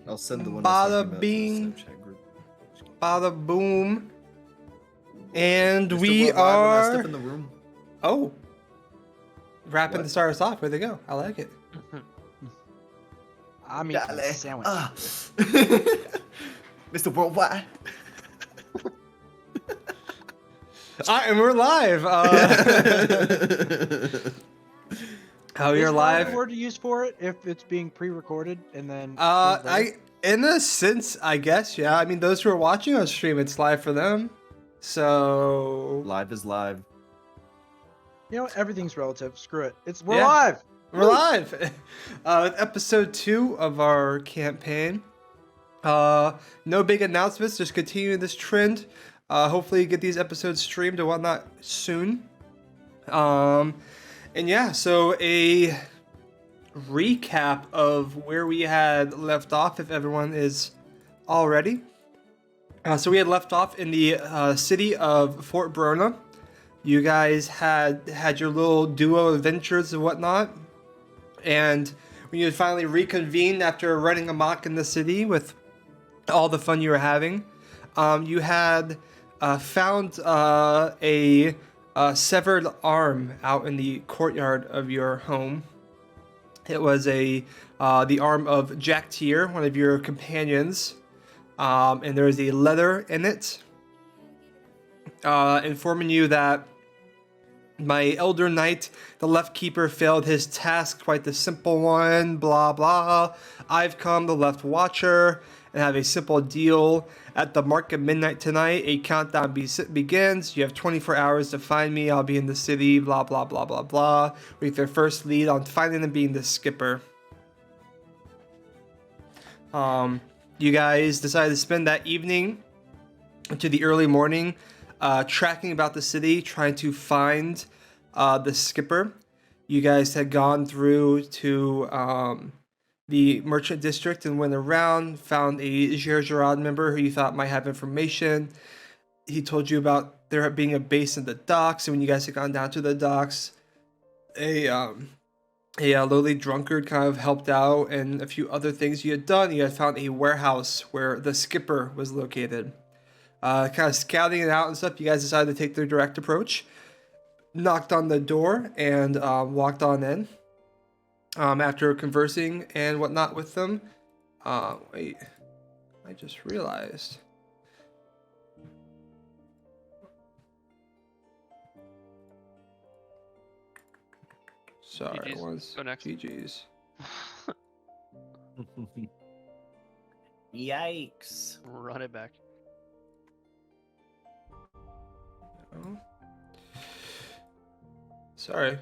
I'll send the one I was talking Bada about to the bing. Snapchat group. Bada boom. And Mr. we Worldwide, when I are. step in the room. Oh. Rapping What? to start us off. Where'd they go? I like it. I'm eating a Dale. sandwich. Mr. Worldwide. And we're live. How Is you're live live? the word to use for it if it's being pre-recorded and then? In a sense, I guess, yeah. I mean, those who are watching on stream, it's live for them. So Live is live. You know what? Everything's relative. Screw it. We're Yeah. live. We're live with episode 2 of our campaign. No big announcements, just continuing this trend. Hopefully get these episodes streamed and whatnot soon. And yeah, so a recap of where we had left off, if everyone is all ready. So we had left off in the city of Fort Barona. You guys had your little duo adventures and whatnot. And when you had finally reconvened after running amok in the city with all the fun you were having, you had found a severed arm out in the courtyard of your home. It was the arm of Jaktyr, one of your companions, and there was a letter in it informing you that my elder knight, the left keeper, failed his task, quite the simple one, blah blah. I've come, the left watcher, and have a simple deal. At the mark of midnight tonight, a countdown begins. You have 24 hours to find me. I'll be in the city, blah blah blah blah blah. With their first lead on finding and being the skipper. You guys decided to spend that evening to the early morning tracking about the city, trying to find the skipper. You guys had gone through to the merchant district and went around, found a Gerard member who you thought might have information. He told you about there being a base in the docks, and when you guys had gone down to the docks, a lowly drunkard kind of helped out, and a few other things you had done. You had found a warehouse where the skipper was located. Kind of scouting it out and stuff, you guys decided to take the direct approach. Knocked on the door and walked on in. After conversing and whatnot with them. Wait, I just realized. Sorry, GG's. Go next. GG's. Yikes. Run it back. Oh. Sorry.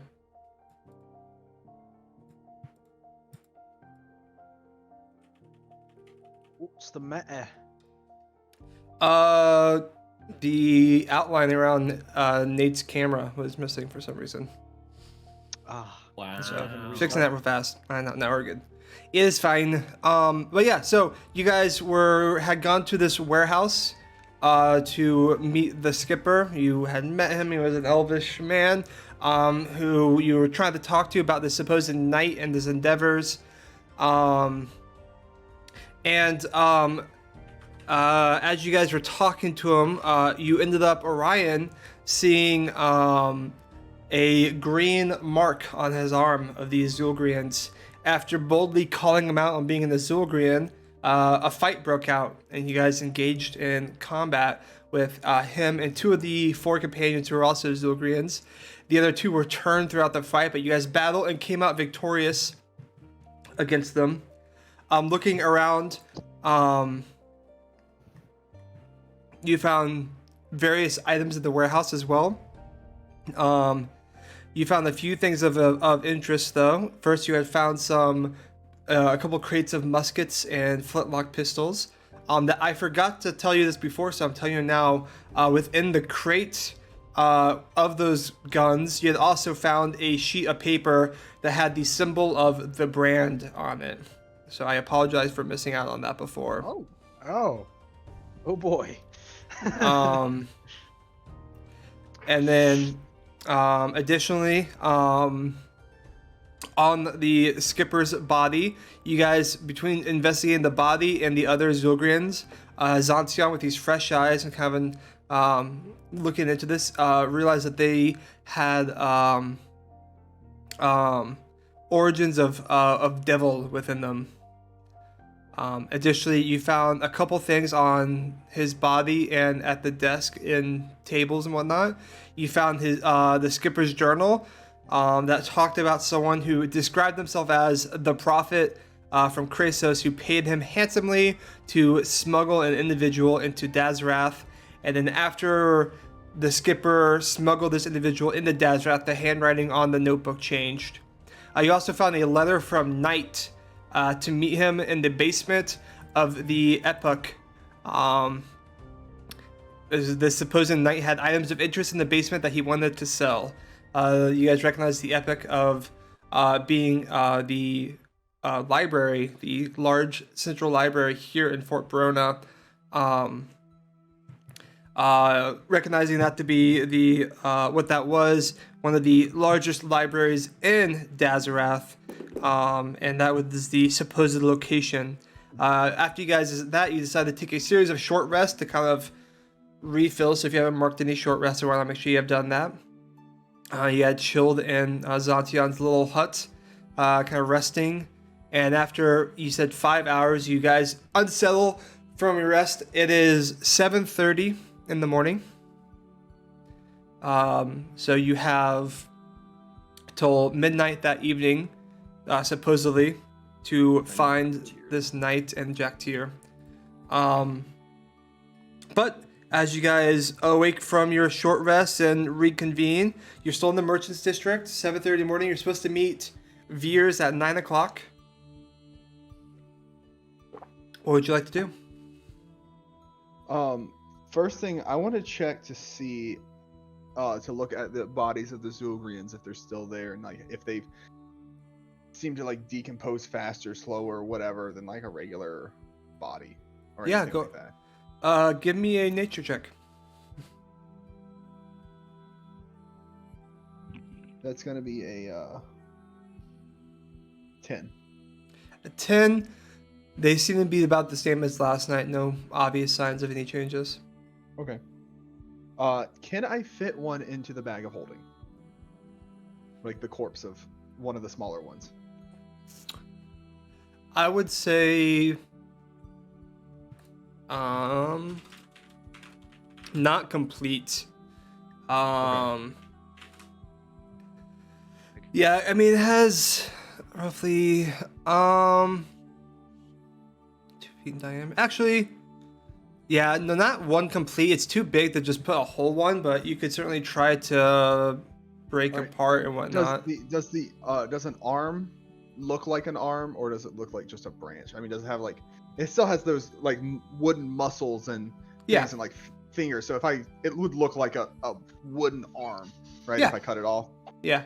What's the matter? The outline around Nate's camera was missing for some reason. Ah, Wow. So fixing that real fast. Now we're good. It is fine. But yeah, so you guys had gone to this warehouse to meet the skipper. You had met him. He was an elvish man who you were trying to talk to about the supposed knight and his endeavors. As you guys were talking to him, you ended up, Orion, seeing a green mark on his arm of the Azulgrians. After boldly calling him out on being an Azulgrian, a fight broke out, and you guys engaged in combat with him and 2 of the 4 companions who were also Azulgrians. The other 2 were turned throughout the fight, but you guys battled and came out victorious against them. Looking around, you found various items in the warehouse as well. You found a few things of interest, though. First, you had found a couple crates of muskets and flintlock pistols. That I forgot to tell you this before, so I'm telling you now. Within the crate of those guns, you had also found a sheet of paper that had the symbol of the brand on it. So I apologize for missing out on that before. Oh boy. And then, additionally, on the skipper's body. You guys, between investigating the body and the other Zogrians, Zantion with these fresh eyes and kind of looking into this, realized that they had origins of devil within them. Additionally, you found a couple things on his body and at the desk in tables and whatnot. You found his the skipper's journal that talked about someone who described himself as the prophet from Krasos, who paid him handsomely to smuggle an individual into Dazrath. And then after the skipper smuggled this individual into Dazrath, the handwriting on the notebook changed. You also found a letter from Knight to meet him in the basement of the Epoch. The supposed Knight had items of interest in the basement that he wanted to sell. You guys recognize the Epoch of being the library, the large central library here in Fort Barona. Recognizing that to be the what that was, one of the largest libraries in Dazrath, and that was the supposed location. After you guys did that, you decided to take a series of short rests to kind of refill. So if you haven't marked any short rests, I want to make sure you have done that. You had chilled in Zantion's little hut, kind of resting. And after you said 5 hours, you guys unsettle from your rest. It is 7:30 in the morning. So you have till midnight that evening, supposedly, to find this knight and Jaktyr. But as you guys awake from your short rest and reconvene, you're still in the Merchants District, 7:30 in the morning. You're supposed to meet Veers at 9 o'clock. What would you like to do? First thing, I want to check to see, to look at the bodies of the Zulgrians, if they're still there, and like if they seem to like decompose faster, slower, whatever than like a regular body. Or Yeah, anything go. Like that. Give me a nature check. That's gonna be a 10. A 10. They seem to be about the same as last night. No obvious signs of any changes. Okay. Can I fit one into the bag of holding? Like the corpse of one of the smaller ones. I would say not complete. Okay. Yeah, I mean it has roughly 2 feet in diameter. Actually, yeah, no, not one complete. It's too big to just put a whole one, but you could certainly try to break Alright. apart and whatnot. Does an arm look like an arm, or does it look like just a branch? I mean, does it have like, it still has those like wooden muscles and Yeah. things and like fingers. So it would look like a wooden arm, right? Yeah. If I cut it off. Yeah.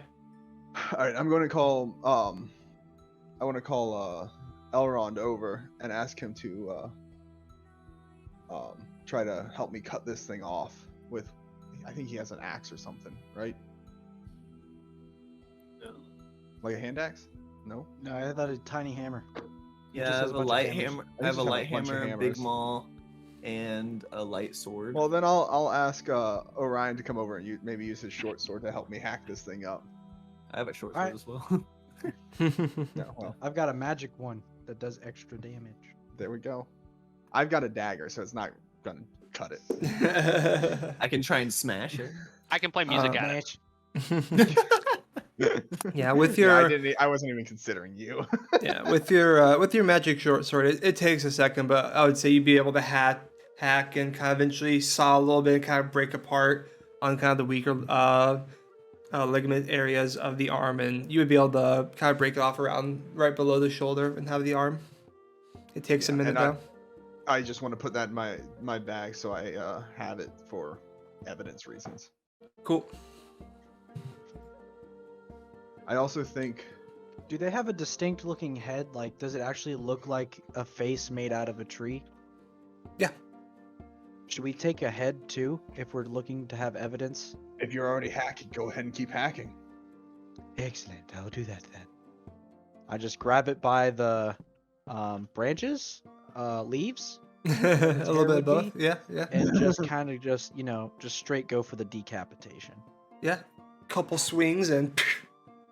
All right, I'm going to call Elrond over and ask him to try to help me cut this thing off with, I think he has an axe or something, right? No. Like a hand axe? No. No, I thought a tiny hammer. Yeah, just I has have a a bunch of light hammers. hammer. I I have a just have a light bunch of hammer, a big hammers. maul, and a light sword. Well, then I'll ask Orion to come over and maybe use his short sword to help me hack this thing up. I have a short Alright. sword as well. Yeah, well, I've got a magic one that does extra damage. there we go. I've got a dagger, so it's not gonna cut it. I can try and smash it. I can play music at it. Yeah, with Yeah, your I wasn't even considering you. yeah, with your magic short sword, it takes a second, but I would say you'd be able to hack and kind of eventually saw a little bit and kind of break apart on kind of the weaker ligament areas of the arm, and you would be able to kind of break it off around right below the shoulder and have the arm. It takes a minute and though. I just want to put that in my bag so I have it for evidence reasons. Cool. I also think Do they have a distinct looking head? Like, does it actually look like a face made out of a tree? Yeah. Should we take a head too, if we're looking to have evidence? if you're already hacking, go ahead and keep hacking. Excellent, I'll do that then. I just grab it by the branches, leaves, A where the little tear bit of would both. be, Yeah, yeah. and just kind of just just straight go for the decapitation. Yeah. Couple swings and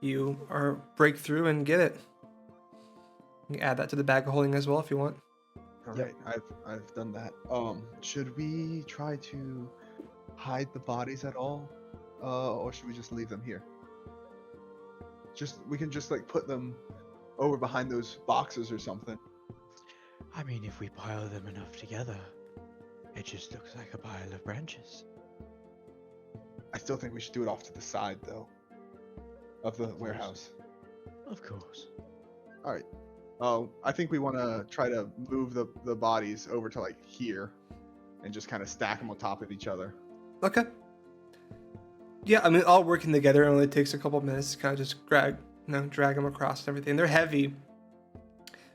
you are break through and get it. You can add that to the bag of holding as well if you want. All Yep. right, I've done that. Should we try to hide the bodies at all, or should we just leave them here? We can just like put them over behind those boxes or something. I mean, if we pile them enough together, it just looks like a pile of branches. I still think we should do it off to the side though, of the warehouse. Of course. All right. I think we want to try to move the bodies over to like here, and just kind of stack them on top of each other. Okay. Yeah, I mean, all working together it only takes a couple minutes to kind of just drag them across and everything. They're heavy.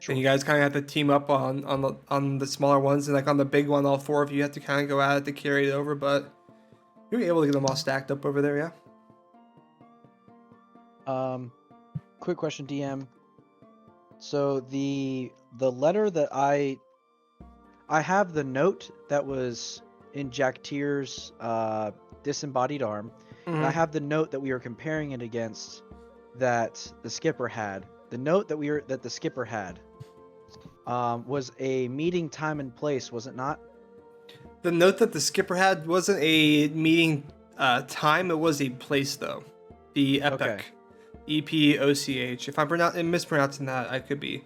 And you guys kind of have to team up on the smaller ones, and like on the big one, all four of you have to kind of go at it to carry it over. But you're able to get them all stacked up over there, yeah. Quick question, DM. So the letter that I have the note that was in Jaktyr's disembodied arm, and I Mhm. have the note that we were comparing it against that the skipper had. The note that the skipper had was a meeting time and place, was it not? The note that the skipper had wasn't a meeting time; it was a place, though. The epic. Okay. EPOCH. If I'm mispronouncing that, I could be.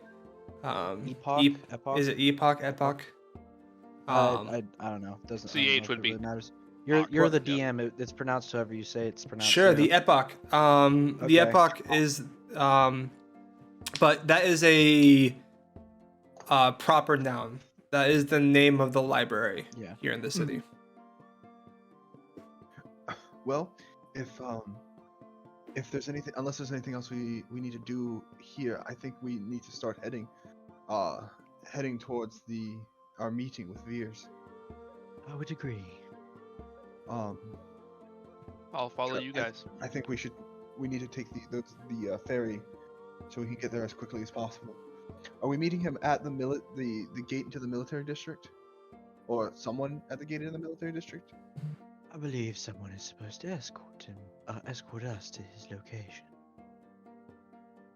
Epoch? Epoch? Is it epoch? Epoch. I don't know. Doesn't I don't know CH if would it be really matters. Epoch, You're the yeah. DM. It's pronounced however you say it's pronounced. Sure, too. the epoch. The Okay. epoch is but that is a proper noun. That is the name of the library Yeah. here in the city. Well, if there's anything, unless there's anything else we need to do here, I think we need to start heading towards our meeting with Veers. I would agree. Um, I'll follow Sure, you guys. I think we need to take the ferry so we can get there as quickly as possible. Are we meeting him at the gate into the military district, or someone at the gate into the military district? I believe someone is supposed to escort us to his location.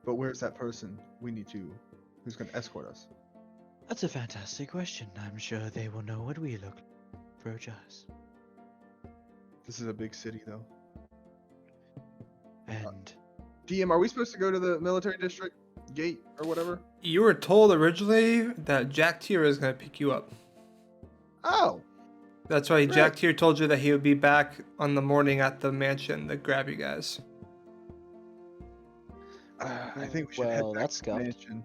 But where's that person who's going to escort us? That's a fantastic question. I'm sure they will know what we look like. Approach us. This is a big city, though. And DM, are we supposed to go to the military district gate or whatever? You were told originally that Jaktyr is going to pick you up. Oh, That's why Right. Jaktyr told you that he would be back on the morning at the mansion to grab you guys. I think we should head Well, back that's to the scuffed. mansion.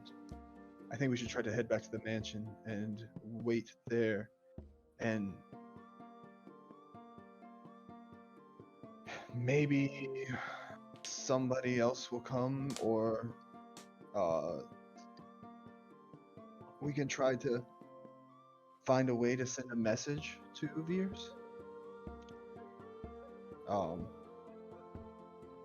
I think we should try to head back to the mansion and wait there, and maybe somebody else will come, or we can try to find a way to send a message to Veers.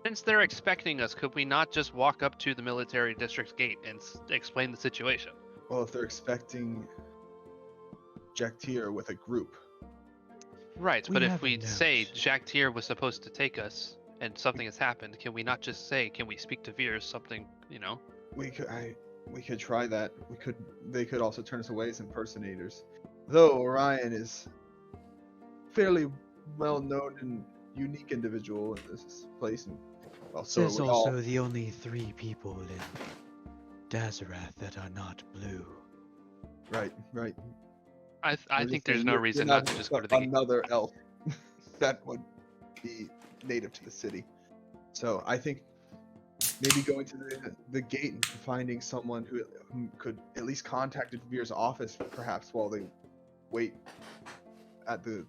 Since they're expecting us, could we not just walk up to the military district's gate and explain the situation? Well, if they're expecting Jaktyr with a group, Right, We but have if a we say note. Jaktyr was supposed to take us and something has happened, can we not just say, can we speak to Veers, something, we could try that. They could also turn us away as impersonators. Though Orion is fairly well known and unique individual in this place, and well, so There's are we also all. the only 3 people in Dazarath that are not blue. Right. I I'm think just there's saying, no you're reason not not to just go to the gate. another elf that would be native to the city. So I think maybe going to the gate and finding someone who could at least contact Veer's office, perhaps while they wait at the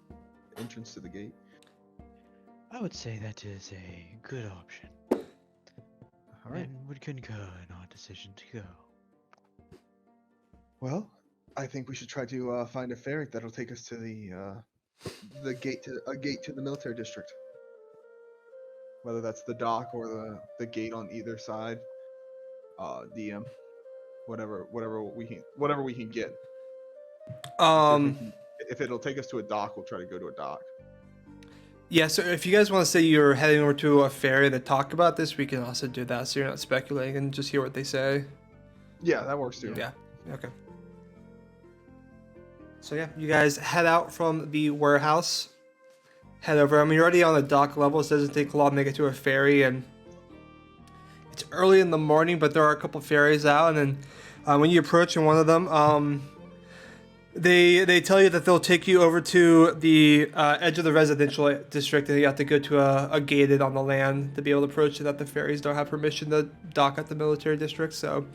entrance to the gate. I would say that is a good option. All right. And would concur in our decision to go. Well, I think we should try to find a ferry that'll take us to the gate to the military district. Whether that's the dock or the gate on either side. DM. Whatever we can get. Um, If it'll take us to a dock, we'll try to go to a dock. yeah, so if you guys want to say you're heading over to a ferry to talk about this, we can also do that, so you're not speculating and just hear what they say. Yeah, that works too. Yeah, okay. So yeah, you guys head out from the warehouse, head over. I mean, you're already on the dock level, so it doesn't take long to get to a ferry, and it's early in the morning, but there are a couple ferries out, and then when you approach in one of them, they tell you that they'll take you over to the edge of the residential district, and you have to go to a gated on the land to be able to approach it. That the ferries don't have permission to dock at the military district. So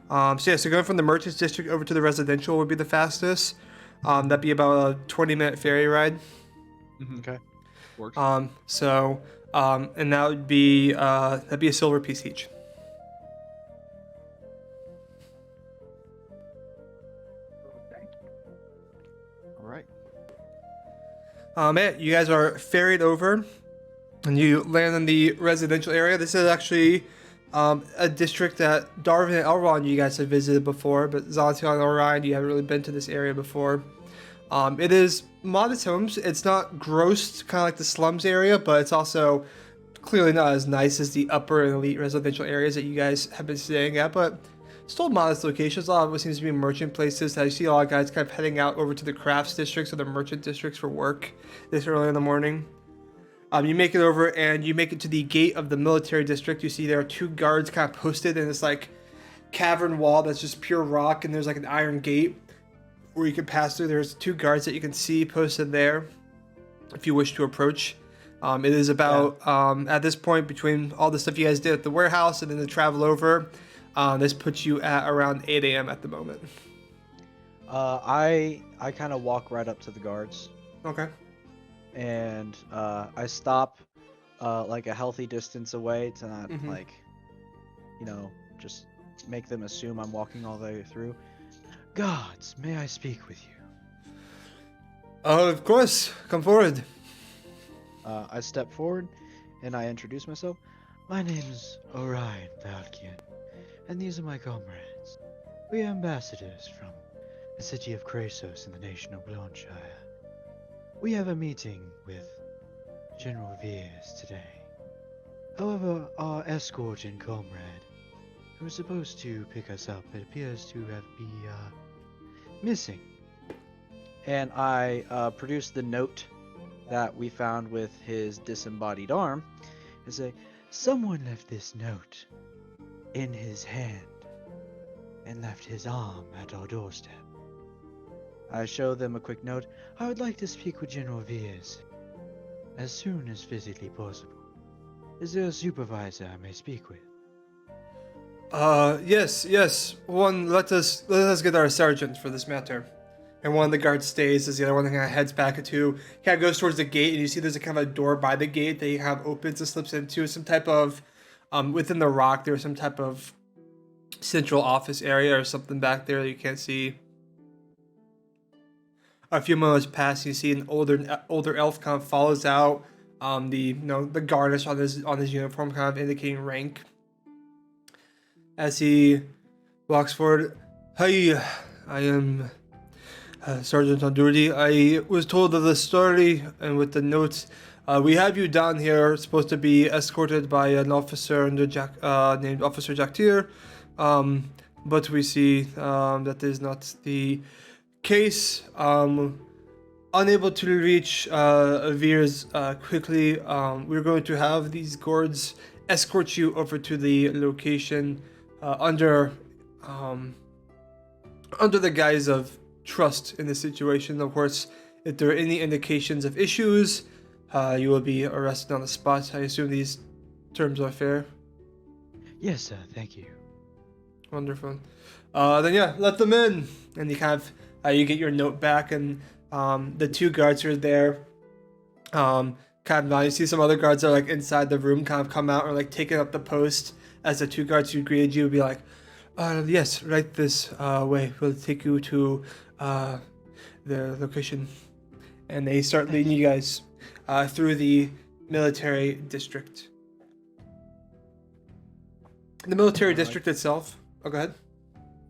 going from the merchants district over to the residential would be the fastest. That'd be about a 20-minute ferry ride. Okay. Works. And that would be a silver piece each. All right. Yeah, you guys are ferried over, and you land in the residential area. This is actually a district that Darwin and Elrond you guys have visited before, but Zaltian and Orion, you haven't really been to this area before. It is modest homes. It's not gross, kind of like the slums area, but it's also clearly not as nice as the upper and elite residential areas that you guys have been staying at, but still modest locations. A lot of it seems to be merchant places. I see a lot of guys kind of heading out over to the crafts districts or the merchant districts for work this early in the morning. You make it over and you make it to the gate of the military district. You see there are two guards kind of posted in this like cavern wall that's just pure rock, and there's like an iron gate where you can pass through. There's two guards that you can see posted there if you wish to approach. It is about at this point, between all the stuff you guys did at the warehouse and then the travel over, this puts you at around 8 a.m. at the moment. I kind of walk right up to the guards, Okay. and I stop like a healthy distance away to not just make them assume I'm walking all the way through. Gods, may I speak with you? Oh, of course. Come forward. I step forward and I introduce myself. My name's Orion Valkian, and these are my comrades. We are ambassadors from the city of Krasos in the nation of Blonshire. We have a meeting with General Veers today. However, our escort and comrade, who was supposed to pick us up, it appears to have been missing. And I produce the note that we found with his disembodied arm and say, someone left this note in his hand and left his arm at our doorstep. I show them a quick note. I would like to speak with General Veers as soon as physically possible. Is there a supervisor I may speak with? Yes. One, let us get our sergeant for this matter. And one of the guards stays as the other one kind of heads back into, kind of goes towards the gate, and you see there's a kind of a door by the gate that he kind of opens and slips into some type of, within the rock, there's some type of central office area or something back there that you can't see. A few moments pass, you see an older elf kind of follows out, the garnish on his uniform kind of indicating rank. As he walks forward, hi, I am Sergeant on duty. I was told of the story, and with the notes, we have you down here, supposed to be escorted by an officer named Officer Jaktyr, but we see that is not the case. Unable to reach Veers quickly, we're going to have these guards escort you over to the location under the guise of trust in the situation. Of course, if there are any indications of issues, you will be arrested on the spot. I assume these terms are fair. Yes, sir. Thank you. Wonderful. Then yeah, let them in. And you kind of you get your note back, and the two guards are there. Kind of now you see some other guards are like inside the room, kind of come out or like taking up the post as the two guards who greeted you would be like, yes, right this way. We'll take you to the location. And they start leading you guys through the military district. The military Alright. district itself. Oh, go ahead.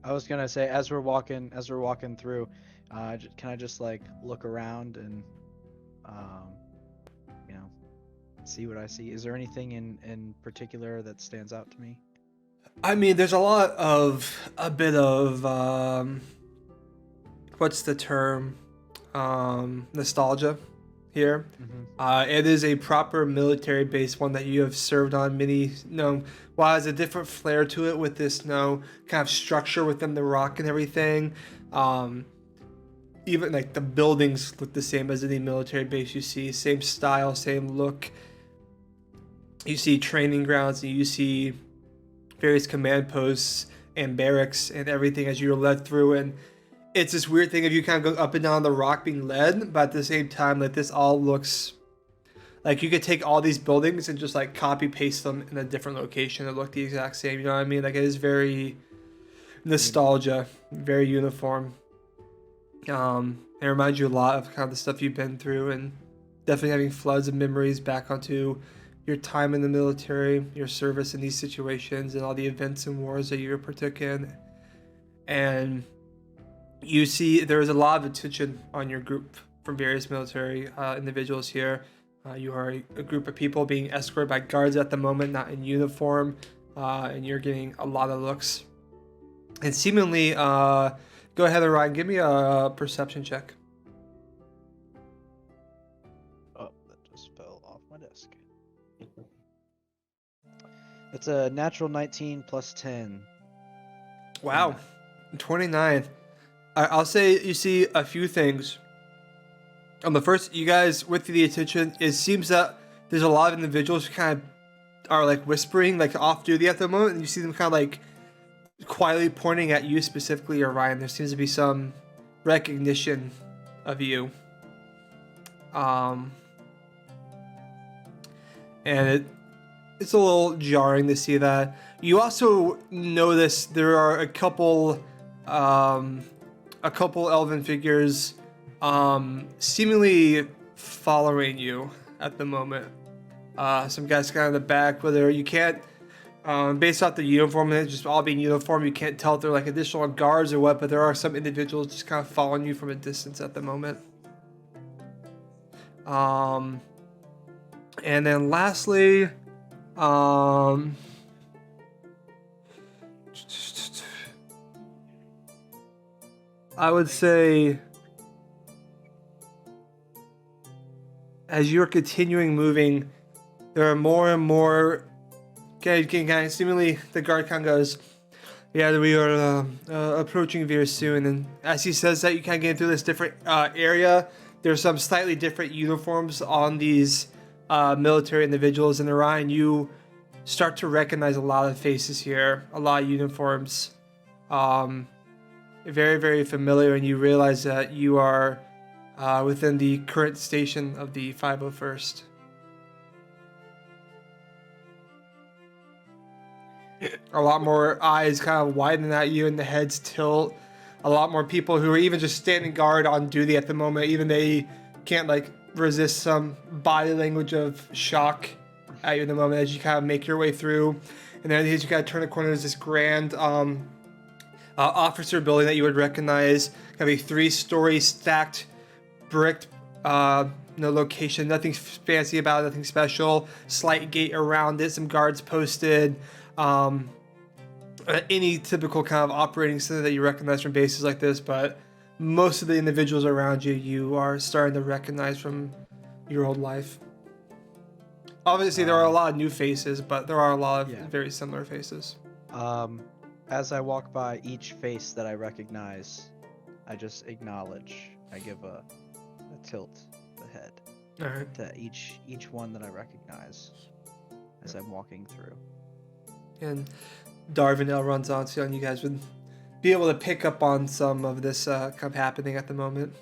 I was gonna say as we're walking through, can I just like look around and, um, you know, see what I see? Is there anything in particular that stands out to me? I mean, there's a bit of what's the term? Nostalgia here. Mm-hmm. It is a proper military base, one that you have served on many. While it has a different flair to it with this, kind of structure within the rock and everything. Even like the buildings look the same as any military base you see. Same style, same look. You see training grounds, and you see various command posts and barracks and everything as you're led through. And it's this weird thing of you kind of go up and down the rock being led, but at the same time, like this all looks like you could take all these buildings and just like copy paste them in a different location and look the exact same. You know what I mean? Like it is very nostalgia, very uniform. It reminds you a lot of kind of the stuff you've been through, and definitely having floods of memories back onto your time in the military, your service in these situations, and all the events and wars that you partook in. And you see there is a lot of attention on your group from various military individuals here. You are a group of people being escorted by guards at the moment, not in uniform, and you're getting a lot of looks. And seemingly, go ahead, Ryan, give me a perception check. Oh, that just fell off my desk. It's a natural 19 plus 10. Wow, 29. I'll say you see a few things. On the first, you guys, with the attention, it seems that there's a lot of individuals who kind of are like whispering, like off duty at the moment, and you see them kind of like quietly pointing at you specifically, Orion. There seems to be some recognition of you. And it's a little jarring to see that. You also notice there are a couple elven figures seemingly following you at the moment. Some guys kind of in the back, whether you can't, based off the uniform, and just all being uniform, you can't tell if they're like additional guards or what, but there are some individuals just kind of following you from a distance at the moment. And then lastly, I would say as you're continuing moving, there are more and more kind of seemingly the guard kind of goes, yeah, we are approaching very soon. And as he says that, you kind of get through this different area. There's some slightly different uniforms on these military individuals. And Orion, you start to recognize a lot of faces here, a lot of uniforms. Very, very familiar, and you realize that you are within the current station of the 501st. A lot more eyes kind of widen at you, and the heads tilt. A lot more people who are even just standing guard on duty at the moment, even they can't like resist some body language of shock at you in the moment as you kind of make your way through. And then as you kind of turn the corner, there's this grand officer building that you would recognize. Kind of a 3-story stacked bricked location. Nothing fancy about it, nothing special. Slight gate around it, some guards posted. Any typical kind of operating center that you recognize from bases like this, but most of the individuals around you, you are starting to recognize from your old life. Obviously, there are a lot of new faces, but there are a lot of very similar faces. As I walk by each face that I recognize, I just acknowledge. I give a tilt the head to each one that I recognize as I'm walking through. And Darvinel runs on, so you guys would be able to pick up on some of this kind of happening at the moment.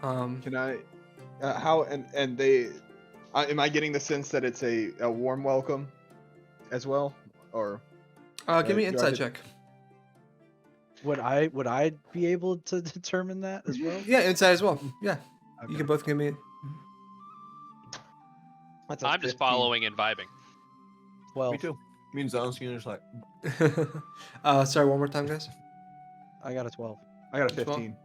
Can I? How and they? Am I getting the sense that it's a warm welcome, as well, or? Give me an insight check. Would I be able to determine that as well? Yeah, insight as well. Yeah, Okay. you can both give me. That's a I'm just 15. following and vibing. 12. Me too. Me and Zonsky are just like, Sorry, one more time, guys. I got a 12. I got a Which one?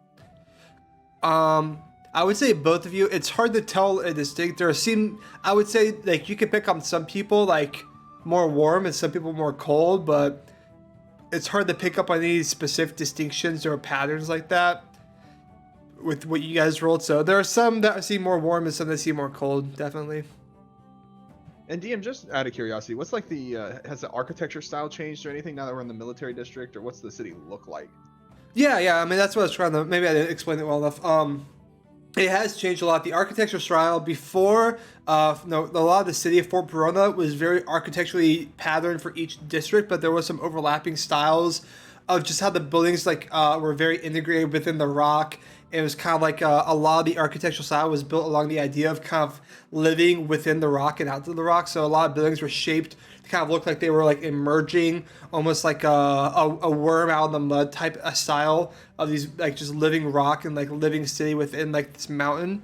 15. I would say both of you. It's hard to tell a distinct. I would say like you could pick on some people like more warm and some people more cold, but it's hard to pick up on any specific distinctions or patterns like that with what you guys rolled. So there are some that seem more warm and some that seem more cold, definitely. And DM, just out of curiosity, what's like has the architecture style changed or anything now that we're in the military district, or what's the city look like? Yeah. I mean, that's what I was trying to. Maybe I didn't explain it well enough. It has changed a lot. The architectural style before, a lot of the city of Fort Barona was very architecturally patterned for each district, but there was some overlapping styles of just how the buildings were very integrated within the rock. It was kind of like a lot of the architectural style was built along the idea of kind of living within the rock and out of the rock. So a lot of buildings were shaped to kind of look like they were like emerging, almost like a worm out of the mud type of style of these like just living rock and like living city within like this mountain.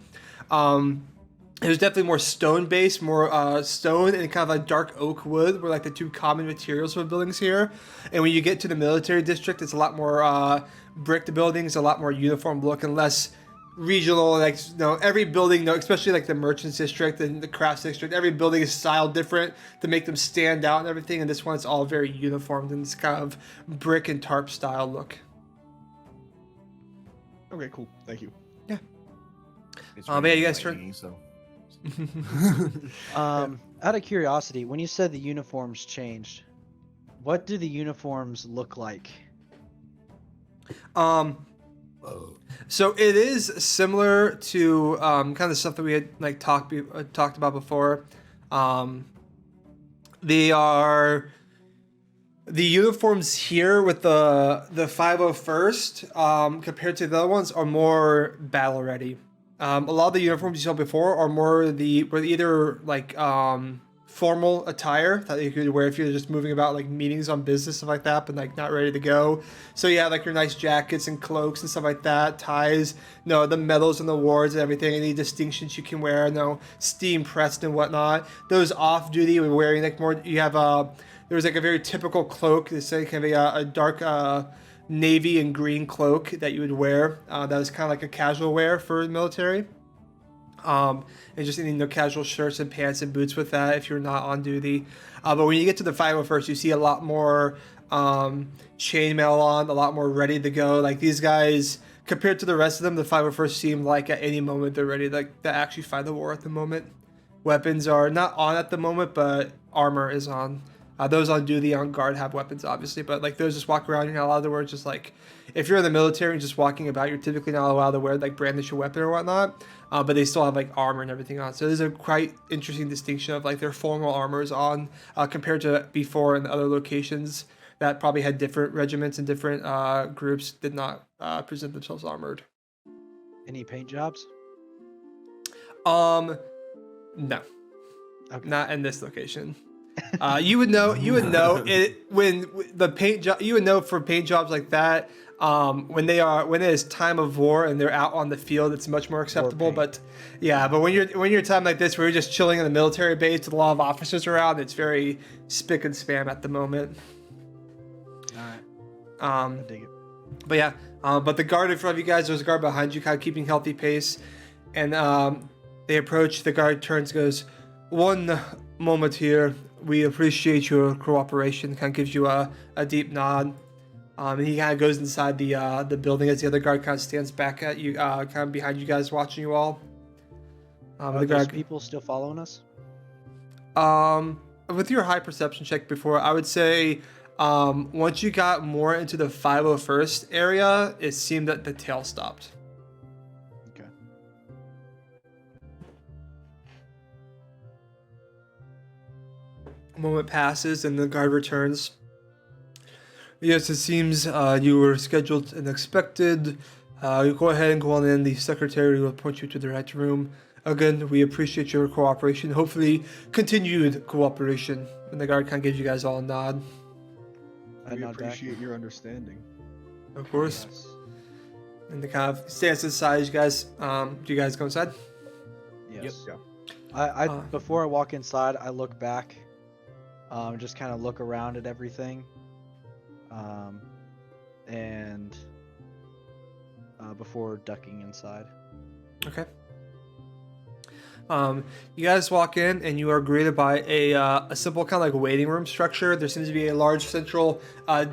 It was definitely more stone based, more stone and kind of like dark oak wood were like the two common materials for buildings here. And when you get to the military district, it's a lot more brick buildings, a lot more uniform look and less regional. Like every building, especially like the merchants district and the crafts district, every building is styled different to make them stand out and everything. And this one's all very uniformed in this kind of brick and tarp style look. Okay, cool. Thank you. Yeah. it's yeah, raining you guys lightning, so. Out of curiosity, when you said the uniforms changed, what do the uniforms look like? So it is similar to kind of stuff that we had like talked about before. They are the uniforms here with the 501st compared to the other ones are more battle ready. A lot of the uniforms you saw before are were either like formal attire that you could wear if you're just moving about like meetings on business, stuff like that, but like not ready to go. So yeah, like your nice jackets and cloaks and stuff like that, ties, the medals and the awards and everything, any distinctions you can wear, steam pressed and whatnot. Those off duty, we're wearing like more, you have there was like a very typical cloak. This can be a dark navy and green cloak that you would wear. That was kind of like a casual wear for the military. And just any casual shirts and pants and boots with that if you're not on duty. But when you get to the 501st, you see a lot more chainmail on, a lot more ready to go. Like these guys, compared to the rest of them, the 501st seem like at any moment they're ready to actually fight the war at the moment. Weapons are not on at the moment, but armor is on. Those on duty, on guard, have weapons, obviously, but like those just walk around, you're not allowed to wear. Just like if you're in the military and just walking about, you're typically not allowed to wear like brandish a weapon or whatnot. But they still have like armor and everything on. So there's a quite interesting distinction of like their formal armors on compared to before in other locations that probably had different regiments and different groups did not present themselves armored. Any paint jobs? No, Okay. not in this location. You would know it when the paint job. You would know for paint jobs like that. When it is time of war and they're out on the field, it's much more acceptable. But when you're a time like this where you're just chilling in the military base with a lot of officers around, it's very spick and spam at the moment. All right. I dig it. But yeah, but the guard in front of you guys, there's a guard behind you, kind of keeping healthy pace, and they approach. The guard turns, goes, "One moment here. We appreciate your cooperation." Kind of gives you a deep nod. And he kind of goes inside the building as the other guard kind of stands back at you, kind of behind you guys, watching you all. Are The those guard, people still following us? with your high perception check before, I would say, once you got more into the 501st area, it seemed that the tail stopped. Okay. A moment passes and the guard returns. Yes, it seems you were scheduled and expected. You go ahead and go on in. The secretary will point you to the right room. Again, we appreciate your cooperation. Hopefully, continued cooperation. And the guard kind of gives you guys all a nod. I We nod back. appreciate your understanding. Of course. Yes. And the kind of stands to the side. You guys, do you guys go inside? Yes. Yeah. I before I walk inside, I look back. Just kind of look around at everything. And before ducking inside. Okay. You guys walk in and you are greeted by a simple kind of like waiting room structure. There seems to be a large central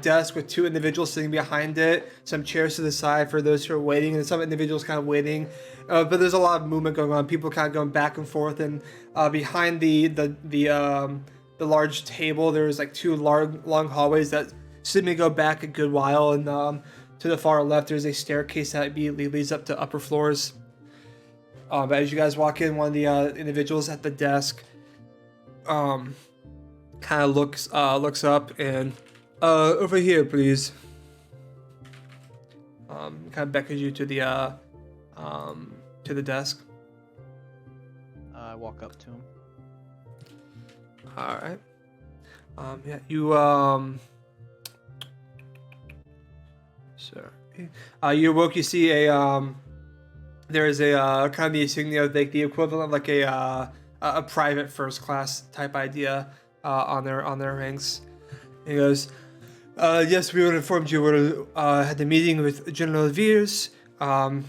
desk with 2 individuals sitting behind it, some chairs to the side for those who are waiting, and some individuals kind of waiting. But there's a lot of movement going on. People kind of going back and forth, and behind the large table, there's like 2 long hallways that seem to go back a good while. And to the far left, there's a staircase that immediately leads up to upper floors. But as you guys walk in, one of the individuals at the desk kind of looks up and over here, please. Kind of beckons you to the desk. I walk up to him. All right. Yeah, you sorry. You awoke. You see a there is a kind of the insignia, like the equivalent of like a private first class type idea on their ranks. He goes, yes, we were informed you were had the meeting with General Veers. And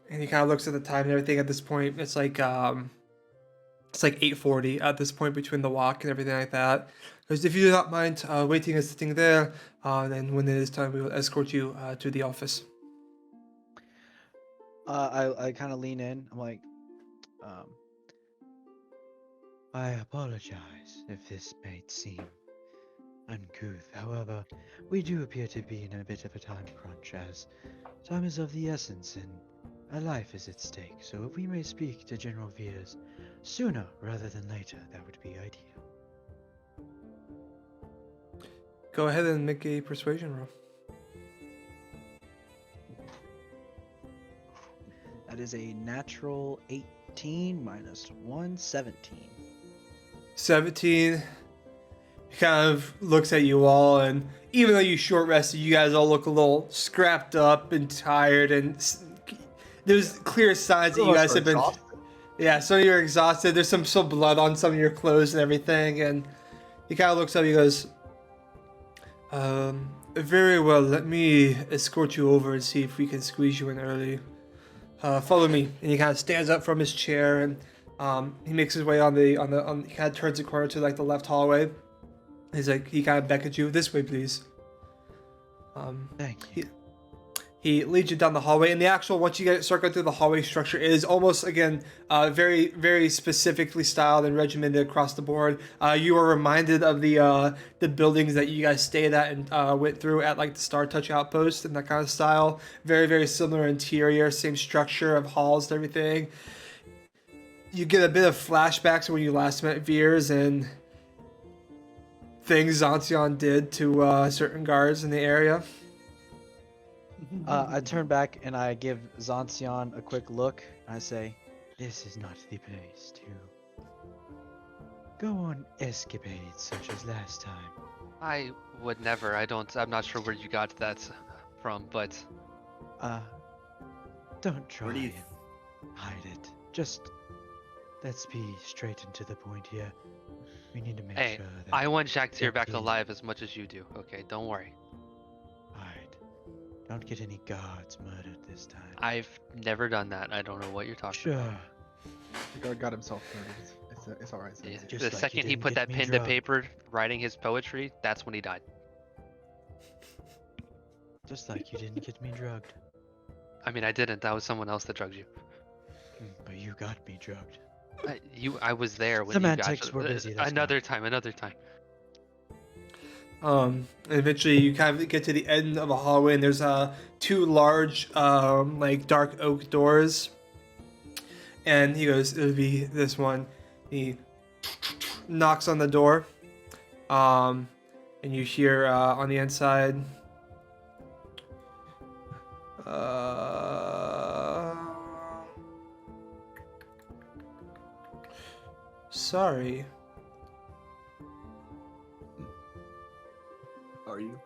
he kind of looks at the time and everything. At this point, it's like 8:40 at this point between the walk and everything like that. Because if you do not mind waiting and sitting there, then when it is time, we will escort you to the office. I kind of lean in. I'm like, I apologize if this may seem uncouth. However, we do appear to be in a bit of a time crunch, as time is of the essence and a life is at stake. So if we may speak to General Veers sooner rather than later, that would be ideal. Go ahead and make a persuasion roll. That is a natural 18 minus 1, 17. 17. He kind of looks at you all, and even though you short rested, you guys all look a little scrapped up and tired, and there's clear signs that you guys have been. Yeah, some of you are exhausted. There's some blood on some of your clothes and everything, and he kind of looks up. He goes, "Very well. Let me escort you over and see if we can squeeze you in early. Follow me." And he kind of stands up from his chair, and he makes his way on he kind of turns the corner to like the left hallway. He's like, he kind of beckons you, "This way, please." Thank you. He leads you down the hallway, and the actual, once you start going through the hallway structure, is almost, again, very, very specifically styled and regimented across the board. You are reminded of the buildings that you guys stayed at and went through at, like, the Star Touch Outpost and that kind of style. Very, very similar interior, same structure of halls and everything. You get a bit of flashbacks when you last met Veers and things Zancian did to certain guards in the area. I turn back and I give Zancian a quick look. I say, "This is not the place to go on escapades such as last time." I would never. I'm not sure where you got that from, but Don't try Where do you and hide it. Just let's be straight and to the point here. We need to make hey, sure that I want Jaktyr back Jaktyr- alive as much as you do. Okay, don't worry. Alright. Don't get any guards murdered this time. I've never done that. I don't know what you're talking Sure. The guard got himself murdered. It's alright. about. Yeah, Just the like you second he didn't put get that me pen to drugged. paper writing his poetry, that's when he died. Just like you didn't get me drugged. I mean, I didn't. That was someone else that drugged you. But you got me drugged. I was there when Semantics you got were busy, let's another time. Eventually you kind of get to the end of a hallway, and there's 2 large like dark oak doors, and he goes, "It'll be this one." He knocks on the door, and you hear on the inside, sorry. Are you?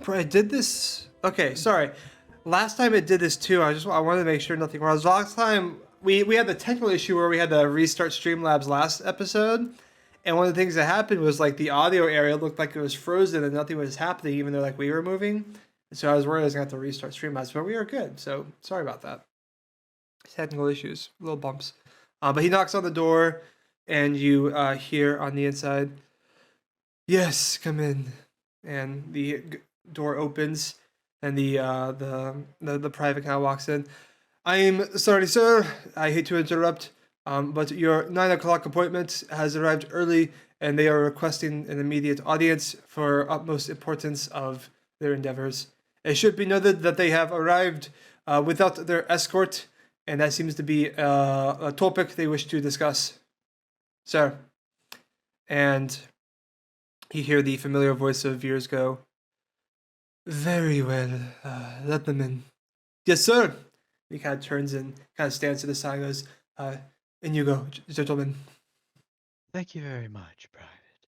Bro, I did this. Okay, sorry. Last time it did this too. I wanted to make sure nothing wrong. Last time we had the technical issue where we had to restart Streamlabs last episode, And one of the things that happened was like the audio area looked like it was frozen and nothing was happening, even though like we were moving. So I was worried I was gonna have to restart Streamlabs, but we were good. So sorry about that. Technical issues, little bumps. But he knocks on the door, and you hear on the inside, "Yes, come in." And the door opens, and the private kind of walks in. "I'm sorry, sir. I hate to interrupt, but your 9 o'clock appointment has arrived early, and they are requesting an immediate audience for utmost importance of their endeavors. It should be noted that they have arrived without their escort, and that seems to be a topic they wish to discuss, sir." And you hear the familiar voice of Veers go, "Very well, let them in." "Yes, sir." He kind of turns and kind of stands to the side and goes, "In you go, gentlemen." Thank you very much, Private.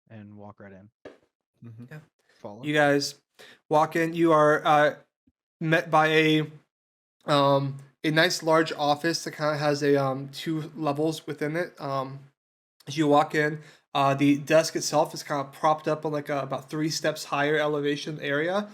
And walk right in. Mm-hmm. Yeah. Follow. You guys walk in. You are met by a nice large office that kind of has a 2 levels within it. As you walk in, the desk itself is kind of propped up on like a about 3 steps higher elevation area.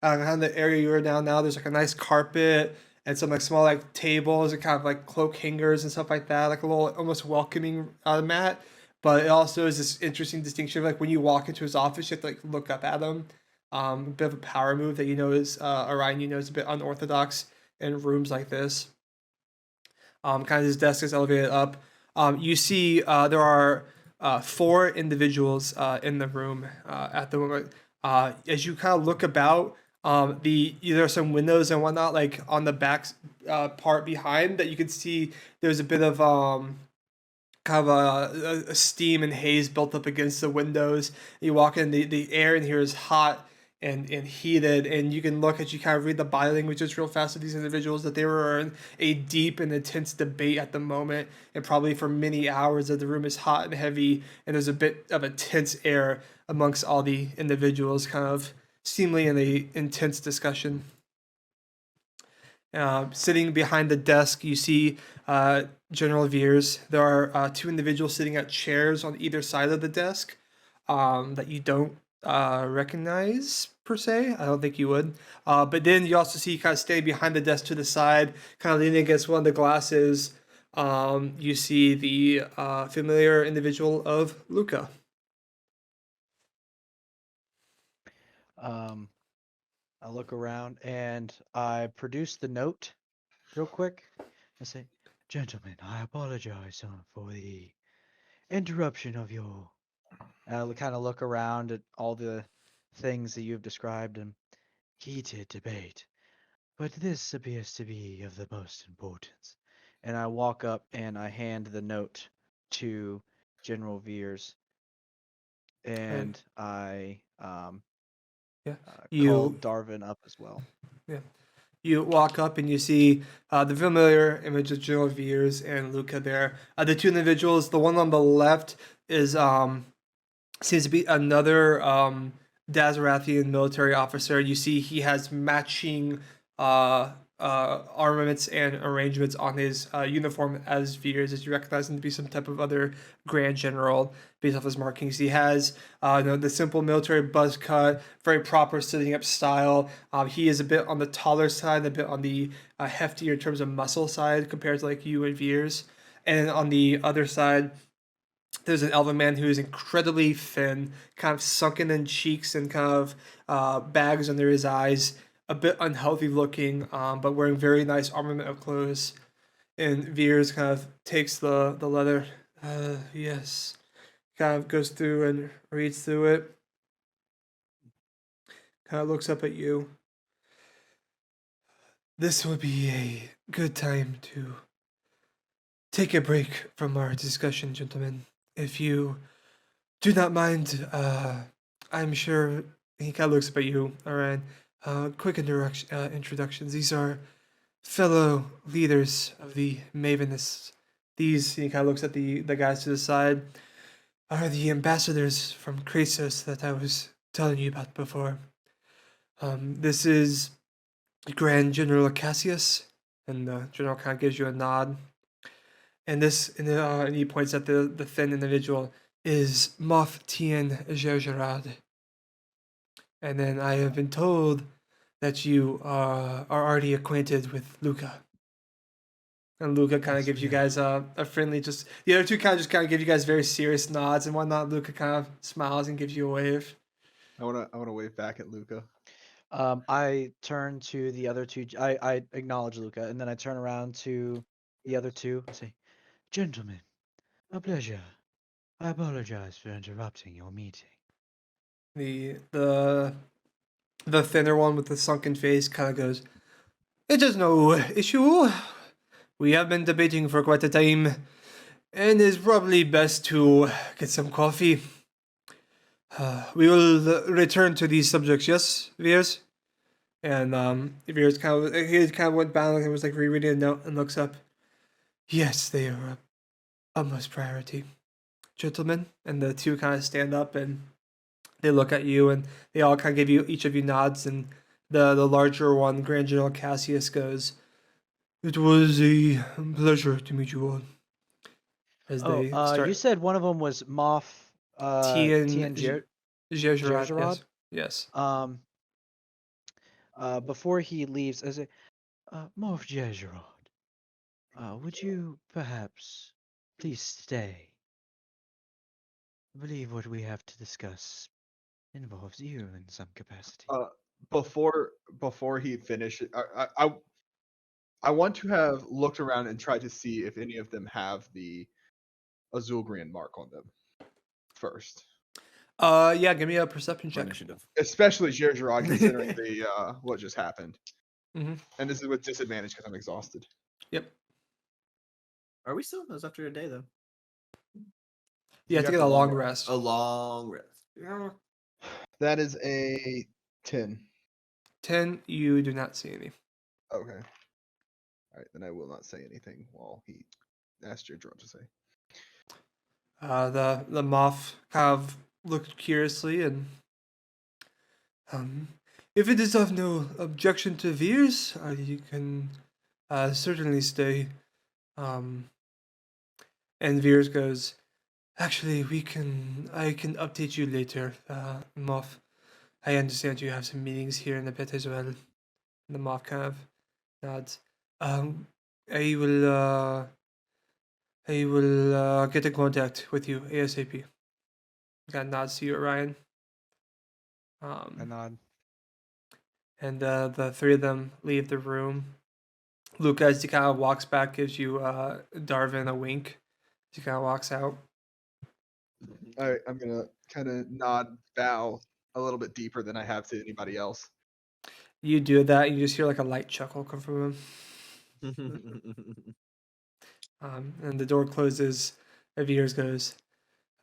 Kind of the area you're down now, there's like a nice carpet and some like small like tables and kind of like cloak hangers and stuff like that, like a little almost welcoming mat. But it also is this interesting distinction of like when you walk into his office, you have to like look up at him. A bit of a power move that you know is Orion, you know, is a bit unorthodox in rooms like this. Kind of his desk is elevated up. You see there are 4 individuals in the room at the moment. As you kind of look about, there are some windows and whatnot, like on the back part behind that you can see. There's a bit of kind of a steam and haze built up against the windows. You walk in, the air in here is hot and heated, and you can look as you kind of read the body language just real fast of these individuals that they were in a deep and intense debate at the moment, and probably for many hours, that the room is hot and heavy, and there's a bit of a tense air amongst all the individuals, kind of seemingly in a intense discussion. Sitting behind the desk, you see General Veers. There are 2 individuals sitting at chairs on either side of the desk that you don't recognize per se. I don't think you would. But then you also see kind of staying behind the desk to the side, kind of leaning against one of the glasses. You see the familiar individual of Luca. I look around and I produce the note real quick. I say, "Gentlemen, I apologize for the interruption of your." And I kind of look around at all the things that you've described and heated debate, but this appears to be of the most importance. And I walk up and I hand the note to General Veers, and I Yeah, call you Darvin up as well. yeah. You walk up and you see the familiar image of General Veers and Luca there. The 2 individuals, the one on the left is seems to be another Dazarathian military officer. You see he has matching armaments and arrangements on his uniform as Veers, as you recognize him to be some type of other Grand General based off his markings. He has the simple military buzz cut, very proper sitting up style. He is a bit on the taller side, a bit on the heftier in terms of muscle side compared to like you and Veers. And then on the other side, there's an elven man who is incredibly thin, kind of sunken in cheeks and kind of bags under his eyes, a bit unhealthy looking, but wearing very nice armament of clothes. And Veers kind of takes the letter. Yes. Kind of goes through and reads through it. Kind of looks up at you. "This would be a good time to take a break from our discussion, gentlemen. If you do not mind, I'm sure." He kind of looks up at you. All right. Quick introductions. These are fellow leaders of the Mavenists. These, he kind of looks at the guys to the side, are the ambassadors from Krasos that I was telling you about before. This is Grand General Cassius, and the general kind of gives you a nod. and he points at the thin individual, is Moff Tien Gergerad. And then I have been told that you are already acquainted with Luca. And Luca kind of Yes, gives you we are. guys a friendly, just the other two kind of just kind of give you guys very serious nods and whatnot. Luca kind of smiles and gives you a wave. I wanna wave back at Luca. I turn to the other two. I acknowledge Luca, and then I turn around to the other two and say, "Gentlemen, a pleasure. I apologize for interrupting your meeting." The the thinner one with the sunken face kind of goes, "It is no issue. We have been debating for quite a time, and it's probably best to get some coffee. We will return to these subjects, yes, Veers?" And Veers he kind of went back and was like rereading a note and looks up. "Yes, they are utmost priority, gentlemen." And the two kind of stand up and they look at you and they all kind of give you each of you nods. And the larger one, Grand General Cassius, goes, "It was a pleasure to meet you all." As Oh, they start you said one of them was Moff Tien Tien Jer- Gergerat, Gergerod? yes. Yes. Before he leaves, I say, Moff Gergerod, would you perhaps please stay? I believe what we have to discuss involves you in some capacity. Before he finishes, I want to have looked around and tried to see if any of them have the Azulgrian mark on them first. Yeah, give me a perception For check. initiative. Especially Gergerod, considering the what just happened. Mhm. And this is with disadvantage because I'm exhausted. Yep. Are we still? That was after a day though. You have to got get the a long long rest. A long rest. Yeah. That is a 10. 10, you do not see any. Okay. All right, then I will not say anything while he asks Gergerod to say. The moth kind of looked curiously and if it is of no objection to Veers, you can certainly stay. And Veers goes, "Actually, I can update you later, Moth. I understand you have some meetings here in a bit as well." And the Moth kind of nods. Um, I will get in contact with you ASAP. Got nods to you, Ryan. I nod. And the three of them leave the room. Luca, as he kind of walks back, gives you Darvin a wink. As he kind of walks out. All right, I'm gonna kind of nod, bow a little bit deeper than I have to anybody else. You do that, and you just hear like a light chuckle come from him. And the door closes. And Veers goes,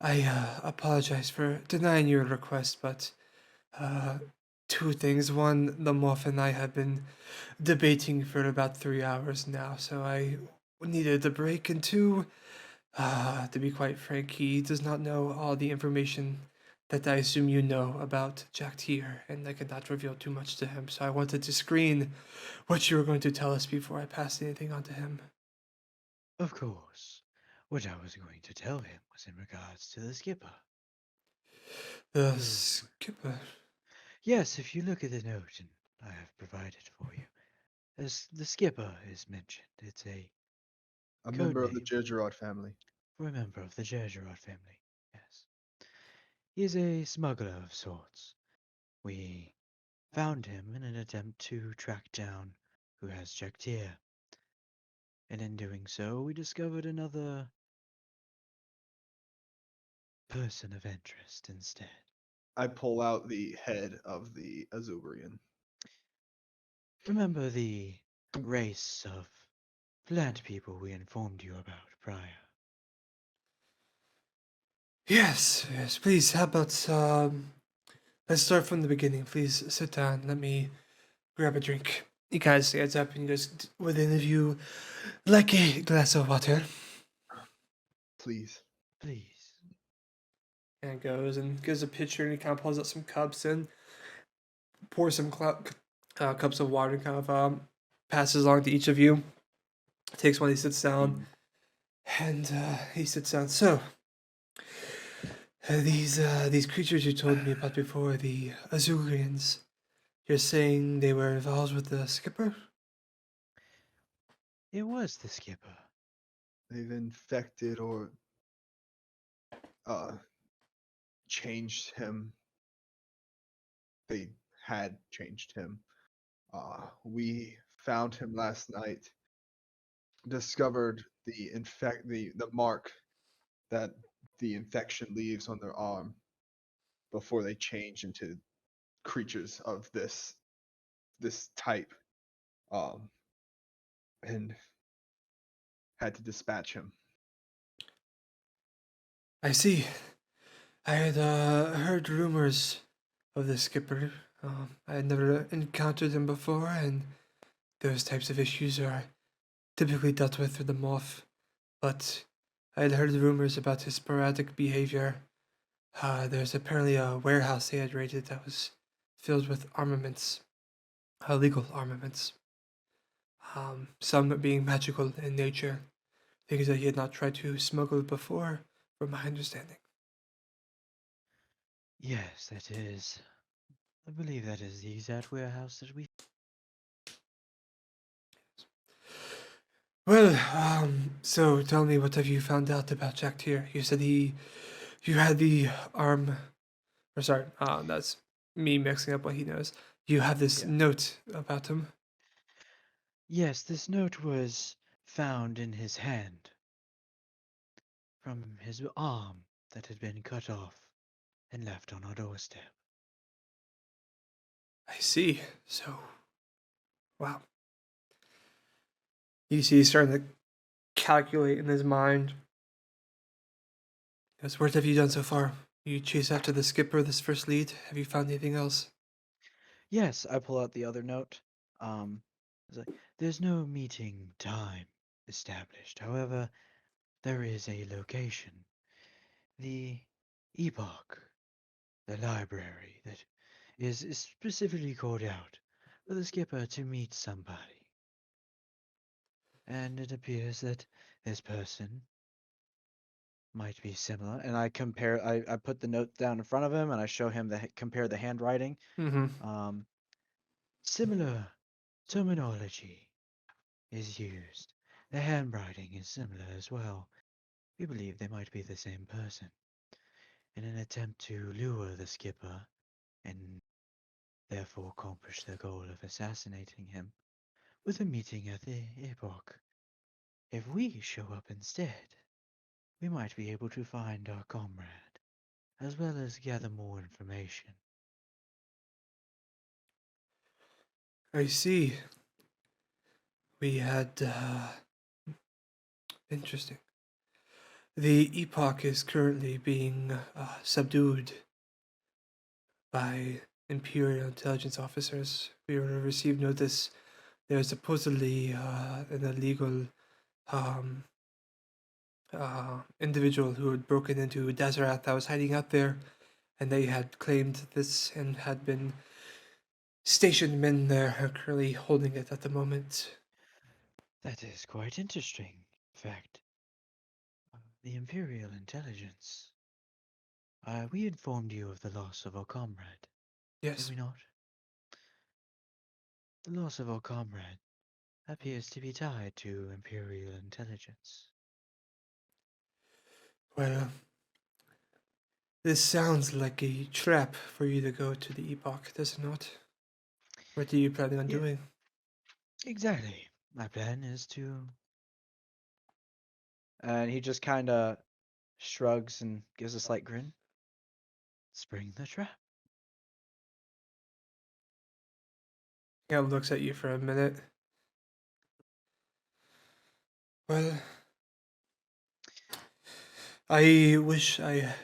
"I apologize for denying your request, but two things. One, the Moth and I have been debating for about 3 hours now, so I needed a break. And two, to be quite frank, he does not know all the information that I assume you know about Jaktyr, and I could not reveal too much to him, so I wanted to screen what you were going to tell us before I passed anything on to him." Of course. What I was going to tell him was in regards to the skipper. The skipper. Yes, if you look at the note and I have provided for you, as the skipper is mentioned, it's a Member of the name. Gergerod family. for a member of the Gergerod family. Yes. He is a smuggler of sorts. We found him in an attempt to track down who has Jaktyr. And in doing so, we discovered another person of interest instead. I pull out the head of the Azulgrian. Remember the race of plant people we informed you about prior? Yes, yes, please, how about, let's start from the beginning. Please sit down, let me grab a drink. He kind of stands up and he goes, "Would any of you like a glass of water?" Please. Please. And goes and gives a pitcher and he kind of pulls out some cups and pours some cups of water and kind of passes along to each of you. Takes one, he sits down. And he sits down. So, these creatures you told me about before, the Azurians, you're saying they were involved with the skipper? It was the skipper. They've infected or uh changed him. They had changed him. We found him last night. Discovered the mark that the infection leaves on their arm before they change into creatures of this type. Um, and had to dispatch him. I see. I had heard rumors of the skipper. I had never encountered him before, and those types of issues are typically dealt with through the moth. But I had heard rumors about his sporadic behavior. There's apparently a warehouse they had raided that was filled with armaments, illegal armaments. Some being magical in nature, things that he had not tried to smuggle before, from my understanding. Yes, that is. I believe that is the exact warehouse that we. Well, so tell me, what have you found out about Jaktyr? You said you had the arm, or sorry, that's me mixing up what he knows. You have this Yeah. note about him. Yes, this note was found in his hand from his arm that had been cut off and left on our doorstep. I see. So, wow. You see, he's starting to calculate in his mind. Yes, what have you done so far? You chase after the skipper, this first lead. Have you found anything else? Yes, I pull out the other note. It's like, there's no meeting time established. However, there is a location. The epoch, the library that is specifically called out for the skipper to meet somebody. And it appears that this person might be similar. And I put the note down in front of him and I show him compare the handwriting. Mm-hmm. Um, Similar terminology is used. The handwriting is similar as well. We believe they might be the same person. In an attempt to lure the skipper and therefore accomplish their goal of assassinating him with a meeting at the epoch. If we show up instead, we might be able to find our comrade, as well as gather more information. I see. We had, interesting. The epoch is currently being subdued by Imperial intelligence officers. We received notice there's supposedly an illegal um, individual who had broken into Deseret that was hiding out there, and they had claimed this and had been stationed men there are currently holding it at the moment. That is quite interesting. In fact, the Imperial intelligence. We informed you of the loss of our comrade, did Yes. we not? The loss of our comrade appears to be tied to Imperial intelligence. Well, this sounds like a trap for you to go to the epoch, does it not? What are you planning on Yeah, doing? exactly. My plan is to. And he just kind of shrugs and gives a slight grin. Spring the trap. Yeah, looks at you for a minute. Well, I wish I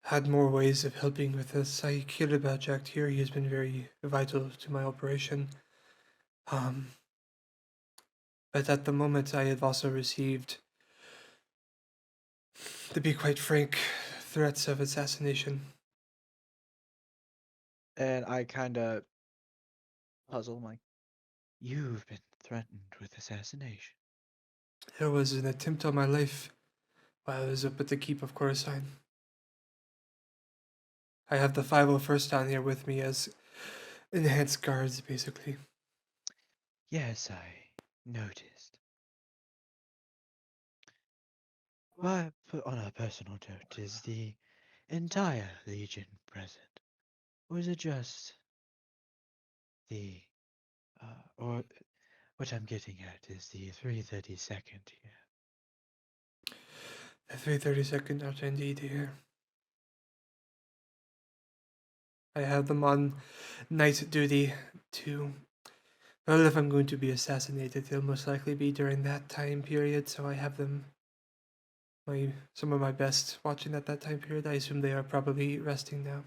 had more ways of helping with this. I cared about Jaktyr. He has been very vital to my operation. Um, but at the moment, I have also received, to be quite frank, threats of assassination. And I kind of puzzle. I'm like, you've been threatened with assassination. There was an attempt on my life while I was up at the Keep of Coruscant. I have the 501st down here with me as enhanced guards, basically. Yes, I noticed. Why, on a personal note, is the entire Legion present? Or is it just the, or what I'm getting at is the 332nd here? The 332nd are indeed here. I have them on night duty too. Well, if I'm going to be assassinated, it'll most likely be during that time period, so I have them, some of my best watching at that time period. I assume they are probably resting now.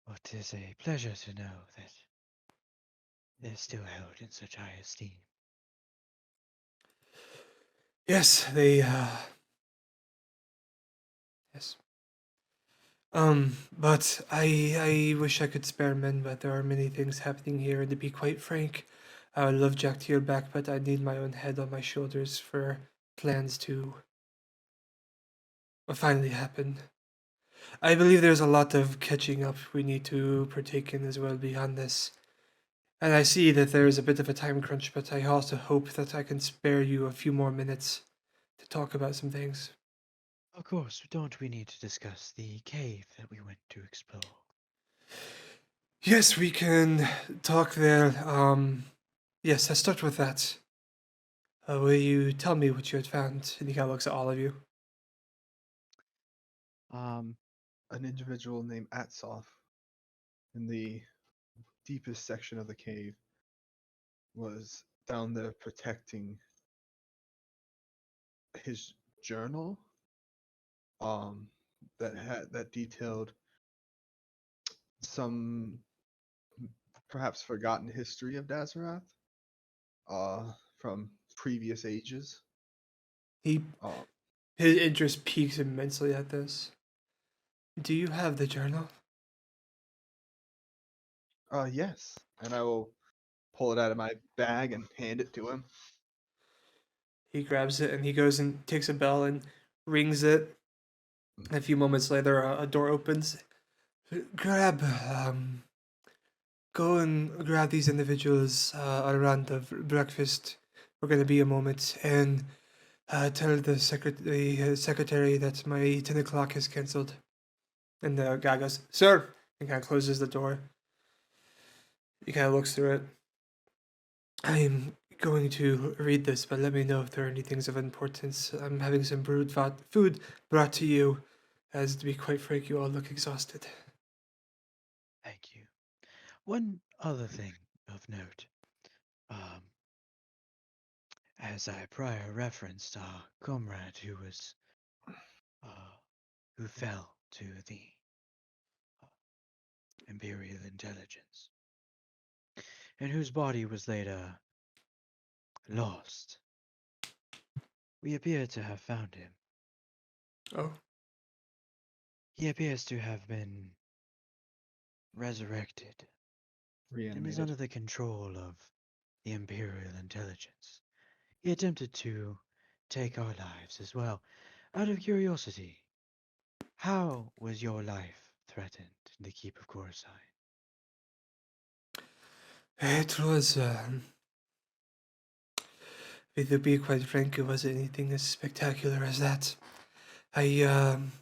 Well, 'tis a pleasure to know that they're still held in such high esteem. Yes, yes. But I wish I could spare men, but there are many things happening here, and to be quite frank, I would love Jaktyr back, but I need my own head on my shoulders for plans to finally happen. I believe there's a lot of catching up we need to partake in as well beyond this. And I see that there is a bit of a time crunch, but I also hope that I can spare you a few more minutes to talk about some things. Of course, don't we need to discuss the cave that we went to explore? Yes, we can talk there. Yes, let's start with that. Will you tell me what you had found? And he kind of looks at all of you. Um, An individual named Atsoff in the deepest section of the cave was down there protecting his journal that detailed some perhaps forgotten history of Dazarath from previous ages. He, Uh, his interest peaks immensely at this. Do you have the journal? yes, and I will pull it out of my bag and hand it to him. He grabs it and he goes and takes a bell and rings it. A few moments later, a door opens. Grab, go and grab these individuals around the breakfast. We're going to be a moment. And tell the secretary that my 10 o'clock is cancelled. And the guy goes, sir, and kind of closes the door. He kind of looks through it. I am going to read this, but let me know if there are any things of importance. I'm having some food brought to you, as to be quite frank, you all look exhausted. Thank you. One other thing of note. Um, as I prior referenced our comrade who fell to the uh, Imperial intelligence, and whose body was later lost. We appear to have found him. Oh, He appears to have been resurrected and is under Reanimated. the control of the Imperial intelligence. He attempted to take our lives as well. Out of curiosity, how was your life threatened in the Keep of Coruscant? it was, to be quite frank, it wasn't anything as spectacular as that. I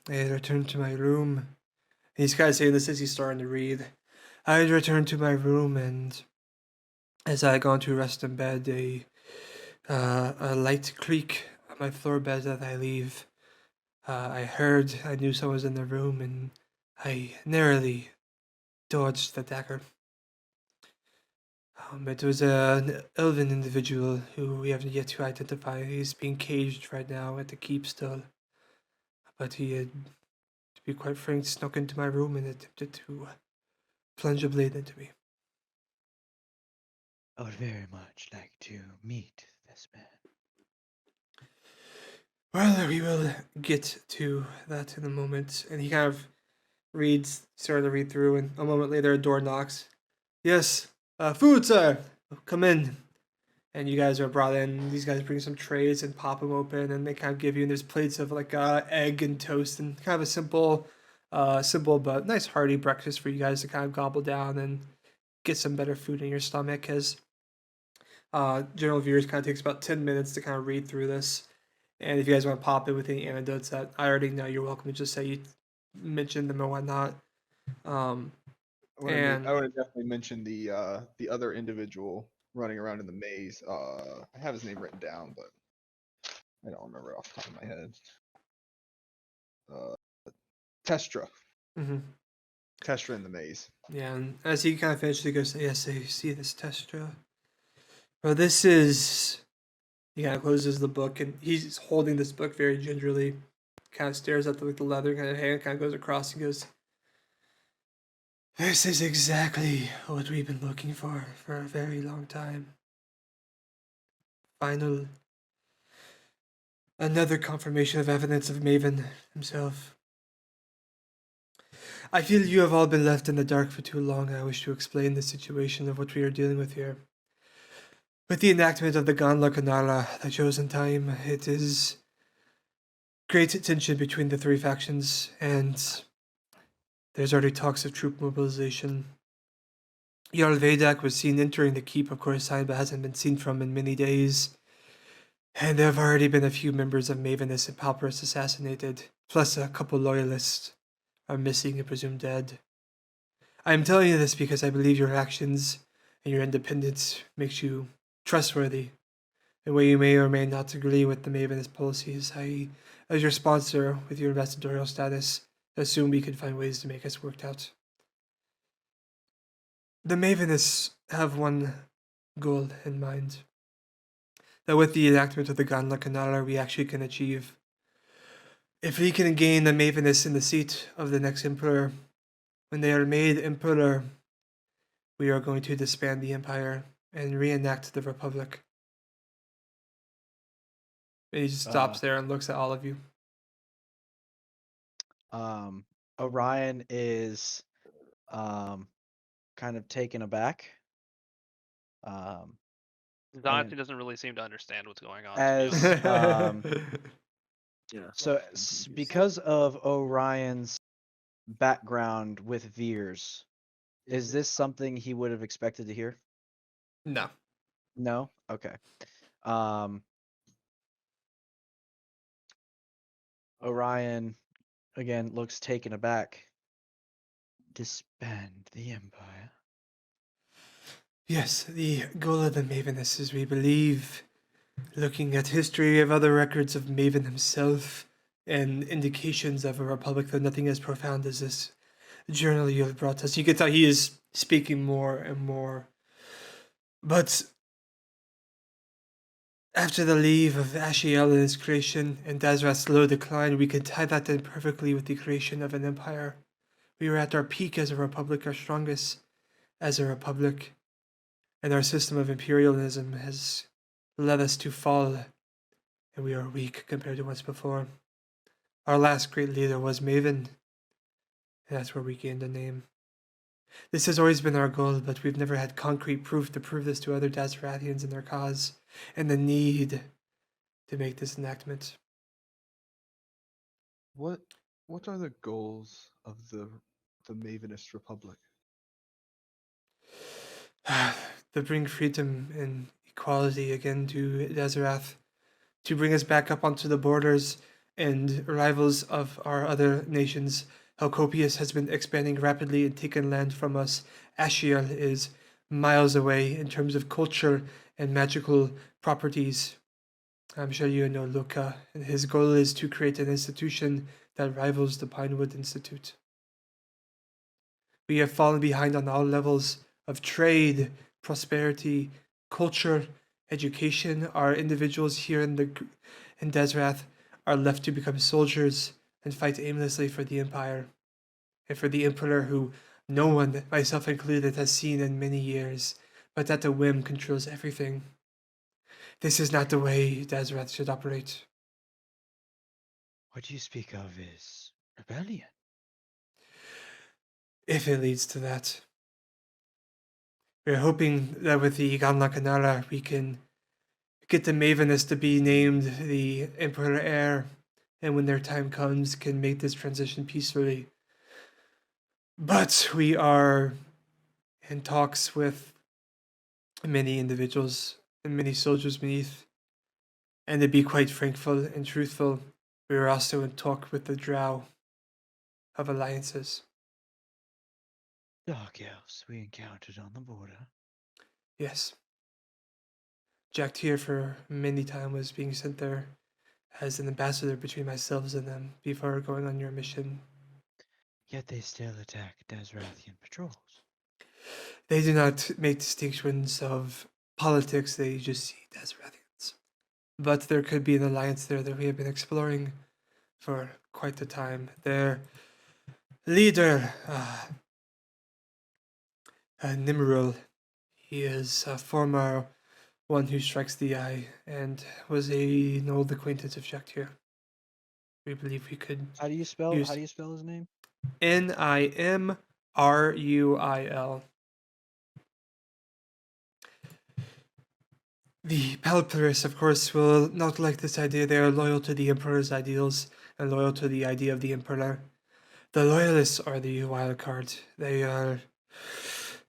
had returned to my room. And he's kind of saying this as he's starting to read. I had returned to my room, and as I had gone to rest in bed, a light creak on my floor bed that I leave. I knew someone was in the room, and I narrowly dodged the dagger. It was an elven individual who we haven't yet to identify. He's being caged right now at the keep still. But he had, to be quite frank, snuck into my room and attempted to plunge a blade into me. I would very much like to meet this man. Well, we will get to that in a moment. And he kind of started to read through, and a moment later a door knocks. Yes, food, sir. Come in. and you guys are brought in. These guys bring some trays and pop them open, and they kind of give you. And there's plates of like egg and toast, and kind of a simple but nice hearty breakfast for you guys to kind of gobble down and get some better food in your stomach. As general viewers, kind of takes about 10 minutes to kind of read through this. And if you guys want to pop in with any anecdotes that I already know, you're welcome to just say you mentioned them or whatnot. Um, And I want to definitely mention the other individual running around in the maze. I have his name written down, but I don't remember off the top of my head. Testra. mhm. Testra in the maze. Yeah, and as he kind of finishes, he goes, "Yes, I see this Testra. Well, this is." He kind of closes the book, and he's holding this book very gingerly. Kind of stares at the leather kind of hand, kind of goes across and goes, "This is exactly what we've been looking for a very long time. Final, another confirmation of evidence of Maven himself. I feel you have all been left in the dark for too long. I wish to explain the situation of what we are dealing with here. With the enactment of the Ganla Kanala, the chosen time, it is great tension between the three factions, and there's already talks of troop mobilization. Jarl Vedak was seen entering the keep of Khorasan, but hasn't been seen from in many days. And there have already been a few members of Mavenus and Pauperus assassinated, plus a couple loyalists are missing and presumed dead. I am telling you this because I believe your actions and your independence makes you trustworthy. And while you may or may not agree with the Maven's policies, I, as your sponsor with your ambassadorial status, assume we can find ways to make us worked out. The Mavenists have one goal in mind. That with the enactment of the Ganla Kanala, we actually can achieve. If we can gain the Mavenists in the seat of the next Emperor, when they are made Emperor, we are going to disband the Empire and reenact the Republic. And he just stops there and looks at all of you. Orion is kind of taken aback. Dante And doesn't really seem to understand what's going on. as To be honest. Yeah. so because of Orion's background with Veers, is this something he would have expected to hear? No. No? Okay. Orion again looks taken aback. Disband the Empire. Yes, the goal of the Maveness is, we believe, looking at history of other records of Maven himself and indications of a republic, though nothing as profound as this journal you have brought us. You can tell he is speaking more and more. But after the leave of Ashiel and his creation and Dazrath's slow decline, we can tie that in perfectly with the creation of an empire. We were at our peak as a republic, our strongest as a republic, and our system of imperialism has led us to fall, and we are weak compared to once before. Our last great leader was Maven, and that's where we gained a name. This has always been our goal, but we've never had concrete proof to prove this to other Dazrathians in their cause, and the need to make this enactment. What are the goals of the Mavenist Republic? To bring freedom and equality again to Dazarath, to bring us back up onto the borders and rivals of our other nations. Helcopius has been expanding rapidly and taken land from us. Ashiel is miles away in terms of culture and magical properties. I'm sure you know Luca, and his goal is to create an institution that rivals the Pinewood Institute. We have fallen behind on all levels of trade, prosperity, culture, education. Our individuals here in Desrath are left to become soldiers and fight aimlessly for the Empire, and for the Emperor who no one, myself included, has seen in many years, but at a whim controls everything. This is not the way Desrath should operate. What you speak of is rebellion. If it leads to that. We're hoping that with the Ganla Kanara we can get the Maveness to be named the Emperor heir, and when their time comes, can make this transition peacefully. But we are in talks with many individuals and many soldiers beneath. And to be quite frankful and truthful, we are also in talk with the Drow of alliances. Dark elves we encountered on the border. Yes. Jaktyr for many time was being sent there as an ambassador between myself and them before going on your mission. Yet they still attack Dazrathian patrols. They do not make distinctions of politics, they just see it as Rathians. But there could be an alliance there that we have been exploring for quite the time. Their leader, Nimrul, he is a former one who strikes the eye and was an old acquaintance of Jaktyr. We believe we could How do you spell use his name? Nimruil. The Palparists, of course, will not like this idea. They are loyal to the Emperor's ideals and loyal to the idea of the Emperor. The Loyalists are the wild card. They are,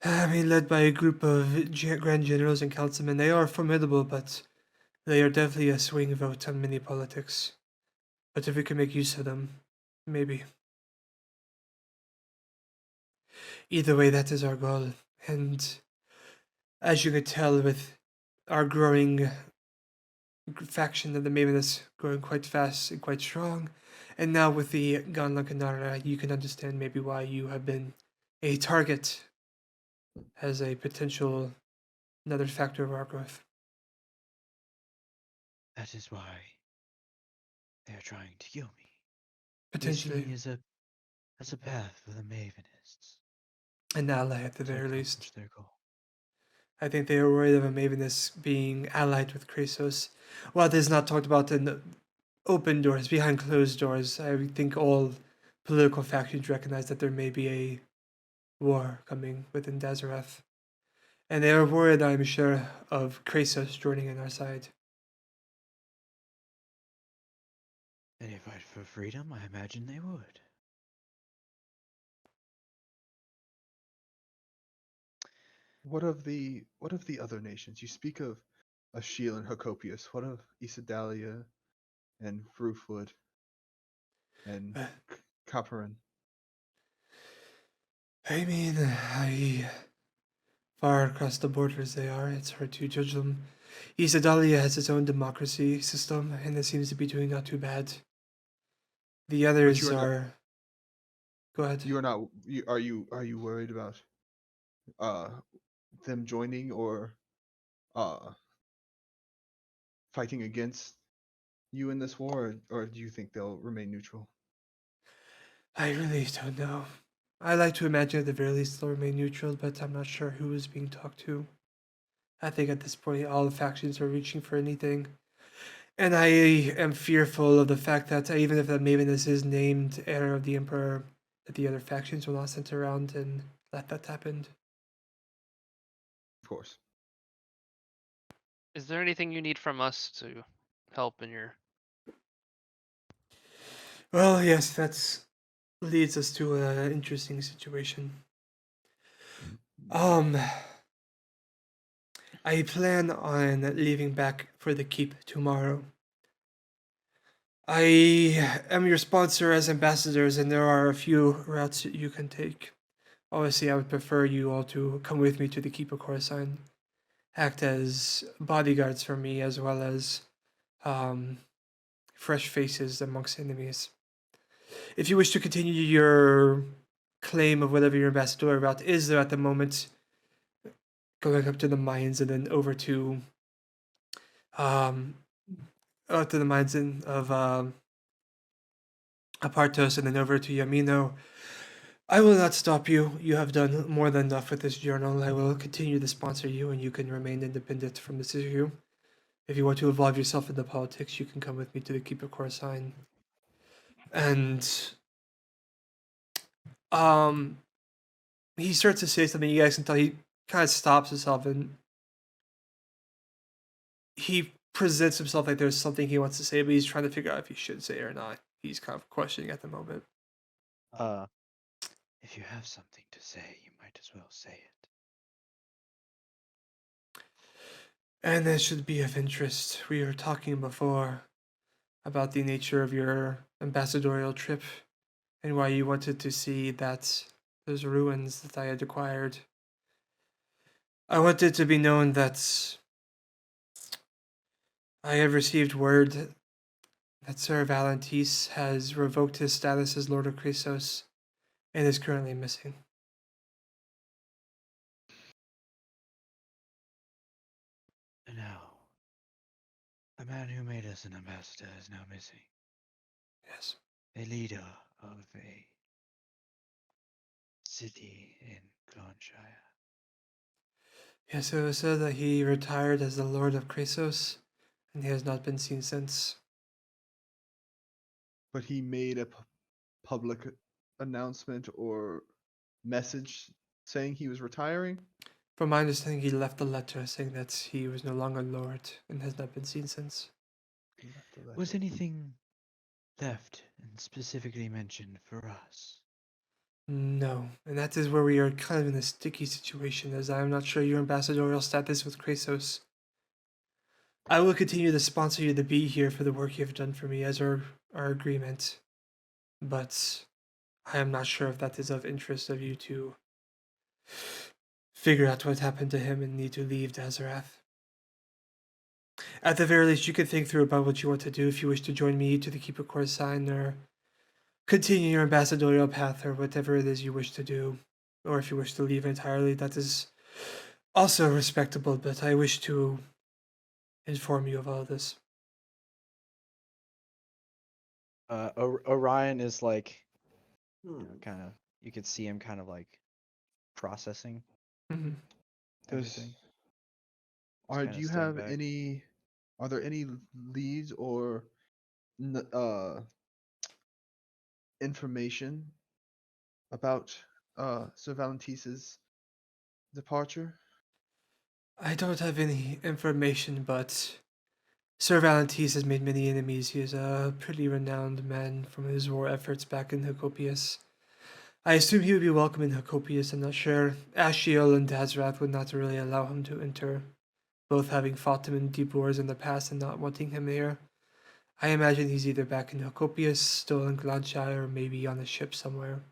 led by a group of Grand Generals and Councilmen. They are formidable, but they are definitely a swing vote on many politics. But if we can make use of them, maybe. Either way, that is our goal. And as you could tell with our growing faction of the Maveness growing quite fast and quite strong, and now with the Ganlakanara, you can understand maybe why you have been a target as a potential another factor of our growth. That is why they are trying to kill me. Potentially. They see me as a path for the Mavenists. An ally at the to very accomplish least. their goal. I think they are worried of a Maveness being allied with Krasos. While this is not talked about in open doors, behind closed doors, I think all political factions recognize that there may be a war coming within Dazarath. And they are worried, I'm sure, of Krasos joining in our side. They fight for freedom, I imagine they would. What of the other nations? You speak of Ashiel and Hakopius. What of Isadalia and Fruitwood and Uh, Caparan? Far across the borders they are, it's hard to judge them. Isadalia has its own democracy system, and it seems to be doing not too bad. The others are. Go ahead. You are not. Are you worried about them joining or fighting against you in this war, or do you think they'll remain neutral? I really don't know. I like to imagine at the very least they'll remain neutral, but I'm not sure who is being talked to. I think at this point all the factions are reaching for anything. And I am fearful of the fact that even if the Maveness is named heir of the Emperor, that the other factions will not sit around and let that happen. Of course. Is there anything you need from us to help in your? Well, yes, that leads us to an interesting situation. I plan on leaving back for the keep tomorrow. I am your sponsor as ambassadors, and there are a few routes that you can take. Obviously, I would prefer you all to come with me to the keep of Coruscant, act as bodyguards for me, as well as fresh faces amongst enemies. If you wish to continue your claim of whatever your ambassador route is there at the moment, going up to the mines and then over to the mines of Apartos and then over to Yamino, I will not stop you. You have done more than enough with this journal. I will continue to sponsor you, and you can remain independent from this issue. If you want to involve yourself in the politics, you can come with me to the Keeper Coruscant. And he starts to say something. You guys can tell he kind of stops himself, and he presents himself like there's something he wants to say, but he's trying to figure out if he should say it or not. He's kind of questioning at the moment. If you have something to say, you might as well say it. And that should be of interest. We were talking before about the nature of your ambassadorial trip and why you wanted to see those ruins that I had acquired. I want it to be known that I have received word that Sir Valentis has revoked his status as Lord of Chrysos and is currently missing. No. The man who made us an ambassador is now missing. Yes. A leader of a city in Glanshire. Yes, it was said that he retired as the Lord of Chrysos, and he has not been seen since. But he made a public announcement or message saying he was retiring. From my understanding, he left a letter saying that he was no longer Lord and has not been seen since. He left a Was letter. anything left and specifically mentioned for us? No, and that is where we are kind of in a sticky situation, as I am not sure your ambassadorial status with Chrysos. I will continue to sponsor you to be here for the work you have done for me as our agreement, but I am not sure if that is of interest of you to figure out what happened to him and need to leave Dazarath. At the very least, you could think through about what you want to do if you wish to join me to the Keep a Course sign or continue your ambassadorial path or whatever it is you wish to do. Or if you wish to leave entirely, that is also respectable, but I wish to inform you of all this. Orion is like, Hmm. kind of, you could see him kind of like processing Mhm. everything. Do you have any? Are there any leads or information about Sir Valentis's departure? I don't have any information, but Sir Valentis has made many enemies. He is a pretty renowned man from his war efforts back in Hycopius. I assume he would be welcome in Hycopius, I'm not sure. Ashiel and Dazrath would not really allow him to enter, both having fought him in deep wars in the past and not wanting him there. I imagine he's either back in Hycopius, still in Gladshire, or maybe on a ship somewhere.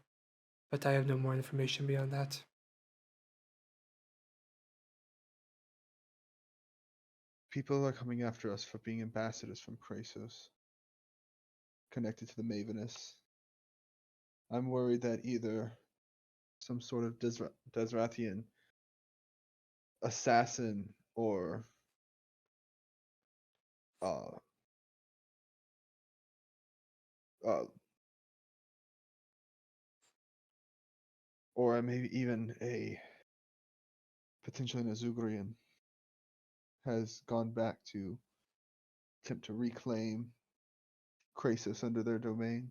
But I have no more information beyond that. People are coming after us for being ambassadors from Chrysos, connected to the Maveness. I'm worried that either some sort of Desrathian assassin or uh, uh, or maybe even a potentially an Azugrian has gone back to attempt to reclaim Krasus under their domain.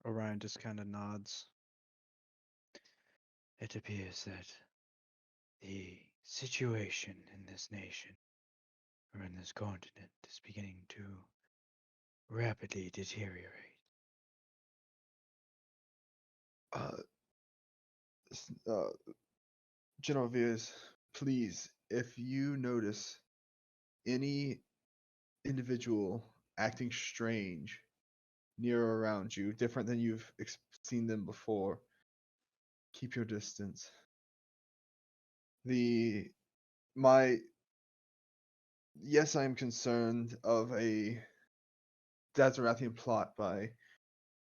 Orion just kind of nods. It appears that the situation in this nation, or in this continent, is beginning to rapidly deteriorate. Uh, General Veers, please, if you notice any individual acting strange near or around you, different than you've seen them before, keep your distance. Yes, I am concerned of a Dazarathian plot by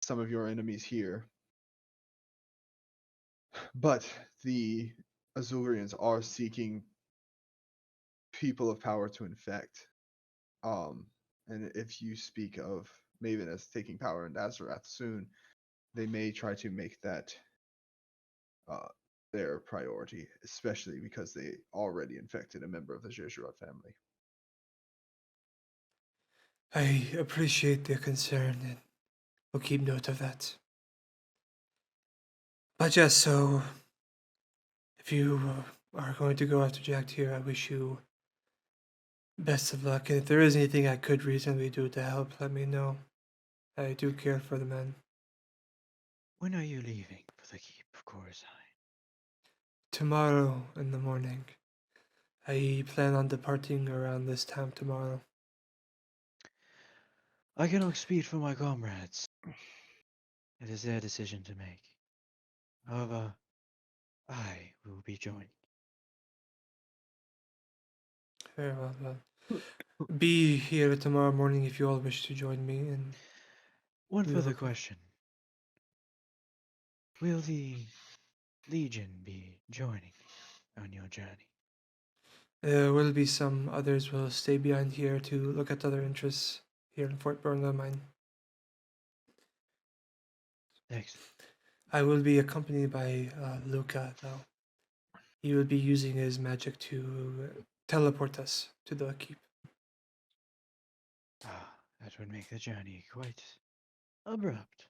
some of your enemies here, but the Azurians are seeking people of power to infect. And if you speak of Maven as taking power in Dazarath soon, they may try to make that their priority, especially because they already infected a member of the Jezreel family. I appreciate the concern and will keep note of that. But yes, so if you are going to go after Jaktyr, I wish you Best of luck, and if there is anything I could reasonably do to help, let me know. I do care for the men. When are you leaving for the keep of Corzine? Tomorrow in the morning. I plan on departing around this time tomorrow. I cannot speak for my comrades. It is their decision to make. However, I will be joining. Very well, well. Be here tomorrow morning if you all wish to join me, and One we further will- question. Will the Legion be joining you on your journey? there will be some others will stay behind here to look at other interests here in Fort Barona mine. Excellent. I will be accompanied by Luca, though. He will be using his magic to teleport us to the keep. Ah, that would make the journey quite abrupt.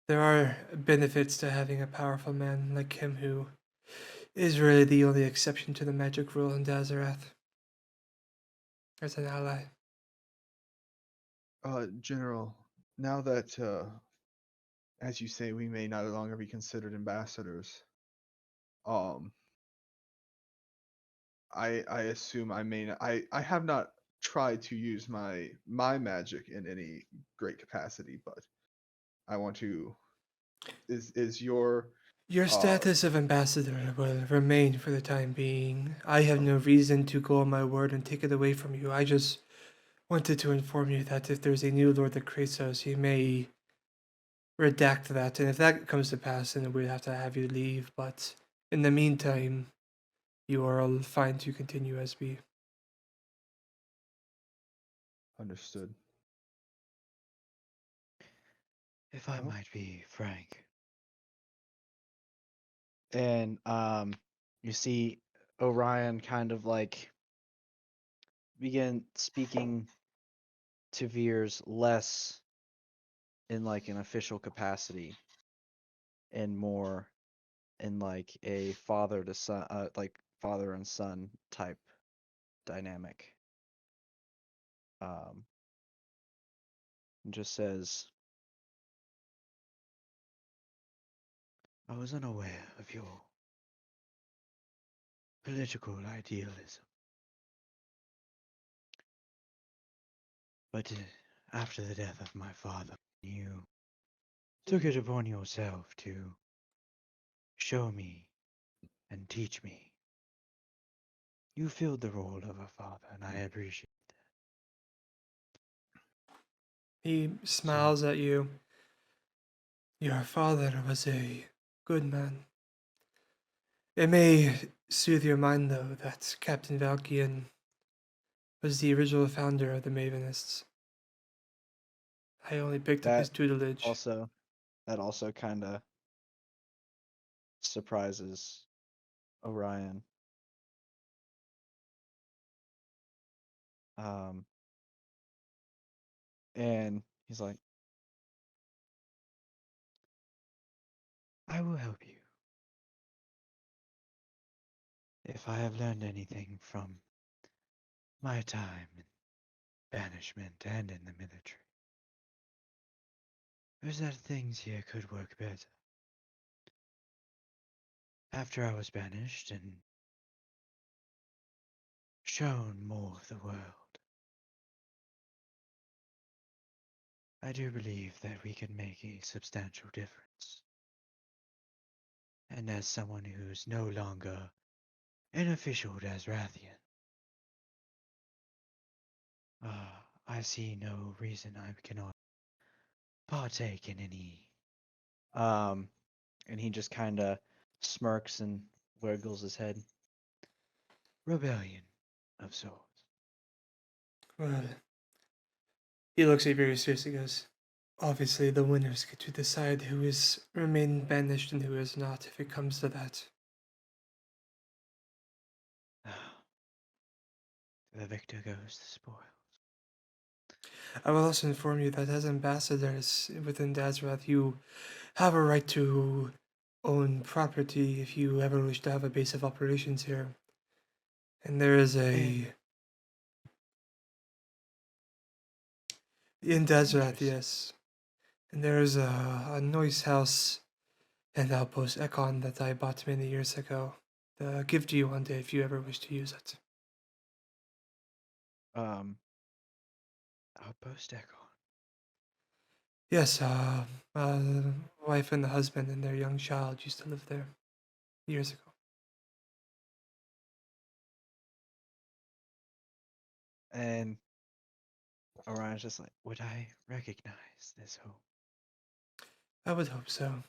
There are benefits to having a powerful man like him who is really the only exception to the magic rule in Dazarath. As an ally. General, now that, as you say, we may no longer be considered ambassadors, um, I assume I may not, I have not tried to use my magic in any great capacity, but I want to. Is your Your status of ambassador will remain for the time being. I have no reason to go on my word and take it away from you. I just wanted to inform you that if there's a new lord that creates us, he may redact that, and if that comes to pass, then we'd have to have you leave. But in the meantime, you are all fine to continue as we. understood? If I Oh. might be frank. And you see Orion kind of like begin speaking to Veers less in like an official capacity and more in like a father to son, like father and son type dynamic. And just says, I was unaware of your political idealism, but after the death of my father, you took it upon yourself to show me and teach me. You filled the role of a father, and I appreciate He smiles at you. Your father was a good man. It may soothe your mind, though, that Captain Valkian was the original founder of the Mavenists. I only picked up his that. tutelage. That also kind of surprises Orion. And he's like, I will help you. If I have learned anything from my time in banishment and in the military, is that things here could work better. After I was banished and shown more of the world, I do believe that we can make a substantial difference. And as someone who's no longer an official Dazrathian, I see no reason I cannot partake in any. And he just kind of smirks and wiggles his head. Rebellion of sorts. Well, he looks at you very seriously and goes, obviously the winners get to decide who is remain banished and who is not if it comes to that. The victor goes the spoils. I will also inform you that as ambassadors within Dazrath, you have a right to own property if you ever wish to have a base of operations here. And there is a In Deseret, Interesting. yes. And there's a noise house and outpost Ekon that I bought many years ago. Give to you one day if you ever wish to use it. Outpost Echo. Yes, the wife and the husband and their young child used to live there years ago. And Orion's just like, would I recognize this home? I would hope so.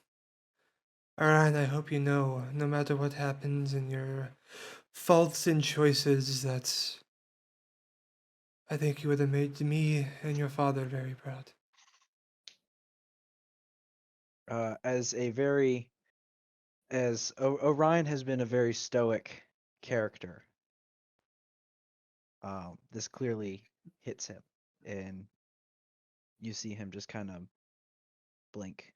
Alright, I hope you know, no matter what happens in your faults and choices, that I think you would have made me and your father very proud. Orion has been a very stoic character. This clearly hits him, and you see him just kind of blink.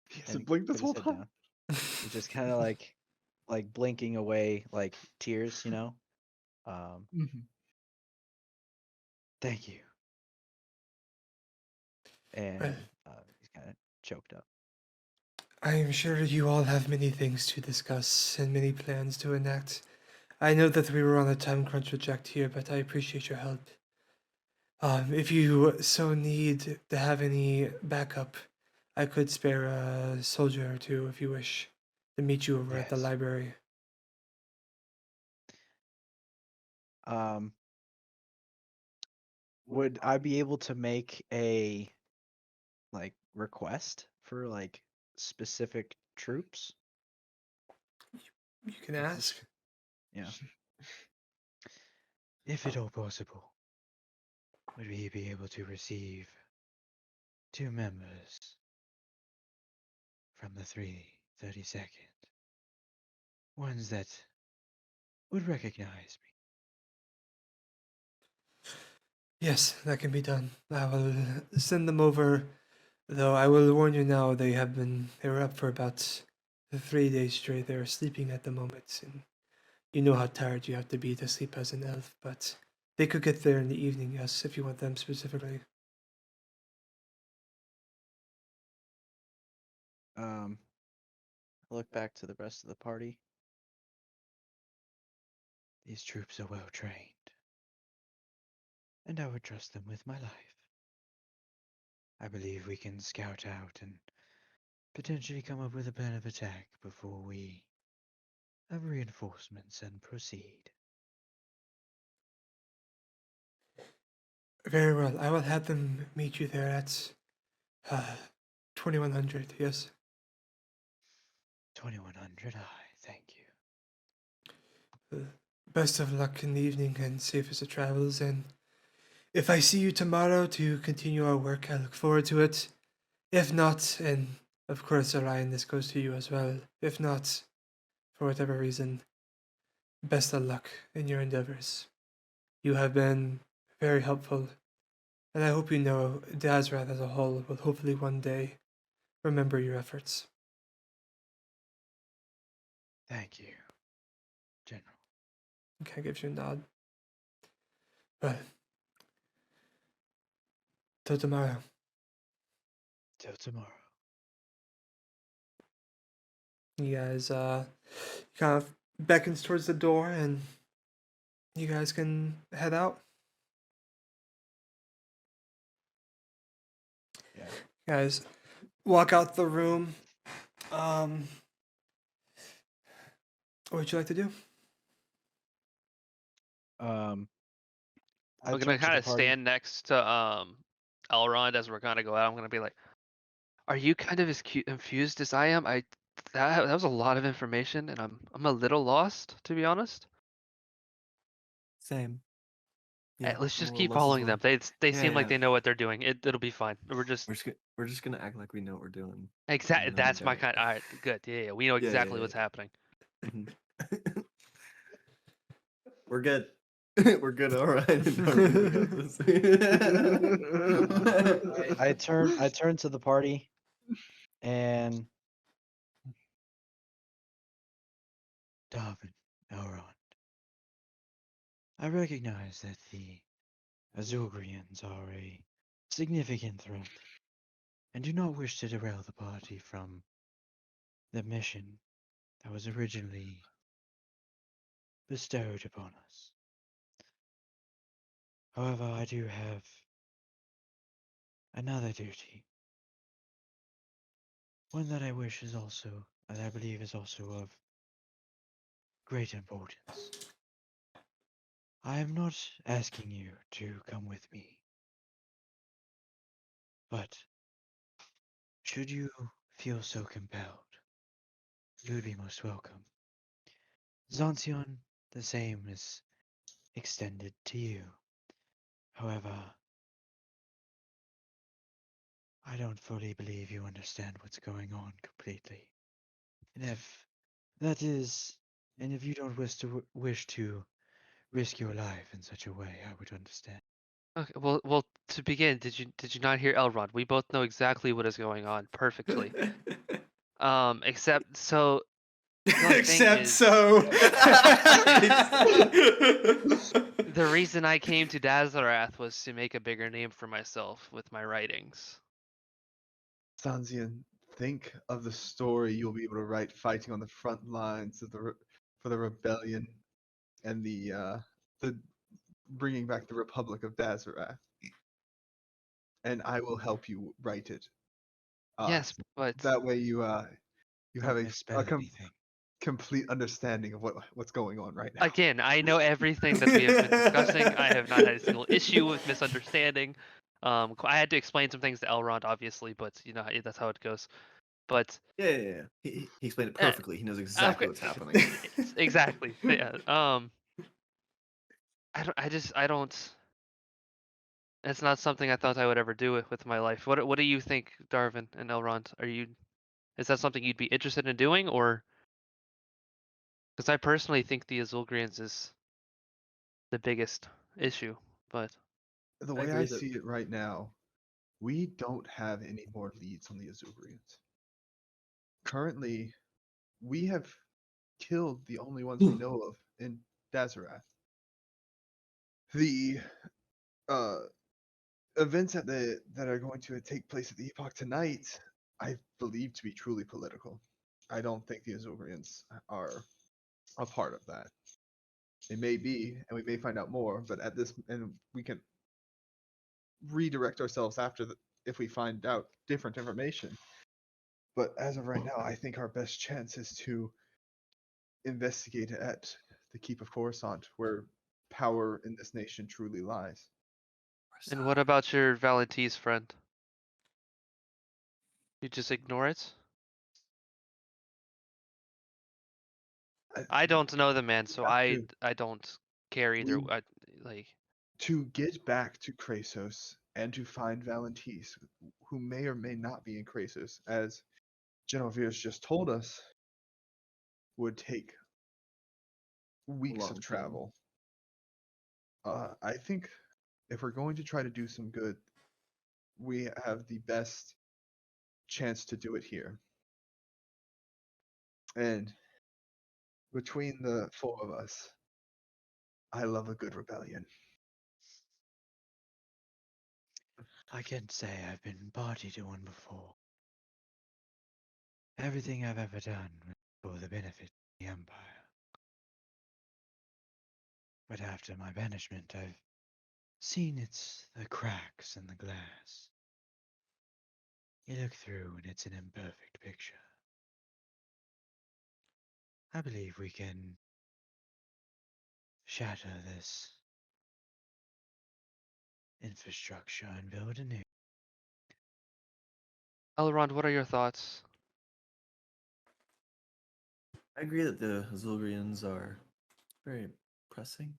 He And hasn't blinked this put his whole head time. down. He's just kind of like blinking away, like tears, Mhm. Thank you. Well, And he's kind of choked up. I am sure you all have many things to discuss and many plans to enact. I know that we were on a time crunch with Jaktyr, but I appreciate your help. If you so need to have any backup, I could spare a soldier or two if you wish to meet you over at the Yes. library. Um, would I be able to make a request for specific troops? You can ask. Yeah. If at all possible, would we be able to receive 2 members from the 332nd? Ones that would recognize me. Yes, that can be done. I will send them over. Though I will warn you now, they were up for about 3 days straight. They are sleeping at the moment, and you know how tired you have to be to sleep as an elf. But they could get there in the evening, yes, if you want them specifically. I look back to the rest of the party. These troops are well trained, and I would trust them with my life. I believe we can scout out and potentially come up with a plan of attack before we have reinforcements and proceed. Very well. I will have them meet you there at 2100. Yes. 2100, thank you. Best of luck in the evening and safest of travels. And if I see you tomorrow to continue our work, I look forward to it. If not, and of course, Orion, this goes to you as well. If not, for whatever reason, best of luck in your endeavors. You have been very helpful, and I hope you know Dazrath as a whole will hopefully one day remember your efforts. Thank you, General. Okay, gives you a nod. But till tomorrow. Till tomorrow. You guys kind of beckons towards the door, and you guys can head out. Yeah. Guys, walk out the room. What would you like to do? I I'm turn gonna to kind the of party. stand next to Elrond as we're gonna go out. I'm gonna be like, "Are you kind of as confused as I am? That was a lot of information, and I'm a little lost, to be honest." Same. Yeah, Let's I'm a just little keep lost as following well. them. They Yeah, seem like yeah. they know what they're doing. It'll be fine. We're just gonna act like we know what we're doing, Exactly. even though we That's my don't. kind. All right, good. Yeah. We know Yeah, exactly yeah, what's happening. yeah. Mhm. We're good. We're good. All right. We got this. I turn to the party and Darvin, Elrond. I recognize that the Azulgrians are a significant threat, and do not wish to derail the party from the mission that was originally bestowed upon us. However, I do have another duty, one that I wish is also, and I believe is also of great importance. I am not asking you to come with me, but should you feel so compelled, you would be most welcome. Zancian, the same is extended to you. However, I don't fully believe you understand what's going on completely. And if you don't wish to risk your life in such a way, I would understand. Okay, well, to begin, did you not hear Elrond? We both know exactly what is going on perfectly. Except so the only thing Except is so. the reason I came to Dazarath was to make a bigger name for myself with my writings. Sanzian, think of the story you'll be able to write fighting on the front lines of for the rebellion and the bringing back the Republic of Dazarath, and I will help you write it. Yes, but That way you have Don't misspell anything. complete understanding of what's going on right now. again, I know everything that we have been discussing. I have not had a single issue with misunderstanding. I had to explain some things to Elrond, obviously, but that's how it goes. But Yeah. He explained it eh, perfectly. He knows exactly what's happening. yes, exactly. Yeah. I don't. It's not something I thought I would ever do with my life. What do you think, Darvin and Elrond? Is that something you'd be interested in doing, or because I personally think the Azulgrians is the biggest issue, but The I way agree I that see it right now, we don't have any more leads on the Azulrians. Currently, we have killed the only ones we know of in Dazarath. The uh, events that are going to take place at the Epoch tonight, I believe to be truly political. I don't think the Azulrians are a part of that. They may be, and we may find out more. But and we can redirect ourselves if we find out different information. But as of right now, I think our best chance is to investigate at the Keep of Coruscant, where power in this nation truly lies. and what about your Valentese friend? You just ignore it? I don't know the man, so have I to- I don't care either. we Like to get back to Krasos and to find Valentise, who may or may not be in Krasos, as Genoveers just told us, would take weeks long of time. travel. I think if we're going to try to do some good, we have the best chance to do it here. And between the four of us, I love a good rebellion. I can say I've been party to one before. Everything I've ever done was for the benefit of the Empire. But after my banishment, I've seen the cracks in the glass. You look through and it's an imperfect picture. I believe we can shatter this infrastructure and build a new. Elrond, what are your thoughts? I agree that the Azulgrians are very pressing,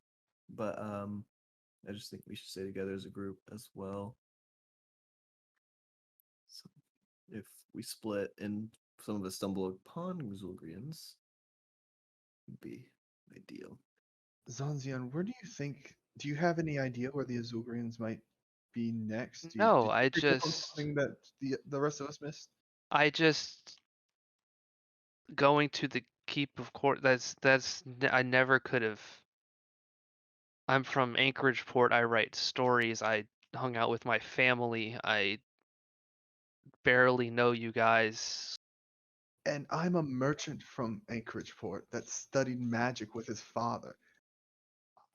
but I just think we should stay together as a group as well. So if we split and some of us stumble upon Azulgrians, would be ideal. Zanzian, where do you think? Do you have any idea where the Azulgrians might be next? No, Did you pick up on something that the rest of us missed? I just going to the keep of court. I never could have I'm from Anchorage Port. I write stories. I hung out with my family. I barely know you guys. And I'm a merchant from Anchorage Port that studied magic with his father.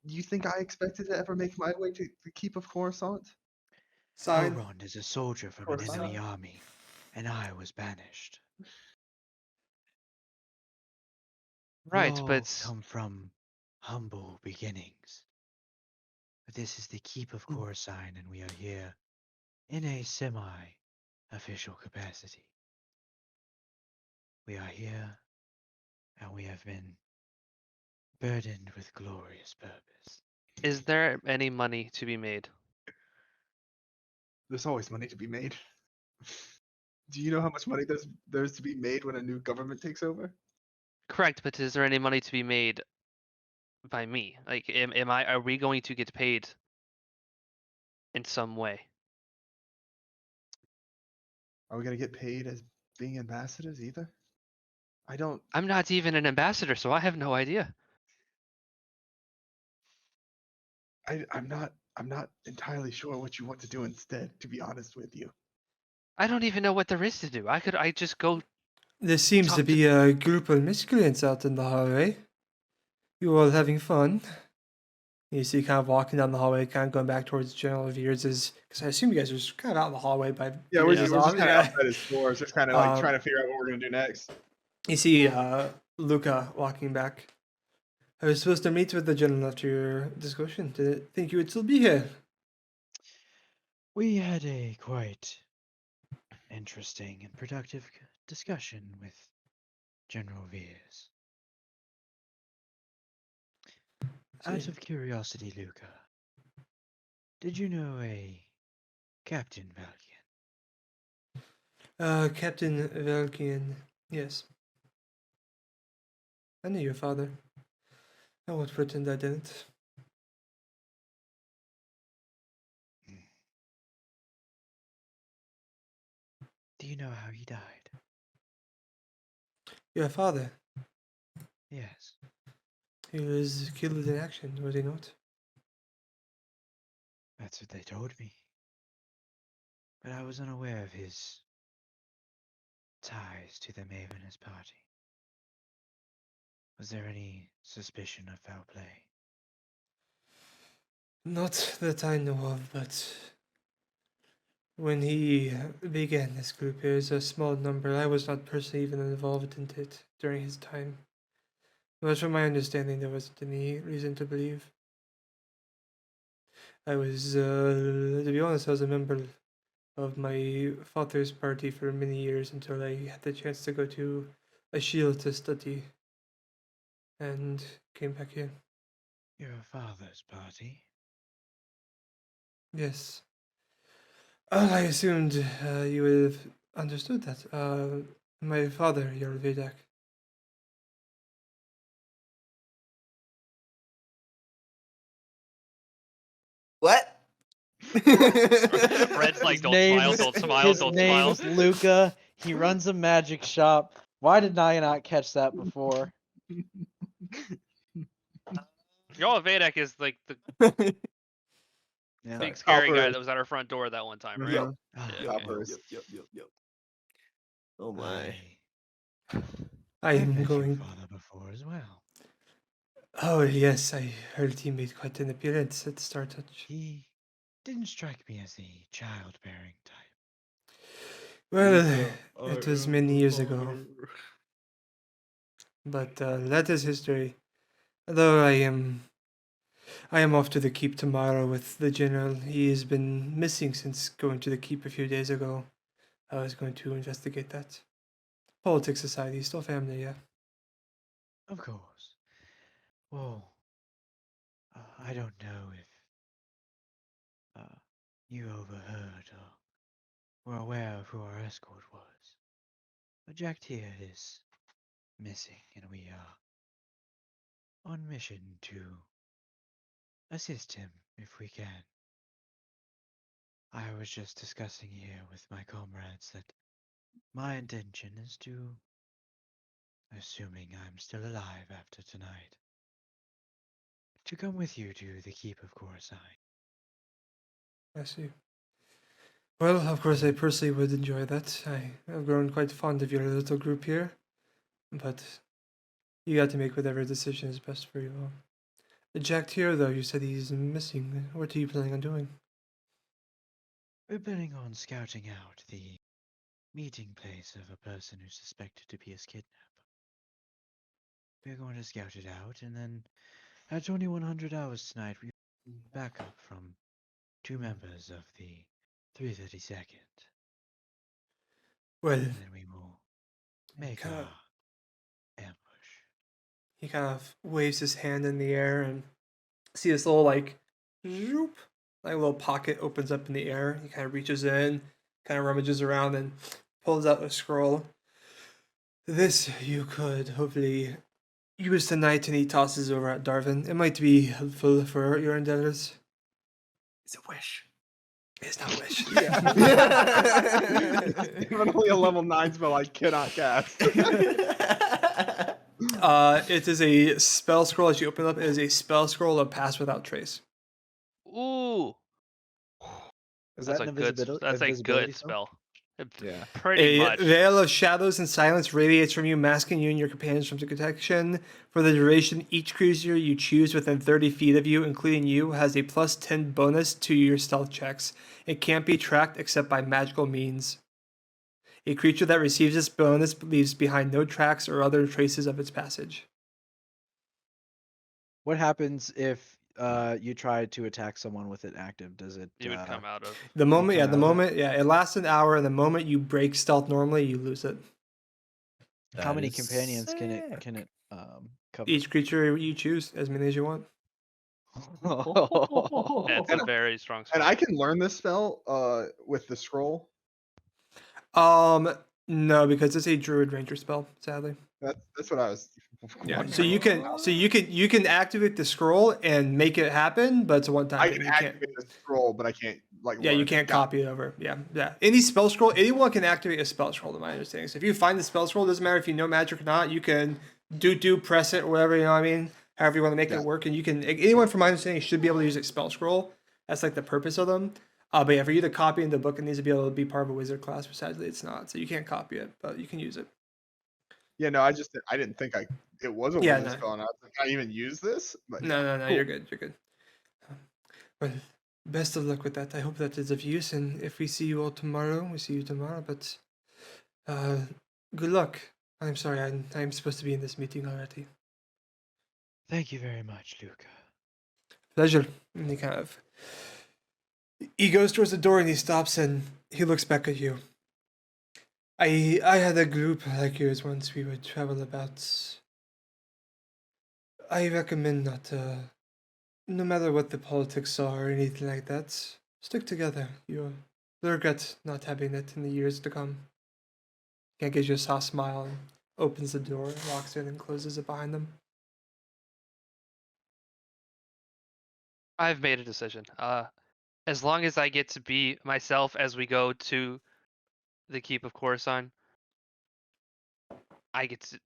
You think I expected to ever make my way to the Keep of Coruscant? Sign. Elrond is a soldier from an Coruscant. enemy army, and I was banished. We Right, all but come from humble beginnings. But this is the Keep of Coruscant, and we are here in a semi-official capacity. We are here, and we have been burdened with glorious purpose. is there any money to be made? There's always money to be made. Do you know how much money there's to be made when a new government takes over? Correct, but is there any money to be made by me? Like, are we going to get paid in some way? Are we gonna get paid as being ambassadors either? I don't. I'm not even an ambassador, so I have no idea. I'm not entirely sure what you want to do instead, to be honest with you. I don't even know what there is to do. I just go There seems to talk to. be a group of miscreants out in the hallway. You all having fun? You see, kind of walking down the hallway, kind of going back towards General Veers, because I assume you guys are just kind of out in the hallway by Yeah, we're Veers' just off. kind of Yeah. outside his doors, just kind of like Um, trying to figure out what we're gonna do next. You see Luca walking back. I was supposed to meet with the general after your discussion. Didn't think you would still be here. We had a quite interesting and productive discussion with General Veers. Out See. of curiosity, Luca, did you know a Captain Valkian? Captain Velkian. Yes. I knew your father. I won't pretend I didn't. Do you know how he died? Your father. Yes. He was killed in action, was he not? That's what they told me. But I was unaware of his ties to the Maven's party. Was there any suspicion of foul play? Not that I know of, but when he began this group, it was a small number. I was not personally even involved in it during his time. But from my understanding, there wasn't any reason to believe. I was, to be honest, I was a member of my father's party for many years until I had the chance to go to a shield to study and came back here. Your father's party? Yes. I assumed you would have understood that. My father, your Vedak. What? Fred's like, don't smile, don't smile, his don't smile. name's Luca. He runs a magic shop. Why did I not catch that before? Y'all Vadek is like the Yeah. big scary guy Copper. that was at our front door that one time, right? Yeah. Ah, Yeah, Yep, okay. Copper. yep. Oh my. I've I'm met your going. father before as well. Oh, yes, I heard he made quite an appearance at Startouch. He didn't strike me as the childbearing type. Well, it was many years ago, but that is history. Although I am off to the keep tomorrow with the general. He has been missing since going to the keep a few days ago. I was going to investigate that. Politics aside, he's still family, yeah. Of course. Well, I don't know if you overheard or were aware of who our escort was. But Jaktyr is missing, and we are on mission to assist him if we can. I was just discussing here with my comrades that my intention is to, assuming I'm still alive after tonight, to come with you to the keep of Coruscant. I see. Well, of course, I personally would enjoy that. I have grown quite fond of your little group here, but you got to make whatever decision is best for you all. Jaktyr, though, you said he's missing. What are you planning on doing? We're planning on scouting out the meeting place of a person who's suspected to be his kidnapper. We're going to scout it out, and then at 2100 hours tonight, we back up from 2 members of the 332nd. Well, And then we will make Kinda- our ambush. he kind of waves his hand in the air and see this little zoop, like a little pocket opens up in the air. He kind of reaches in, kind of rummages around, and pulls out a scroll. This you could hopefully use tonight, and he tosses over at Darvin. It might be helpful for your endeavors. It's a wish. It's not wish. Even only a level 9 spell I cannot cast. It is a spell scroll. As you open it up, it is a spell scroll of Pass Without Trace. Ooh, Is that's that a an good. That's a invisibility good spell? spell. Yeah. Pretty A much. veil of shadows and silence radiates from you, masking you and your companions from detection. For the duration, each creature you choose within 30 feet of you, including you, has a plus 10 bonus to your stealth checks. It can't be tracked except by magical means. A creature that receives this bonus leaves behind no tracks or other traces of its passage. What happens if you try to attack someone with it active? Does it? You would come out of. The come moment, out of it? it lasts an hour, and the moment you break stealth normally, you lose it. How That many is companions can it sick. cover? Each creature you choose, as many as you want. That's a very strong spell. And I can learn this spell with the scroll. No, because it's a druid ranger spell, sadly. That's what I was. Yeah, wondering. so you can activate the scroll and make it happen, but it's a one time I thing. can You can't. activate the scroll, but I can't Yeah, learn you it. can't Got copy it over. Yeah. Any spell scroll, anyone can activate a spell scroll, to my understanding. So if you find the spell scroll, doesn't matter if you know magic or not, you can press it or whatever, you know what I mean? However you want to make Yeah. it work. And you can, anyone from my understanding should be able to use a spell scroll. That's like the purpose of them. But yeah, for you to copy in the book, it needs to be able to be part of a wizard class, but sadly it's not. So you can't copy it, but you can use it. Yeah, no, I didn't think it was a Yeah, wizard no. spell, and I was like, can I even use this? But No, cool. you're good. You're good. Well, best of luck with that. I hope that is of use. And if we see you all tomorrow, we see you tomorrow. But good luck. I'm sorry, I'm supposed to be in this meeting already. Thank you very much, Luca. Pleasure. And he goes towards the door and he stops and he looks back at you. I had a group like yours once. We would travel about. I recommend not no matter what the politics are or anything like that, stick together. You'll regret not having it in the years to come. He gives you a soft smile and opens the door, walks in, and closes it behind them. I've made a decision. As long as I get to be myself as we go to the Keep of Coruscant, I get to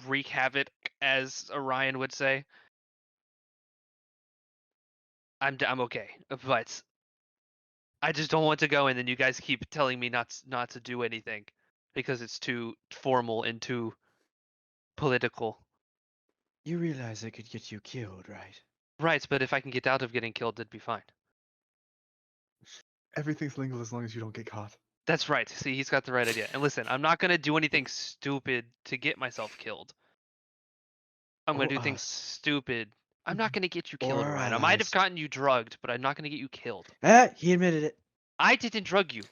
wreak havoc, as Orion would say. I'm okay, but I just don't want to go, and then you guys keep telling me not to do anything because it's too formal and too political. You realize I could get you killed, right? Right, but if I can get out of getting killed, it'd be fine. Everything's legal as long as you don't get caught. That's right. See, he's got the right idea. And listen, I'm not gonna do anything stupid to get myself killed. I'm gonna Or do things us. stupid. I'm not gonna get you Or killed, our Orion. I might have allies. gotten you drugged, but I'm not gonna get you killed. He admitted it. I didn't drug you.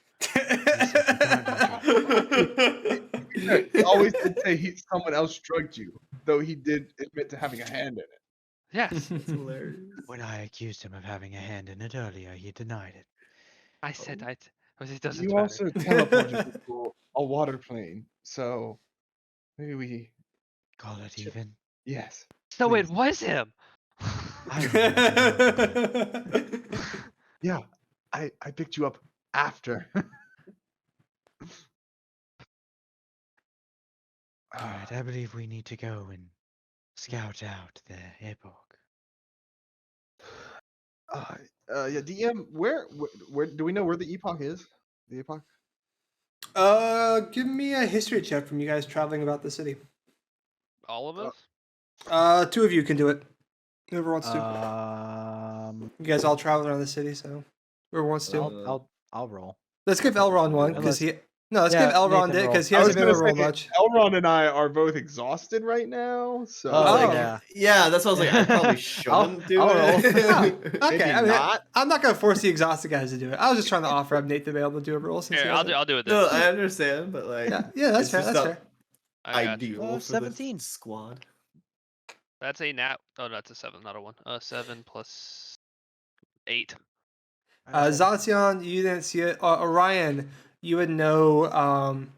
He always did say someone else drugged you, though he did admit to having a hand in it. Yes, That's hilarious. When I accused him of having a hand in it earlier, he denied it. I said it doesn't You matter. also teleported to a water plane, so maybe we. Call it Sure. even. Yes. So please. it was him. I don't know. Yeah, I picked you up after. Alright, I believe we need to go and scout out the epoch. Yeah, DM. Where do we know where the epoch is? The epoch. Give me a history check from you guys traveling about the city. All of us? Two of you can do it. Whoever wants to. You guys all travel around the city, so whoever wants to. I'll roll. Let's give Elrond one because he. No, let's give Yeah, Elrond Nathan it roll. because he I was hasn't been able gonna to roll say much. Elrond and I are both exhausted right now, so Oh, like- yeah. Yeah, that's what I was like. I probably shouldn't do I'll roll. it. Okay, maybe I mean, not. I'm not gonna force the exhausted guys to do it. I was just trying to offer up Nate to be able to do a roll since he Here, hasn't. I'll do it then. No, I understand, but like, Yeah, that's it's fair. just That's not fair. I got you. ideal for 17. the squad. That's a nat. Oh, no, that's a 7, not a 1. 7 plus 8. Zacian, you didn't see it. Orion, you would know.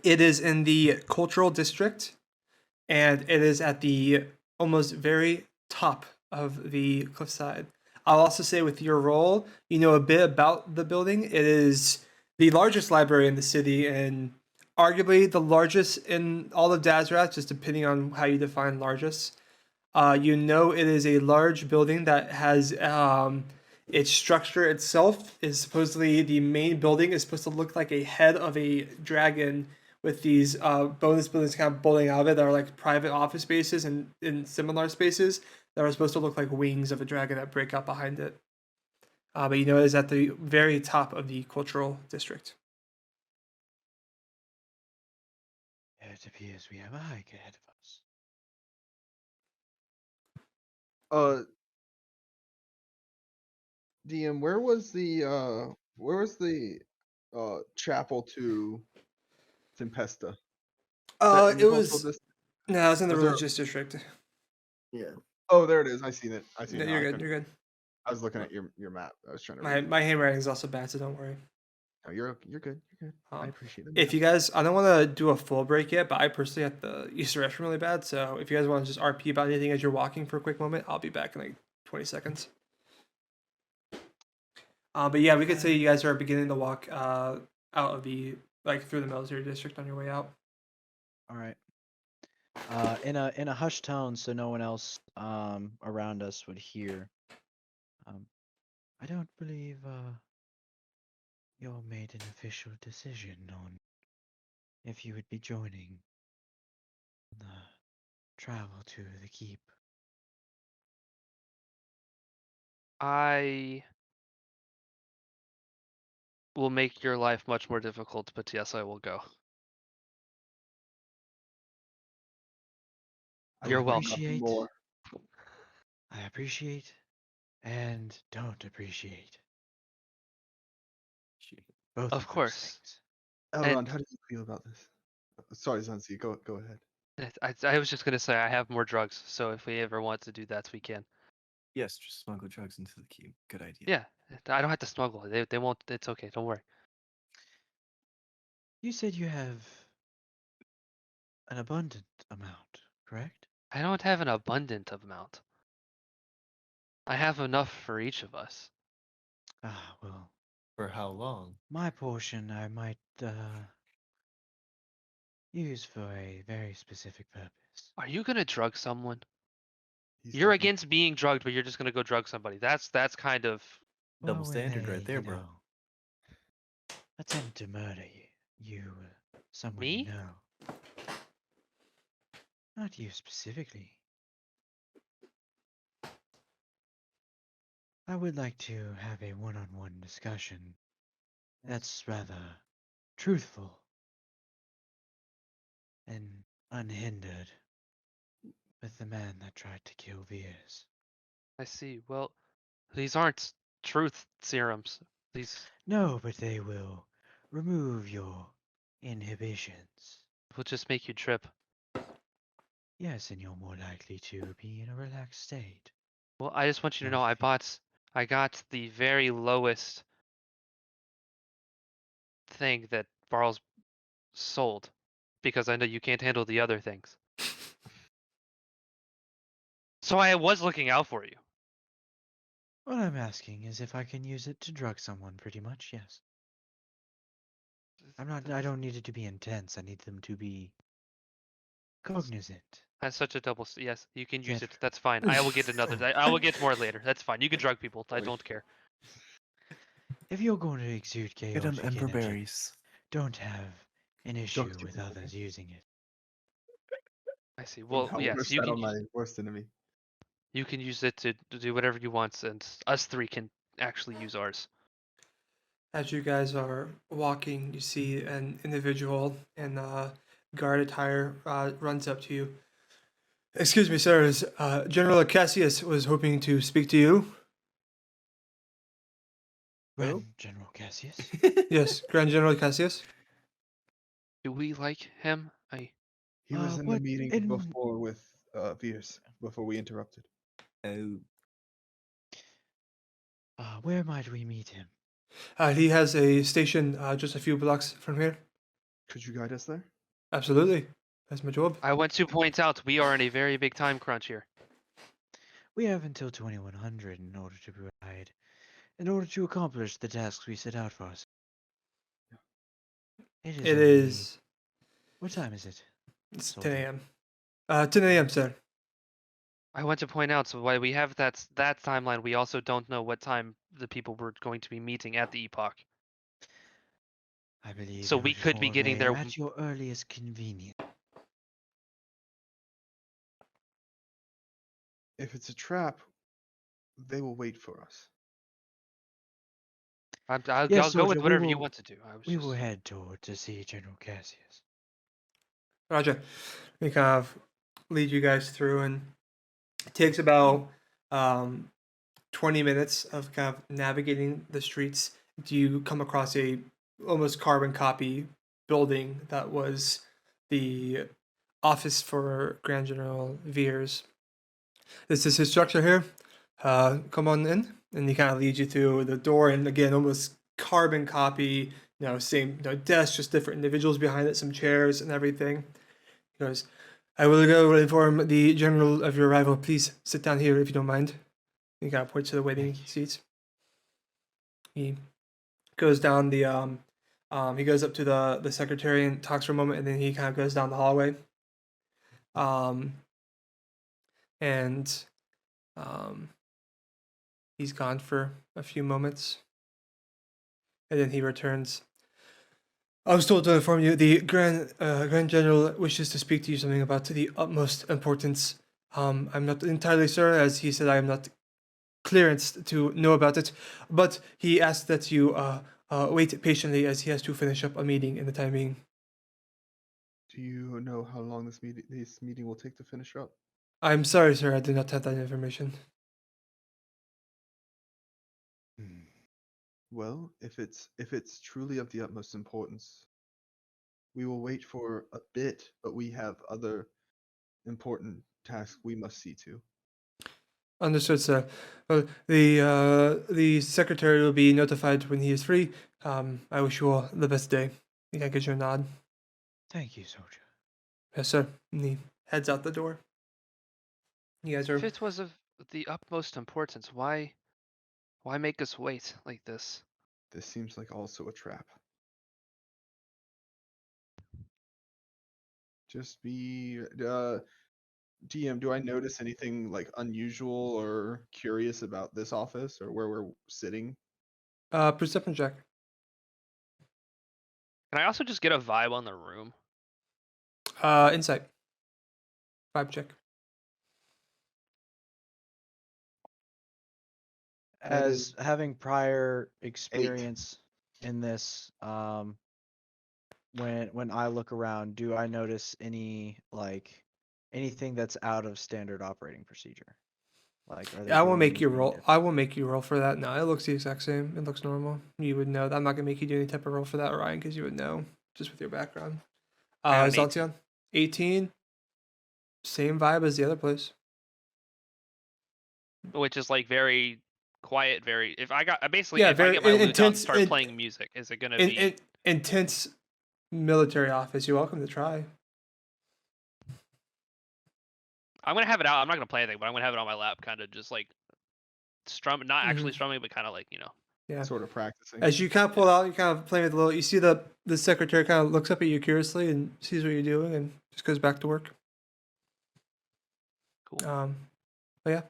It is in the cultural district, and it is at the almost very top of the cliffside. I'll also say with your role, you know a bit about the building. It is the largest library in the city and arguably the largest in all of Dazrath, just depending on how you define largest. You know it is a large building that has its structure itself is supposedly the main building is supposed to look like a head of a dragon with these bonus buildings kind of bolting out of it that are like private office spaces and in similar spaces that are supposed to look like wings of a dragon that break out behind it. But you know it is at the very top of the cultural district. It appears we have a hike ahead of us. DM, where was the chapel to Tempesta? That in It the was cultural dis- no, it was in the Was there- religious district. Yeah. Oh, there it is. I seen it. I seen No, it. you're I good. couldn't- You're good. I was looking at your map. I was trying to My read it. my handwriting is also bad, so don't worry. No, you're good. You're good. I Um, appreciate it. If you guys, I don't want to do a full break yet, but I personally have to use the restroom really bad. So if you guys want to just RP about anything as you're walking for a quick moment, I'll be back in like 20 seconds. But yeah, we could say you guys are beginning to walk out of the like through the military district on your way out. All right. In a hushed tone, so no one else around us would hear. I don't believe you all made an official decision on if you would be joining the travel to the keep. I will make your life much more difficult, but yes, I will go. I You're would like welcome. nothing more. I appreciate and don't appreciate both Of of those course. things. Elrond, And how do you feel about this? Sorry, Zanzi. Go ahead. I was just gonna say I have more drugs, so if we ever want to do that, we can. Yes, just smuggle drugs into the cube. Good idea. Yeah, I don't have to smuggle. They won't. It's okay. Don't worry. You said you have an abundant amount, correct? I don't have an abundant amount. I have enough for each of us. Ah, well, For how long? my portion I might use for a very specific purpose. Are you gonna drug someone? He's You're taking- against being drugged, but you're just gonna go drug somebody. That's kind of. Double Well, when standard they, right there, bro. attempt to murder you, someone Me? you know. Not you specifically. I would like to have a one-on-one discussion that's rather truthful and unhindered with the man that tried to kill Veers. I see. Well, these aren't truth serums. These No, but they will remove your inhibitions. will just make you trip. Yes, and you're more likely to be in a relaxed state. Well, I just want you to know Okay. I got the very lowest thing that Barl's sold because I know you can't handle the other things. So I was looking out for you. What I'm asking is if I can use it to drug someone, pretty much, yes. I don't need it to be intense. I need them to be Cognizant. That's such a double. Yes, you can use That- it. That's fine. I will get another. I will get more later. That's fine. You can drug people. I don't care. If you're going to exude Get him chaotic ember energy, berries. don't have an issue Drugs with people. others using it. I see. Well, I'll yes, wish you that can. on my worst enemy. You can use it to do whatever you want, and us three can actually use ours. As you guys are walking, you see an individual in guard attire runs up to you. Excuse me, sir. General Cassius was hoping to speak to you. Grand General Cassius. Yes, Grand General Cassius. Do we like him? He was in the What meeting in- before with Veers before we interrupted. Oh, Where might we meet him? He has a station just a few blocks from here. Could you guide us there? Absolutely. That's my job. I want to point out we are in a very big time crunch here. We have until 2100 in order to provide, in order to accomplish the tasks we set out for us. It only- is. What time is it? It's Soldier. 10 a.m. 10 a.m., sir. I want to point out, so while we have that timeline, we also don't know what time the people were going to be meeting at the epoch. I believe. So you we would could be fall getting there there at your earliest convenience. If it's a trap, they will wait for us. I'll Yes, go with soldier, we whatever you will- want to do. We will head toward to see General Cassius. Roger. We kind of lead you guys through, and it takes about 20 minutes of kind of navigating the streets. Do you come across a almost carbon copy building that was the office for Grand General Veers? This is his structure here. Come on in, and he kind of leads you through the door, and again, almost carbon copy. Same desk, just different individuals behind it, some chairs and everything. He goes, I will go inform the general of your arrival. Please sit down here if you don't mind. He kind of points to the waiting seats. He goes down the he goes up to the secretary and talks for a moment, and then he kind of goes down the hallway. And he's gone for a few moments, and then he returns. I was told to inform you the Grand General wishes to speak to you something about the utmost importance. I'm not entirely sure, as he said I am not clearanced to know about it, but he asked that you wait patiently as he has to finish up a meeting in the time being. Do you know how long this meeting will take to finish up? I'm sorry, sir, I do not have that information. Well, if it's truly of the utmost importance, we will wait for a bit, but we have other important tasks we must see to. Understood, sir. Well, the secretary will be notified when he is free. I wish you all the best day. You can get your nod. Thank you, soldier. Yes, sir. And he heads out the door. You guys are. If it was of the utmost importance, why make us wait like this? This seems like also a trap. Just be DM, do I notice anything like unusual or curious about this office or where we're sitting? Perception check. Can I also just get a vibe on the room? Insight. Vibe check. That As having prior experience in this, when I look around, do I notice anything that's out of standard operating procedure? Like, are they I will doing make you anything roll. different? I will make you roll for that. No, it looks the exact same. It looks normal. You would know. I'm not gonna make you do any type of roll for that, Ryan, because you would know just with your background. I got an Zaltion, 18. Same vibe as the other place. Which is like very quiet, very. If I got basically, Yeah, if I very get my lute out and intense- start in- playing music, is it gonna be? Intense military office. You're welcome to try. I'm gonna have it out. I'm not gonna play anything, but I'm gonna have it on my lap, kind of just like not actually strumming, but kind of like Yeah. Sort of practicing. As you kind of pull out, you kind of playing with a little. You see the secretary kind of looks up at you curiously and sees what you're doing and just goes back to work. Cool. But yeah.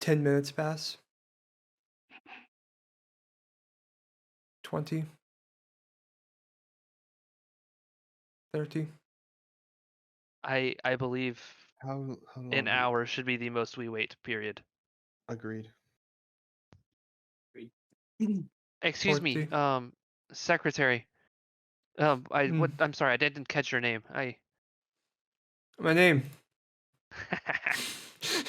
10 minutes pass. 20. 30. I believe How long? an hour should be the most we wait. Period. Agreed. Excuse me, 40. secretary. I'm sorry, I didn't catch your name. My name.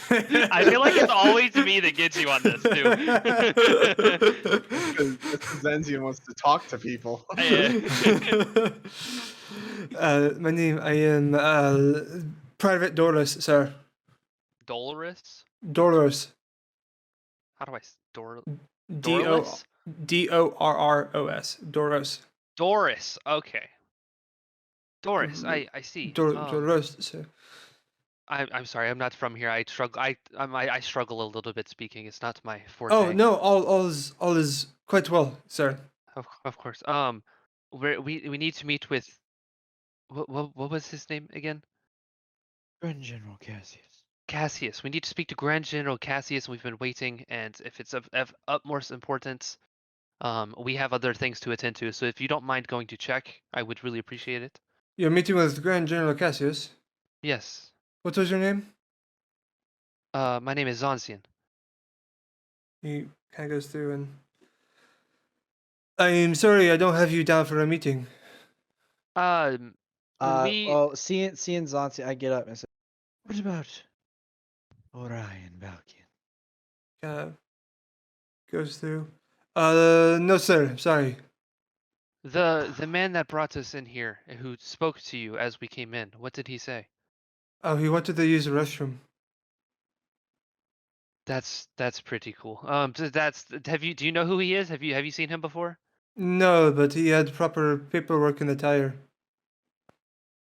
I feel like it's always me that gets you on this too. Because Zenzian wants to talk to people. My name, I am Private Doris, sir. Dolores? Doris. How do I Dorless? Dorros. Doris. Doris. Okay. Doris. I see. Doris, sir. I'm sorry. I'm not from here. I struggle a little bit speaking. It's not my forte. Oh no, all is quite well, sir. Of course. We need to meet with what was his name again? Grand General Cassius. Cassius. We need to speak to Grand General Cassius. We've been waiting, and if it's of utmost importance, we have other things to attend to. So if you don't mind going to check, I would really appreciate it. You're meeting with Grand General Cassius. Yes. What was your name? My name is Zonsian. He kind of goes through and. I'm sorry, I don't have you down for a meeting. Seeing Zonsi, I get up and say, "What about Orion Balkian?" Goes through. No, sir. Sorry. the man that brought us in here, who spoke to you as we came in, what did he say? Oh, he wanted to use the restroom. That's pretty cool. Do you know who he is? Have you seen him before? No, but he had proper paperwork in the tire.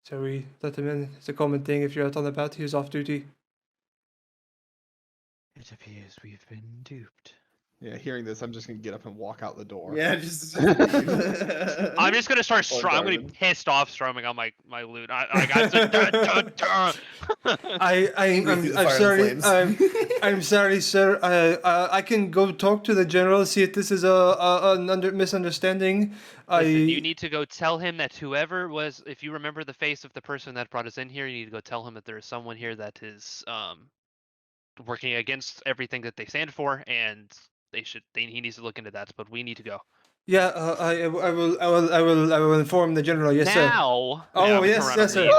So we let him in. It's a common thing if you're out on the bat. He was off duty. It appears we've been duped. Yeah, hearing this, I'm just gonna get up and walk out the door. Yeah, just. I'm just gonna start. Or I'm gonna be Darwin. pissed off strumming on my lute. I got to. I'm Fire sorry. and flames. I'm sorry, sir. I can go talk to the general, see if this is a misunderstanding. Listen, you need to go tell him that whoever was, if you remember the face of the person that brought us in here, you need to go tell him that there is someone here that is working against everything that they stand for, and he needs to look into that. But we need to go. Yeah, I will inform the general. Yes, sir. Now. Oh, Yeah, I'm yes, gonna yes, sir.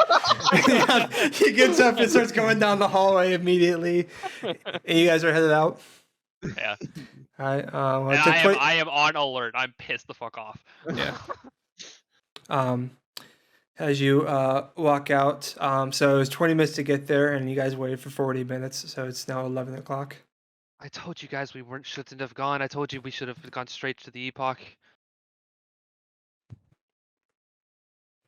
Yeah, he gets up and starts going down the hallway immediately. And you guys are headed out. Yeah. All right. And I am on alert. I'm pissed the fuck off. Yeah. As you walk out, so it's 20 minutes to get there, and you guys waited for 40 minutes, so it's now 11 o'clock. I told you guys we shouldn't have gone. I told you we should have gone straight to the epoch.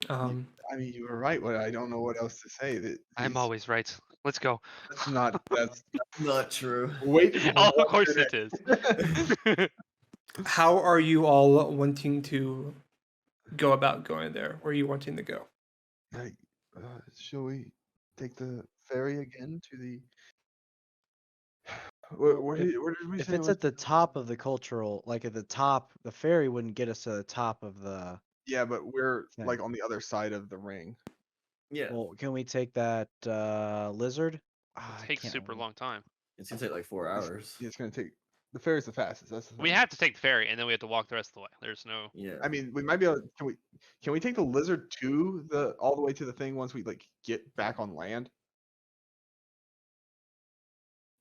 I mean, you were right. But I don't know what else to say. I'm always right. Let's go. That's Not true. wait. Oh, of course it is. How are you all wanting to go about going there? Where are you wanting to go? Shall we take the ferry again to the? Where did we If say it's at the top of the cultural, like at the top, the ferry wouldn't get us to the top of the. Yeah, but we're Okay. like on the other side of the ring. Yeah. Well, can we take that lizard? It I takes can't super remember. long time. It's gonna take like 4 hours. It's gonna take the ferry's the fastest. That's the We thing. have to take the ferry, and then we have to walk the rest of the way. There's no. Yeah. I mean, we might be able. Can we take the lizard to the all the way to the thing once we like get back on land?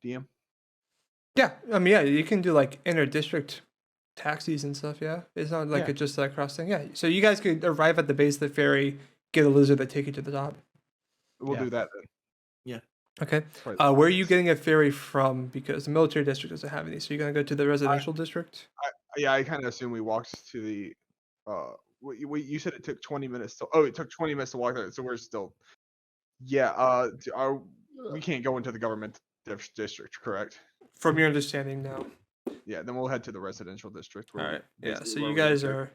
DM. Yeah, I mean, yeah, you can do like inter-district taxis and stuff. Yeah, it's not like Yeah. it's just like cross thing. Yeah, so you guys could arrive at the base of the ferry, get a lizard that take you to the top. We'll Yeah. do that then. Okay. Probably the Where are you fastest. getting a ferry from? Because the military district doesn't have any. So you're gonna go to the residential district. Yeah, I kind of assume we walked to the. You said it took 20 minutes to. Oh, it took 20 minutes to walk there, so we're still. Yeah. We can't go into the government district, correct? From your understanding now. Yeah. Then we'll head to the residential district. All right. Yeah. basically So where you we're gonna guys go. are.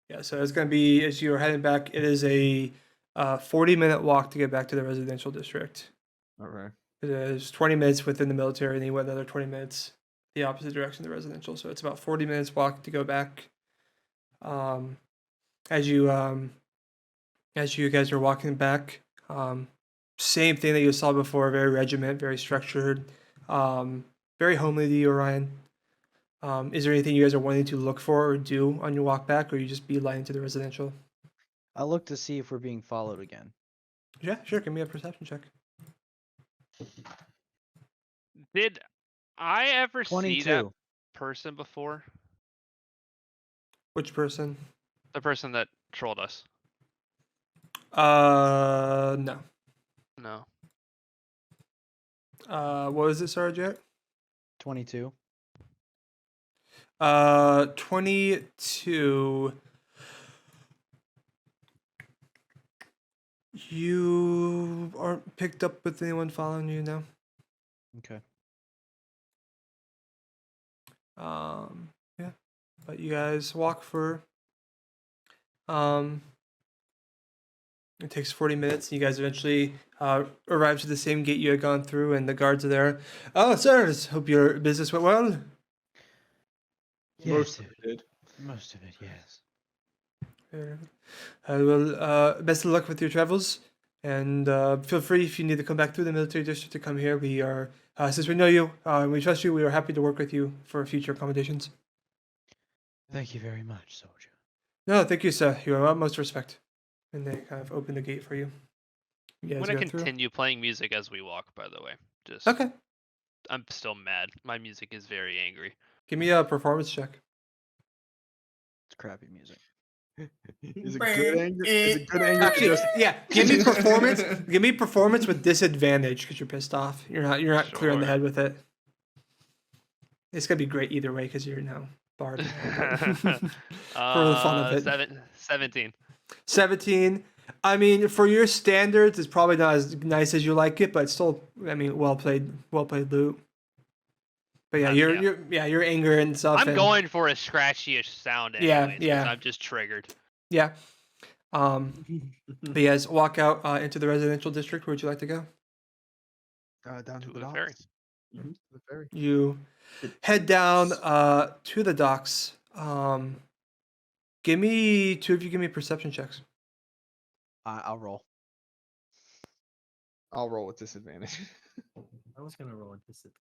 Yeah. So it's gonna be as you're heading back. It is a 40-minute walk to get back to the residential district. Okay. There's 20 minutes within the military, and then you went another 20 minutes the opposite direction of the residential. So it's about 40 minutes walk to go back. As you guys are walking back, same thing that you saw before, very regiment, very structured, very homely to you, Orion. Is there anything you guys are wanting to look for or do on your walk back, or you just beeline to the residential? I'll look to see if we're being followed again. Yeah, sure. Give me a perception check. Did I ever see that 22. person before? Which person? The person that trolled us. No. No. What was it, Sergeant? 22. 22. You aren't picked up with anyone following you now. Okay. Yeah, but you guys walk for. It takes 40 minutes. You guys eventually arrive to the same gate you had gone through, and the guards are there. Oh, sirs, hope your business went well. Most of it did. Most of it, yes. Best of luck with your travels, and feel free if you need to come back through the military district to come here. We are, since we know you and we trust you, we are happy to work with you for future accommodations. Thank you very much, soldier. No, thank you, sir. You are utmost respect. And they kind of open the gate for you. You I'm guys gonna go through. continue playing music as we walk, by the way. Just Okay, I'm still mad. My music is very angry. give me a performance check. It's crappy music. Is it good anger? Is it good anger? or Actually, just yeah, give me performance. Give me performance with disadvantage because you're pissed off. You're not clear in the Sure. head with it. It's gonna be great either way because you're now barred. For the fun of it. 17. 17. I mean, for your standards, it's probably not as nice as you like it, but it's still, I mean, well played, loot. But yeah, your anger and stuff. I'm and, going for a scratchy-ish sound Yeah, anyways, 'cause yeah. I'm just triggered. Yeah. But you guys walk out into the residential district. Where would you like to go? down to To the the ferry. docks. Mhm, to the ferry. You head down to the docks. Give me two of you. Give me perception checks. I'll roll. I'll roll with disadvantage. I was gonna roll a disadvantage.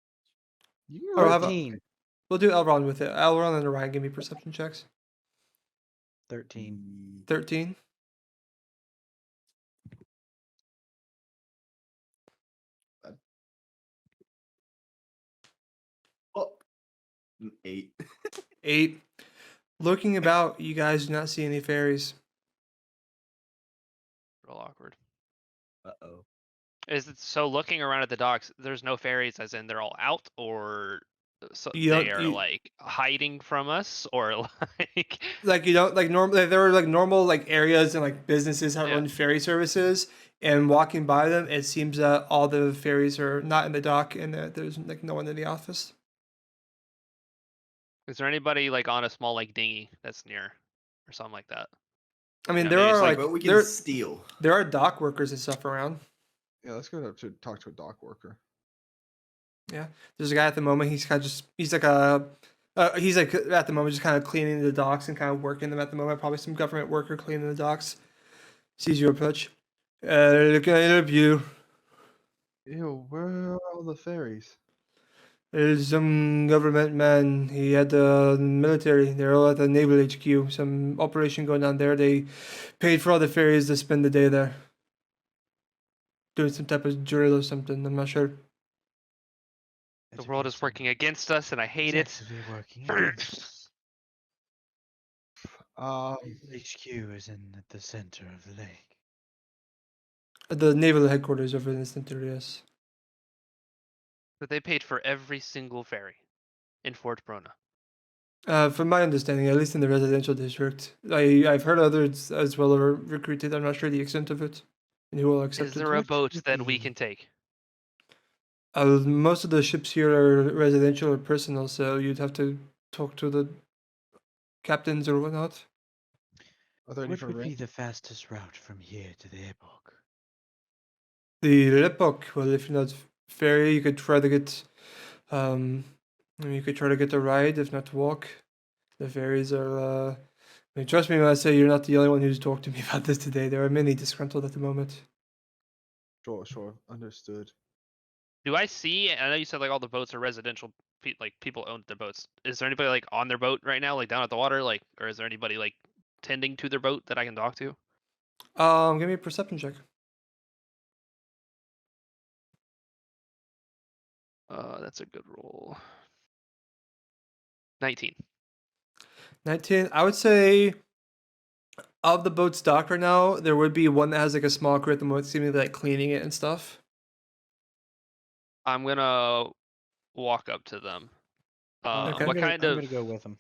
You Or roll. how about- 13. We'll do Elrond with it. Elrond and Orion, give me perception checks. 13. 13. Oh, 8. 8. Looking about, you guys do not see any fairies. Real awkward. Uh-oh. Is it so? Looking around at the docks, there's no ferries, as in they're all out, or so You don't- they are you- like hiding from us, or like Like you don't like normal. There are like normal like areas and like businesses that Yeah. run ferry services, and walking by them, it seems that all the ferries are not in the dock, and that there's like no one in the office. is there anybody like on a small like dinghy that's near, or something like that? I mean, Yeah, there maybe are it's like But we can steal. there are dock workers and stuff around. Yeah, let's go to talk to a dock worker. Yeah, there's a guy at the moment. He's kind of just he's like at the moment just kind of cleaning the docks and kind of working them at the moment. Probably some government worker cleaning the docks. Sees you approach. Can I help you? Ew, where are all the ferries? There's some government man. He had the military. They're all at the naval HQ. Some operation going on there. They paid for all the ferries to spend the day there. Doing some type of drill or something. I'm not sure. The world is working against us, and I hate it. Actively working against us. HQ is in at the center of the lake. The naval headquarters over in the center, yes. But they paid for every single ferry in Fort Barona. From my understanding, at least in the residential district, I've heard others as well are recruited. I'm not sure the extent of it and who will accept Is there a it. boat that we can take? Most of the ships here are residential or personal, so you'd have to talk to the captains or whatnot. Are there any What for would be rent? the fastest route from here to the airport? The Lipok. Well, if you're not ferry, you could try to get. You could try to get a ride, if not walk. The ferries are. I mean, trust me when I say you're not the only one who's talked to me about this today. There are many disgruntled at the moment. Sure, understood. Do I see? I know you said like all the boats are residential, like people own their boats. Is there anybody like on their boat right now, like down at the water, like, or is there anybody like tending to their boat that I can talk to? Give me a perception check. That's a good roll. 19. 19. I would say of the boats docked right now, there would be one that has like a small crew at the moment, seemingly like cleaning it and stuff. I'm gonna walk up to them. Okay. What kind I'm of gonna go with him.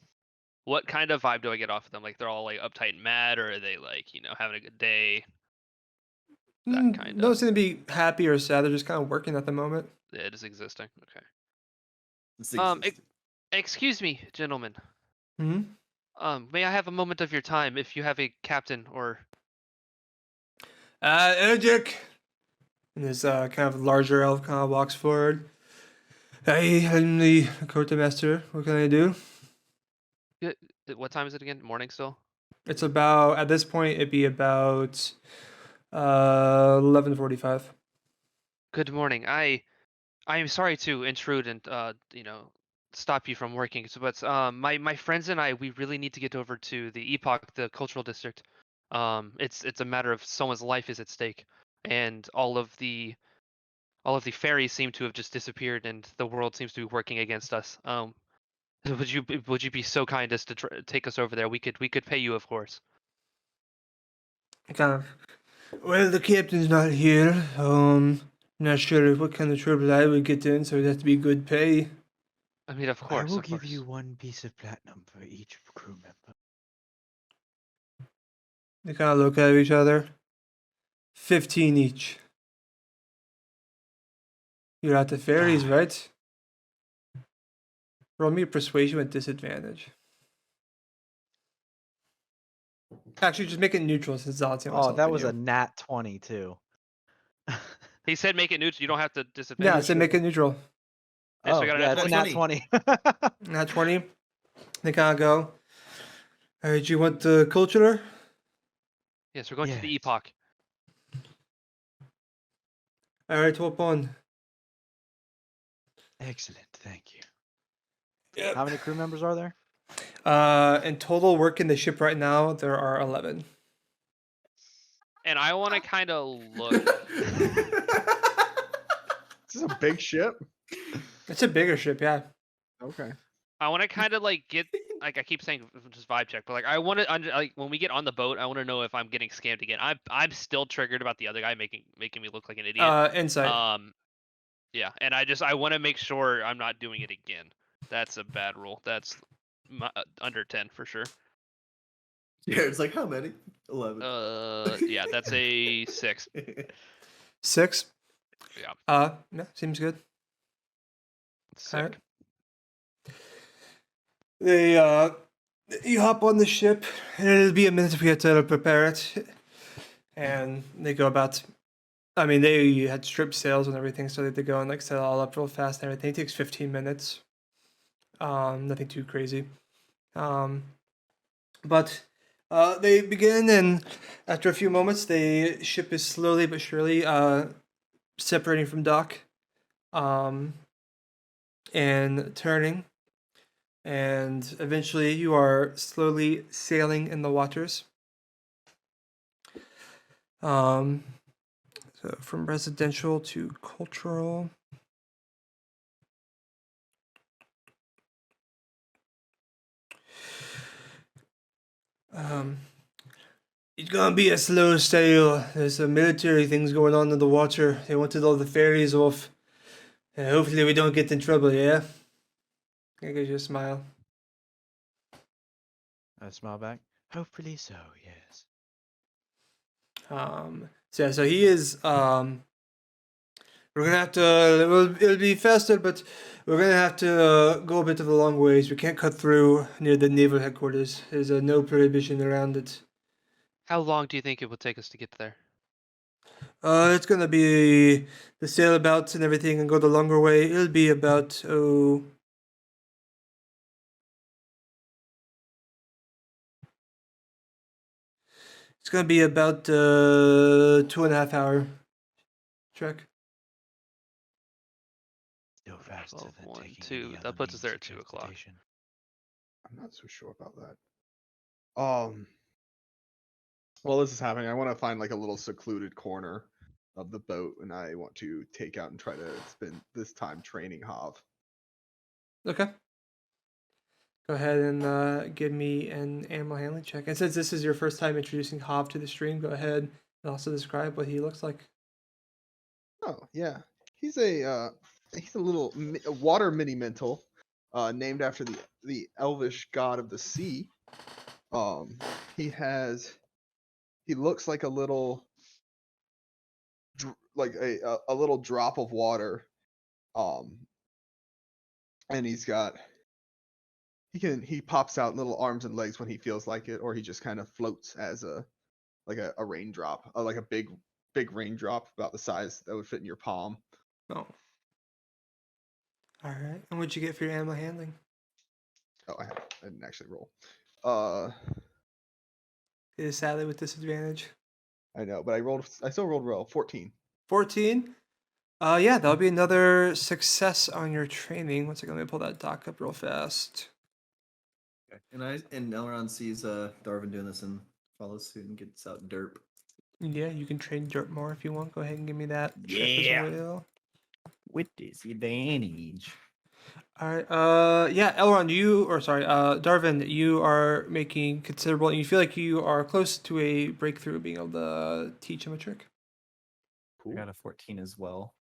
what kind of vibe do I get off of them? Like they're all like uptight and mad, or are they like having a good day? That kind No of. seem to be happy or sad. They're just kind of working at the moment. It is existing. Okay. It's Um, existing. Excuse me, gentlemen. Hmm. May I have a moment of your time if you have a captain or? Ergic. And this kind of larger elf kind of walks forward. Hey, I'm the quartermaster. What can I do? What time is it again? Morning still? It's about at this point it'd be about 11:45. Good morning. I am sorry to intrude and stop you from working. But my friends and I, we really need to get over to the Epoch, the cultural district. It's a matter of someone's life is at stake, and all of the fairies seem to have just disappeared, and the world seems to be working against us. Would you be so kind as to take us over there? We could pay you, of course. Kind of. Well, the captain's not here. Not sure what kind of trouble I would get in, so it'd have to be good pay. I mean, of course, I will of give course. you 1 piece of platinum for each crew member. They kind of look at each other. 15 each. You're at the ferries, Fine. right? Roll me a persuasion with disadvantage. Actually, just make it neutral since Zal's the one Oh, helping that was you. a nat 20 too. He said make it neutral. You don't have to Yeah, disadvantage. I said make it neutral. Yes, Oh, we got a yeah, nat it's a 20. nat 20. Not 20. They kind of go. Alright, you want the culturer? Yes, we're going to the Yes. Epoch. Alright, hop on. Excellent, thank you. Yep. How many crew members are there? In total, working the ship right now, there are 11. And I want to kind of look. This is a big ship. It's a bigger ship, yeah. Okay. I want to kind of like get like I keep saying just vibe check, but like I want to like when we get on the boat, I want to know if I'm getting scammed again. I'm still triggered about the other guy making me look like an idiot. Insight. Yeah, and I want to make sure I'm not doing it again. That's a bad rule. That's under 10 for sure. Yeah, it's like how many? 11. Yeah, that's a 6. 6? Yeah. Yeah, seems good. Sick. Alright. You hop on the ship, and it'll be a minute for you to prepare it. And they go about. I mean, they had strip sails and everything, so they had to go and like set it all up real fast and everything. It takes 15 minutes. Nothing too crazy. But they begin, and after a few moments, the ship is slowly but surely separating from dock, and turning. And eventually you are slowly sailing in the waters. So from residential to cultural. It's gonna be a slow sail. There's some military things going on in the water. They wanted all the ferries off. Hopefully we don't get in trouble, yeah? I gives you a smile. I smile back. Hopefully so, yes. So he is we're gonna have to it'll be faster, but we're gonna have to go a bit of a long ways. We can't cut through near the naval headquarters. There's no prohibition around it. How long do you think it will take us to get there? It's gonna be the sailabouts and everything and go the longer way. It'll be about it's gonna be about 2.5 hour trek. Still faster 12, than 1, taking 2. any That other puts us means there of at 2 o'clock. transportation. I'm not so sure about that. While this is happening, I want to find like a little secluded corner of the boat, and I want to take out and try to spend this time training Hav. Okay. Go ahead and give me an animal handling check. And since this is your first time introducing Hav to the stream, go ahead and also describe what he looks like. Oh yeah, he's a little a water mini mental, named after the elvish god of the sea. He looks like a little like a little drop of water. And he pops out little arms and legs when he feels like it, or he just kind of floats as a raindrop, like a big raindrop about the size that would fit in your palm. Oh. All right. And what'd you get for your animal handling? Oh, I didn't actually roll. It is sadly with disadvantage. I know, but I still rolled well. 14. 14. Yeah, that'll be another success on your training. One second, let me pull that doc up real fast. Okay. And Elrond sees Darvin doing this and follows suit and gets out derp. Yeah, you can train dirt more if you want. Go ahead and give me that check Yeah. as well. With disadvantage. All right. Yeah, Elrond, Darvin, you are making considerable. You feel like you are close to a breakthrough, being able to teach him a trick. I got a 14 as well.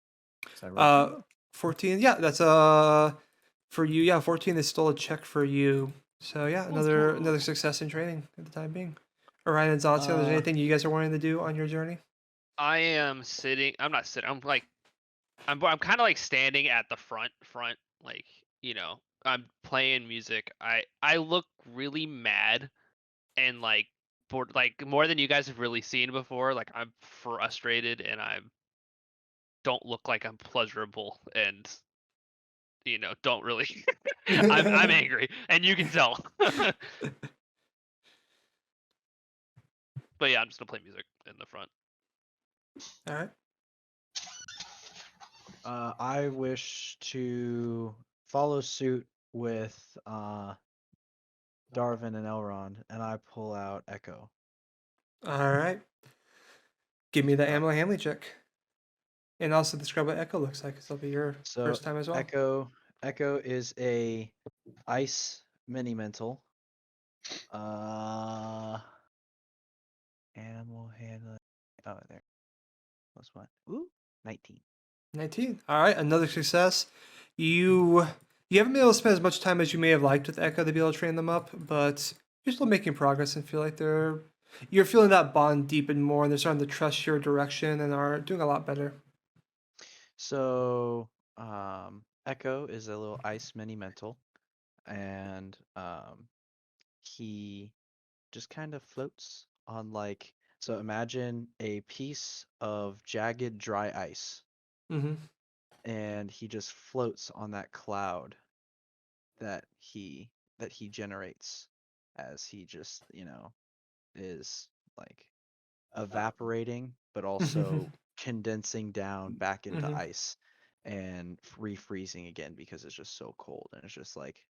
So I rolled 14. Yeah, that's for you. Yeah, 14 is still a check for you. So yeah, another success in training at the time being. Orion and Zantia, there's anything you guys are wanting to do on your journey? I am sitting. I'm not sitting. I'm kind of like standing at the front, like, I'm playing music. I look really mad and like bored, like more than you guys have really seen before. Like I'm frustrated and I don't look like I'm pleasurable and don't really. I'm angry and you can tell. But yeah, I'm just gonna play music in the front. All right. I wish to follow suit with Darvin and Elrond, and I pull out Echo. All right. Give me the animal handling check. And also describe what Echo looks like, 'cause it'll be your So first time as well. Echo is a ice mini mental. Animal handling. Oh, there. Plus one. Ooh, 19. 19. All right, another success. You haven't been able to spend as much time as you may have liked with Echo to be able to train them up, but you're still making progress and feel like you're feeling that bond deepen more, and they're starting to trust your direction and are doing a lot better. So, Echo is a little ice mini mental, and he just kind of floats on so imagine a piece of jagged dry ice, Mm-hmm. and he just floats on that cloud that he generates as he just is like evaporating but also condensing down back into Mhm. ice and refreezing again because it's just so cold, and it's just like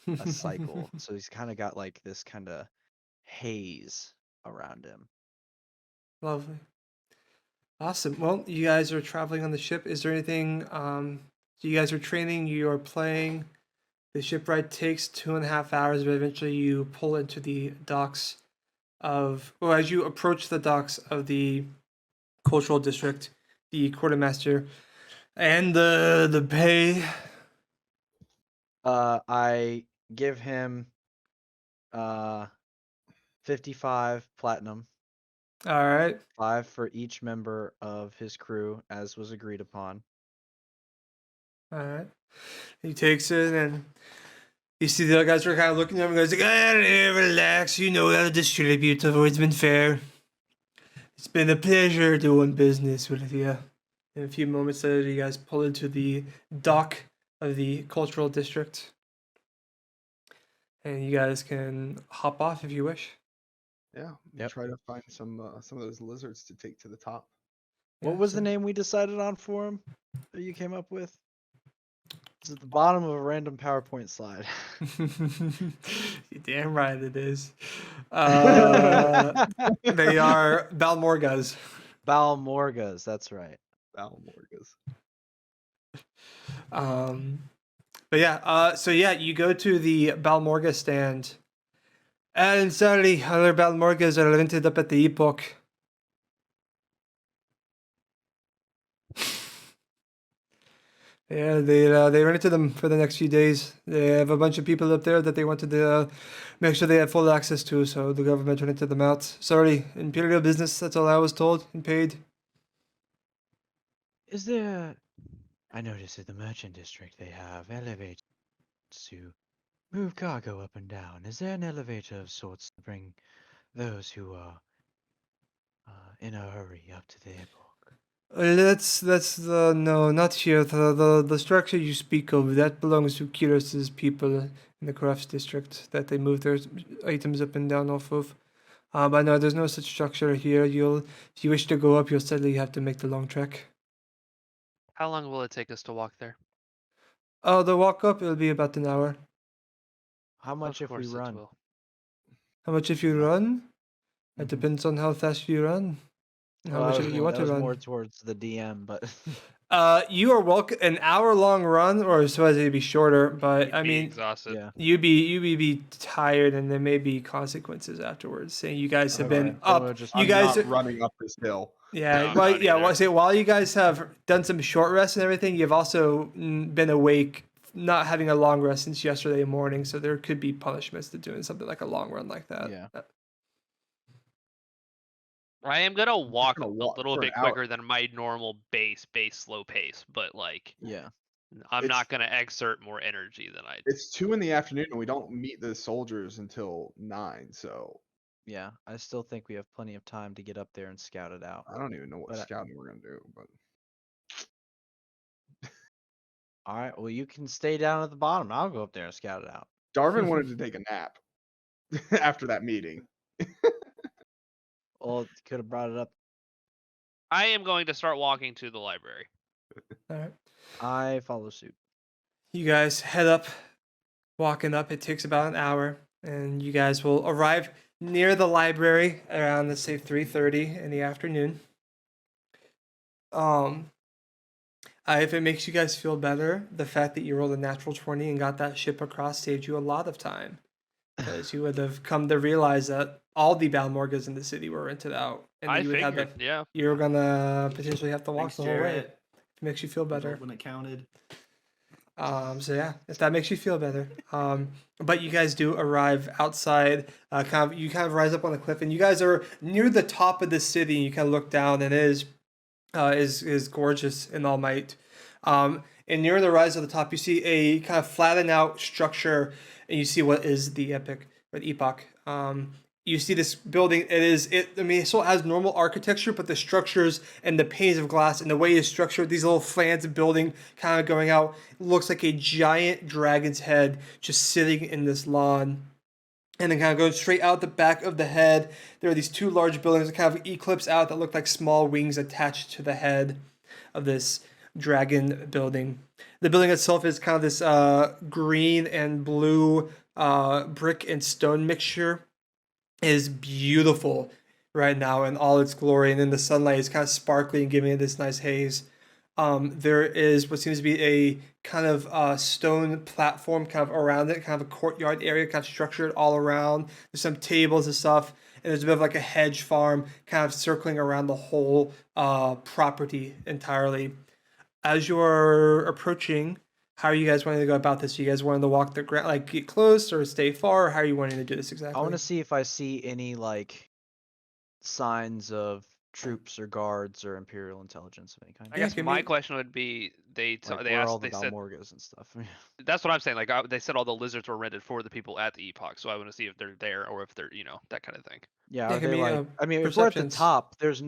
a cycle. So he's kind of got like this kind of haze around him. Lovely. Awesome. Well, you guys are traveling on the ship. Is there anything? So you guys are training. You are playing. The ship ride takes 2.5 hours, but eventually you pull into the docks as you approach the docks of the cultural district, the quartermaster and the bay. I give him 55 platinum, All right. 5 for each member of his crew, as was agreed upon. All right. He takes it, and you see the other guys are kind of looking at him and goes, like, relax, you know how to distribute. It's always been fair. It's been a pleasure doing business with you. In a few moments later, you guys pull into the dock of the cultural district. And you guys can hop off if you wish. Yeah, we'll Yep. try to find some of those lizards to take to the top. What Yeah, was so- the name we decided on for him that you came up with? It's at the bottom of a random PowerPoint slide. You're damn right it is. They are Balmorgas. Balmorgas, that's right. Balmorgas. But yeah, so yeah, you go to the Balmorga stand. And sorry, other Balmorgas are rented up at the Epoch. Yeah, they rented them for the next few days. They have a bunch of people up there that they wanted to make sure they had full access to, so the government rented them out. Sorry, imperial business, that's all I was told and paid. Is there? I noticed at the merchant district they have elevators to move cargo up and down. Is there an elevator of sorts to bring those who are in a hurry up to the airport? That's the no, not here. The structure you speak of that belongs to Kiros's people in the crafts district that they move their items up and down off of. But no, there's no such structure here. If you wish to go up, you'll sadly have to make the long trek. How long will it take us to walk there? Oh, the walk up it'll be about an hour. How much Of if we course it run? will. How much if you run? It Mhm. depends on how fast you run. How Well, much that of was it you more, want that to was run. more towards the DM, but You are welcome. An hour long run, or supposed to be shorter, but You'd I be mean, exhausted. yeah. you'd be tired, and there may be consequences afterwards. Saying you guys have Okay, been then up. we'll just You I'm guys, not running up this hill. yeah. No, Well, not yeah. either. Well, I say while you guys have done some short rests and everything, you've also been awake, not having a long rest since yesterday morning. So there could be punishments to doing something like a long run like that. Yeah. I am gonna walk gonna a walk little for an bit hour. quicker than my normal base slow pace, but like Yeah. I'm It's- not gonna exert more energy than I. It's 2 in the afternoon and we don't meet the soldiers until 9, so Yeah. I still think we have plenty of time to get up there and scout it out. I don't even know what But scouting we're gonna do. But all right. Well, you can stay down at the bottom. I'll go up there and scout it out. Darvin wanted to take a nap after that meeting. Well, could have brought it up. I am going to start walking to the library. All right. I follow suit. You guys head up, walking up. It takes about an hour, and you guys will arrive near the library around, let's say, 3:30 in the afternoon. If it makes you guys feel better, the fact that you rolled a natural 20 and got that ship across saved you a lot of time, because you would have come to realize that all the Balmorgas in the city were rented out, and I you would have figured, yeah. you were gonna potentially have to walk Thanks, the whole way. Jarrett. It makes you feel better. When it counted. So yeah, if that makes you feel better. But you guys do arrive outside. You kind of rise up on the cliff, and you guys are near the top of the city. And you kind of look down, and it is gorgeous in all might. And near the rise of the top, you see a kind of flattened out structure, and you see what is the epic or the epoch. You see this building. I mean, it still has normal architecture, but the structures and the panes of glass and the way it's structured, these little flans of building kind of going out, looks like a giant dragon's head just sitting in this lawn. And then kind of goes straight out the back of the head. There are these two large buildings that kind of eclipse out that look like small wings attached to the head of this dragon building. The building itself is kind of this green and blue brick and stone mixture. It is beautiful right now in all its glory, and then the sunlight is kind of sparkling, giving it this nice haze. There is what seems to be a kind of stone platform kind of around it, kind of a courtyard area, kind of structured all around. There's some tables and stuff, and there's a bit of like a hedge farm kind of circling around the whole property entirely. As you're approaching, how are you guys wanting to go about this? You guys wanting to walk the ground, like get close or stay far? Or how are you wanting to do this exactly? I want to see if I see any like signs of troops or guards or Imperial intelligence of any kind. I Yeah, guess give my me- question would be they Like they where all asked the they said Balmorgas and stuff. that's what I'm saying. Like they said all the lizards were rented for the people at the epoch, so I want to see if they're there or if they're that kind of thing. Yeah, Yeah, are give they me like? I mean, if we're at the perceptions. top, there's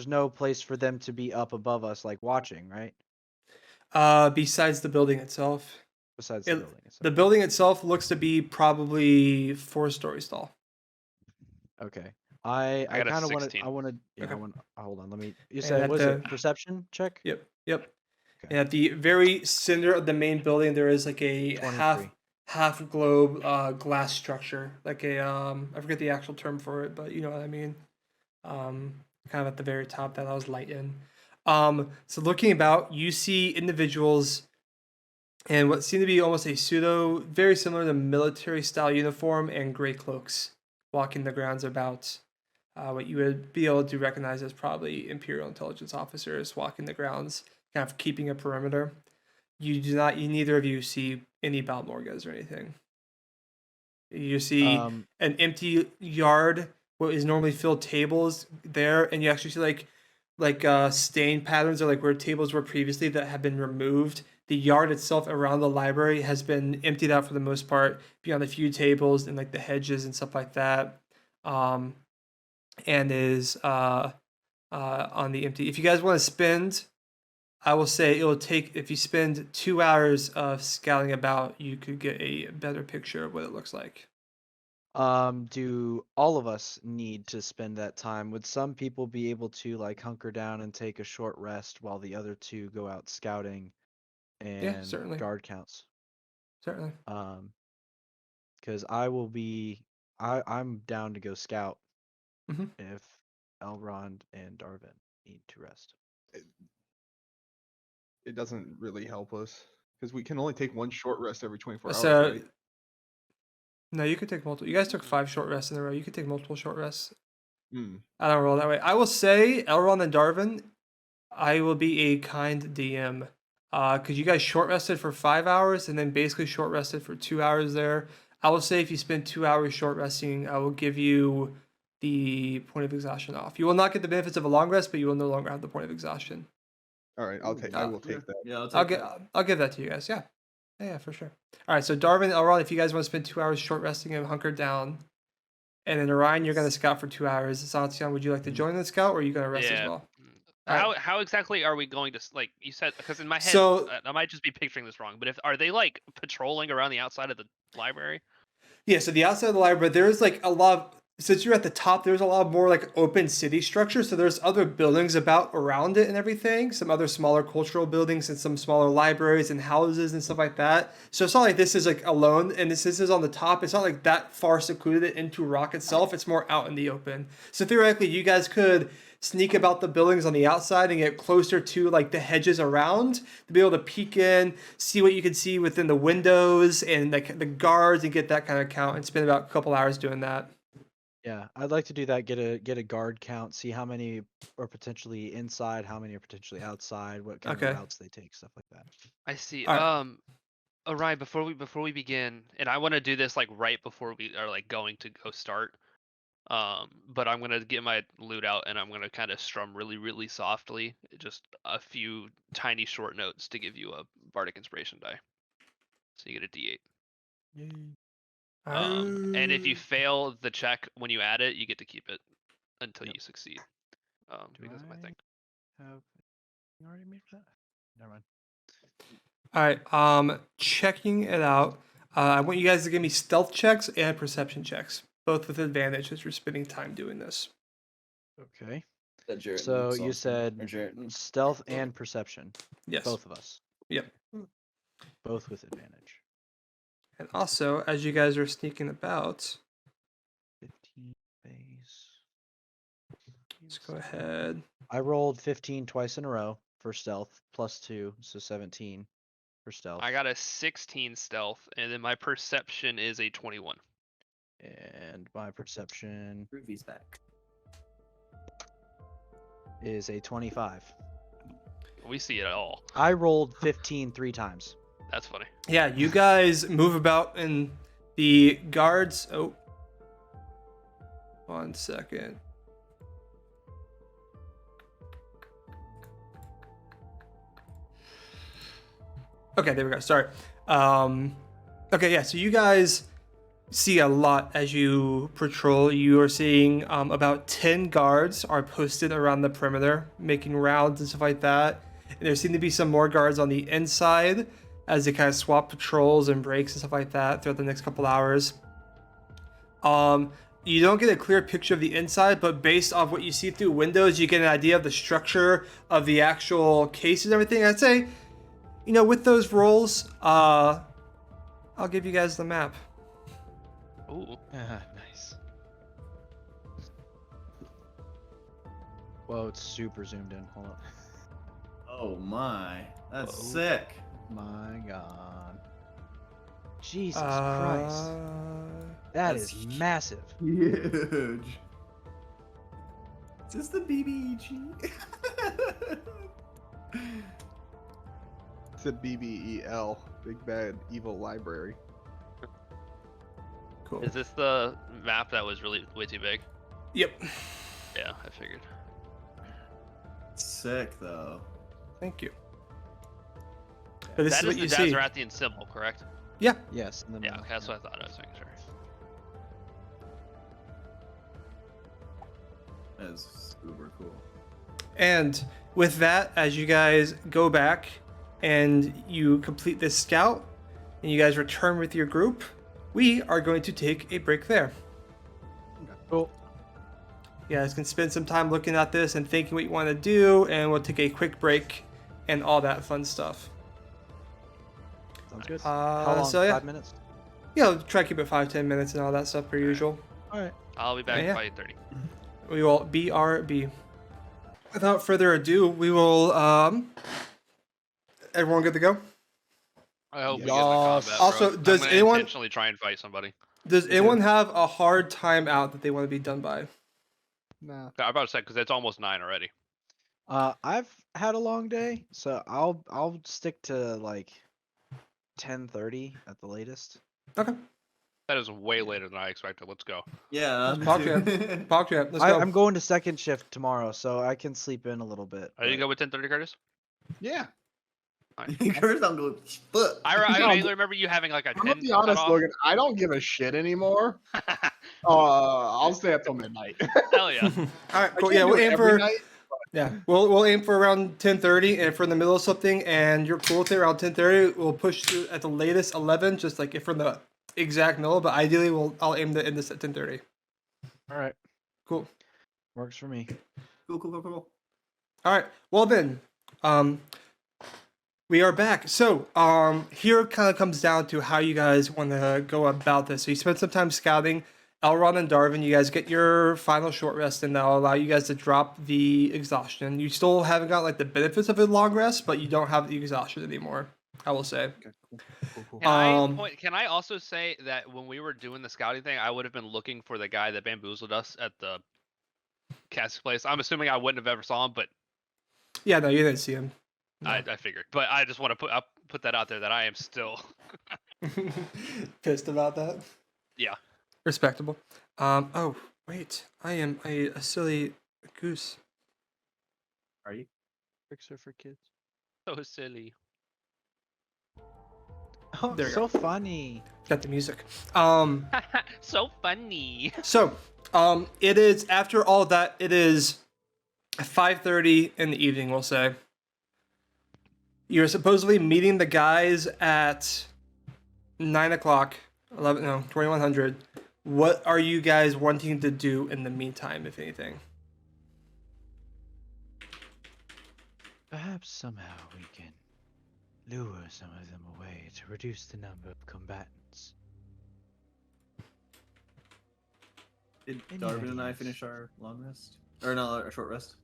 no place for them to be up above us, like watching, right? Besides the building itself, Besides the building itself. the building itself looks to be probably 4 stories tall. Okay. I I got a kind of 16. yeah, Okay. I want hold on, let me you And said at what is the- it? Perception check? Yep. Yep. Okay. And at the very center of the main building, there is like a 23. half globe glass structure, like a I forget the actual term for it, but you know what I mean. Kind of at the very top that I was light in. So looking about, you see individuals in what seem to be almost a pseudo, very similar to military style uniform and gray cloaks, walking the grounds about. What you would be able to recognize as probably Imperial intelligence officers walking the grounds, kind of keeping a perimeter. You neither of you see any Balmorgas or anything. You see Um an empty yard, what is normally filled tables there, and you actually see like stain patterns or like where tables were previously that have been removed. The yard itself around the library has been emptied out for the most part, beyond a few tables and like the hedges and stuff like that. And is on the empty. If you guys want to spend, I will say it will take, if you spend 2 hours of scouting about, you could get a better picture of what it looks like. do all of us need to spend that time? Would some people be able to like hunker down and take a short rest while the other two go out scouting and certainly. guard counts? Certainly. Because I'm down to go scout Mhm. if Elrond and Darvin need to rest. It doesn't really help us because we can only take one short rest every 24 hours, So, right? no, you could take multiple. You guys took 5 short rests in a row. You could take multiple short rests. Hmm. I don't roll that way. I will say, Elrond and Darvin, I will be a kind DM. Because you guys short rested for 5 hours and then basically short rested for 2 hours there. I will say if you spend 2 hours short resting, I will give you the point of exhaustion off. You will not get the benefits of a long rest, but you will no longer have the point of exhaustion. All right, I will take that. Yeah, I'll give that to you guys. Yeah. Yeah, for sure. All right, so Darvin, Elrond, if you guys want to spend 2 hours short resting and hunker down, and then Orion, you're going to scout for 2 hours. Santian, would you like to join the scout, or are you going to rest as Yeah. well? How exactly are we going to like you said? Because in my head, So- I might just be picturing this wrong. But are they like patrolling around the outside of the library? Yeah, so the outside of the library, there's like a lot of, since you're at the top, there's a lot more like open city structure. So there's other buildings about around it and everything, some other smaller cultural buildings and some smaller libraries and houses and stuff like that. So it's not like this is like alone and this is on the top. It's not like that far secluded into rock itself. It's more out in the open. So theoretically, you guys could sneak about the buildings on the outside and get closer to like the hedges around to be able to peek in, see what you can see within the windows and like the guards and get that kind of count and spend about a couple hours doing that. Yeah, I'd like to do that. Get a guard count. See how many are potentially inside, how many are potentially outside, what kind Okay. of routes they take, stuff like that. I see. All right. Orion, before we begin, and I want to do this like right before we are like going to go start. But I'm gonna get my lute out and I'm gonna kind of strum really, really softly, just a few tiny short notes to give you a bardic inspiration die. So you get a D8. And if you fail the check when you add it, you get to keep it until you succeed. Because of my thing. Have you already made that? Never mind. All right. Checking it out. I want you guys to give me stealth checks and perception checks, both with advantage as you're spending time doing this. Okay. That Jarrett So needs you also. said Or Jarrett. stealth and perception, Yes. both of us, Yep. both with advantage. And also, as you guys are sneaking about, 15 base. let's go ahead. I rolled 15 twice in a row for stealth, +2, so 17 for stealth. I got a 16 stealth, and then my perception is a 21. And my perception Ruby's back. is a 25. We see it all. I rolled 15 3 times. That's funny. Yeah, you guys move about, and the guards. Oh, 1 second. Okay, there we go. Sorry. Okay, yeah. So you guys see a lot as you patrol. You are seeing about 10 guards are posted around the perimeter, making rounds and stuff like that. And there seem to be some more guards on the inside as they kind of swap patrols and breaks and stuff like that throughout the next couple hours. You don't get a clear picture of the inside, but based off what you see through windows, you get an idea of the structure of the actual cases and everything. I'd say, with those rolls, I'll give you guys the map. Ooh. Nice. Whoa, it's super zoomed in. Hold up. Oh my, that's Whoa. sick. My God. Jesus Christ. That That's is massive. Huge. Is this the BBEG? It's a BBEL, Big Bad Evil Library. Cool. Is this the map that was really way too big? Yep. Yeah, I figured. Sick though. Thank you. But this That is what is you the see. Dazarathian symbol, correct? Yeah. Yes. And then Yeah, okay, that's what I thought. I was making sure. That is super cool. And with that, as you guys go back and you complete this scout and you guys return with your group, we are going to take a break there. Cool. You guys can spend some time looking at this and thinking what you want to do, and we'll take a quick break and all that fun stuff. Sounds good. How long? So yeah, 5 minutes? yeah, we'll try to keep it 5-10 minutes and all that stuff per usual. All right. I'll be back Yeah. by 8:30. We will BRB. Without further ado, we will. Everyone good to go? I hope we get in the Yes. combat. Also, bro. does I'm gonna anyone- intentionally try and fight somebody? Does anyone have a hard time out that they want to be done by? Nah. I'm about to say because it's almost 9 already. I've had a long day, so I'll stick to like 10:30 at the latest. Okay. That is way later than I expected. Let's go. Yeah. Park trap. Park trap. Let's go. I'm going to second shift tomorrow, so I can sleep in a little bit. Are you but- go with 10:30, Curtis? Yeah. Curtis, I'm going. Fuck. I No, mainly remember you having like a I'm gonna 10 be honest, cutoff. Logan. I don't give a shit anymore. I'll stay up till midnight. Hell yeah. All right. I Cool. can't Yeah, do we'll it aim every for. night. Yeah, we'll aim for around 10:30, and if we're in the middle of something and you're cool with it around 10:30, we'll push to at the latest 11. Just like if we're in the exact middle, but ideally I'll aim to end this at 10:30. All right. Cool. Works for me. Cool. All right. Well then, we are back. So here it kind of comes down to how you guys want to go about this. So you spend some time scouting. Elrond and Darvin, you guys get your final short rest, and that'll allow you guys to drop the exhaustion. You still haven't got like the benefits of a long rest, but you don't have the exhaustion anymore. I will say. Cool. Can I also say that when we were doing the scouting thing, I would have been looking for the guy that bamboozled us at the casting place. I'm assuming I wouldn't have ever saw him, but Yeah, no, you didn't see him. No. I figured. But I just want to put that out there that I am still. Pissed about that. Yeah. Respectable. Oh wait, I am a silly goose. Are you? Fixer for kids. So silly. Oh, There you so funny. Got the music. So funny. So, it is after all that. It is 5:30 in the evening. We'll say. You're supposedly meeting the guys at 9 o'clock. 2100. What are you guys wanting to do in the meantime, if anything? Perhaps somehow we can lure some of them away to reduce the number of combatants. Did Any Darvin and I ideas? finish our long rest? Or no, our short rest?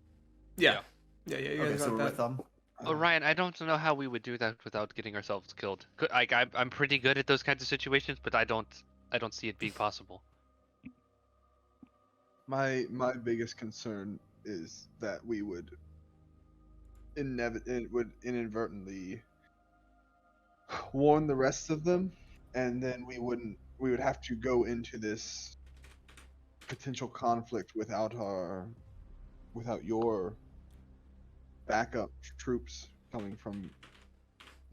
Yeah. You Okay, guys so got we're that. with them. Oh, Ryan, I don't know how we would do that without getting ourselves killed. Like I'm pretty good at those kinds of situations, but I don't see it being possible. My biggest concern is that we would inadvertently warn the rest of them, and then we would have to go into this potential conflict without your backup troops coming from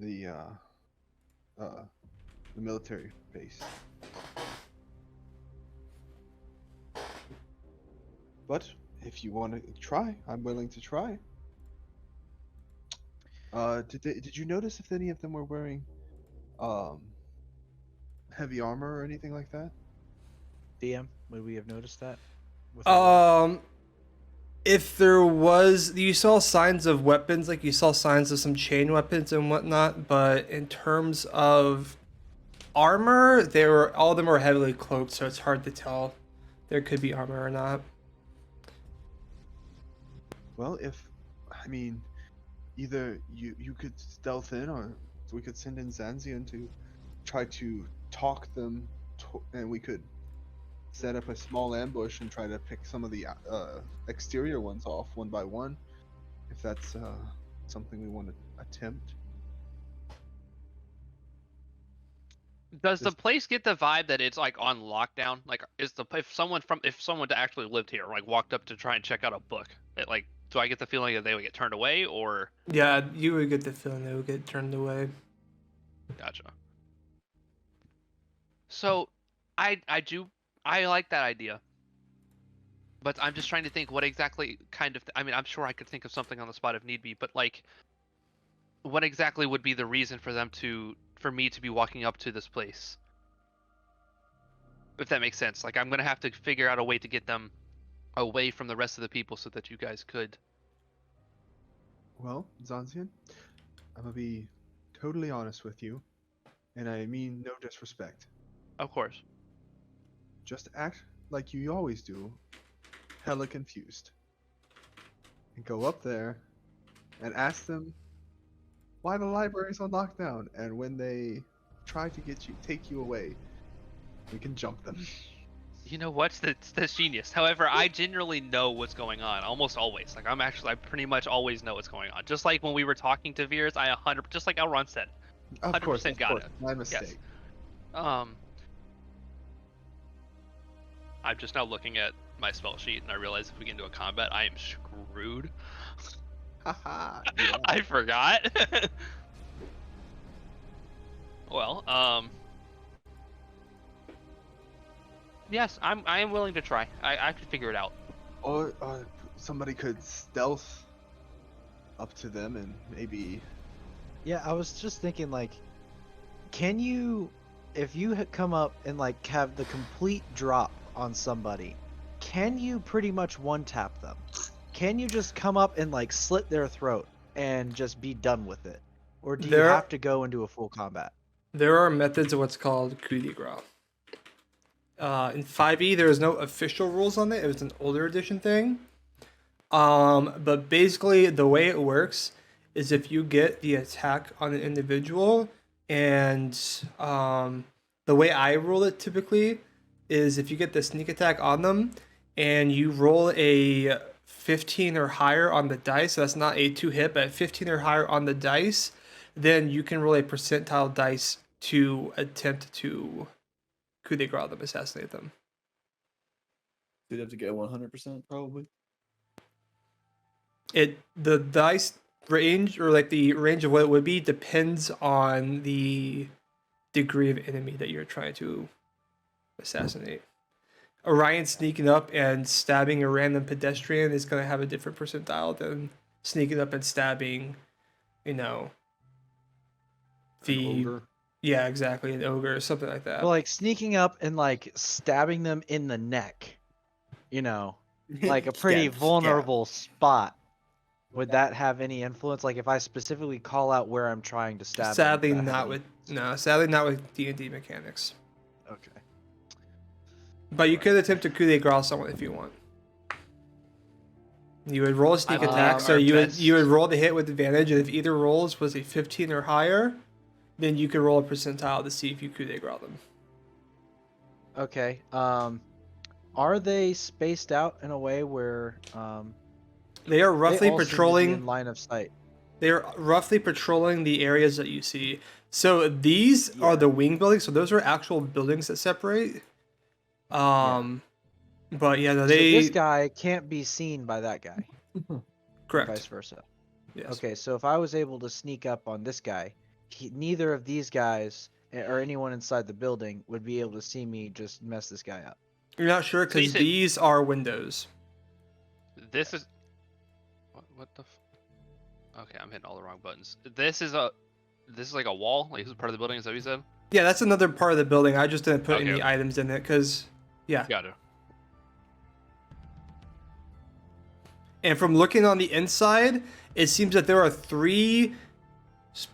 the the military base. But if you want to try, I'm willing to try. Did you notice if any of them were wearing um heavy armor or anything like that? DM, would we have noticed that? With our- If there was, you saw signs of weapons, like you saw signs of some chain weapons and whatnot, but in terms of armor, all of them were heavily cloaked, so it's hard to tell there could be armor or not. Well, I mean, either you could stealth in, or we could send in Zanzian to try to talk them, and we could set up a small ambush and try to pick some of the exterior ones off one by one, if that's something we want to attempt. Does the Just- place get the vibe that it's like on lockdown? Like, if someone actually lived here, like walked up to try and check out a book, like, do I get the feeling that they would get turned away, or? Yeah, you would get the feeling they would get turned away. Gotcha. So, I like that idea, but I'm just trying to think what exactly kind of. I mean, I'm sure I could think of something on the spot if need be, but like, what exactly would be the reason for me to be walking up to this place? If that makes sense. Like, I'm gonna have to figure out a way to get them away from the rest of the people so that you guys could. Well, Zanzian, I'm gonna be totally honest with you, and I mean no disrespect. Of course. Just act like you always do, hella confused, and go up there and ask them why the library's on lockdown, and when they try to take you away, we can jump them. You know what? That's genius. However, I generally know what's going on almost always. Like, I pretty much always know what's going on. Just like when we were talking to Veers, just like Elron said. Of 100% course, got it. my mistake. I'm just now looking at my spell sheet and I realize if we get into a combat, I am screwed. Haha. Yeah. I forgot. Well, yes, I am willing to try. I could figure it out. Or somebody could stealth up to them and maybe. Yeah, I was just thinking, like, can you, if you come up and like have the complete drop on somebody, can you pretty much one tap them? Can you just come up and like slit their throat and just be done with it, or do you have to go into a full combat? There are methods of what's called coup de grace. In 5e, there is no official rules on it. It was an older edition thing. But basically, the way it works is if you get the attack on an individual, and the way I roll it typically is if you get the sneak attack on them, and you roll a 15 or higher on the dice, so that's not a 2-hit, but 15 or higher on the dice, then you can roll a percentile dice to attempt to coup de grace them, assassinate them. You'd have to get 100% probably. The dice range, or like the range of what it would be, depends on the degree of enemy that you're trying to assassinate. Orion sneaking up and stabbing a random pedestrian is going to have a different percentile than sneaking up and stabbing, An the ogre. yeah, exactly, an ogre or something like that. But like sneaking up and like stabbing them in the neck, like a pretty vulnerable spot. Would that have any influence? Like if I specifically call out where I'm trying to stab Sadly, them, sadly not with D&D mechanics. Okay. But you could attempt to coup de grace someone if you want. You would roll a sneak I believe attack, so our you best- would roll the hit with advantage, and if either rolls was a 15 or higher, then you could roll a percentile to see if you coup de grace them. Okay. Are they spaced out in a way where They are they roughly all seem to be patrolling. in line of sight? They are roughly patrolling the areas that you see. So these are the wing buildings. So those are actual buildings that separate. But yeah, no, So they this guy can't be seen by that guy, correct. vice versa. Yes. Okay, so if I was able to sneak up on this guy, neither of these guys or anyone inside the building would be able to see me just mess this guy up. You're not sure So you because said- these are windows. This is what the. Okay, I'm hitting all the wrong buttons. This is like a wall. Like this is part of the building. Is that what you said? Yeah, that's another part of the building. I just didn't put Okay. any items in it because, yeah. Got it. And from looking on the inside, it seems that there are 3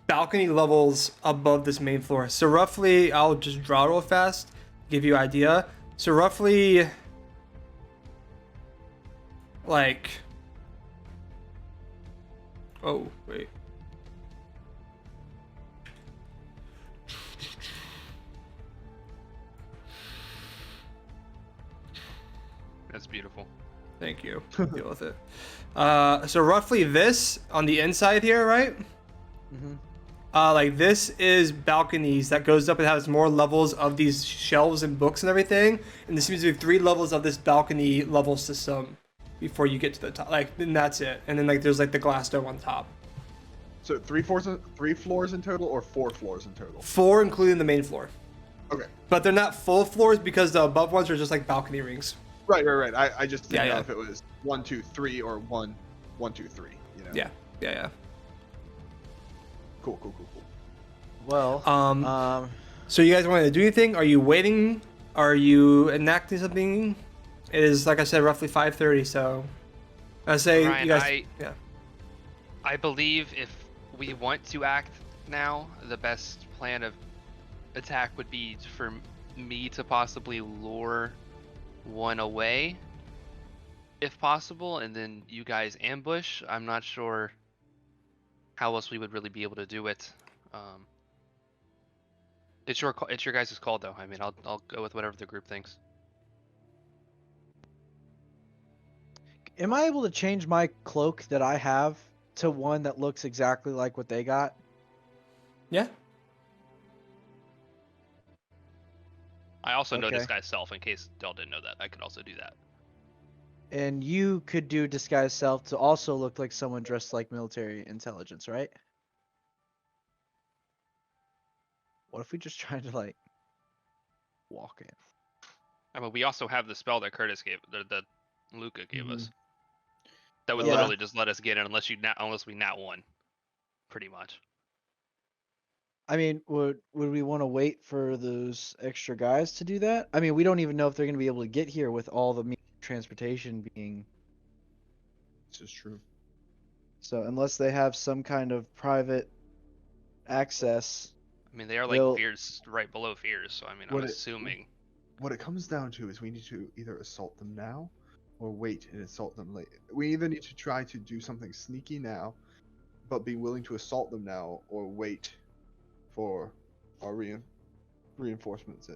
balcony levels above this main floor. So roughly, I'll just draw real fast, give you an idea. So roughly, like, oh wait. That's beautiful. Thank you. Deal with it. So roughly this on the inside here, right? Mm-hmm. Like this is balconies that goes up and has more levels of these shelves and books and everything. And there seems to be 3 levels of this balcony level system before you get to the top. Like, then that's it. And then like there's like the glass dome on top. So 3 floors in total, or 4 floors in total? 4 including the main floor. Okay. But they're not full floors because the above ones are just like balcony rings. Right. I just didn't Yeah, know yeah. if it was 1, 2, 3 or 1, 1, 2, 3. You know. Yeah. Cool. Well, So you guys want to do anything? Are you waiting? Are you enacting something? It is, like I said, roughly 5:30. So I say Ryan, you guys. Yeah. I believe if we want to act now, the best plan of attack would be for me to possibly lure one away, if possible, and then you guys ambush. I'm not sure how else we would really be able to do it. It's your guys' call, though. I mean, I'll go with whatever the group thinks. am I able to change my cloak that I have to one that looks exactly like what they got? Yeah. I also know this Okay. guy's self, in case y'all didn't know that. I could also do that. And you could do disguise self to also look like someone dressed like military intelligence, right? What if we just tried to like walk in? I mean, we also have the spell that Curtis gave, that Luca gave us. That would Yeah. literally just let us get in unless we nat one, pretty much. I mean, would we want to wait for those extra guys to do that? I mean, we don't even know if they're going to be able to get here with all the means of transportation being. This is true. So unless they have some kind of private access, I mean, they are like They'll- fears right below fears, so I mean, I'm What it- assuming. What it comes down to is we need to either assault them now, or wait and assault them later. We either need to try to do something sneaky now, but be willing to assault them now, or wait for our reinforcements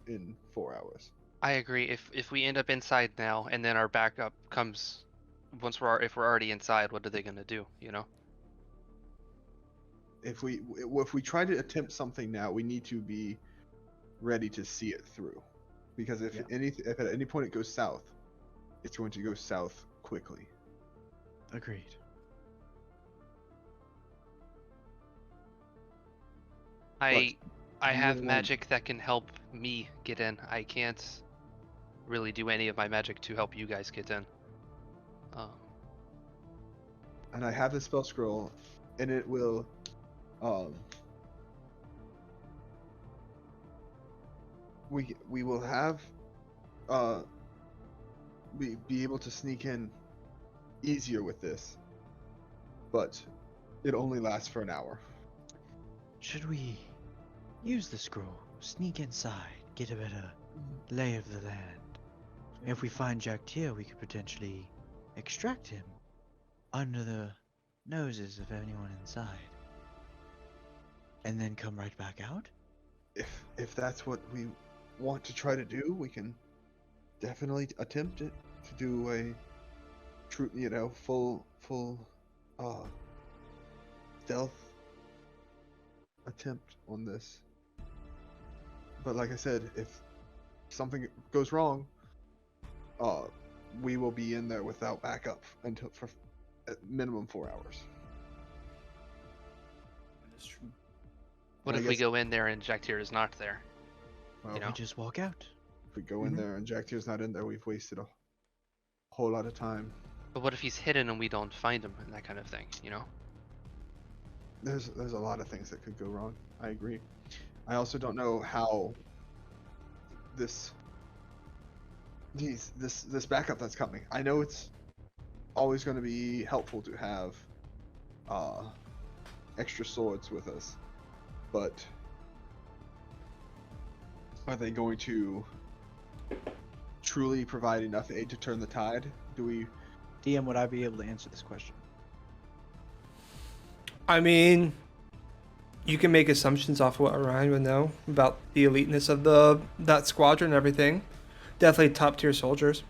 in 4 hours. I agree. If we end up inside now and then our backup comes if we're already inside, what are they gonna do? You know? If we try to attempt something now, we need to be ready to see it through, because if at any point it goes south, it's going to go south quickly. agreed. I have really want- magic that can help me get in. I can't really do any of my magic to help you guys get in. And I have the spell scroll, and it will, we will have, we be able to sneak in easier with this, but it only lasts for an hour. Should we use the scroll, sneak inside, get a better lay of the land? If we find Jaktyr, we could potentially extract him under the noses of anyone inside, and then come right back out. If that's what we want to try to do, we can definitely attempt it, to do a true, full stealth attempt on this. But like I said, if something goes wrong, we will be in there without backup until for at minimum 4 hours. That is true. What I if we guess- go in there and Jaktyr is not there? Well, You know? We just walk out. if we go in Mhm. there and Jaktyr's not in there, we've wasted a whole lot of time. But what if he's hidden and we don't find him and that kind of thing, you know? There's a lot of things that could go wrong. I agree. I also don't know how this backup that's coming. I know it's always going to be helpful to have extra swords with us, but are they going to truly provide enough aid to turn the tide? Do we? DM, would I be able to answer this question? I mean, you can make assumptions off what Orion would know about the eliteness of that squadron and everything. Definitely top tier soldiers.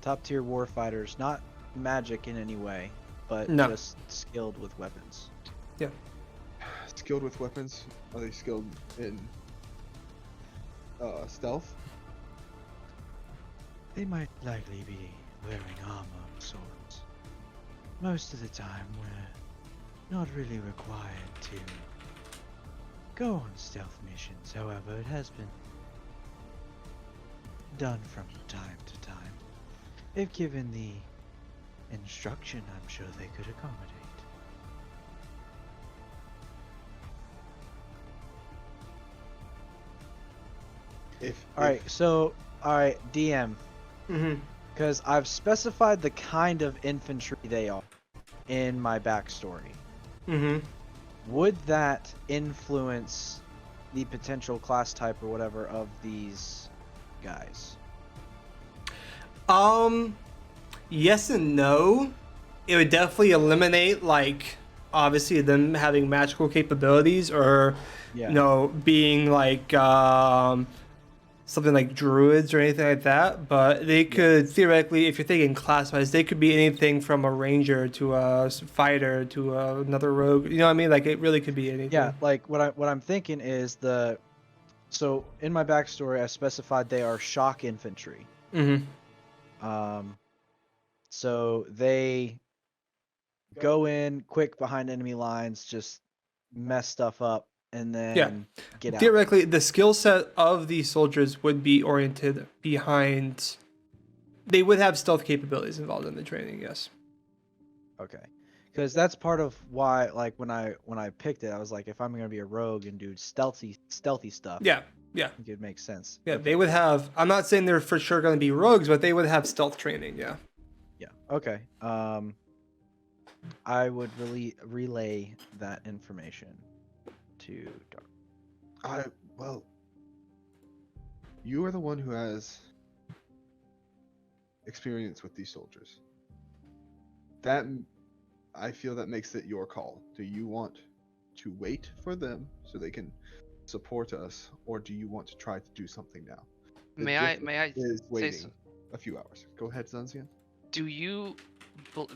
Top tier war fighters, not magic in any way, but No. just skilled with weapons. Skilled with weapons? Are they skilled in stealth? They might likely be wearing armor of sorts. Most of the time, we're not really required to go on stealth missions. However, it has been done from time to time. If given the instruction, I'm sure they could accommodate. Alright, so, alright, DM. Mm-hmm. Because I've specified the kind of infantry they are in my backstory. Mm-hmm. Would that influence the potential class type or whatever of these guys? Yes and no. It would definitely eliminate, like, obviously them having magical capabilities or, Yeah. you know, being like something like druids or anything like that. But they could theoretically, if you're thinking class-wise, they could be anything from a ranger to a fighter to another rogue. You know what I mean? Like, it really could be anything. Yeah, like what I'm thinking is so in my backstory I specified they are shock infantry. Mm-hmm. So they go in quick behind enemy lines, just mess stuff up, and then get out. Theoretically, the skill set of these soldiers would be oriented behind. They would have stealth capabilities involved in the training. Yes. Okay, because that's part of why, like when I picked it, I was like, if I'm gonna be a rogue and do stealthy stuff, Yeah. I think it makes sense. Yeah. Okay. They would have. I'm not saying they're for sure going to be rogues, but they would have stealth training. Yeah. Yeah. Okay. I would really relay that information to Dark. Well, you are the one who has experience with these soldiers. I feel that makes it your call. Do you want to wait for them so they can support us, or do you want to try to do something now? The May I difference is say waiting a few hours. Go ahead, Zanzian. do you,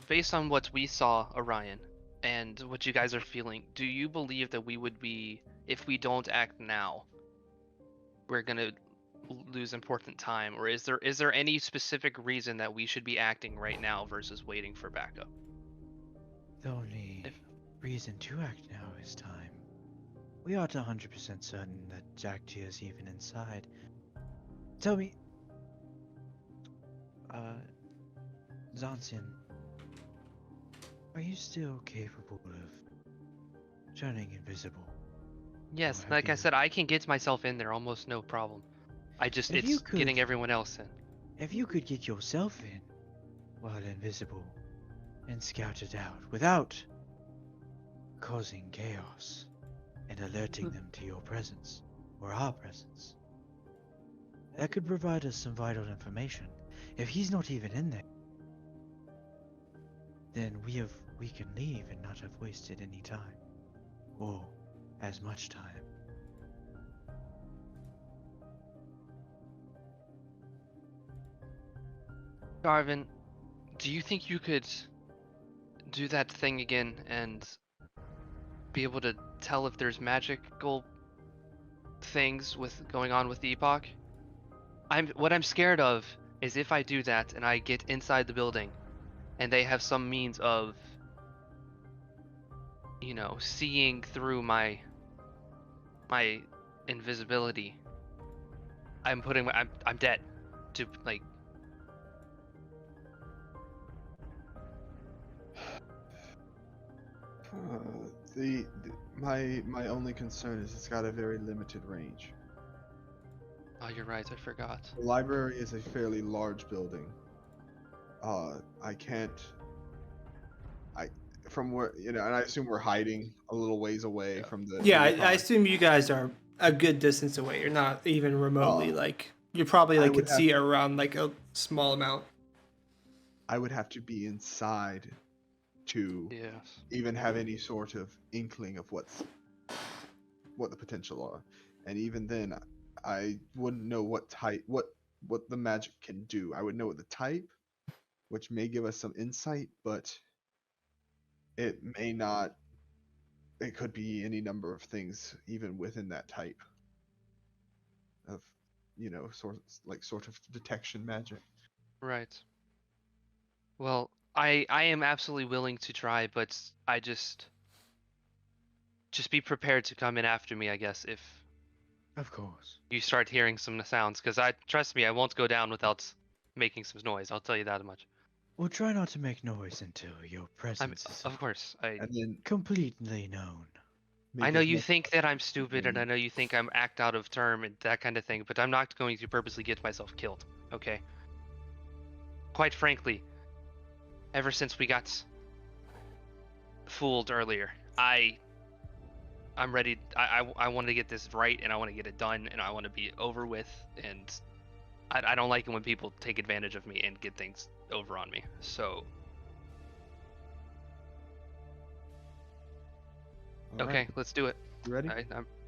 based on what we saw, Orion, and what you guys are feeling, do you believe that we would be, if we don't act now, we're gonna lose important time, or is there any specific reason that we should be acting right now versus waiting for backup? The only If- reason to act now is time. We aren't 100% certain that Jaktyr is even inside. Tell me, Zanzian, are you still capable of turning invisible? Yes, have like I you- said, I can get myself in there almost no problem. If It's you getting could- everyone else in. If you could get yourself in while invisible and scout it out without causing chaos and alerting them to your presence or our presence, that could provide us some vital information. If he's not even in there, then we can leave and not have wasted any time or as much time. Darvin, do you think you could do that thing again and be able to tell if there's magical things with going on with the epoch? What I'm scared of is if I do that and I get inside the building and they have some means of seeing through my invisibility. I'm dead to like. My only concern is it's got a very limited range. Oh, you're right. I forgot. The library is a fairly large building. I can't. From where and I assume we're hiding a little ways away from the. Yeah, so I we're probably- assume you guys are a good distance away. You're not even remotely like you probably I like would could have- see around like a small amount. I would have to be inside to Yes. even have any sort of inkling of what the potential are, and even then, I wouldn't know what type what the magic can do. I would know the type, which may give us some insight, but it may not. It could be any number of things, even within that type of, sort of detection magic. Right. Well, I am absolutely willing to try, but I just be prepared to come in after me, I guess, if Of course. you start hearing some sounds, because trust me, I won't go down without making some noise. I'll tell you that much. We'll try not to make noise until your presence is Of course, And then completely known. I make know as you much- think that I'm stupid, and I know you think I'm act out of term and that kind of thing, but I'm not going to purposely get myself killed, okay? Quite frankly, ever since we got fooled earlier, I'm ready. I want to get this right, and I want to get it done, and I want to be over with, and I don't like it when people take advantage of me and get things over on me. So, All okay, right, let's do it. you ready?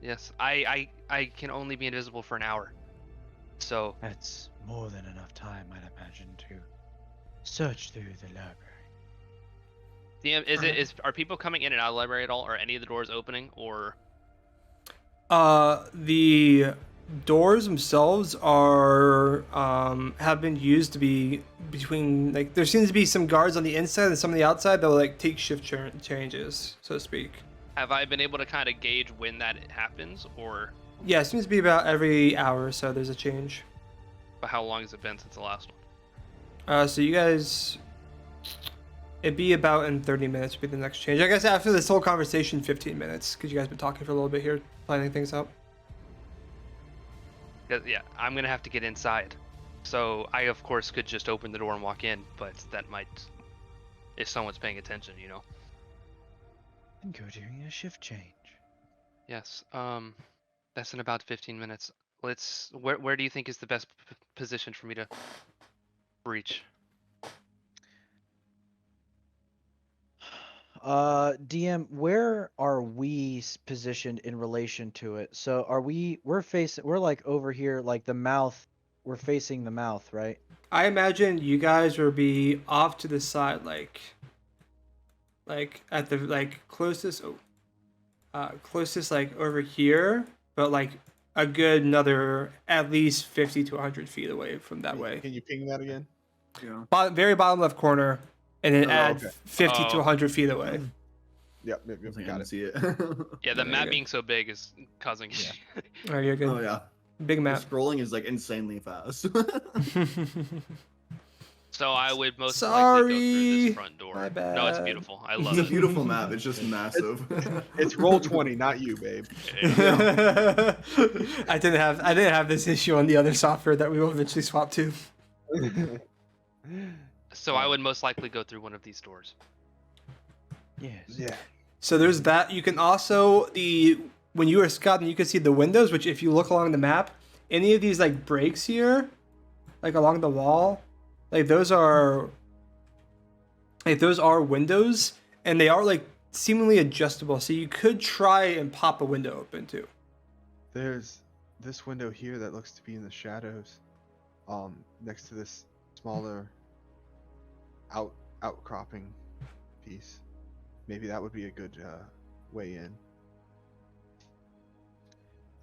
Yes, I can only be invisible for an hour. So, That's more than enough time, I'd imagine, to search through the library. DM, are people coming in and out of the library at all? Are any of the doors opening, or? The doors themselves are have been used to be between like there seems to be some guards on the inside and some on the outside that will like take shift changes, so to speak. Have I been able to kind of gauge when that happens, or Yeah, it seems to be about every hour or so there's a change. how long has it been since the last one? So you guys, it'd be about in 30 minutes would be the next change. I guess after this whole conversation, 15 minutes, because you guys been talking for a little bit here, planning things out. Yeah, I'm gonna have to get inside. So I, of course, could just open the door and walk in, but that might, if someone's paying attention, And go during a shift change. Yes. That's in about 15 minutes. Where do you think is the best position for me to breach? DM, where are we positioned in relation to it? So we're like over here, like the mouth, we're facing the mouth, right? I imagine you guys will be off to the side, like at the closest, closest like over here, but like a good another at least 50 to 100 feet away from that way. Can you ping that again? Yeah. Very bottom left corner, and then Oh, add okay. 50 to Oh. 100 feet away. Yep, I think I got can it. see it. Yeah, the There you map go. being so big is causing. Yeah. Oh, you're good. Oh yeah. Big The map. scrolling is like insanely fast. So I would most likely go through Sorry. this front door. My No, it's bad. beautiful. I It's love a it. beautiful map. It's just massive. It's roll 20, not you, babe. I didn't have this issue on the other software that we will eventually swap to. So I would most likely go through one of these doors. Yes. Yeah. So there's that. You can also when you are scouting, you can see the windows. Which, if you look along the map, any of these like breaks here, like along the wall, like those are windows, and they are like seemingly adjustable. So you could try and pop a window open too. There's this window here that looks to be in the shadows, next to this smaller outcropping piece. Maybe that would be a good way in.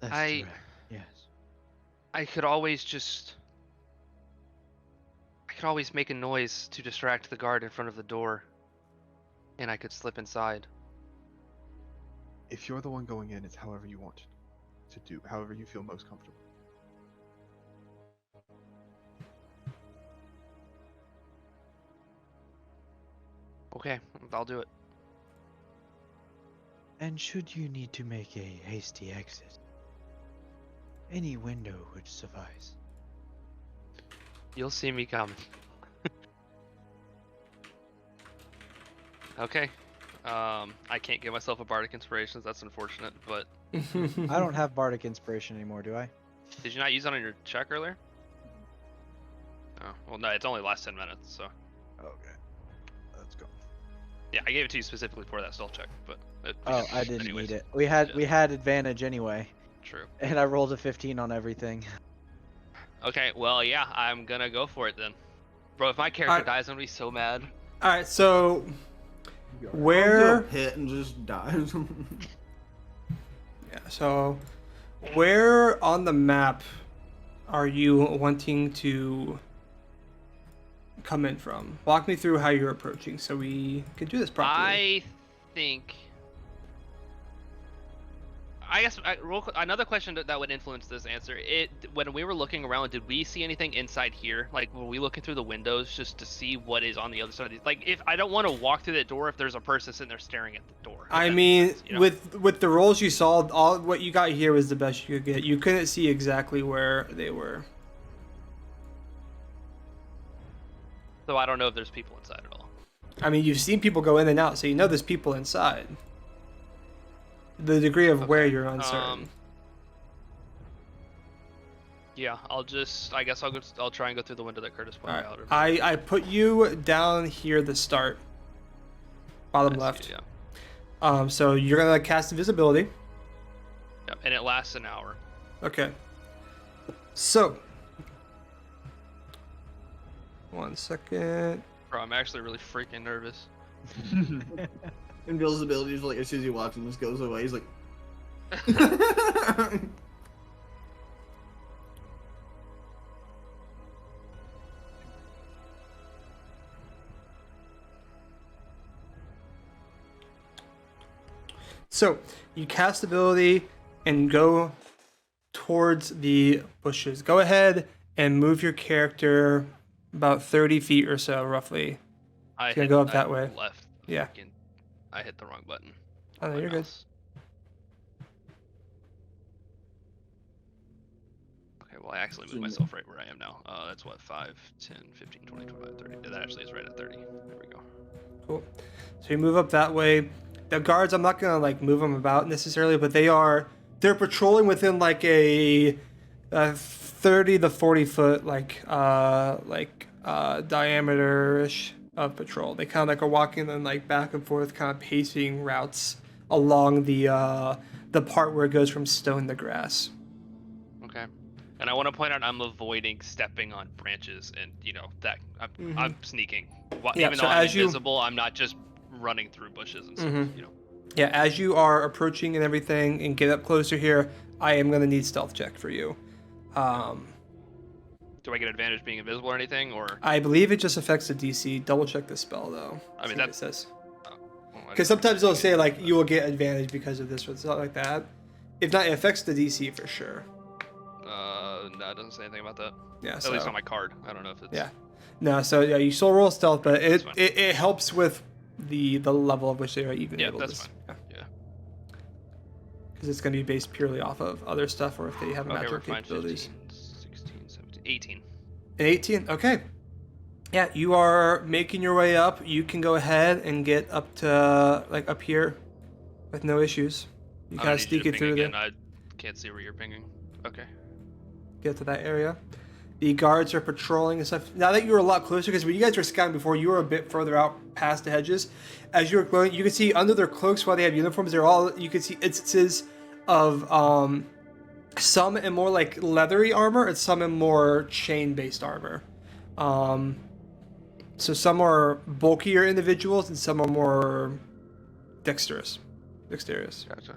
That's I- correct. Yes. I could always make a noise to distract the guard in front of the door, and I could slip inside. If you're the one going in, it's however you want to do, however you feel most comfortable. Okay, I'll do it. And should you need to make a hasty exit, any window would suffice. You'll see me coming. Okay. I can't give myself a bardic inspirations. That's unfortunate. But I don't have bardic inspiration anymore, do I? did you not use it on your check earlier? Oh well, no. It's only last 10 minutes. So Okay. Let's go. yeah, I gave it to you specifically for that stealth check. But Oh, I didn't anyways, need it. We had yeah. advantage anyway, True. and I rolled a 15 on everything. Okay. Well, yeah. I'm gonna go for it then. Bro, if my character Alright. dies, I'm gonna be so mad. All right, so I'll do a where? hit and just die. Yeah. So where on the map are you wanting to come in from? Walk me through how you're approaching, so we can do this properly. I think. I guess another question that would influence this answer. When we were looking around, did we see anything inside here? Like, were we looking through the windows just to see what is on the other side of these? Like, if I don't want to walk through that door if there's a person sitting there staring at the door. I That mean, makes sense, you know? with the rolls you saw, all what you got here was the best you could get. You couldn't see exactly where they were. So I don't know if there's people inside at all. I mean, you've seen people go in and out, so you know there's people inside. The degree of where you're uncertain. Yeah, I guess I'll try and go through the window that Curtis pointed out. I put you down here to start. Bottom I see, left. Yeah. So you're gonna cast invisibility. Yep, and it lasts an hour. Okay. So. 1 second. Bro, I'm actually really freaking nervous. Invisibility is like as soon as he walks in, just goes away. He's like. So you cast ability and go towards the bushes. Go ahead and move your character about 30 feet or so, roughly. I go up that way. Left. Yeah. I hit the wrong button. Oh, no, My you're good. mouse. Okay, well, I actually moved myself right where I am now. That's what, 5, 10, 15, 20, 25, 30. That actually is right at 30. There we go. Cool. So you move up that way. The guards, I'm not gonna like move them about necessarily, but they're patrolling within like a 30 to 40 foot diameter-ish of patrol. They kind of like are walking and like back and forth, kind of pacing routes along the part where it goes from stone to grass. Okay. And I want to point out I'm avoiding stepping on branches, and that I'm sneaking. Yeah, Even so though I'm as you- invisible, I'm not just running through bushes and stuff. Yeah, as you are approaching and everything and get up closer here, I am gonna need stealth check for you. Do I get advantage being invisible or anything, or? I believe it just affects the DC. Double check the spell though. I mean, See what that's- it says. Well, I Because didn't sometimes they'll see say like anything, you will get advantage because of this or something like that. If not, it affects the DC for sure. No, it doesn't say anything about that. Yeah. At least on my card. I don't know if it's. Yeah. No, so yeah, you still roll stealth, but That's fine. it helps with the level of which they are even Yeah, able that's to. fine. Yeah. Because it's going to be based purely off of other stuff, or if they have Okay, natural we're fine. capabilities. 15, 16, 17, 18. An 18. Okay. Yeah, you are making your way up. You can go ahead and get up to like up here with no issues. You I kind don't of need you sneak to it ping through again. there. I can't see where you're pinging. Okay. Get to that area. The guards are patrolling and stuff. Now that you were a lot closer, because when you guys were scouting before, you were a bit further out past the hedges. As you were going, you can see under their cloaks while they have uniforms, you can see instances of some in more like leathery armor and some in more chain-based armor. So some are bulkier individuals and some are more dexterous. Gotcha.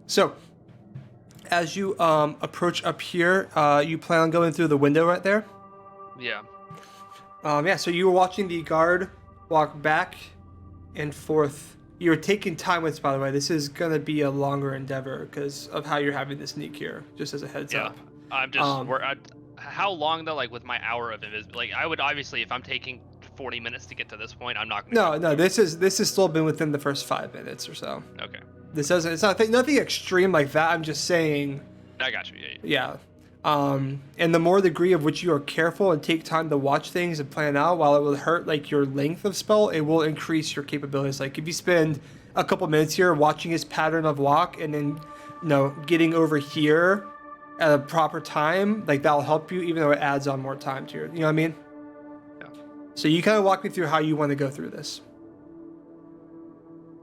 So as you approach up here, you plan on going through the window right there? Yeah. Yeah, so you were watching the guard walk back and forth. you're taking time with this, by the way. This is gonna be a longer endeavor because of how you're having to sneak here. Just as a heads Yeah. up. I'm just. How long though? Like with my hour of invisibility, like I would obviously, if I'm taking 40 minutes to get to this point, I'm not gonna. No. This has still been within the first 5 minutes or so. Okay. This doesn't. It's nothing extreme like that. I'm just saying. I got you. Yeah. Yeah. And the more degree of which you are careful and take time to watch things and plan out, while it will hurt like your length of spell, it will increase your capabilities. Like if you spend a couple minutes here watching his pattern of walk and then, getting over here at a proper time, like that'll help you, even though it adds on more time to your, you know what I mean? Yeah. So you kind of walk me through how you want to go through this.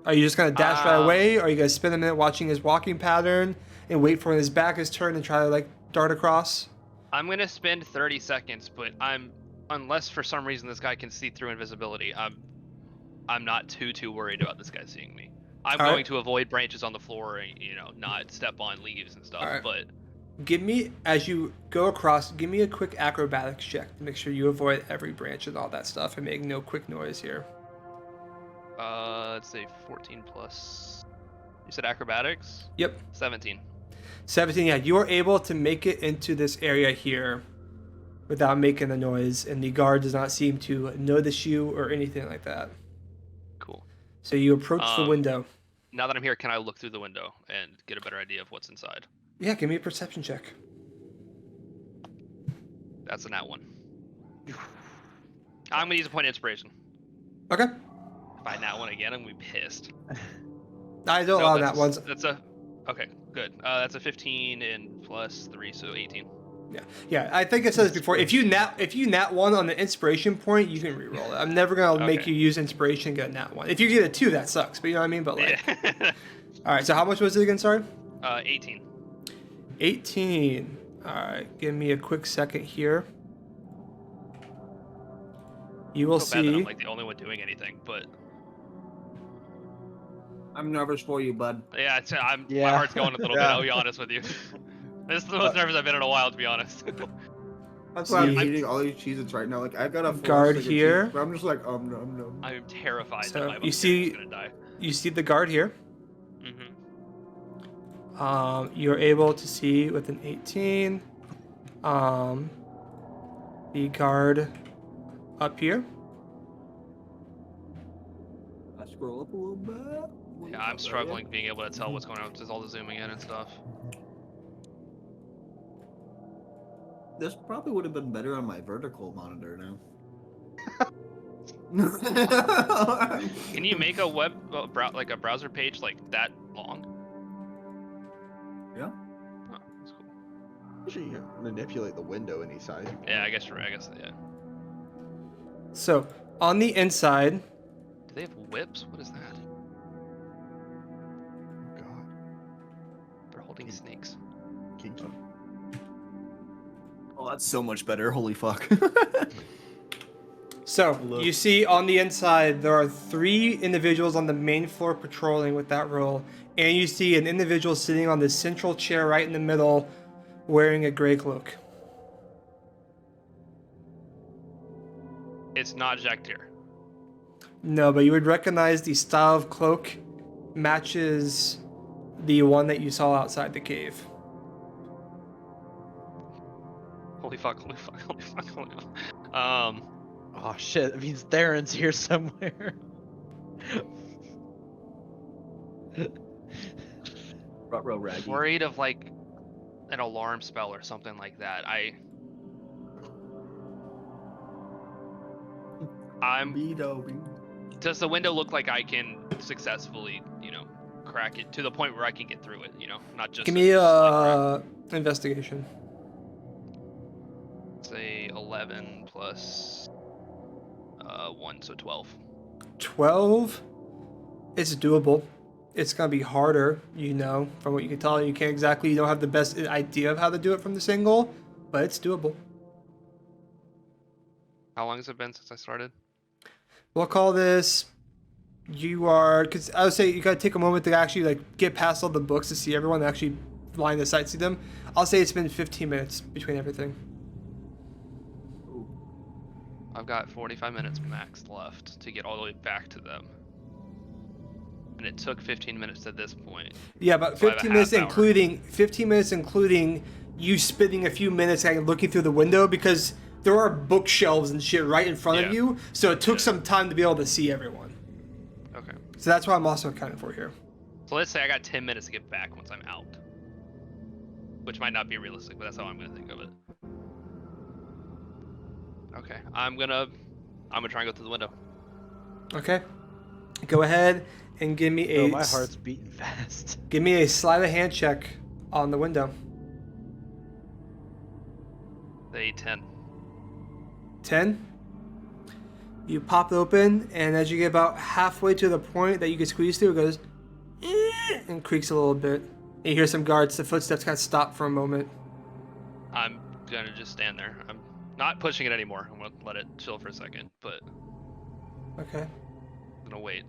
Are you just gonna dash right away? Or are you gonna spend a minute watching his walking pattern and wait for when his back is turned and try to like dart across? I'm gonna spend 30 seconds, but unless for some reason this guy can see through invisibility, I'm not too worried about this guy seeing me. I'm All going right. to avoid branches on the floor and not step on leaves and stuff. All right. But Give me, as you go across, give me a quick acrobatics check to make sure you avoid every branch and all that stuff and make no quick noise here. let's say 14 plus. You said acrobatics? Yep. 17. 17, yeah, you are able to make it into this area here without making a noise, and the guard does not seem to notice you or anything like that. Cool. So you approach the window. Now that I'm here, can I look through the window and get a better idea of what's inside? Yeah, give me a perception check. That's a nat 1. I'm gonna use a point of inspiration. Okay. If I nat 1 again, I'm gonna be pissed. I don't allow that ones. Okay, good. That's a 15 and plus 3, so 18. Yeah. I think I said this before. If you nat 1 on the inspiration point, you can reroll it. I'm never gonna make you use inspiration and get a nat 1. If you get a 2, that sucks. But you know what I mean. But like, Yeah. all right. So how much was it again? Sorry. 18. 18. All right. Give me a quick second here. You will I feel bad that see. I'm like the only one doing anything, but I'm nervous for you, bud. yeah, my Yeah. heart's going a little bit. I'll be honest with you. This is the most nervous I've been in a while, to be honest. That's why I'm See- eating all these Cheez-Its right now. Like I got a full Guard stick of here. Cheez-Its, but I'm just like, no. I am terrified So, that my you upstairs see- is gonna die. You see the guard here. Mm-hmm. You're able to see with an 18. The guard up here. I scroll up a little bit. Yeah, I'm struggling being able to tell what's going on with all the zooming in and stuff. This probably would have been better on my vertical monitor now. Can you make a like a browser page like that long? Yeah. Oh, that's cool. Actually, you can manipulate the window any size. you Yeah, want. I guess you're right. I guess yeah. So on the inside, Do they have whips? What is that? Oh, God. They're holding snakes. Kinky. Oh, that's so much better. Holy fuck. so Look. you see on the inside there are 3 individuals on the main floor patrolling with that role, and you see an individual sitting on the central chair right in the middle, wearing a gray cloak. It's not Jaktyr. No, but you would recognize the style of cloak matches the one that you saw outside the cave. Holy fuck! Holy fuck! Holy fuck! Holy fuck! Oh shit, it means Theron's here somewhere. Ruh-roh raggy. Worried of like an alarm spell or something like that. Does the window look like I can successfully, crack it to the point where I can get through it? Not just. Give me a investigation. say 11 plus 1, so 12. 12. It's doable. It's gonna be harder, from what you can tell. You don't have the best idea of how to do it from this angle, but it's doable. How long has it been since I started? We'll call this. Because I would say you gotta take a moment to actually like get past all the books to see everyone and actually line the sight, see them. I'll say it's been 15 minutes between everything. I've got 45 minutes max left to get all the way back to them. and it took 15 minutes to this point. Yeah, about So I have a 15 minutes, half hour. including you spending a few minutes kind of looking through the window because there are bookshelves and shit right in front of Yeah. you. So it took Yeah. some time to be able to see everyone. Okay. So that's what I'm also accounting for here. So let's say I got 10 minutes to get back once I'm out. Which might not be realistic, but that's how I'm gonna think of it. Okay. I'm gonna try and go through the window. Okay. Go ahead and give me Oh, a my heart's beating fast. give me a sleight of hand check on the window. A 10. 10. You pop it open, and as you get about halfway to the point that you can squeeze through, it goes and creaks a little bit. And you hear some guards. The footsteps kind of stop for a moment. I'm gonna just stand there. I'm not pushing it anymore. I'm gonna let it chill for a second, but Okay. I'm gonna wait.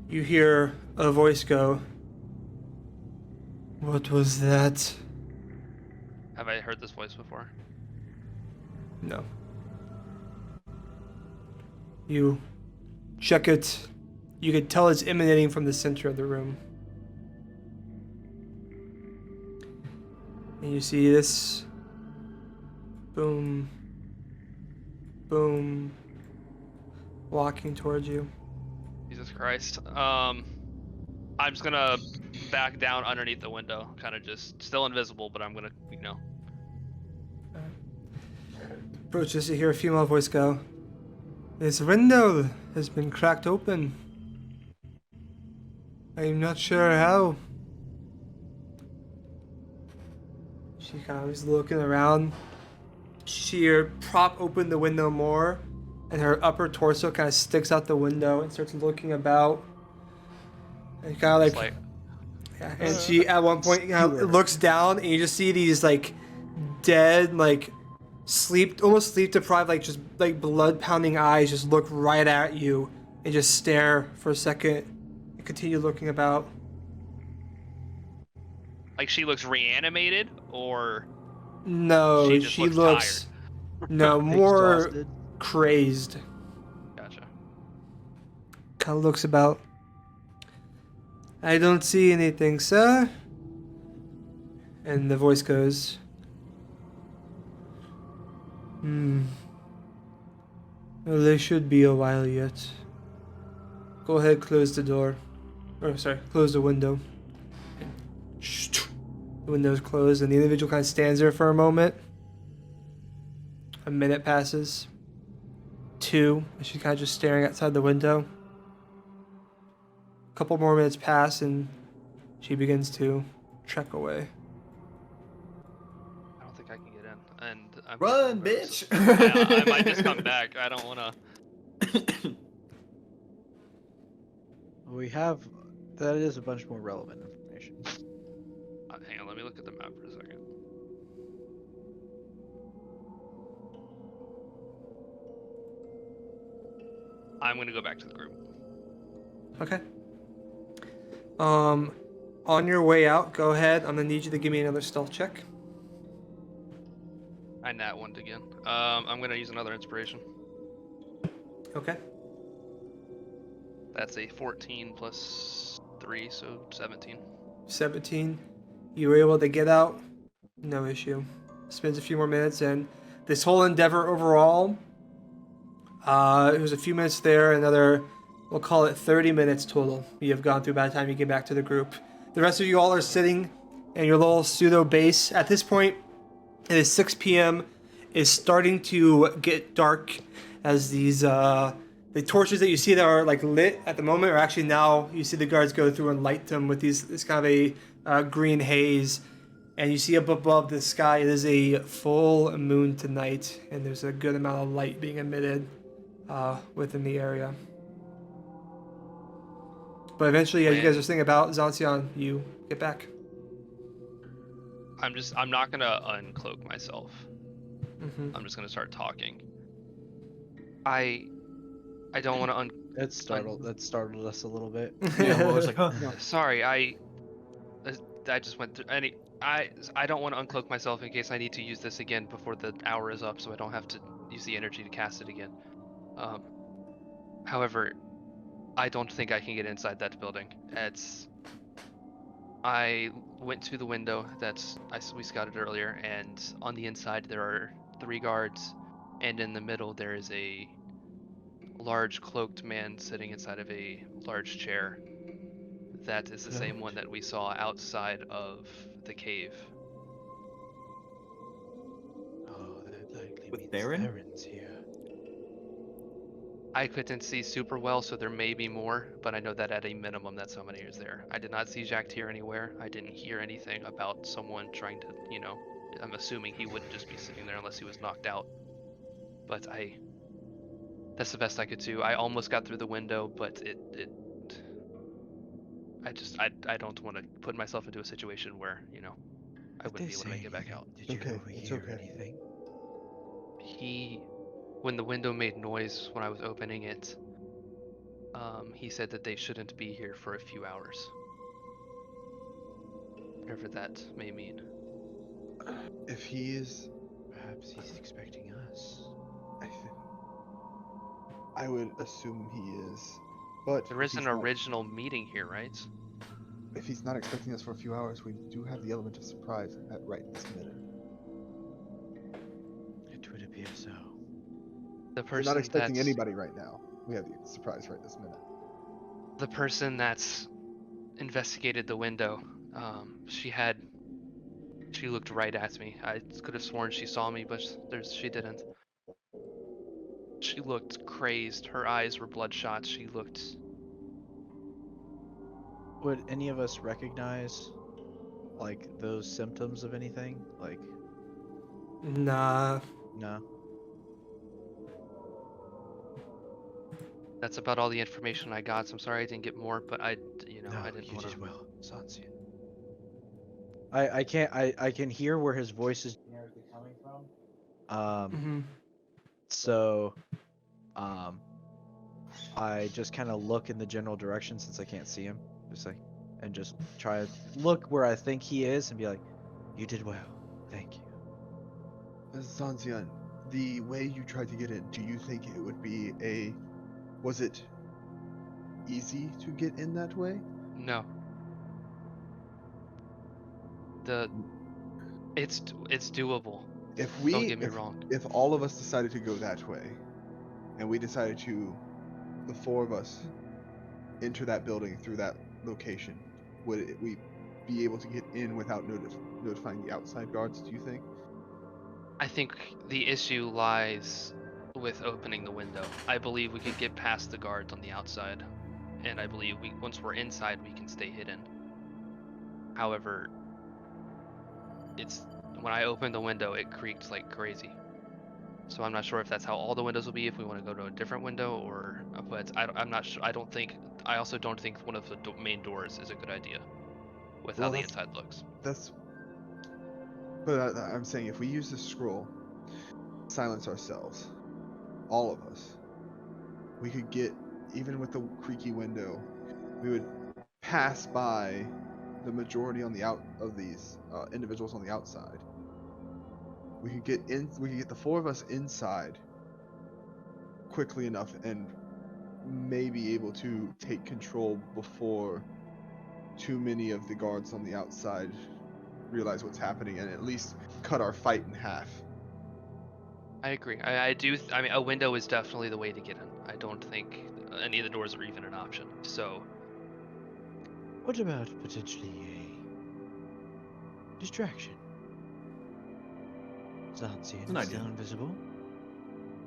You hear a voice go, "What was that?" Have I heard this voice before? No. You check it. You can tell it's emanating from the center of the room. And you see this. Boom. Boom. Walking towards you. Jesus Christ. I'm just gonna back down underneath the window, kind of just still invisible, but I'm gonna, Approaches, you hear a female voice go, "This window has been cracked open. I'm not sure how." She kind of is looking around. She prop open the window more, and her upper torso kind of sticks out the window and starts looking about. And kind of It's like, like yeah, and she at one point Skewer. looks down, and you just see these like dead, like almost sleep deprived, like just like blood pounding eyes just look right at you and just stare for a second and continue looking about. she looks reanimated, or No, She just she looks looks no more Exhausted. crazed. gotcha. Kind of looks about. "I don't see anything, sir." And the voice goes, Well, there should be a while yet. Go ahead, close the door. Or, sorry, close the window." The window's closed, and the individual kind of stands there for a moment. A minute passes. 2, and she's kind of just staring outside the window. A couple more minutes pass, and she begins to trek away. I don't think I can get in, and I'm Run, nervous. bitch! Yeah, I might just come back. I don't wanna. We have. That is a bunch more relevant information. Hang on, let me look at the map for a second. I'm gonna go back to the group. Okay. On your way out, go ahead. I'm gonna need you to give me another stealth check. I nat one again. I'm gonna use another inspiration. Okay. That's a 14 plus 3, so 17. 17. You were able to get out. No issue. Spends a few more minutes, and this whole endeavor overall, it was a few minutes there, another, we'll call it 30 minutes total you have gone through by the time you get back to the group. The rest of you all are sitting in your little pseudo base. At this point, it is 6 p.m. It's starting to get dark as these the torches that you see that are like lit at the moment are actually now, you see the guards go through and light them with this kind of a green haze. And you see up above the sky, it is a full moon tonight, and there's a good amount of light being emitted within the area. But eventually, as you guys are thinking about Zancian, you get back. I'm not gonna uncloak myself. Mm-hmm. I'm just gonna start talking. I don't want to That startled us a little bit. Yeah, well, it's like, huh? Sorry, I just went through any. I don't want to uncloak myself in case I need to use this again before the hour is up, so I don't have to use the energy to cast it again. Um, however, I don't think I can get inside that building. I went to the window we scouted earlier, and on the inside there are 3 guards, and in the middle there is a large cloaked man sitting inside of a large chair. That is the same one Cloaked? that we saw outside of the cave. Oh, that likely With means Theron? Theron's here. I couldn't see super well, so there may be more, but I know that at a minimum that somebody is there. I did not see Jaktyr anywhere. I didn't hear anything about someone trying to, I'm assuming he wouldn't just be sitting there unless he was knocked out. But that's the best I could do. I almost got through the window, but I don't want to put myself into a situation where, I Did wouldn't they be able to say make it back anything? out. Did you Okay, it's overhear okay. anything? When the window made noise when I was opening it, he said that they shouldn't be here for a few hours. Whatever that may mean. If he is, Perhaps he's expecting us. I, th- I would assume he is. But There is an original meeting here, right? if he's not expecting us for a few hours, we do have the element of surprise at right this minute. It would appear so. The We're not person expecting that's anybody right now. We have the surprise right this minute. the person that's investigated the window. She looked right at me. I could have sworn she saw me, but she didn't. She looked crazed. Her eyes were bloodshot. She looked. Would any of us recognize like those symptoms of anything? Like, Nah. no. That's about all the information I got. So I'm sorry I didn't get more, but I No, didn't you want to. did well, Sansian. I can hear where his voice is generically coming from. Mm-hmm. So I just kind of look in the general direction since I can't see him. Just like, and just try to look where I think he is and be like, You did well. Thank you. Zanzian, the way you tried to get in, do you think it would be was it easy to get in that way? No. It's doable. Don't get me wrong. If all of us decided to go that way, and we decided to, the 4 of us, enter that building through that location, would we be able to get in without notifying the outside guards, do you think? I think the issue lies with opening the window. I believe we could get past the guards on the outside, and I believe once we're inside we can stay hidden. However, when I opened the window, it creaked like crazy. So I'm not sure if that's how all the windows will be. If we want to go to a different window, but I'm not sure. I also don't think one of the main doors is a good idea with how the inside looks. But I'm saying if we use the scroll, silence ourselves, all of us, we could get, even with the creaky window, we would pass by the majority on the of these individuals on the outside. We could get the 4 of us inside quickly enough and may be able to take control before too many of the guards on the outside realize what's happening, and at least cut our fight in half. I agree. I mean, a window is definitely the way to get in. I don't think any of the doors are even an option. So, What about potentially a distraction? Zansian It's an is still idea. invisible.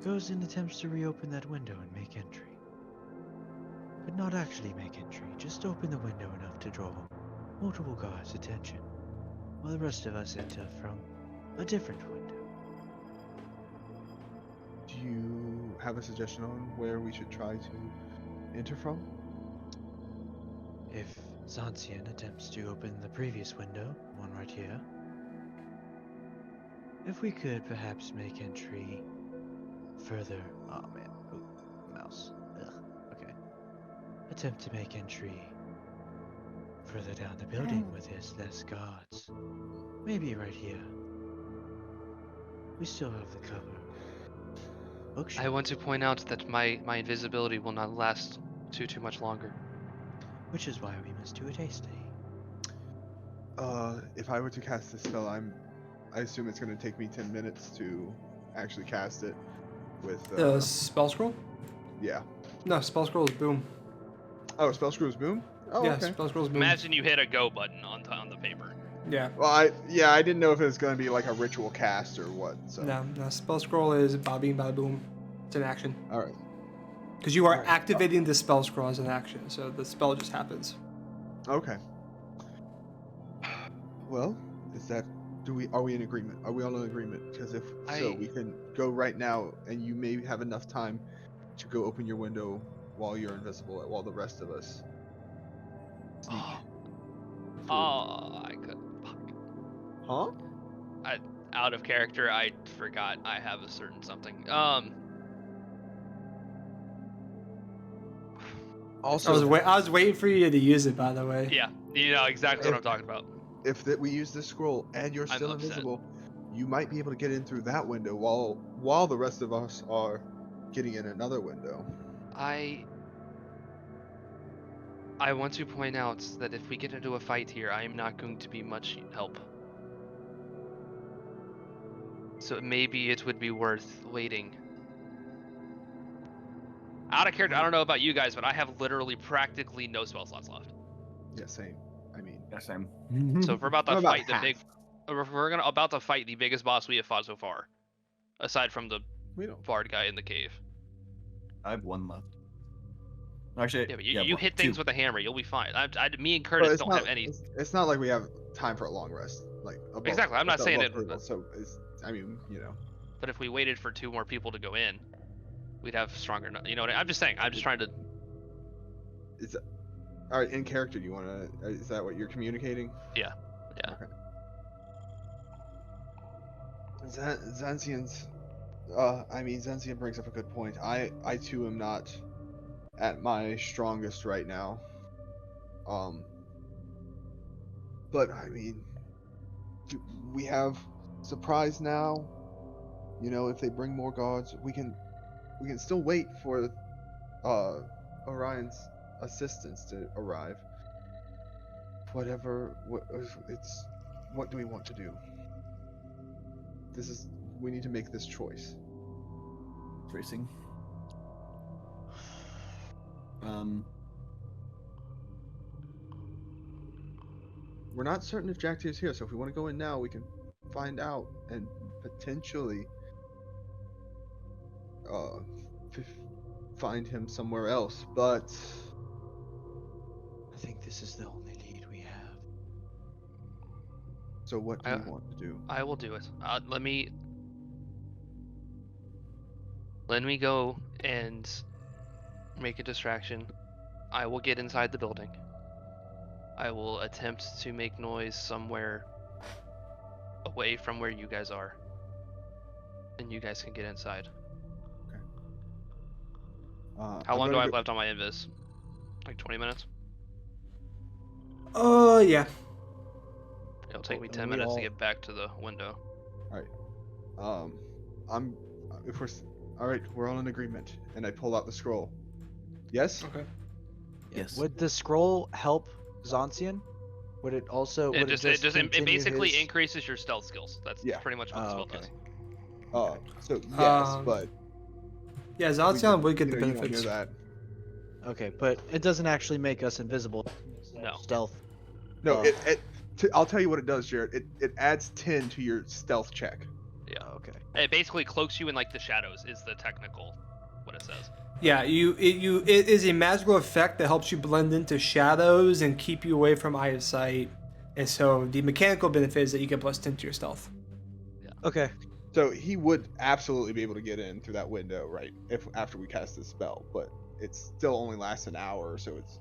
Goes and attempts to reopen that window and make entry. But not actually make entry, just open the window enough to draw multiple guards' attention, while the rest of us enter from a different window. Do you have a suggestion on where we should try to enter from? If Zansian attempts to open the previous window, one right here, if we could perhaps make entry further. oh man, oh, mouse. Ugh. Okay. Attempt to make entry further down the building where there's less guards. Maybe right here. We still have the cover bookshelf. I want to point out that my invisibility will not last too much longer. Which is why we must do it hastily. If I were to cast this spell, I assume it's going to take me 10 minutes to actually cast it. With Spell scroll? yeah. No, spell scroll is boom. Oh, spell screws boom. Oh, Yeah, okay. spell scroll is boom. Imagine you hit a go button on the paper. Yeah. Well, I didn't know if it was going to be like a ritual cast or what. So. No, spell scroll is bada bing, bada boom. It's an action. All right. Because you are Alright. activating the spell scroll as an action, so the spell just happens. Okay. Well, are we in agreement? Are we all in agreement? Because if so, we can go right now, and you may have enough time to go open your window while you're invisible, while the rest of us sneak. Oh, I could. Fuck. Huh? Out of character, I forgot I have a certain something. Also, I was waiting for you to use it, by the way. Yeah, you know exactly what I'm talking about. If we use this scroll and you're still upset. invisible, you might be able to get in through that window while the rest of us are getting in another window. I want to point out that if we get into a fight here, I am not going to be much help. So maybe it would be worth waiting. Out of character, I don't know about you guys, but I have literally practically no spell slots left. Yeah, same. I mean, Yeah, same. So if we're about to I'm about fight the half. about to fight the biggest boss we have fought so far, aside from the we don't. bard guy in the cave. I have one left. Actually, Yeah, but you hit things with a hammer, you'll be fine. Me and But Curtis it's don't not, have any. It's not like we have time for a long rest. Like Exactly, I'm not saying it- So I mean, you know. But if we waited for 2 more people to go in, we'd have stronger. You know what I'm just saying. I'm just trying to. All right, in character, do you want to? Is that what you're communicating? Yeah. Okay. Zanzian's. Zanzian brings up a good point. I too am not at my strongest right now. But I mean, we have surprise now. You know, if they bring more guards, we can still wait for Orion's assistance to arrive. What do we want to do? We need to make this choice. Racing. We're not certain if Jaktyr's here, so if we want to go in now, we can find out and potentially find him somewhere else. But I think this is the only lead we have. so what do we want to do? I will do it. Let me go and make a distraction. I will get inside the building. I will attempt to make noise somewhere away from where you guys are. And you guys can get inside. How long do I have left on my invis? Like 20 minutes? Yeah. It'll take me And 10 we minutes to all- get back to the window. All right, we're all in agreement, and I pull out the scroll. Yes. Okay. Yes. would the scroll help Zonsian? Would it also? It would it continue basically his- increases your stealth skills. That's Yeah. pretty much what the Oh, spell okay. does. So yes, Um, but Yeah, Zonsian would get the you won't benefits. hear that. Okay, but it doesn't actually make us invisible. No. Stealth. No, Oh. I'll tell you what it does, Jared. It adds 10 to your stealth check. Yeah. Oh, okay. It basically cloaks you in like the shadows is the technical what it says. Yeah, it is a magical effect that helps you blend into shadows and keep you away from eye of sight. And so the mechanical benefit is that you get +10 to your stealth. Okay. So he would absolutely be able to get in through that window, right? If after we cast this spell, but it still only lasts an hour, so it's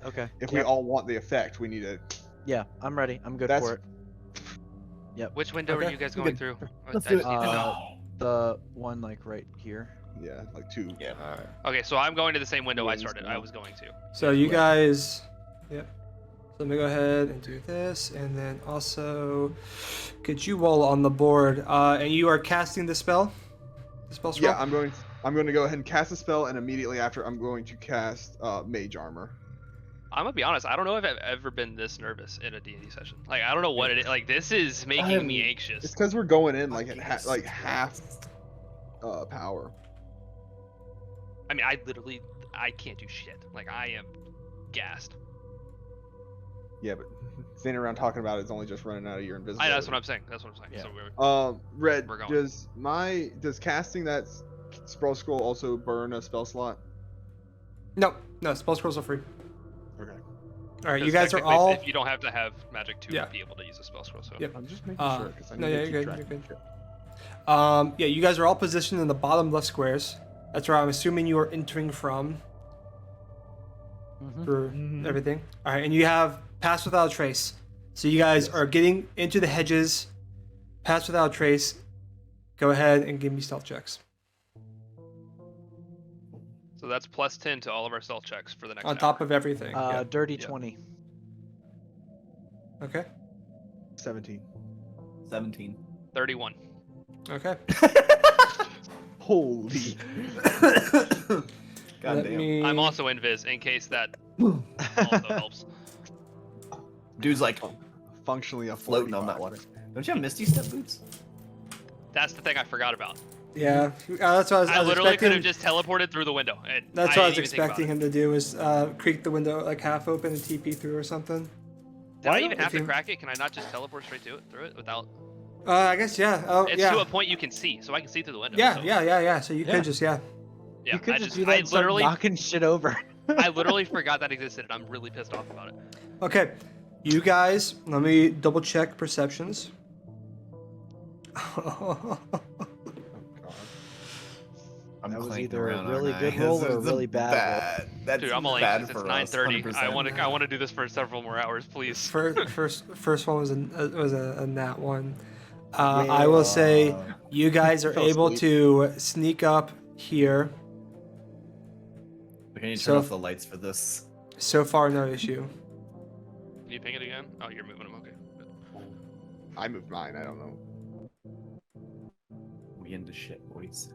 Okay. if we all want the effect, we need to. Yeah, I'm ready. I'm good That's- for it. Which window Okay, are you guys I'm going good. through? Let's I do just it. need to know. The one like right here. Yeah, like 2. Yeah. Alright. Okay, so I'm going to the same window I Yeah, started. just I go. was going to. So you guys, yep. So let me go ahead and do this, and then also get you all on the board. And you are casting the spell. The spell scroll. Yeah, I'm going. I'm going to go ahead and cast a spell, and immediately after, I'm going to cast Mage Armor. I'm gonna be honest. I don't know if I've ever been this nervous in a D&D session. Like, I don't know what it is. Like, this is making me anxious. It's because we're going in like Fucking at half power. I mean, I can't do shit. Like, I am gassed. Yeah, but standing around talking about it's only just running out of your invisibility. That's what I'm saying. That's what I'm saying. Yeah. So Red, we're going. does casting that spell scroll also burn a spell slot? No, spell scrolls are free. Okay. All right, you 'cause guys are technically, all. if you don't have to have magic to Yeah. be able to use a spell scroll. So Yep. I'm just making sure because I No, need yeah, to you're keep good. track You're of good. shit. Yeah, you guys are all positioned in the bottom left squares. That's where I'm assuming you are entering from for everything. All right, and you have pass without a trace. So you guys are getting into the hedges. Pass without a trace. Go ahead and give me stealth checks. So that's plus 10 to all of our stealth checks for the next On hour. top of everything. Yeah. Dirty Yeah. 20. Okay. 17. 17. 31. Okay. Holy. God Let damn. me- I'm also invis in case that also helps. Dude's like Functionally a floating on that water. Don't you have Misty Step boots? That's the thing I forgot about. Yeah, that's what I I was literally could expecting. have just teleported through the window. And That's what I was didn't even think about expecting it. him to do is creak the window like half open and TP through or something. Did I even have if to you- crack it? Can I not just teleport straight through it without? I guess yeah. Oh It's yeah. to a point you can see, so I can see through the window. Yeah, so, yeah. So you Yeah. could just Yeah, You could I just just do that I and start literally knocking shit over. I literally forgot that existed, and I'm really pissed off about it. Okay, you guys. Let me double check perceptions. I'm That was clanking either a around, really aren't I? good roll or a It's really bad roll. That's Dude, I'm all bad anxious. It's for 9:30. us, I 100%. want to do this for several more hours, please. First one was a nat one. I will say you guys are Fell able asleep. to sneak up here. We can you turn So- off the lights for this. So far, no issue. Can you ping it again? Oh, you're moving them. Okay. Good. I moved mine. I don't know. We into shit, boys.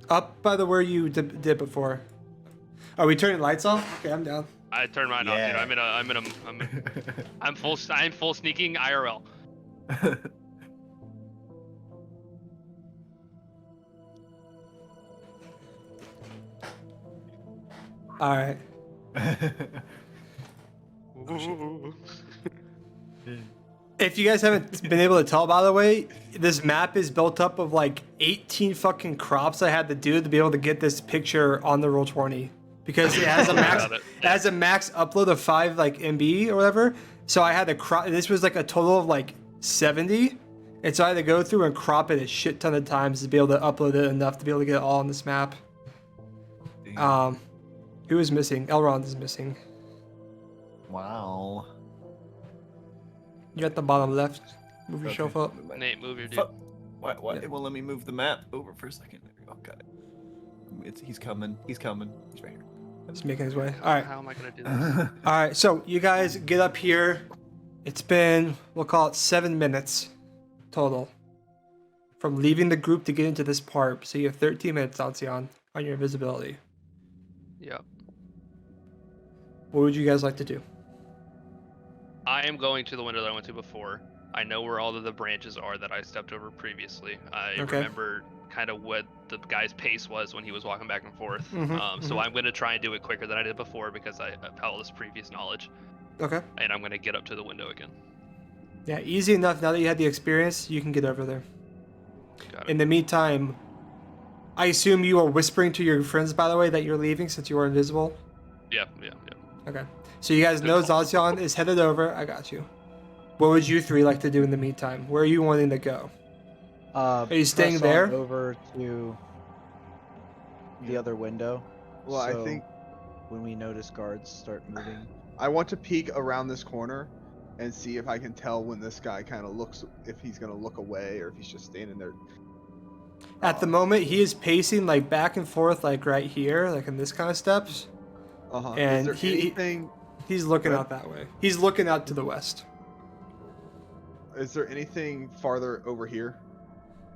Up by the where you did before. Are we turning lights off? Okay, I'm down. I turned mine off, dude. Yeah. I'm full sneaking IRL. All right. If you guys haven't been able to tell, by the way, this map is built up of like 18 fucking crops I had to do to be able to get this picture on the Roll20 because it has a max Got it. it has a max upload of 5 like MB or whatever. So I had to crop. This was like a total of like 70, and so I had to go through and crop it a shit ton of times to be able to upload it enough to be able to get it all on this map. Who is missing? Elrond is missing. Wow. You're at the bottom left. Move yourself up. Nate, move your dude. Fuck. What? Yeah. It won't let me move the map over for a second. There we go. Got it. He's coming. He's coming. He's right here. He's making his way. All right. How am I gonna do this? All right. So you guys get up here. It's been, we'll call it 7 minutes total from leaving the group to get into this part. So you have 13 minutes, Alcyon, on your invisibility. Yep. What would you guys like to do? I am going to the window that I went to before. I know where all of the branches are that I stepped over previously. I Okay. remember kind of what the guy's pace was when he was walking back and forth. Mhm, So I'm going to try and do it quicker than I did before because I have all this previous knowledge. Okay. And I'm going to get up to the window again. Yeah, easy enough. Now that you had the experience, you can get over there. Got it. In the meantime, I assume you are whispering to your friends, by the way, that you're leaving since you are invisible. Yeah. Okay. So you guys know Zacian is headed over. I got you. What would you three like to do in the meantime? Where are you wanting to go? Are you staying there? Over to the other window. Well, I so think when we notice guards start moving. I want to peek around this corner and see if I can tell when this guy kind of looks, if he's going to look away or if he's just standing there. At the moment, he is pacing like back and forth, like right here, like in this kind of steps. Uh-huh. And Is there he- anything, He's looking Right. out that way. He's looking out to the west. is there anything farther over here?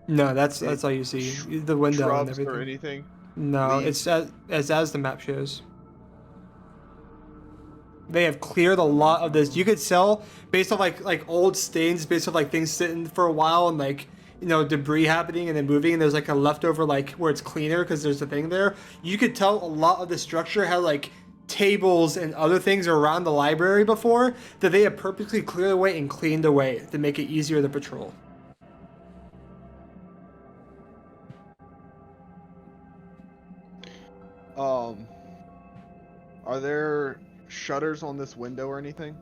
No, that's all you see. The window and Shrubs everything. or anything? No, Leave. it's as the map shows. They have cleared a lot of this. You could tell based on like old stains, based on like things sitting for a while and like debris happening and then moving. And there's like a leftover like where it's cleaner because there's a thing there. You could tell a lot of the structure had like tables and other things around the library before that they had purposely cleared away and cleaned away to make it easier to patrol. Are there shutters on this window or anything?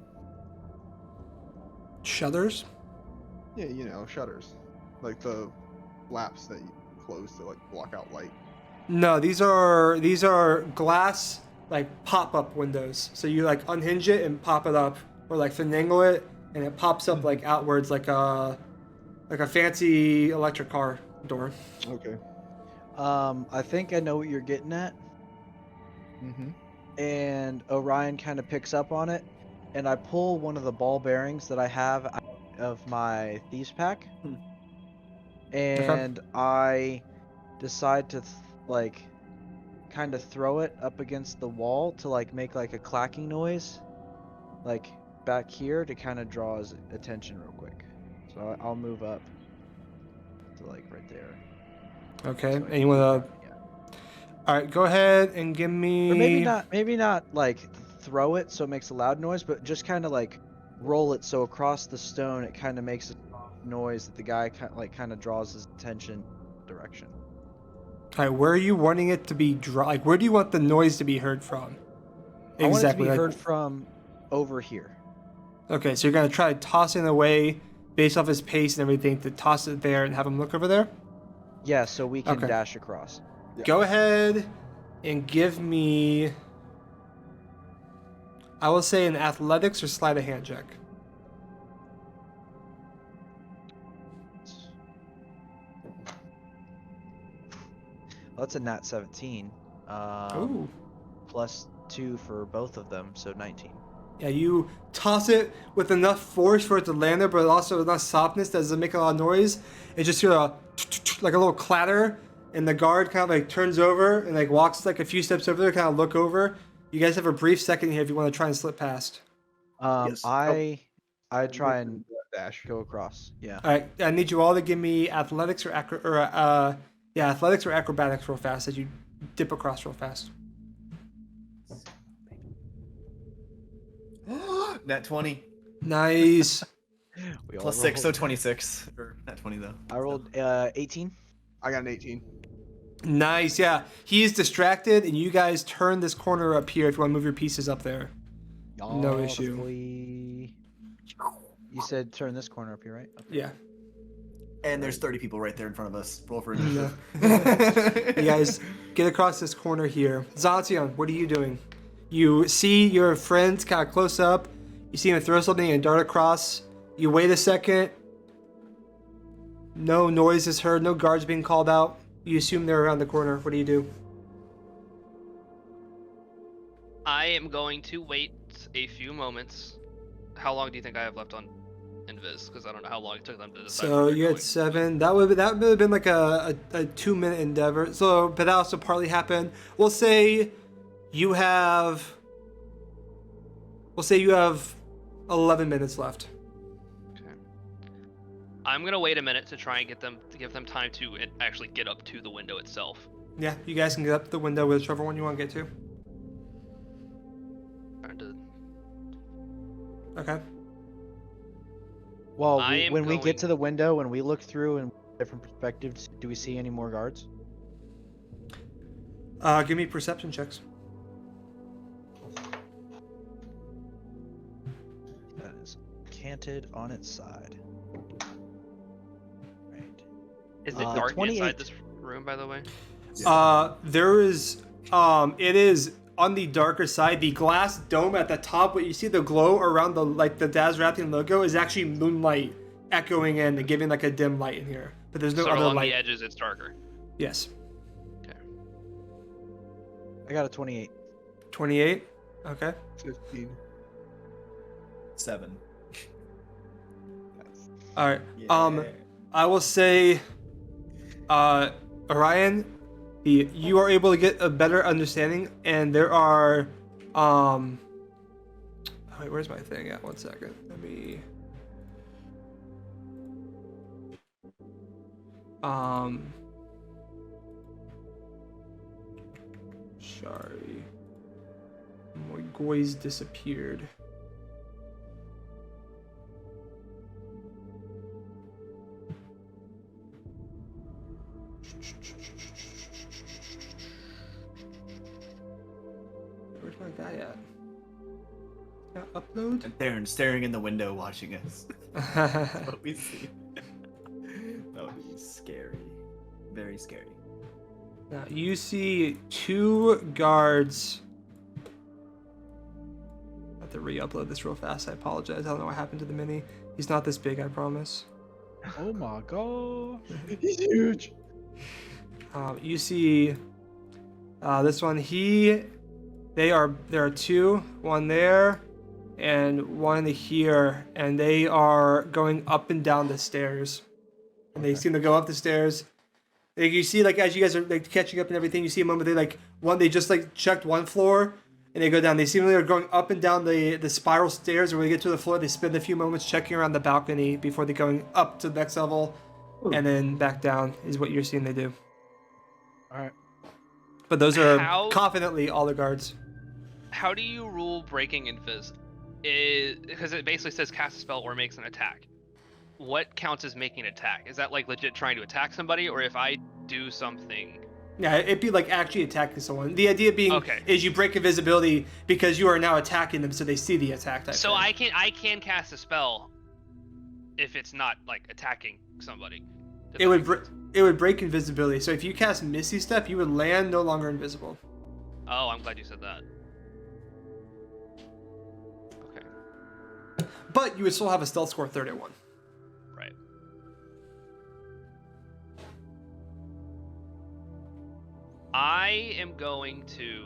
Shutters? Yeah, shutters, like the flaps that you close to like block out light. No, these are glass like pop-up windows. So you like unhinge it and pop it up, or like finagle it and it pops up like outwards like a fancy electric car door. Okay. I think I know what you're getting at. Mm-hmm. And Orion kind of picks up on it, and I pull one of the ball bearings that I have out of my thieves pack, and I decide to like kind of throw it up against the wall to like make like a clacking noise, like back here to kind of draw his attention real quick. So I'll move up to like right there. Okay, So I and can you wanna? keep- yeah. All right, go ahead and give me. Or maybe not like throw it so it makes a loud noise, but just kind of like roll it so across the stone it kind of makes a noise that the guy kind of draws his attention direction. All right, where are you wanting it to be? Like, where do you want the noise to be heard from? I want it to Exactly. be like- heard from over here. Okay, so you're gonna try tossing it away based off his pace and everything to toss it there and have him look over there. Yeah, so we can Okay. dash across. Yeah. Go ahead and give me. I will say an athletics or sleight of hand check. Well, that's a nat 17. Ooh. Plus 2 for both of them, so 19. Yeah, you toss it with enough force for it to land there, but also enough softness that doesn't make a lot of noise. It just hear like a little clatter, and the guard kind of like turns over and like walks like a few steps over there, kind of look over. You guys have a brief second here if you want to try and slip past. Yes. I try and Dash. go across. Yeah. All right, I need you all to give me athletics or athletics or acrobatics real fast as you dip across real fast. Nat 20 Nice. We all plus 6, so rolled. 26. Or nat 20 though. I rolled 18. I got an 18. Nice, yeah. He's distracted, and you guys turn this corner up here if you want to move your pieces up there. No Y'all issue. boy. You said turn this corner up here, right? Okay. Yeah. And there's 30 people right there in front of us. Roll for No. initiative. You guys get across this corner here. Zaltion, what are you doing? You see your friends kind of close up. You see him throw something and dart across. You wait a second. No noise is heard. No guards being called out. You assume they're around the corner. What do you do? I am going to wait a few moments. How long do you think I have left on Invis? Because I don't know how long it took them to decide. So where they're you had going. 7. That would have been like a 2-minute endeavor. So, but that also partly happened. We'll say you have 11 minutes left. Okay. I'm gonna wait a minute to try and give them time to actually get up to the window itself. Yeah, you guys can get up the window with whichever one you want to get to. Trying to- Okay. Well, I am when we going- get to the window and we look through and different perspectives, do we see any more guards? Give me perception checks. That is canted on its side. Right. Is it dark 28. inside this room, by the way? There is, it is on the darker side. The glass dome at the top, what you see the glow around the Dazrathian logo is actually moonlight echoing in and giving like a dim light in here. But there's no So other along light. the edges, it's darker. Yes. I got a 28. 28. Okay. 15. 7. All right. Yeah. I will say, Orion, You are able to get a better understanding, and there are wait, where's my thing at? 1 second. Let me sorry. My goys disappeared. Where's my guy at? Upload? And Theron staring in the window watching us. That's what we see. That would be scary. Very scary. Now you see 2 guards. I have to re-upload this real fast. I apologize. I don't know what happened to the mini. He's not this big, I promise. Oh my god. He's huge. You see this one. There are 2, one there, and one here, and they are going up and down the stairs. And they seem to go up the stairs. Like you see, like as you guys are like catching up and everything, you see a moment they just like checked one floor and they go down. They seemingly are going up and down the spiral stairs, and when they get to the floor, they spend a few moments checking around the balcony before they going up to the next level, and then back down is what you're seeing they do. All right. But those are How- confidently all the guards. How do you rule breaking invis? Because it basically says cast a spell or makes an attack. What counts as making an attack? Is that like legit trying to attack somebody, or if I do something? Yeah, it'd be like actually attacking someone. The idea being Okay. is you break invisibility because you are now attacking them, so they see the attack type So thing. I can cast a spell if it's not like attacking somebody. Does It that would make br- sense? it would break invisibility. So if you cast Misty Step, you would land no longer invisible. Oh, I'm glad you said that. Okay. But you would still have a stealth score 31. Right. I am going to,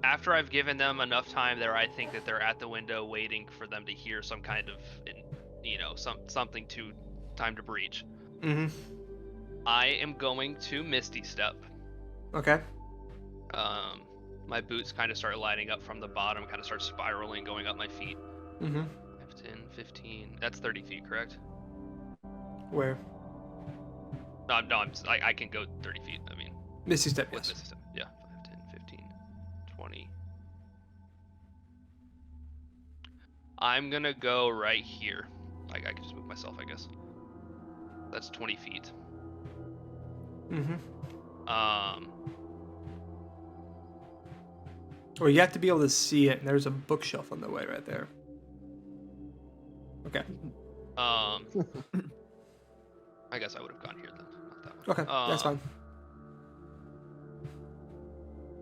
after I've given them enough time there, I think that they're at the window waiting for them to hear some kind of, something to time to breach. Mm-hmm. I am going to Misty Step. Okay. My boots kind of start lighting up from the bottom, kind of start spiraling, going up my feet. Mm-hmm. 10, 15, that's 30 feet, correct? Where? No, I can go 30 feet, I mean. Misty Step, With yes. Misty Step. Yeah, 5, 10, 15, 20. I'm gonna go right here. I can just move myself, I guess. That's 20 feet. Mm-hmm. Or you have to be able to see it, and there's a bookshelf on the way right there. Okay. I guess I would have gone here then, not that one. Okay, that's fine.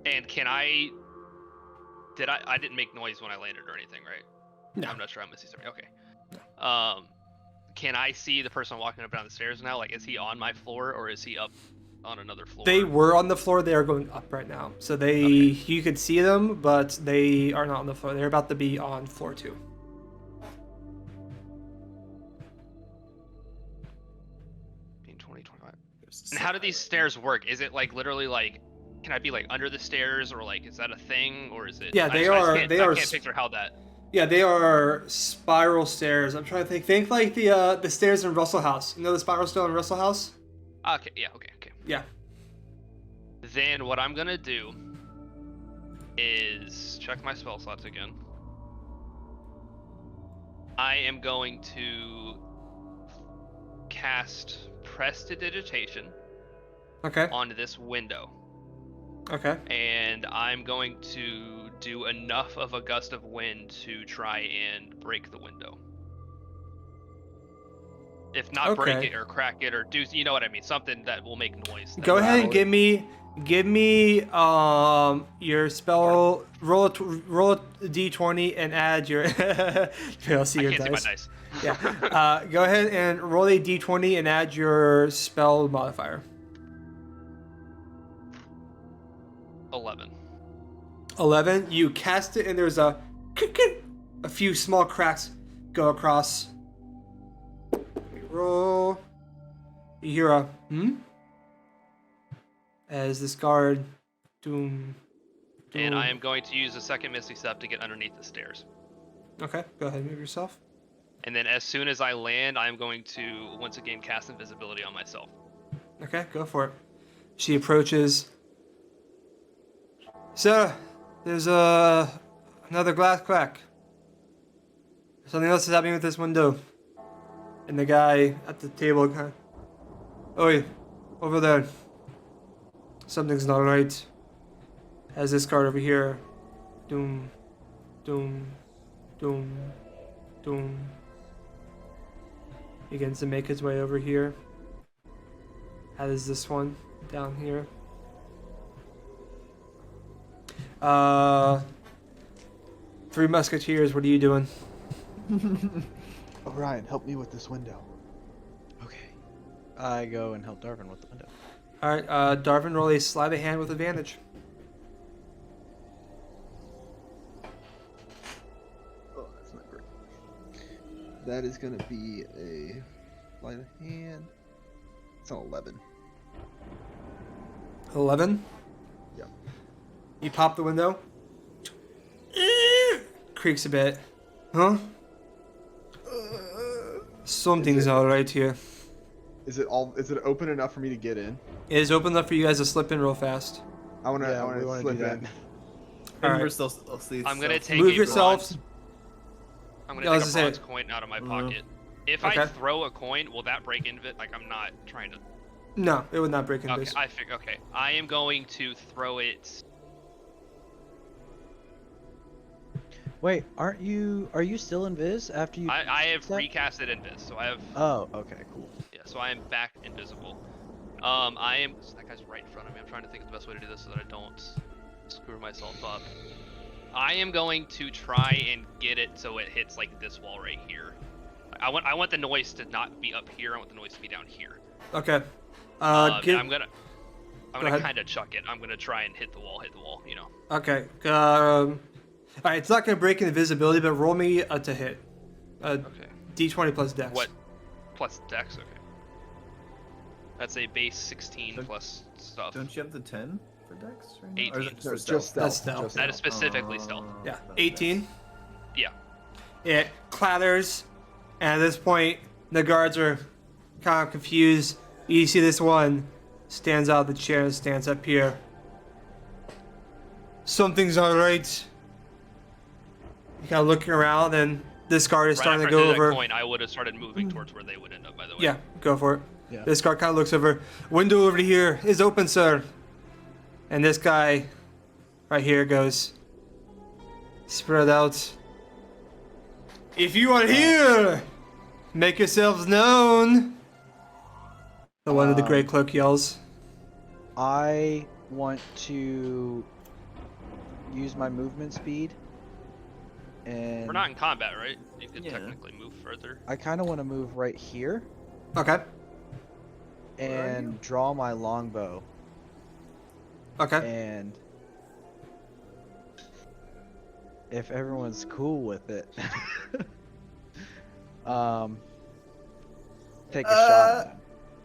And can I didn't make noise when I landed or anything, right? No. I'm not sure how Misty Step. Okay. Can I see the person walking up and down the stairs now? Like, is he on my floor or is he up on another floor? They were on the floor. They are going up right now. So you could see them, but they are not on the floor. They're about to be on floor 2. 20, 25. And how do these stairs work? Is it like literally like, can I be like under the stairs, or like is that a thing, or is it? Yeah, they are- I they are can't picture how that. Yeah, they are spiral stairs. I'm trying to think. Think like the stairs in Russell House. You know the spiral stair in Russell House? Okay, yeah, okay. Yeah. Then what I'm gonna do is check my spell slots again. I am going to cast Prestidigitation Okay. on this window. Okay. And I'm going to do enough of a gust of wind to try and break the window. If not break Okay. it or crack it or do, you know what I mean, something that will make noise. Go ahead and give me your spell. Roll a d20 and add your. I'll see I your can't dice. see my dice. Yeah. Go ahead and roll a d20 and add your spell modifier. 11. 11. You cast it and there's a few small cracks go across. Let me roll. You hear a as this guard. Doom. And I doom. am going to use a second Misty Step to get underneath the stairs. Okay, go ahead and move yourself. And then as soon as I land, I'm going to once again cast invisibility on myself. Okay, go for it. She approaches. Sir, there's another glass crack. Something else is happening with this window. And the guy at the table kind of, oi, over there. Something's not right. Has this guard over here. Doom, doom, doom, doom. Begins to make his way over here. Has this one down here. Three Musketeers, what are you doing? Orion, help me with this window. Okay. I go and help Darvin with the window. Alright, Darvin, roll a sleight of hand with advantage. Oh, that's not great. That is gonna be a sleight of hand. It's an 11. 11? Yep. You pop the window. Creaks a bit. Huh? Something's alright here. Is it open enough for me to get in? It is open enough for you guys to slip in real fast. I wanna we wanna slip do that. in. And Alright. we're still asleep. I'm gonna take Move a yourselves. bronze. I'm I gonna was take a gonna bronze say- coin out of my Mhm. pocket. If I Okay. throw a coin, will that break invis? Like I'm not trying to. No, it would not break Okay, invis. I figure. Okay, I am going to throw it. Wait, are you still in Viz after you? I have step? recasted invis, so I have. Oh, okay, cool. Yeah, so I am back invisible. I am. That guy's right in front of me. I'm trying to think of the best way to do this so that I don't screw myself up. I am going to try and get it so it hits like this wall right here. I want the noise to not be up here. I want the noise to be down here. Okay. I'm Give, gonna ahead. kind of chuck it. I'm gonna try and hit the wall. You know. okay. Alright, it's not going to break invisibility, but roll me to hit. Okay. D20 plus dex. What? Plus dex. Okay. That's a base 16 Don't- plus stuff. Don't you have the 10 for Dex right now? 18. Or is it No, just just stealth. That's stealth. just That is stealth. specifically stealth. Yeah, that's 18. Yeah. It clatters, and at this point, the guards are kind of confused. You see this one stands out of the chair and stands up here. Something's alright. You kind of looking around, and this guard is Right starting to after I go did that over. coin, I would have started moving towards where they would end up. By the way. Yeah, go for it. Yeah. This guard kind of looks over. Window over here is open, sir. And this guy right here goes, spread out. If you are here, make yourselves known. The one with the gray cloak yells. I want to use my movement speed, and We're not in combat, right? You could Yeah. technically move further. I kind of want to move right here Okay. Where are and draw my longbow Okay. and if everyone's cool with it, take a shot at him.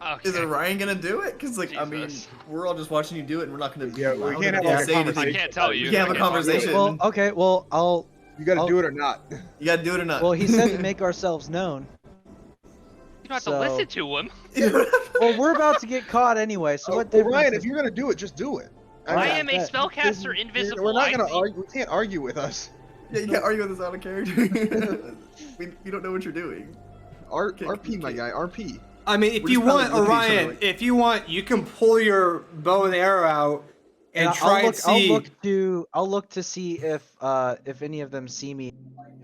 Okay. Is Orion gonna do it? Because like I mean, Jesus. we're all just watching you do it, and we're not gonna. Yeah, we allowed can't to have like a say anything. I conversation. can't tell you. We can't have a I can't talk to you. conversation. Well, okay, well, I'll. You gotta I'll- do it or not. You gotta do it or not. Well, he said to make ourselves known. You don't have So- to listen to him. Well, we're about to get caught anyway, so what Well, difference Ryan, is- if you're gonna do it, just do it. I Yeah, am a bet. spellcaster invisible. We're not I gonna see- argue. We can't argue with us. Yeah, you can't argue with us out of character. we don't know what you're doing. RP, my guy. RP. I mean, if We're you just want, probably looking at each other Orion, like- if you want, you can pull your bow and arrow out and try and see. I'll look to see if any of them see me.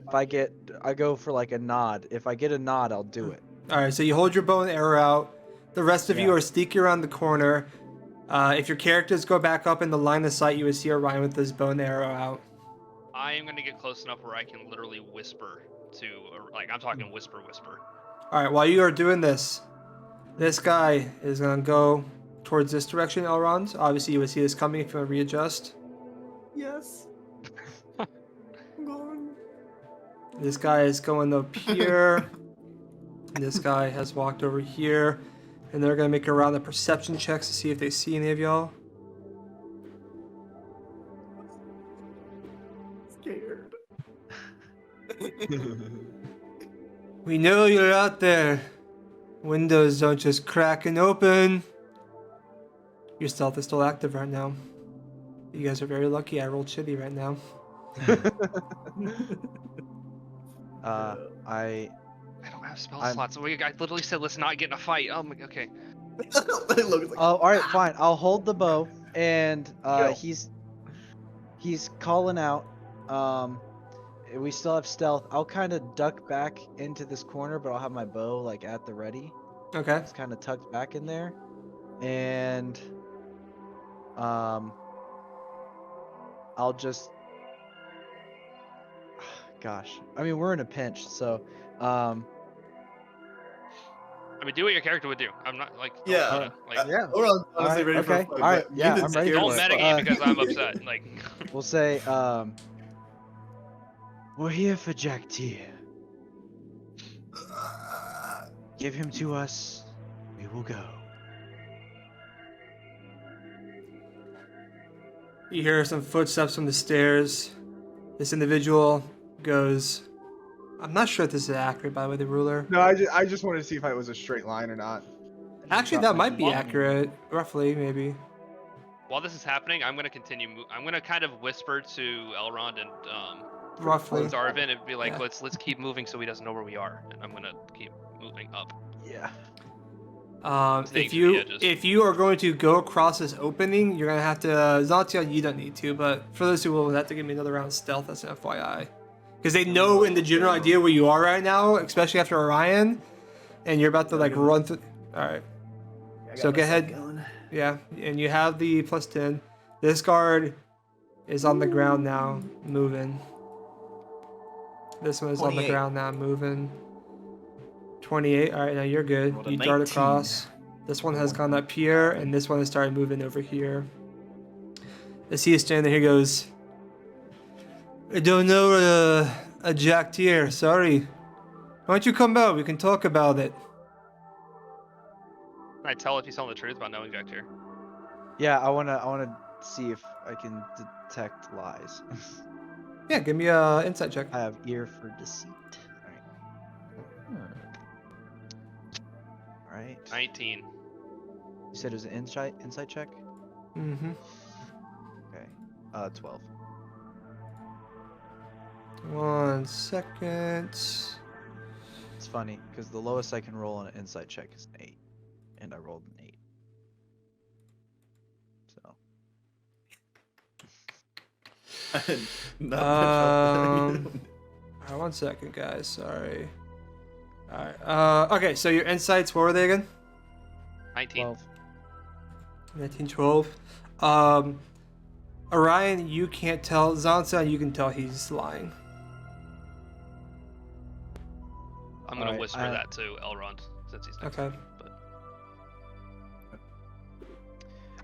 If I go for like a nod. If I get a nod, I'll do it. All right, so you hold your bow and arrow out. The rest of you Yeah. are sneaking around the corner. If your characters go back up in the line of sight, you would see Orion with his bow and arrow out. I am gonna get close enough where I can literally whisper to, like, I'm talking whisper. All right, while you are doing this, this guy is gonna go towards this direction, Elrond. Obviously, you would see this coming if you want to readjust. Yes. I'm going. This guy is going up here. This guy has walked over here. And they're gonna make a round of perception checks to see if they see any of y'all. We know you're out there. Windows don't just crack and open. Your stealth is still active right now. You guys are very lucky I rolled shitty right now. I I don't have spell I'm- slots. I literally said let's not get in a fight. Oh my. Okay. Logan's like, Oh, all right, fine. I'll hold the bow, and Go. he's calling out. We still have stealth. I'll kind of duck back into this corner, but I'll have my bow like at the ready. Okay. It's kind of tucked back in there, and I'll just. Gosh, I mean we're in a pinch, so I mean, do what your character would do. I'm not like. don't Yeah. wanna, like, Yeah. We're honestly Alright, ready for a okay, fight, alright, but yeah, you've been I'm ready scared don't for as it. fuck. metagame because I'm upset. Like. we'll say We're here for Jaktyr. Give him to us. We will go. You hear some footsteps from the stairs. This individual goes. I'm not sure if this is accurate, by the way, the ruler. No, I just wanted to see if it was a straight line or not. Actually, Drop that my might be D20. accurate. Roughly, maybe. While this is happening, I'm gonna continue. I'm gonna kind of whisper to Elrond and Roughly. Darvin and be like, Yeah. let's keep moving so he doesn't know where we are, and I'm gonna keep moving up. yeah. Staying If to the you edges. if you are going to go across this opening, you're gonna have to Zantia, you don't need to, but for those who will have to give me another round of stealth, that's an FYI. Because they know in the general idea where you are right now, especially after Orion, and you're about to like run through. Alright. I got So go myself ahead. going. Yeah, and you have the +10. This guard is on the ground now, moving. This one is on the 28. ground now, moving. 28. All right, now you're good. Rolled a You dart 19. across. This one has gone up here, and this one has started moving over here. As he is standing there, he goes, I don't know a Jaktyr, sorry. Why don't you come out? We can talk about it. Can I tell if he's telling the truth about knowing Jaktyr? Yeah, I wanna see if I can detect lies. Yeah, give me a insight check. I have ear for deceit. All right. 19. You said it was an insight check. Mm-hmm. Okay. 12. 1 second. It's funny because the lowest I can roll on an insight check is an 8, and I rolled an 8. So. Not much Um, Alright, 1 second, guys. Sorry. Alright. Okay, so your insights, what were they again? 19. 12. 1912. Orion, you can't tell. Zanza, you can tell he's lying. I'm gonna Alright, whisper that to Elrond since he's next. Okay. But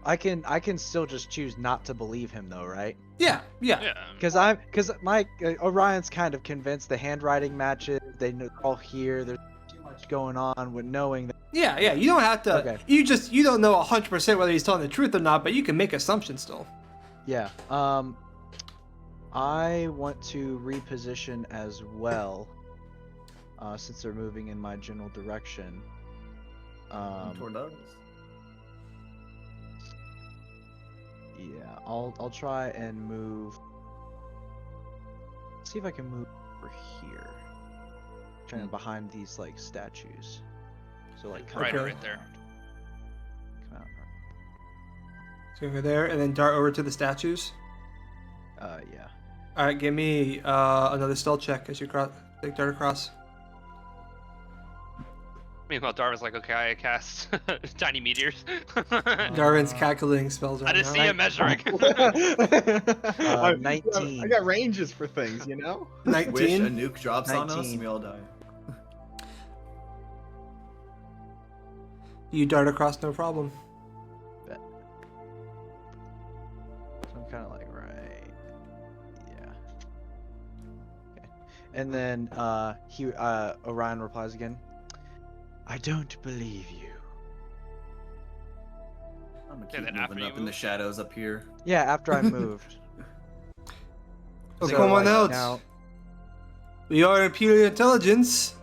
I can still just choose not to believe him though, right? Yeah. yeah. Because my Orion's kind of convinced the handwriting matches. They're all here. There's too much going on with knowing that. Yeah. You don't have to. Okay. You don't know 100% whether he's telling the truth or not, but you can make assumptions still. Yeah. I want to reposition as well. Since they're moving in my general direction. Toward us. Yeah, I'll try and move. See if I can move over here. Trying behind these like statues. So like come Right, Okay. right there. Come out. So over there, and then dart over to the statues. Yeah. All right, give me another stealth check as you dart across. Meanwhile, Darvin's like, okay, I cast tiny meteors. Darwin's calculating spells right I just now. see him measuring. 19. I got ranges for things, you know? Wish a 19. nuke drops on us 19. and we all die. You dart across, no problem. So I'm kind of like right. Yeah. Okay. And then Orion replies again. I don't believe you. I'm gonna Yeah, keep then after moving you up in the move? shadows up here. Yeah, after I moved. Oh, So, come on like, out. Now, We are Imperial Intelligence.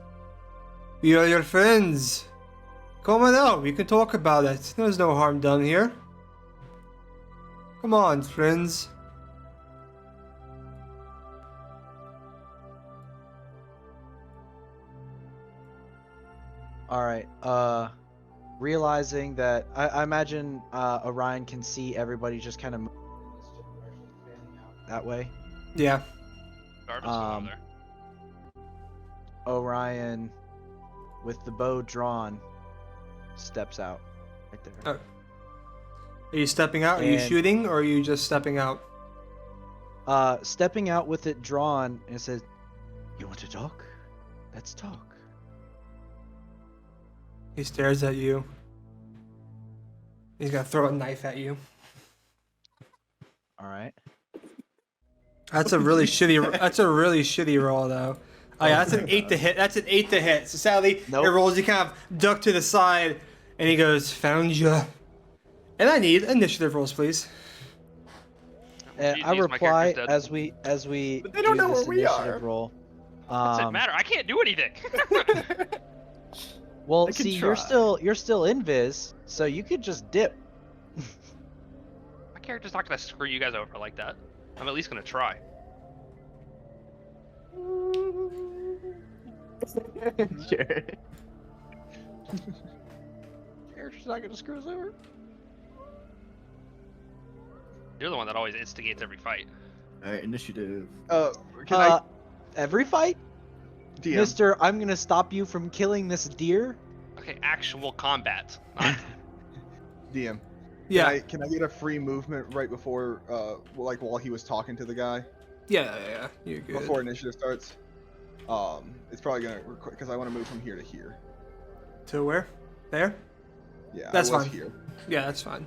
We are your friends. Come on out, we can talk about it. There's no harm done here. Come on, friends. All right. Realizing that I imagine Orion can see everybody just kind of moving in this direction, fanning out that way. Yeah. Darvin's still over there. Orion, with the bow drawn, steps out right there. Are you stepping out? Are you And- shooting, or are you just stepping out? Stepping out with it drawn, and it says, "You want to talk? Let's talk." He stares at you. He's gonna throw a knife at you. All right. That's a really shitty. That's a really shitty roll, though. Oh yeah, that's an 8 to hit. That's an 8 to hit. So sadly, Nope. it rolls. You kind of duck to the side, and he goes, "Found ya." And I need initiative rolls, please. Jeez, I my reply character's dead. as we But they don't do know this where we initiative are. roll. Doesn't matter. I can't do anything. Well, I can see, try. you're still invis, so you could just dip. My character's not gonna screw you guys over like that. I'm at least gonna try. Sure. Character's not gonna screw us over. You're the one that always instigates every fight. All right, initiative. Can I Every fight, DM? Mister, I'm gonna stop you from killing this deer. Okay, actual combat. Not... DM. Yeah. Can I get a free movement right before, like while he was talking to the guy Yeah. You're good. before initiative starts? It's probably gonna because I want to move from here to here. To where? There? Yeah, That's I was fine. here. Yeah, that's fine.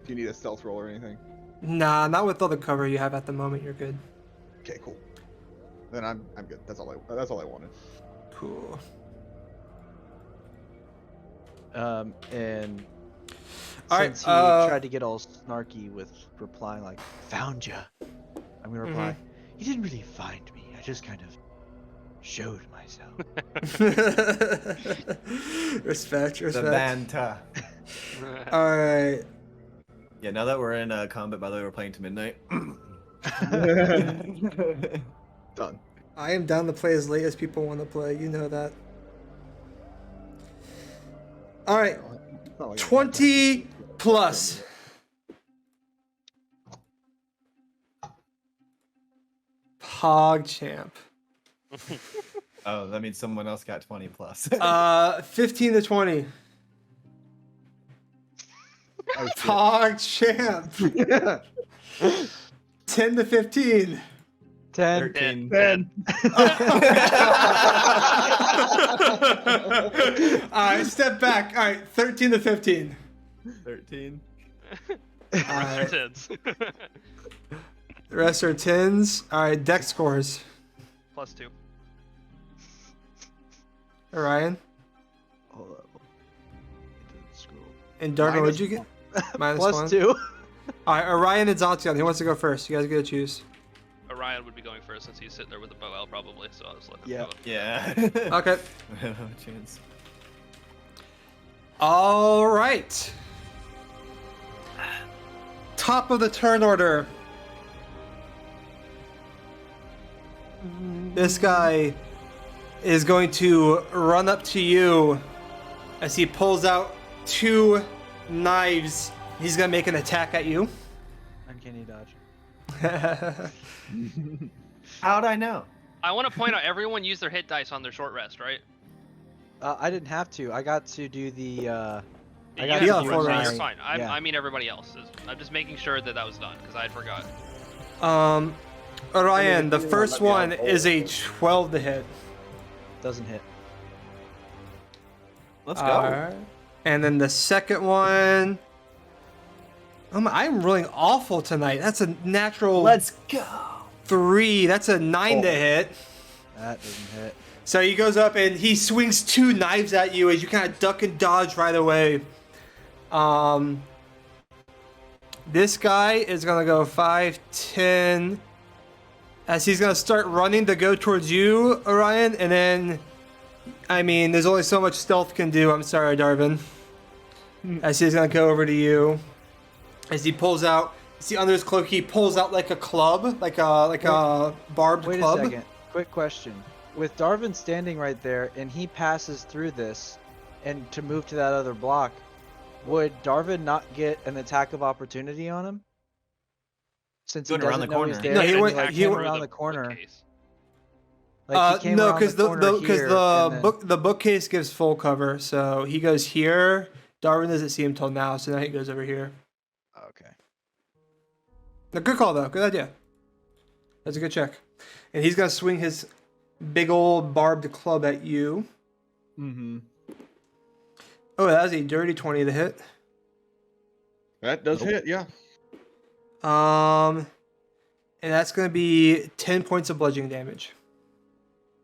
Do you need a stealth roll or anything? Nah, not with all the cover you have at the moment. You're good. Okay, cool. Then I'm good. That's all I wanted. Cool. And All right, since he tried to get all snarky with replying like "found ya," I'm gonna reply, "You didn't really find me. I just kind of showed myself." Respect. The banter. All right. Yeah, now that we're in combat, by the way, we're playing to midnight. Done. I am down to play as late as people want to play. You know that. All right. It's not like 20 plus. PogChamp. Oh, that means someone else got 20 plus. 15 to 20. PogChamp. 10 to 15. 10. 13. 10. Alright, step back. Alright, 13 to 15. 13. Alright, Tens. the rest are 10s. Alright, deck scores. +2. Orion. Hold up. It didn't scroll. And Darvin, what'd you get? Minus one. +2. Alright, Orion and Zontion. Who wants to go first? You guys get to choose. Orion would be going first since he's sitting there with the bow out probably, so I'll just let him Yeah. go. Yeah. Okay. No chance. Alright. Top of the turn order. This guy is going to run up to you as he pulls out 2 knives. He's going to make an attack at you. Uncanny dodge. How'd I know? I want to point out everyone used their hit dice on their short rest, right? I didn't have to. I got to do the. I You got had Yeah, to full do it, so rest. you're fine. Yeah. I mean everybody else. I'm just making sure that was done because I had forgot. Orion, the first one is a 12 to hit. Doesn't hit. Let's go. Alright. And then the second one. I'm rolling awful tonight. That's a natural Let's go. 3. That's a 9 to hit. That doesn't hit. So he goes up and he swings 2 knives at you as you kind of duck and dodge right away. This guy is gonna go 5, 10, as he's gonna start running to go towards you, Orion, and then, I mean, there's only so much stealth can do. I'm sorry, Darvin. As he's gonna go over to you, as he pulls out, see under his cloak, he pulls out like a club, like a barbed Wait club. a second. Quick question. With Darvin standing right there, and he passes through this, and to move to that other block, would Darvin not get an attack of opportunity on him? Since he Going around doesn't the know he's corner. there, No, he and went- like, he came went around the corner. bookcase. Like he came No, around because the corner because here, the and then- book the bookcase gives full cover, so he goes here. Darwin doesn't see him till now, so now he goes over here. Okay. No, good call though. Good idea. That's a good check. And he's gonna swing his big old barbed club at you. Mm-hmm. Oh, that was a dirty 20 to hit. That does hit, yeah. And that's gonna be 10 points of bludgeoning damage.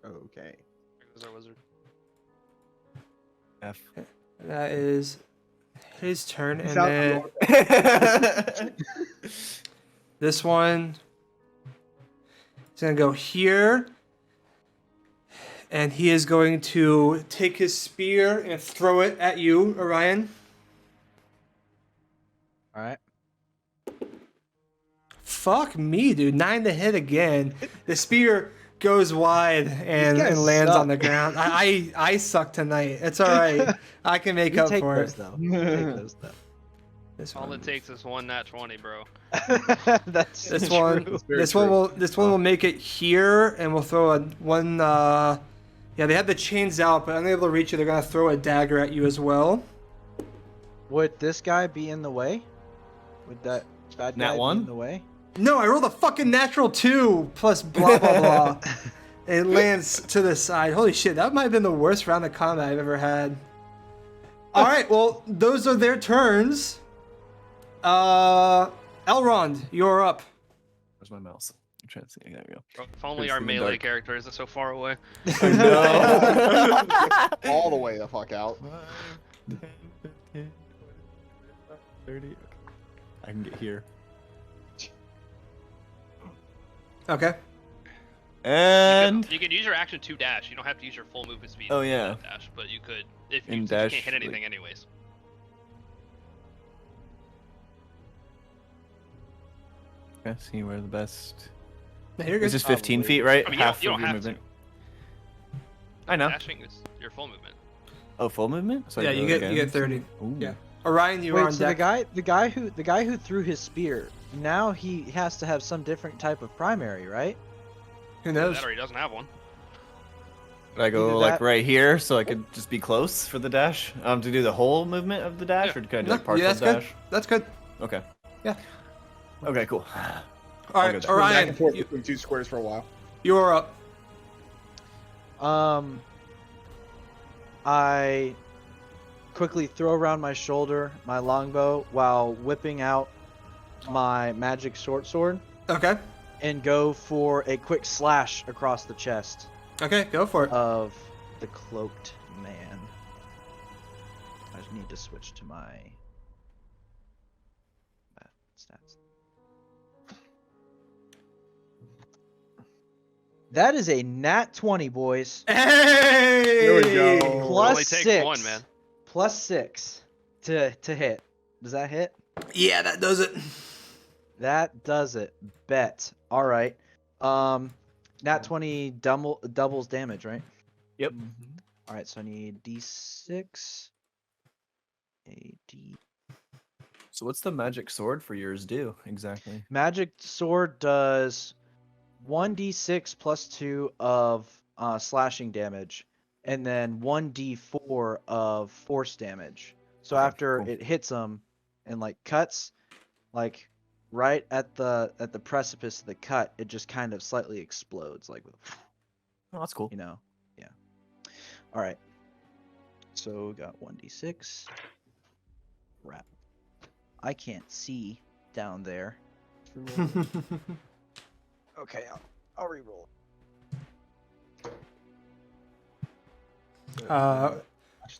Okay. There goes our wizard. F. That is his turn, and He's out then this one is gonna go here, and he is going to take his spear and throw it at you, Orion. All right. Fuck me, dude. 9 to hit again. The spear goes wide and guys lands on the suck. ground. I suck tonight. It's all right. I can make You up take for those it. though. You take those though. This All one. it takes is one nat 20, bro. That's This true. one. very This true. one will make it here, and we'll throw a one. Yeah, they have the chains out, but unable to reach you. They're gonna throw a dagger at you as well. Would this guy be in the way? Would that bad Nat guy be one? in the way? No, I rolled a fucking natural 2 plus blah blah blah. It lands to the side. Holy shit, that might have been the worst round of combat I've ever had. All right, well, those are their turns. Elrond, you're up. Where's my mouse? I'm trying to see. There we go. Bro, if only It's our in the melee dark. character isn't so far away. All the way the fuck out. 5, 10, 15, 20, 30. Okay. I can get here. Okay. And You can use your action to dash. You don't have to use your full movement speed. Oh, to yeah. dash, but you could if you, In since dash, you can't hit anything like- anyways. yeah, see where the best. Yeah, you're good. This is 15 Probably. feet, right? I mean, Half you don't of your have movement. to. I know. Dashing is your full movement. Oh, full movement? So I Yeah, go you get again? 30. Ooh. Yeah. Orion, you are Wait, on so deck. the guy who threw his spear, now he has to have some different type of primary, right? Who knows? That or he doesn't have one. Would I go Either like that- right here so I could just be close for the dash? To do the whole movement of the dash, Yeah. or can I do No, like partial yeah, that's good. dash? That's good. Okay. Yeah. Okay, cool. All I'll right, go there. Back Orion, and forth between two squares for a while. you are up. I quickly throw around my shoulder my longbow while whipping out my magic short sword Okay. and go for a quick slash across the chest Okay, go for it. of the cloaked man. I just need to switch to my stats. That is a nat 20, boys. Hey! There we go. Plus only takes 6. one, man. Plus 6 to hit. Does that hit? Yeah, that does it. That does it. Bet. All right. Nat 20 doubles damage, right? Yep. All right, so I need D6. A D. So what's the magic sword for yours do exactly? Magic sword does 1d6 plus 2 of slashing damage, and then 1d4 of force damage. So Okay, after cool. it hits them and like cuts, like right at the precipice of the cut, it just kind of slightly explodes, like with, Oh, that's cool. you know, yeah. All right. So we got 1d6. Wrap. I can't see down there. Okay, I'll re-roll.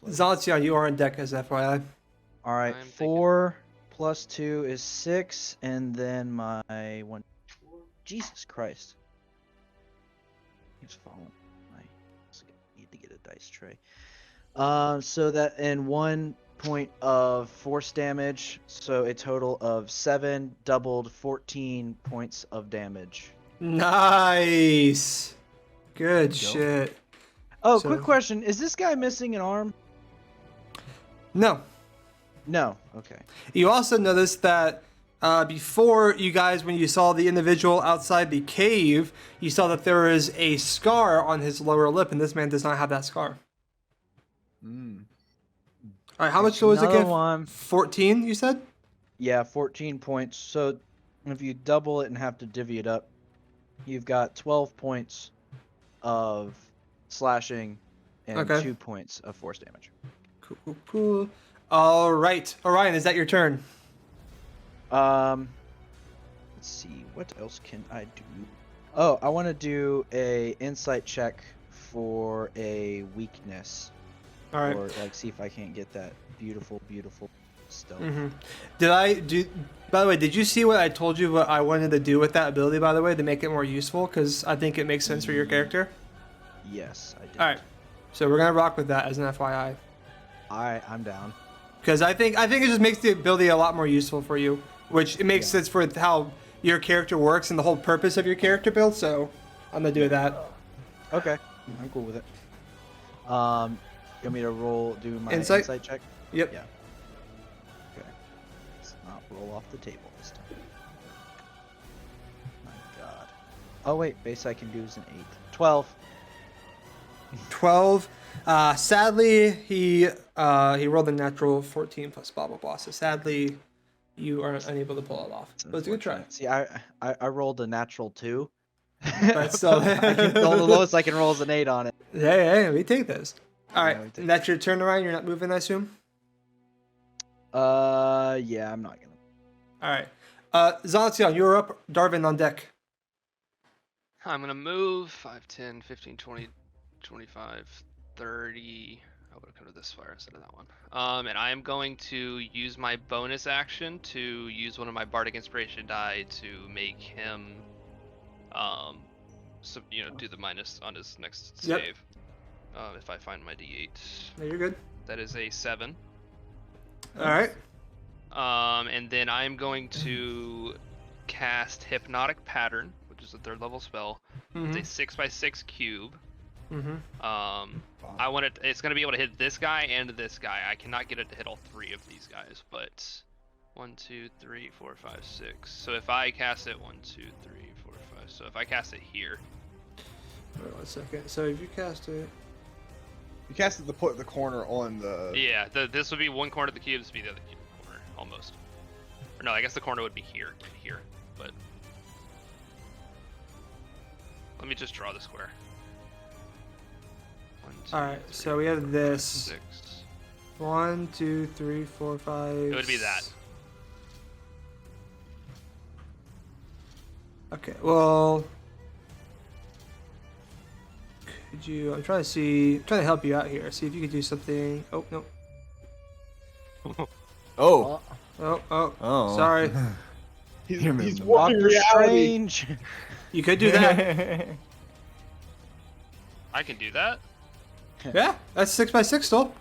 Zaltia, you are on deck as FYI. All right, I'm thinking- 4 plus 2 is 6, and then my 1. Jesus Christ. keeps falling. I need to get a dice tray. So that in 1 point of force damage, so a total of 7 doubled 14 points of damage. Nice. Good Go. shit. Oh, So- quick question: is this guy missing an arm? No. No. Okay. You also noticed that before you guys, when you saw the individual outside the cave, you saw that there is a scar on his lower lip, and this man does not have that scar. Mm. All right, how much was it Another again? one. 14, you said? Yeah, 14 points. So if you double it and have to divvy it up, you've got 12 points of slashing and Okay. 2 points of force damage. Cool, cool, cool. All right. Orion, is that your turn? Let's see, what else can I do? Oh, I want to do a insight check for a weakness, All right. or like see if I can't get that beautiful stealth. Mm-hmm. By the way, did you see what I told you what I wanted to do with that ability, by the way, to make it more useful? Because I think it makes sense for your character. Yes, I did. All right. So we're going to rock with that as an FYI. I'm down. Because I think it just makes the ability a lot more useful for you, which it makes sense for how your character works and the whole purpose of your character build. So I'm gonna do that. Okay, I'm cool with it. You want me to do my Insight? insight check? Yep. Yeah. Okay. Let's not roll off the table this time. My God. Oh wait, base I can do is an 8. 12. 12. Sadly, he rolled a natural 14 plus blah blah blah. So sadly, you are unable to pull it off. But it's a good try. See, I rolled a natural 2. But still, I can roll the lowest I can roll is an 8 on it. Hey, we take this. All right, we take and that's your turn around. You're not moving, I assume. Yeah, I'm not gonna. All right, Zanzion, you're up. Darvin on deck. I'm gonna move 5, 10, 15, 20, 25, 30. I would have come to this fire instead of that one. And I am going to use my bonus action to use one of my bardic inspiration die to make him, so do the minus on his next Yep. save. If I find my D8, No, you're good. that is a 7. All right. And then I'm going to cast Hypnotic Pattern, which is a 3rd level spell. Mm-hmm. It's a 6x6 cube. Mm-hmm. I want it. It's gonna be able to hit this guy and this guy. I cannot get it to hit all 3 of these guys, but 1, 2, 3, 4, 5, 6. So if I cast it 1, 2, 3, 4, 5. So if I cast it here, Wait 1 second. So if you cast it, You cast the corner on the. yeah, this would be one corner of the cube. This would be the other cube corner, almost. Or no, I guess the corner would be here, but let me just draw the square. 1, 2, all right. 3, So we have 4, 5, this. 6. 1, 2, 3, 4, 5. It would be that. Okay. Well, could you? I'm trying to help you out here. See if you could do something. Oh no. Oh. Oh. Sorry. He's Remember. walking Doctor reality. Strange. You could do that. I can do that. Yeah, that's 6x6 still.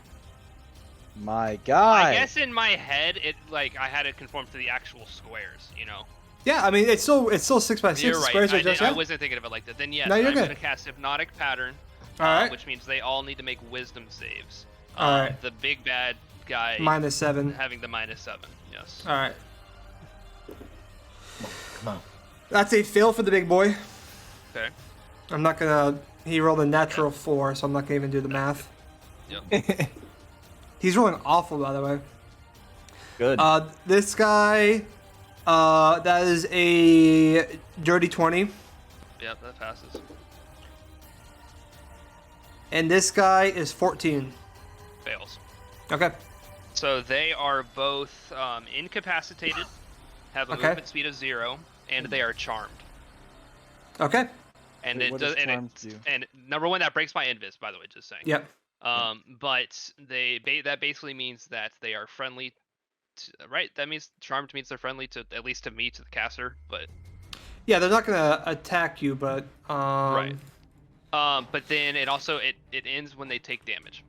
My God. I guess in my head, I had it conform to the actual squares, Yeah, I mean it's still 6x6. You're right. Squares are just I yeah. wasn't thinking of it like that. Then yes, No, you're I'm good. gonna cast Hypnotic Pattern, All right. which means they all need to make Wisdom saves. All right. The big bad guy -7. having the -7. Yes. All right. Come on. That's a fail for the big boy. Okay. I'm not gonna. He rolled a natural 4, so I'm not gonna even do the math. Yep. He's rolling awful, by the way. Good. This guy, that is a dirty 20, Yep, that passes. and this guy is 14. Fails. Okay. So they are both incapacitated, have a Okay. movement speed of 0, and they are charmed. Okay. And Wait, it what does, does and, charmed it, do? and number 1, that breaks my invis, by the way, just saying. Yep. But that basically means that they are friendly, right? That means charmed means they're friendly to, at least to me, to the caster. But Yeah, they're not gonna attack you, but Right. But then it also it ends when they take damage.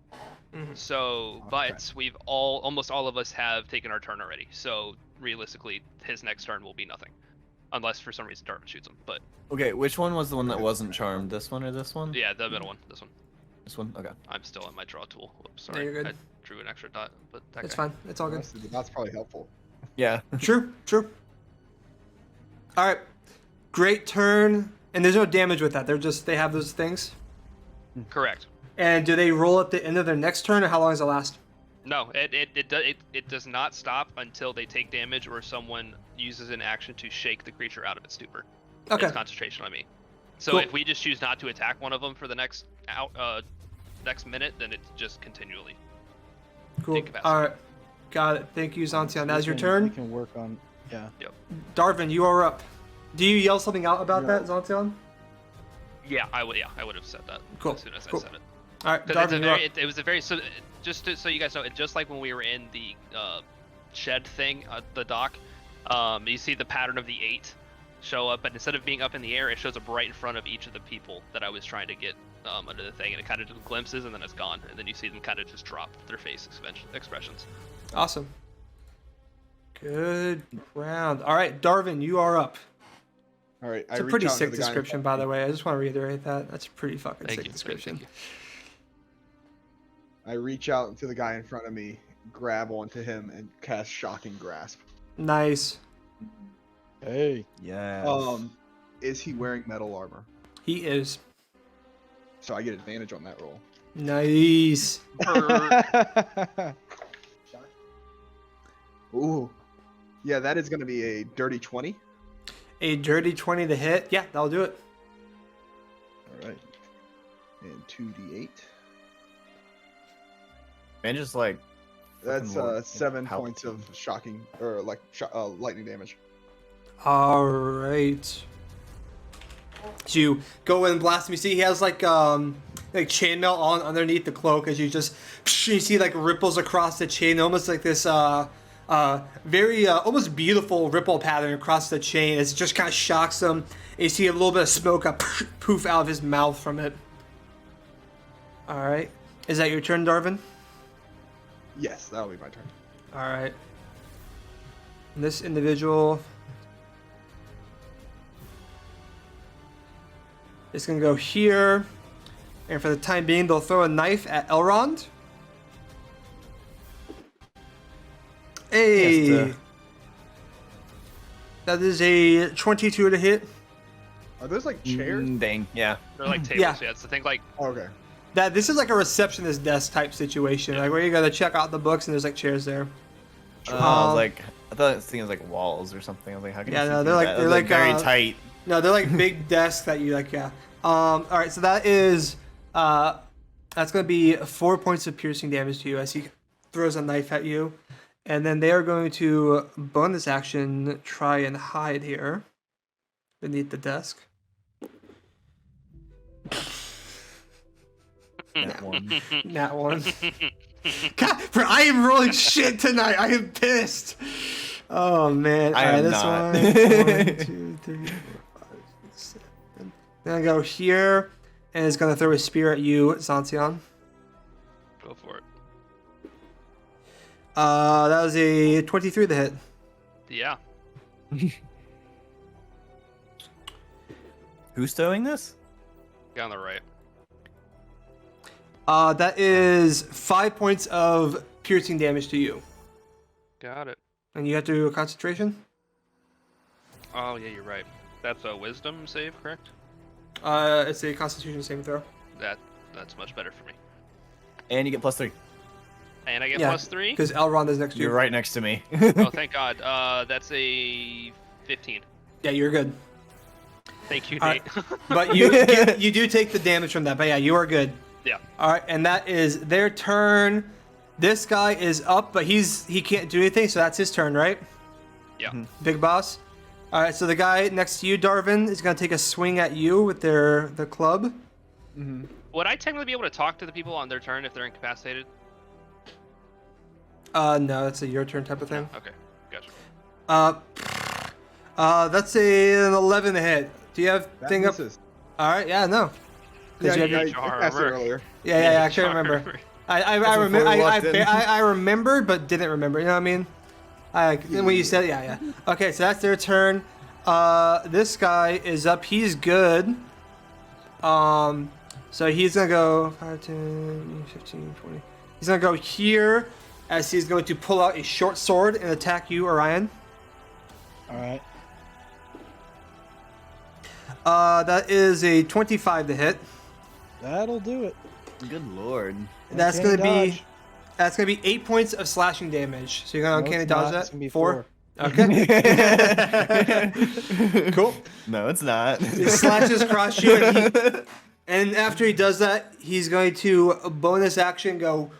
So, but we've almost all of us have taken our turn already. So realistically, his next turn will be nothing, unless for some reason Darvin shoots him. But Okay, which one was the one that wasn't charmed? This one or this one? yeah, the middle one, this one. This one? Okay. I'm still in my draw tool. Whoops, Yeah, sorry. you're good. I drew an extra dot, but that It's guy. fine. It's all good. Honestly, that's probably helpful. Yeah. True. All right. Great turn. And there's no damage with that. They have those things. Correct. And do they roll at the end of their next turn, or how long does it last? No, it does not stop until they take damage or someone uses an action to shake the creature out of its stupor. Okay. It's concentration on me. So Cool. if we just choose not to attack one of them for the next minute, then it's just continually. Cool. incapacitated. All right. Got it. Thank you, Zantian. That's your We turn. can work on. Yeah. Darvin, you are up. Do you yell something out about that, Zantian? Yeah, I would have said that Cool, as soon as cool. I said it. All right, Because Darvin, you're up. it was a very so so you guys know, just like when we were in the shed thing at the dock, you see the pattern of the 8 show up, but instead of being up in the air, it shows up right in front of each of the people that I was trying to get under the thing, and it kind of just glimpses and then it's gone, and then you see them kind of just drop their face expressions. Awesome. Good round. All right, Darvin, you are up. All right. It's a pretty sick description, by the way. I just want to reiterate that. That's a pretty fucking Thank sick you. description. Thank I reach out to the guy in front of me, grab onto him, and cast Shocking Grasp. Nice. Hey. Yeah. Is he wearing metal armor? He is. So I get advantage on that roll. Nice. Ooh. Yeah, that is going to be a dirty 20. A dirty 20 to hit. Yeah, that'll do it. All right. And 2d8. Man, just like. That's fucking Lord, 7 how- points of shocking, or like lightning damage. All right. So you go in and blast him. You see he has like chainmail on underneath the cloak as you just you see like ripples across the chain, almost like this very almost beautiful ripple pattern across the chain. It just kind of shocks him. And you see a little bit of smoke poof out of his mouth from it. All right. Is that your turn, Darvin? Yes, that'll be my turn. All right. And this individual is going to go here. And for the time being, they'll throw a knife at Elrond. Hey! Yes, That is a 22 to hit. Are those like chairs? Dang. Yeah. They're like tables. Yeah. Yeah, it's the thing like Oh, okay. This is like a receptionist desk type situation, like where you gotta check out the books and there's like chairs there. I was like, I thought this thing was like walls or something. I was like, how can Yeah, you no, see they're through like- that? they're It was, like, very uh, tight. No, they're like big desks that you like, yeah. All right, so that is that's gonna be 4 points of piercing damage to you as he throws a knife at you, and then they are going to bonus action try and hide here beneath the desk. That one. That one. God, bro, I am rolling shit tonight. I am pissed. Oh man! I All right, am this not. one. 1, 2, 3, 4, 5, 6, 7. Then I go here, and it's gonna throw a spear at you, Zantian. go for it. That was a 23 to hit. Yeah. Who's towing this? Guy on the right. That is 5 points of piercing damage to you, Got it. and you have to do a concentration. Oh yeah, you're right. That's a wisdom save, correct? It's a Constitution saving throw. That's much better for me. And you get +3. And I get Yeah, +3. Because Elrond is next to you. You're right next to me. Oh, thank God. That's a 15. Yeah, you're good. Thank you, All Nate. But you you do take the damage from that. But yeah, you are good. Yeah. All right, and that is their turn. This guy is up, but he can't do anything, so that's his turn, right? Yeah. Big boss. All right, so the guy next to you, Darvin, is gonna take a swing at you with the club. Would I technically be able to talk to the people on their turn if they're incapacitated? No, that's a your turn type of thing. Okay, gotcha. That's an 11 to hit. Do you have That thing up? misses. All right, yeah, no. 'Cause Yeah, you have I your- asked it Charmer. earlier. Yeah, I can't remember. Charmer. I That's remember. before we walked in. I remembered, but didn't remember. You know what I mean? When you said, yeah. Okay, so that's their turn. This guy is up. He's good. So he's gonna go 5, 10, 15, 20. He's gonna go here, as he's going to pull out a short sword and attack you, Orion. All right. That is a 25 to hit. That'll do it. Good lord. That's Uncanny gonna be dodge. 8 points of slashing damage. So you're gonna No, uncanny it's dodge not. that. It's gonna be 4. 4. Okay. Cool. No, it's not. He slashes across you, and after he does that, he's going to bonus action go,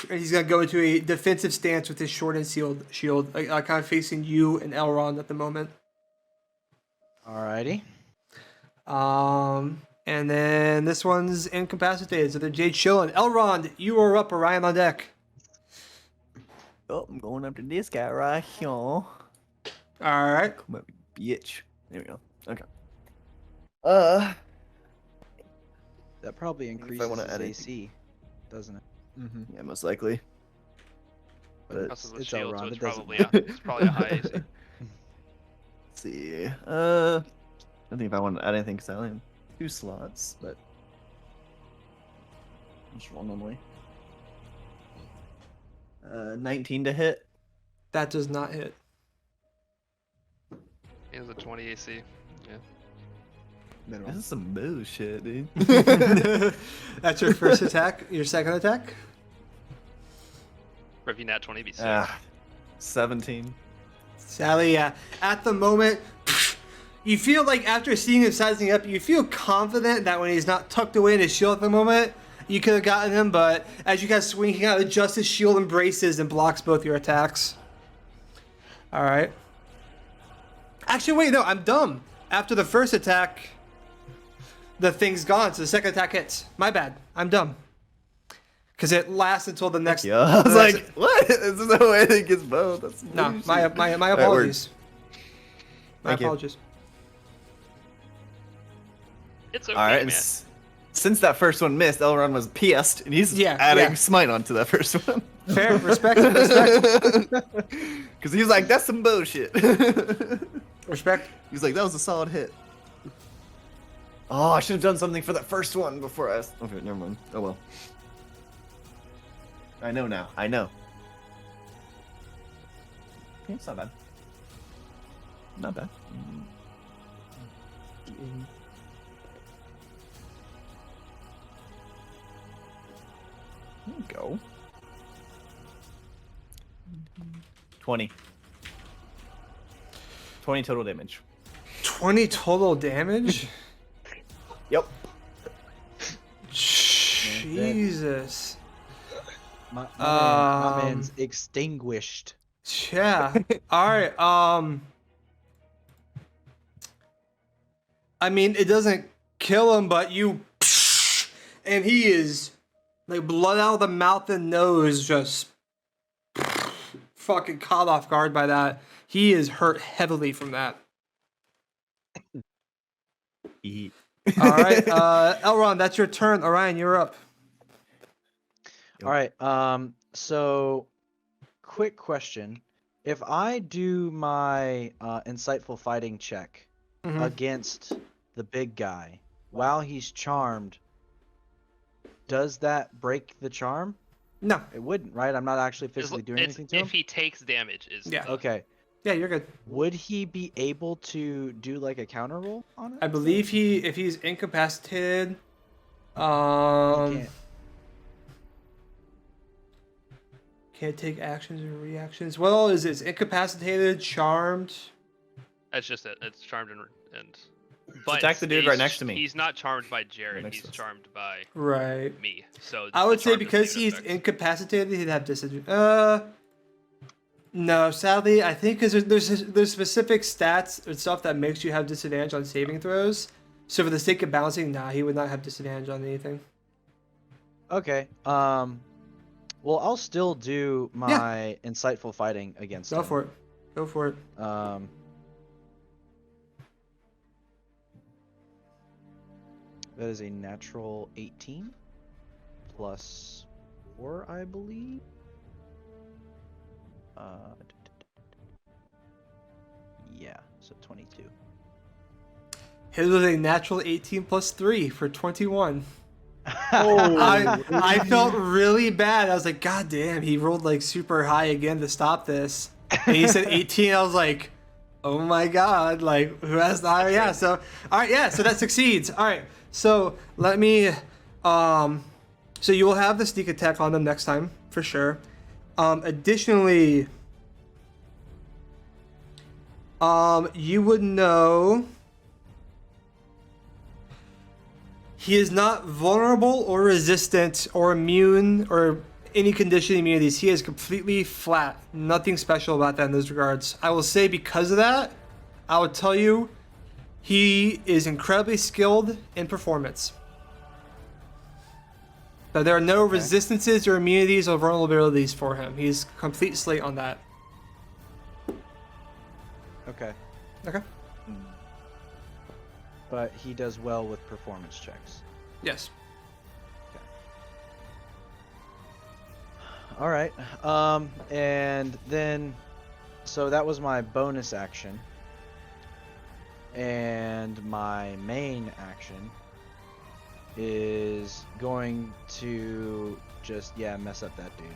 and he's gonna go into a defensive stance with his short and sealed shield, kind of facing you and Elrond at the moment. Alrighty. And then this one's incapacitated, so they're Jade chilling. Elrond, you are up. Orion on deck. Oh, I'm going up to this guy right here. All right. Come up, bitch. There we go. Okay. That probably if I increases wanna his add AC, doesn't it? Yeah, most likely. But Also the It's shield, so Elrond, it's it doesn't probably matter. it's probably a high AC. let's see. I don't think if I want to add anything because I only have 2 slots, but I'll just roll normally. 19 to hit. That does not hit. He has a 20 AC. Yeah. This Minimum. is some bullshit, dude. That's your first attack. Your second attack? Or if you nat 20, be sick. 17. Sally, yeah. At the moment, you feel like after seeing him sizing up, you feel confident that when he's not tucked away in his shield at the moment, you could have gotten him, but as you guys swing, he kind of adjusts his shield and braces and blocks both your attacks. Alright. Actually, wait, no, I'm dumb. After the first attack, the thing's gone, so the second attack hits. My bad. I'm dumb. Because it lasts until the next... Yeah, I was the next- like, what? There's no way they gets both. That's No, bullshit. my Alright, word. apologies. My Thank you. apologies. It's okay, All right, and man. since that first one missed, Elrond was pissed, and he's Yeah, adding yeah. smite onto that first one. Fair, respect, respect, Because he was like, that's some bullshit. respect. He's like, that was a solid hit. Oh, I should have done something for that first one before I... Okay, never mind. Oh, well. I know now. I know. Okay, it's not bad. Not bad. There you go. 20. 20 total damage. 20 total damage? Yep. Jesus. My man's extinguished. Yeah. All right. I mean, it doesn't kill him, but you, and he is like blood out of the mouth and nose, just fucking caught off guard by that. He is hurt heavily from that. Eat. All right, Elrond, that's your turn. Orion, you're up. All right. So, quick question: if I do my insightful fighting check Mhm. against the big guy while he's charmed, does that break the charm? No. It wouldn't, right? I'm not actually As physically l- doing it's- anything to him. If he takes damage, is Yeah. the- Okay. Yeah, you're good. Would he be able to do like a counter roll on it? I believe if he's incapacitated, He can't. can't take actions or reactions. What all is it? It's incapacitated, charmed. That's just it. It's charmed and. But attack the dude he's- right next to me. He's not charmed by Jared. makes He's sense. charmed by Right. me. So I the would say charm doesn't because even he's affect- incapacitated, he'd have disadvantage. No, sadly, I think because there's specific stats and stuff that makes you have disadvantage on saving throws. So for the sake of balancing, nah, he would not have disadvantage on anything. Okay. Well, I'll still do my insightful fighting against Go him. for it. Go for it. That is a natural 18 plus 4, I believe. Yeah, so 22. His was a natural 18 plus 3 for 21. Oh, I felt really bad. I was like, God damn, he rolled like super high again to stop this. And he said 18. I was like, oh my God, like who has the higher? Yeah, so all right, yeah, so that succeeds. All right, so let me so you will have the sneak attack on them next time for sure. Additionally, you would know he is not vulnerable or resistant or immune or any condition immunities. He is completely flat. Nothing special about that in those regards. I will say because of that, I would tell you he is incredibly skilled in performance. But there are no resistances or immunities or vulnerabilities for him. He's complete slate on that. Okay. Okay. But he does well with performance checks. Yes. All right. And then, so that was my bonus action. And my main action is going to just, mess up that dude.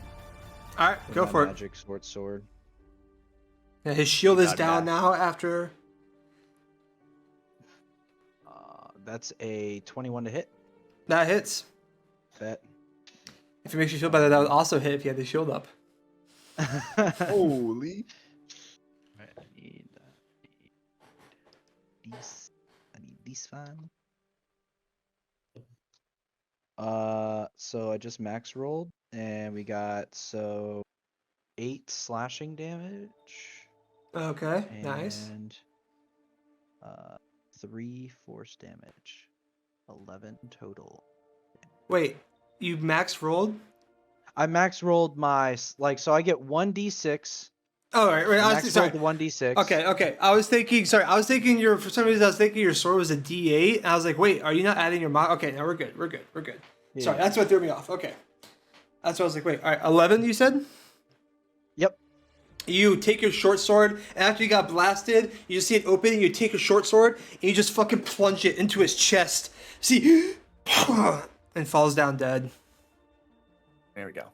All right, With go my for it. magic sword. Yeah, his shield You is got down that. now after. That's a 21 to hit. That hits. Bet. If it makes you feel better, that would also hit if you had the shield up. holy! Right, I need these. I need these fine. So I just max rolled, and we got 8 slashing damage. Okay, nice. And 3 force damage. 11 total. Wait, you max rolled? I max rolled my so I get 1d6. Oh, right. I I max was, sorry. rolled the 1d6. Okay. I was thinking for some reason I was thinking your sword was a D8, and I was like, wait, are you not adding your mod? Okay, now we're good. Yeah. Sorry, that's what threw me off. Okay. That's what I was like, wait, all right, 11 you said? Yep. You take your short sword, and after you got blasted, you just see it open, and you take your short sword, and you just fucking plunge it into his chest. See, and falls down dead. There we go.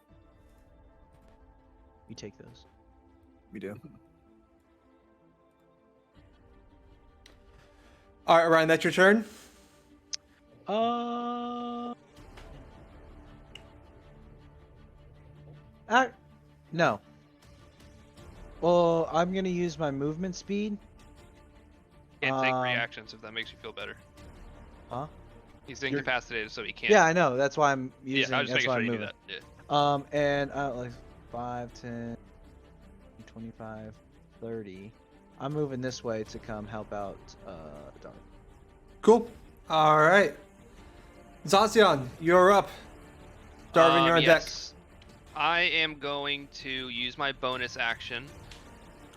You take those. We do. All right, Ryan, that's your turn. No. Well, I'm gonna use my movement speed. Can't take reactions if that makes you feel better. Huh? He's incapacitated, so he can't. Yeah, I know. That's why I'm using. Yeah, I was just that's making why sure I'm you knew moving. that. Yeah. And like 5, 10, 25, 30. I'm moving this way to come help out Dark. Cool. All right. Zacian, you're up. Darwin, you're on deck. Yes. I am going to use my bonus action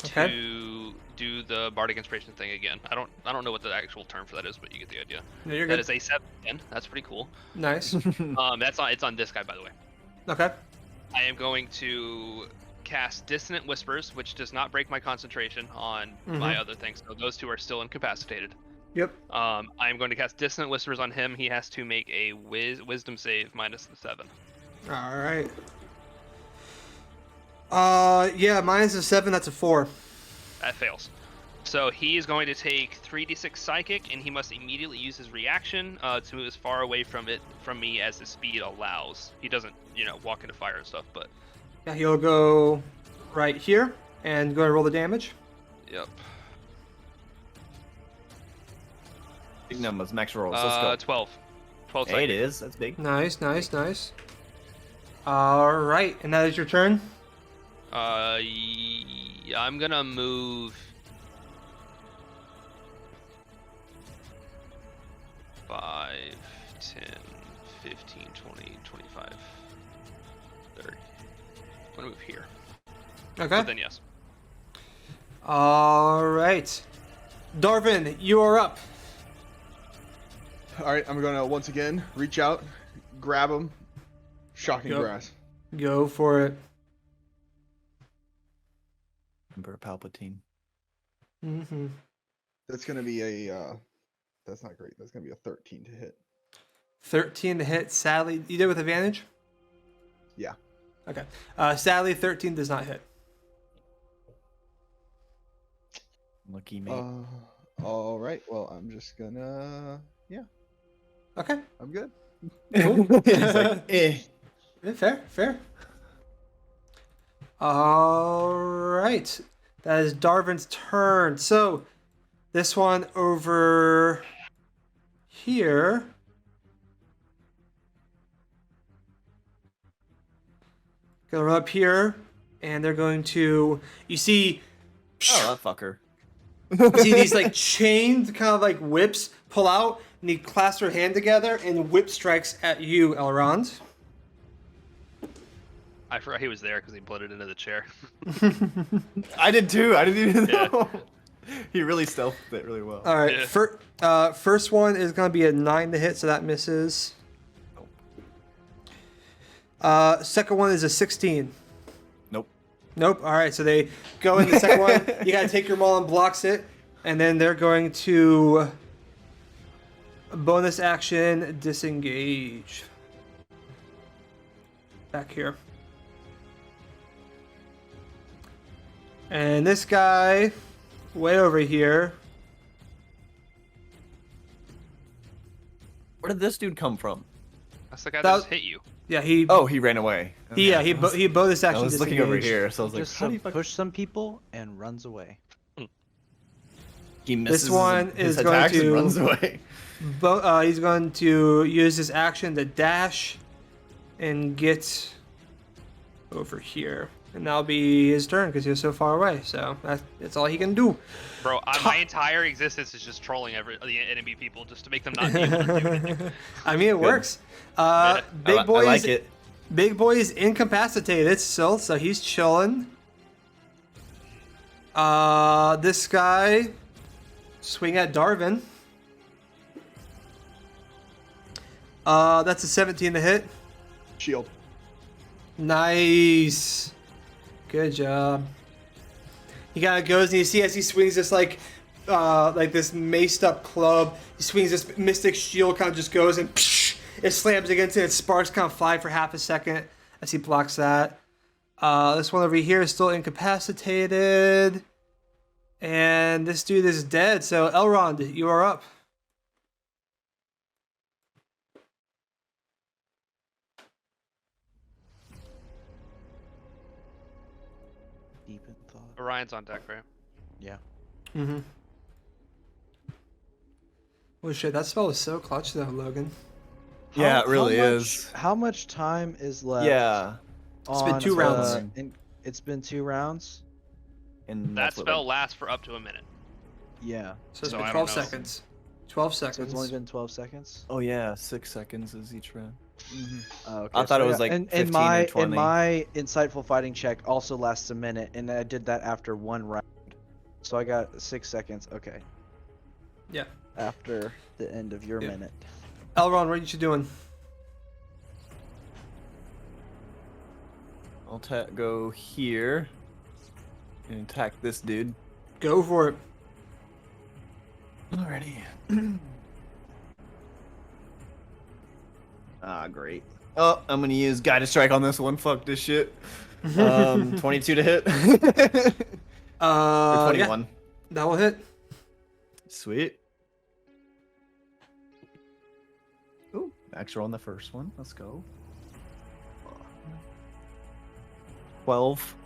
Okay. to do the Bardic Inspiration thing again. I don't know what the actual term for that is, but you get the idea. No, you're That good. is a 7 again. That's pretty cool. Nice. It's on this guy, by the way. Okay. I am going to cast Dissonant Whispers, which does not break my concentration on my other things. So those two are still incapacitated. Yep. I am going to cast Dissonant Whispers on him. He has to make a Wisdom save minus the 7. All right. Yeah, minus a 7, that's a 4. That fails. So he is going to take 3d6 Psychic, and he must immediately use his reaction to move as far away from me as his speed allows. He doesn't, walk into fire and stuff, but... Yeah, he'll go right here and go and roll the damage. Yep. Big numbers, max rolls. Let's go. 12. 12 Hey, it Psychic. is. That's big. Nice. All right, and that is your turn. I'm gonna move 5, 10, 15, 20, 25, 30. I'm gonna move here. Okay. But then yes. All right. Darvin, you are up. All right, I'm gonna once again reach out, grab him, shocking Yep. grass. Go for it. Emperor Palpatine. Mm-hmm. That's gonna be a. That's not great. That's gonna be a 13 to hit. 13 to hit. Sadly, you did with advantage? Yeah. Okay. Sadly, 13 does not hit. Lucky mate. All right. Well, I'm just gonna. Yeah, Okay. I'm good. Cool. He's like, eh. Yeah, fair. All right. That is Darvin's turn. So, this one over here. Gonna run up here, and they're going to. You see Oh, that fucker. you see these like chained kind of like whips pull out, and he clasps their hand together, and whip strikes at you, Elrond. I forgot he was there because he put it into the chair. I did too. I didn't even Yeah. know. He really stealthed it really well. All right. Yeah. First one is going to be a 9 to hit, so that misses. Second one is a 16. Nope. Nope. All right. So they go in the second one. You got to take your maul and blocks it. And then they're going to bonus action disengage. Back here. And this guy, way over here. Where did this dude come from? That's the guy That- that just hit you. Yeah, he. Oh, he ran away. He I was, he bonus I action was looking over disengaged. here, so I was like, Just how do you fuck... push some people and runs away. He misses one his is going attacks and to- runs away. He's going to use his action to dash and get over here. And that'll be his turn because he was so far away. So that's all he can do. Bro, my entire existence is just trolling the enemy people just to make them not be able to do anything. I mean, it works. Big I boy like is it. Big boy is incapacitated still, so he's chilling. This guy swing at Darvin. That's a 17 to hit. Shield. Nice. Good job. He kind of goes and you see as he swings this like this maced up club. He swings this mystic shield, kind of just goes and it slams against it. Sparks kind of fly for half a second as he blocks that. This one over here is still incapacitated. And this dude is dead. So Elrond, you are up. Deep in thought. Orion's on deck, right? Yeah. Mm-hmm. Oh shit, that spell was so clutch though, Logan. Yeah, it really much, is. How much time is left? Yeah. It's been on 2 rounds. It's been 2 rounds. And That that's what, spell lasts for up to a minute. Yeah. So it's So been I 12 don't know. seconds. 12 So seconds. it's only been 12 seconds. Oh yeah, 6 seconds is each round. Okay, I thought it was yeah, like and 15 my and 20. and my insightful fighting check also lasts a minute, and I did that after 1 round. So I got 6 seconds. Okay. Yeah. After the end of your Yeah. minute. Elrond, what are you doing? I'll go here and attack this dude. Go for it. Alrighty. Great. Oh, I'm gonna use Guided Strike on this one. Fuck this shit. 22 to hit. Or 21. Yeah, that will hit. Sweet. Ooh, max roll on the first one. Let's go. 12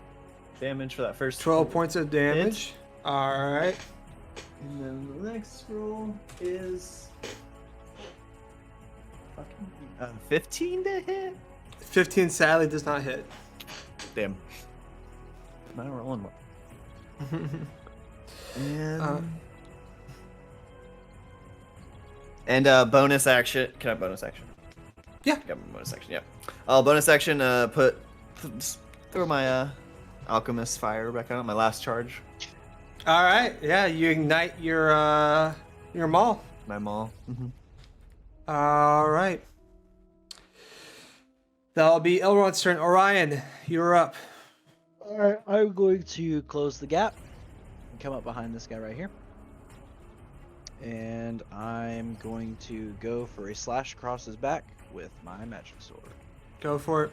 damage for that first 12 points of damage. All right. And then the next roll is 15 to hit. 15 sadly does not hit. Damn. Am I rolling what? And bonus action. Can I have bonus action? Yeah. Got my bonus action. Yeah. Bonus action. Throw my alchemist fire back on my last charge. All right. Yeah, you ignite your maul. My maul. All right. That'll be Elrond's turn. Orion, you're up. All right, I'm going to close the gap and come up behind this guy right here. And I'm going to go for a slash across his back with my magic sword. Go for it.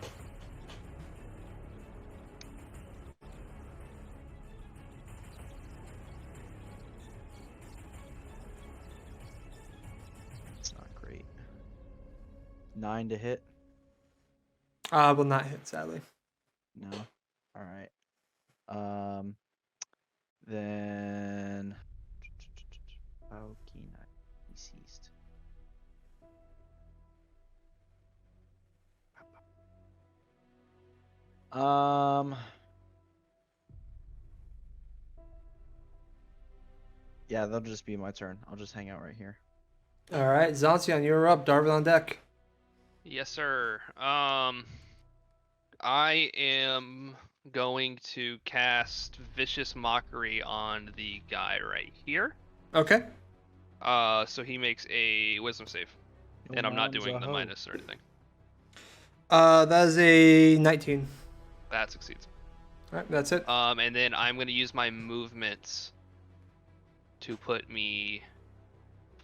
It's not great. 9 to hit. Will not hit, sadly. No. All right. Then how can I be seized? Yeah, that'll just be my turn. I'll just hang out right here. All right, Zancian, you're up. Darvin on deck. Yes, sir. I am going to cast Vicious Mockery on the guy right here. Okay. So he makes a Wisdom save, and I'm not doing the minus or anything. That is a 19. That succeeds. All right, that's it. And then I'm going to use my movements to put me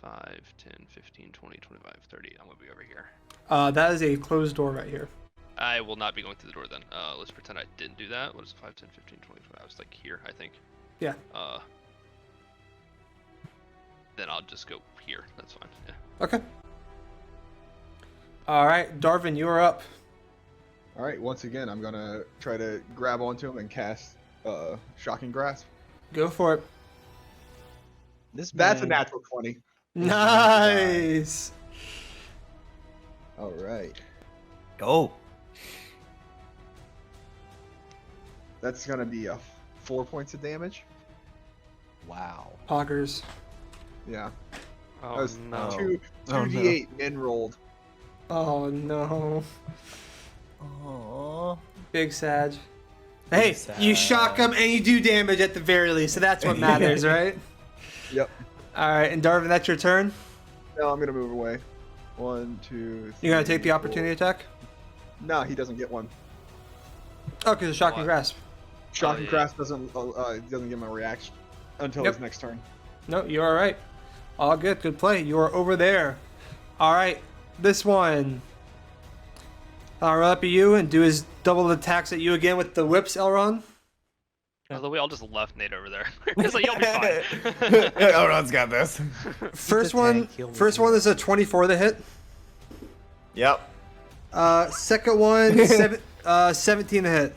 5, 10, 15, 20, 25, 30. I'm going to be over here. That is a closed door right here. I will not be going through the door then. Let's pretend I didn't do that. What is 5, 10, 15, 20, 25? I was like here, I think. Yeah. Then I'll just go here. That's fine. Yeah. Okay. All right, Darvin, you're up. All right, once again, I'm gonna try to grab onto him and cast Shocking Grasp. Go for it. That's a man- natural 20. Nice. All right, Go. that's gonna be a 4 points of damage. Wow. Poggers. Yeah, Oh that was no. two Oh, no. 2d8 min rolled. Oh no. Oh. Big Sag. Hey, you shock him and you do damage at the very least, so that's what matters, right? Yep. All right, and Darvin, that's your turn. No, I'm gonna move away. 1, 2, 3. You're gonna take the 4. opportunity attack. No, he doesn't get one. Oh, because of shocking What? grasp. Shocking yeah. Grasp doesn't give him a reaction until Yep. his next turn. No, you're all right. All good. Good play. You are over there. All right, this one. I'll run up at you and do his double attacks at you again with the whips, Elrond. By the way, I'll just left Nate over there. It's like, you'll be fine. Elrond's got this. First a one. tank, he'll First leave. one is a 24 to hit. Yep. Second one, 17 to hit.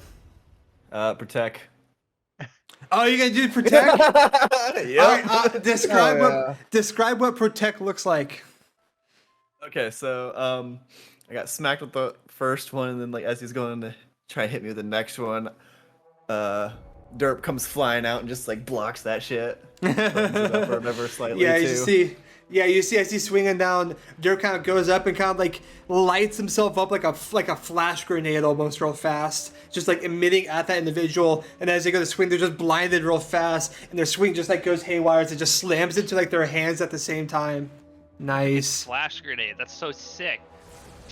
Protect. Oh, you're gonna do protect? Yep. All right, describe Oh, yeah. describe what protect looks like. Okay, so I got smacked with the first one, and then like as he's going to try to hit me with the next one, Derp comes flying out and just like blocks that shit. Runs it up or whatever slightly Yeah, too. you see as he's swinging down, Dirk kind of goes up and kind of like lights himself up like a flash grenade almost real fast, just like emitting at that individual. And as they go to swing, they're just blinded real fast, and their swing just like goes haywire as it just slams into like their hands at the same time. Nice. Flash grenade. That's so sick.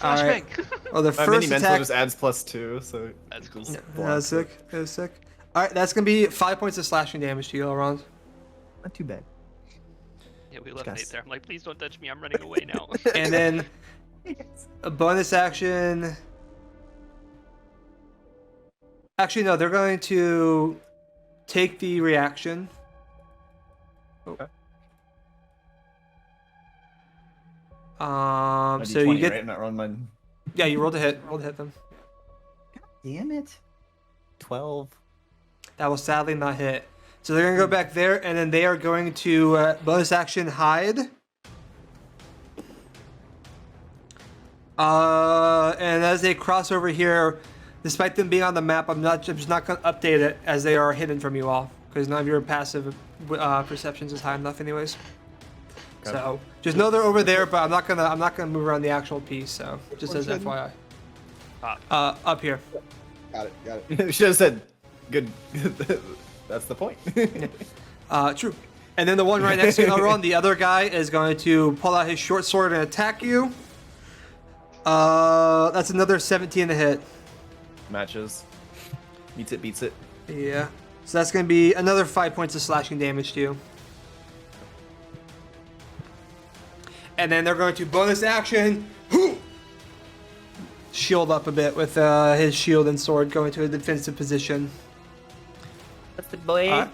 All right. Flashbang. Well, the My mini first mental attack. just adds +2, so That's cool. just That blocks was sick. That was sick. All right, that's gonna be 5 points of slashing damage to you, Elrond. Not too bad. Yeah, we left Guys. Nate there. I'm like, please don't touch me. I'm running away now. And then a bonus action. Actually, no, they're going to take the reaction. Oh. Okay. So you get, right? Not wrong, mine. yeah, you rolled a hit. Rolled to hit them. Damn it. 12. That will sadly not hit. So they're gonna go back there, and then they are going to bonus action hide. And as they cross over here, despite them being on the map, I'm just not gonna update it as they are hidden from you all because none of your passive perceptions is high enough, anyways. Okay. So just know they're over there, but I'm not gonna move around the actual piece. So just as one's hidden? FYI. Up. Up here. Got it. Should have said good. That's the point. True. And then the one right next to Elrond, the other guy, is going to pull out his short sword and attack you. That's another 17 to hit. Matches. Beats it. Yeah. So that's going to be another 5 points of slashing damage to you. And then they're going to bonus action. Shield up a bit with his shield and sword going to a defensive position. That's the boy.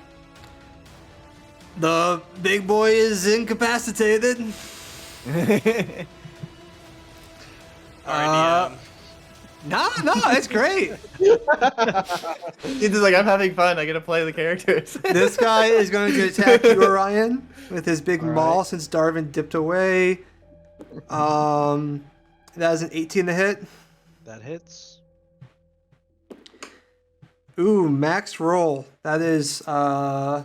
The big boy is incapacitated. Alright, No, it's great. He's just like, I'm having fun. I get to play the characters. This guy is going to attack you, Orion, with his big All maul right. since Darvin dipped away. That is an 18 to hit. That hits. Ooh, max roll. That is 13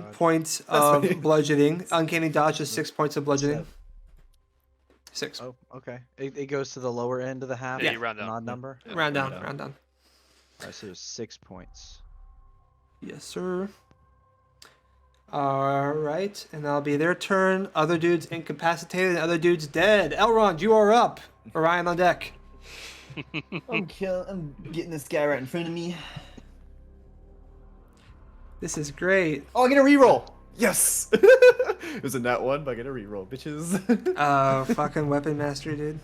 dodge. points of bludgeoning. Uncanny dodge is 6 points of bludgeoning. 6. Oh, okay. It goes to the lower end of the half. Yeah, you round down. Odd number. Yeah, Round down, down. round down. All right, so there's 6 points. Yes, sir. All right, and that'll be their turn. Other dude's incapacitated, other dude's dead. Elrond, you are up. Orion on deck. I'm getting this guy right in front of me. This is great. Oh, I get a reroll. Yes. It was a nat 1, but I get a reroll, bitches. Fucking weapon master, dude.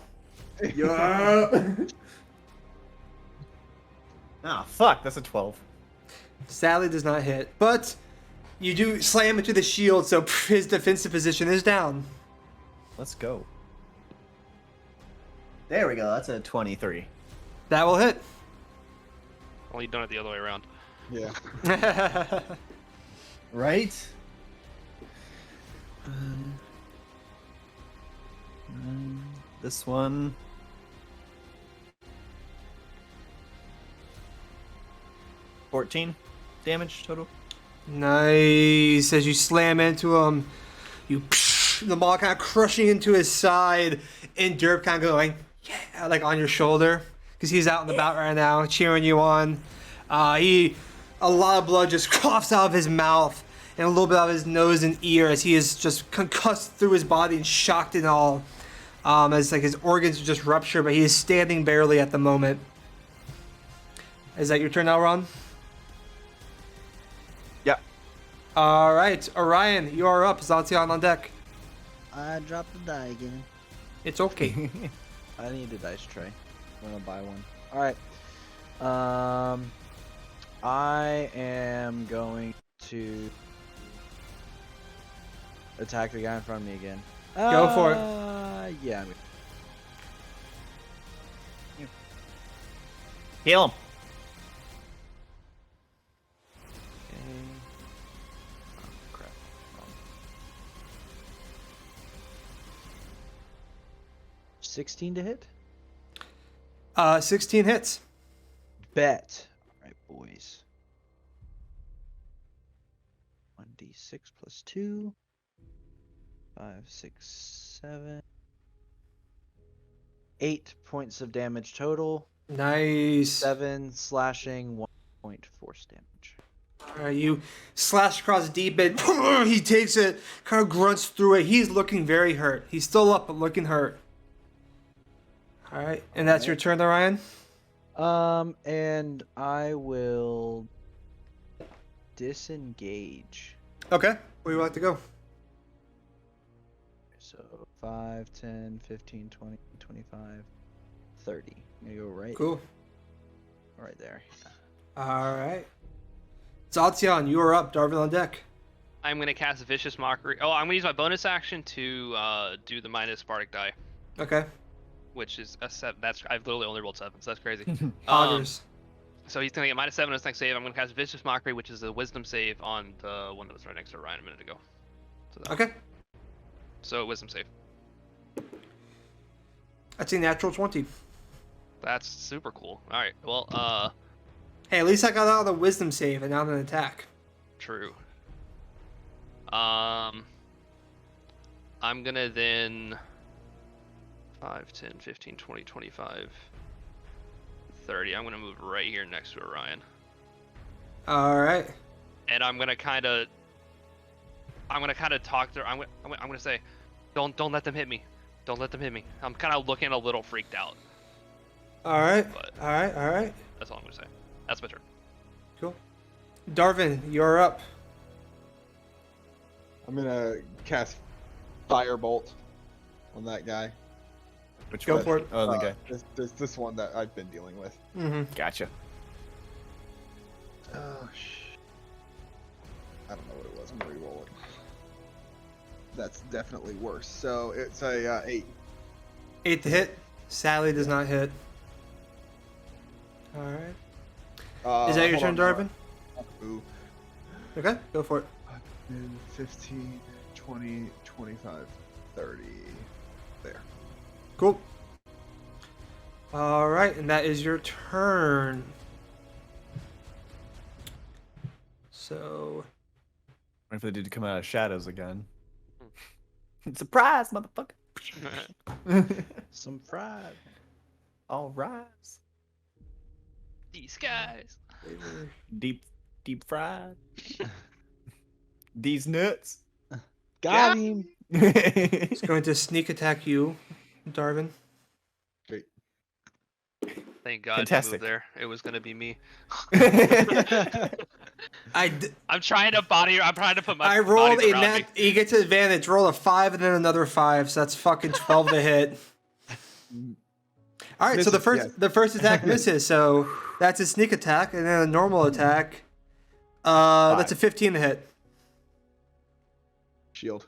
Yeah. Ah, fuck. That's a 12. Sadly does not hit, but you do slam into the shield, so his defensive position is down. Let's go. There we go. That's a 23. That will hit. Well, you've done it the other way around. Yeah. Right? This one. $14 damage total. Nice. As you slam into him, the maul kind of crushing into his side, and Derp kind of going, yeah, like on your shoulder, because he's out and about right now, cheering you on. A lot of blood just coughs out of his mouth and a little bit out of his nose and ear as he is just concussed through his body and shocked and all. As like his organs are just ruptured, but he is standing barely at the moment. Is that your turn now, Ron? Yeah. All right, Orion, you are up. Zaltion on deck. I dropped the die again. It's okay. I need a dice tray. I'm gonna buy one. All right. I am going to attack the guy in front of me again. Go for it. Yeah. Heal him. Okay. Oh, crap. Wrong. 16 to hit? 16 hits. Bet. Alright, boys. 1d6 plus 2. 5, 6, 7. 8 points of damage total. Nice. 7 slashing, 1 point force damage. Alright, you slash across deep and he takes it, kind of grunts through it. He's looking very hurt. He's still up, but looking hurt. Alright, and that's your turn, Orion? And I will disengage. Okay. Where do you like to go? So 5, 10, 15, 20, 25, 30. I'm gonna go right, Cool. right there. Alright. Zaltion, you are up. Darvin on deck. I'm gonna cast Vicious Mockery. Oh, I'm gonna use my bonus action to do the minus Bardic die, Okay. which is a 7. That's I've literally only rolled 7, so that's crazy. Augers. So he's gonna get -7 on his next save. I'm gonna cast Vicious Mockery, which is a Wisdom save on the one that was right next to Ryan a minute ago. So, Okay. so Wisdom save. That's a natural 20. That's super cool. All right. Well, Hey, at least I got out of the wisdom save and not an attack. true. I'm gonna then 5, 10, 15, 20, 25, 30. I'm gonna move right here next to Orion. Alright. And I'm gonna kind of I'm gonna kind of talk to her. I'm gonna say, don't let them hit me. Don't let them hit me. I'm kind of looking a little freaked out. All right. But All right. that's all I'm gonna say. That's my turn. Cool. Darvin, you're up. I'm gonna cast Firebolt on that guy. Which Go one? for it. Oh, the guy. This one that I've been dealing with. Mm-hmm. Gotcha. Oh, I don't know what it was. I'm gonna re-roll it. That's definitely worse. So it's a 8. 8 to hit. Sadly, does not hit. All right. Is that your turn, Darvin? Ooh. Okay, go for it. 15, 20, 25, 30. There. Cool. All right, and that is your turn. So, Wait for the dude to come out of shadows again. Surprise, motherfucker! Some fried. All rise. These guys. Deep fried. These nuts. Got him. it's going to sneak attack you, Darvin. Great. Thank God Fantastic. you moved there. It was gonna be me. I'm trying to put my I rolled bodies a around nat. You get to advantage. Roll a 5 and then another 5. So that's fucking 12 to hit. All right. So the first attack misses. So that's a sneak attack, and then a normal attack. That's a 15 to hit. Shield.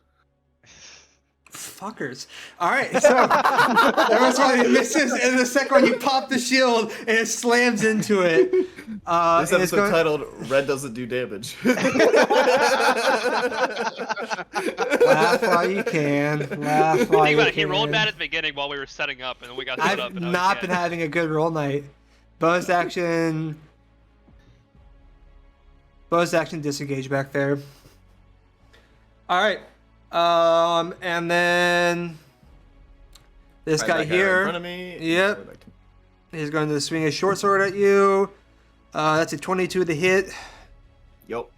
Fuckers. All right. So the first one he misses, and the second one you pop the shield, and it slams into it. This episode titled "Red Doesn't Do Damage." Laugh while you can. Laugh while Think you about it. He can. rolled bad at the beginning while we were setting up, and then we got set up. I've And not been having a good roll night. Bonus action. Bonus action disengage back there. All right. And then this Right, guy that here. in front of me. Yep. He's going to swing a short sword at you. That's a 22 to hit. Yup.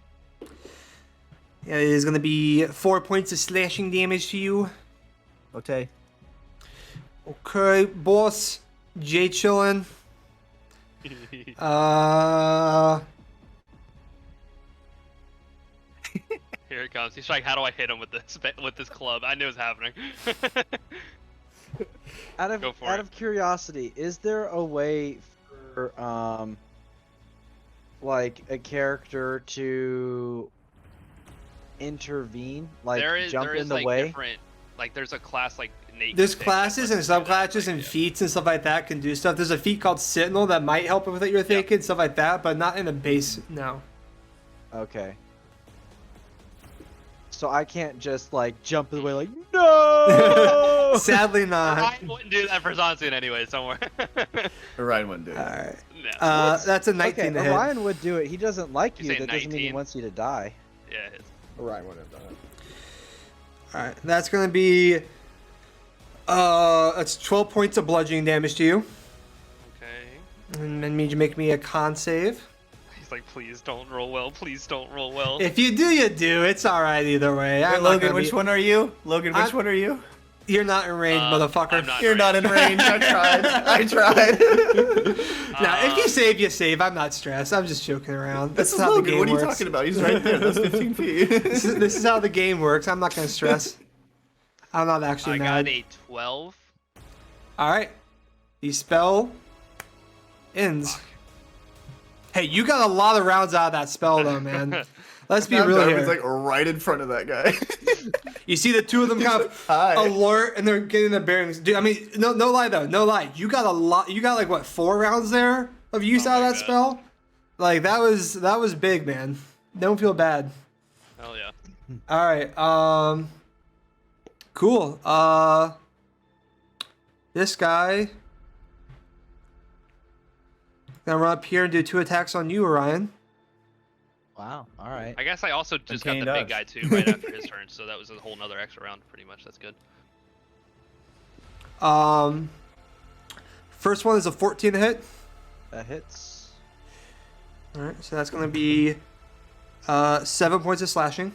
Yeah, it is going to be 4 points of slashing damage to you. Okay. Okay, boss. Jay chillin'. Here it comes. He's like, how do I hit him with this club? I knew it was happening. Go for Out it. of curiosity, is there a way for like a character to intervene, like jump in the like way? different, like there's a class like Nate. There's can pick classes that and lets you do that, subclasses like, and yeah. feats and stuff like that can do stuff. There's a feat called Sentinel that might help with what you're thinking, stuff like that, but not in the base, no. Okay. So I can't just like jump in the way like no. Sadly not. Ryan wouldn't do that for Zanzian anyway, somewhere. Ryan wouldn't do it. Alright. No. That's a 19 Okay, to hit. Orion would do it. He doesn't like You you. say That doesn't mean he 19? wants you to die. Yeah, it's Orion wouldn't have done it. Alright, that's gonna be that's 12 points of bludgeoning damage to you. okay. And then need you make me a con save. He's like, please don't roll well. Please don't roll well. If you do, you do. It's alright either way. Wait, I'm not Logan, gonna which be- one are you? Logan, which I'm- one are you? You're not in range, motherfucker. I'm not in You're not in range. I tried. I tried. Nah, if you save, you save. I'm not stressed. I'm just joking around. This is how the Logan. game What are you works. talking about? He's right there. That's 15 feet. This is how the game works. I'm not gonna stress. I'm not actually I mad. got a 12. All right, the spell ends. Hey, you got a lot of rounds out of that spell, though, man. Let's be Now real Darwin's here. like right in front of that guy. You see the two of them kind of Hi. alert, and they're getting their bearings. Dude, I mean, no lie though, no lie. You got a lot. You got like what 4 rounds there of use Oh out of my that God. spell. Like that was big, man. Don't feel bad. Hell yeah. All right. Cool. This guy gonna run up here and do 2 attacks on you, Orion. Wow. All right. I guess I also just got Kane the big does. guy too right after his turn, so that was a whole nother extra round. Pretty much, that's good. First one is a 14 to hit. That hits. All right, so that's gonna be 7 points of slashing.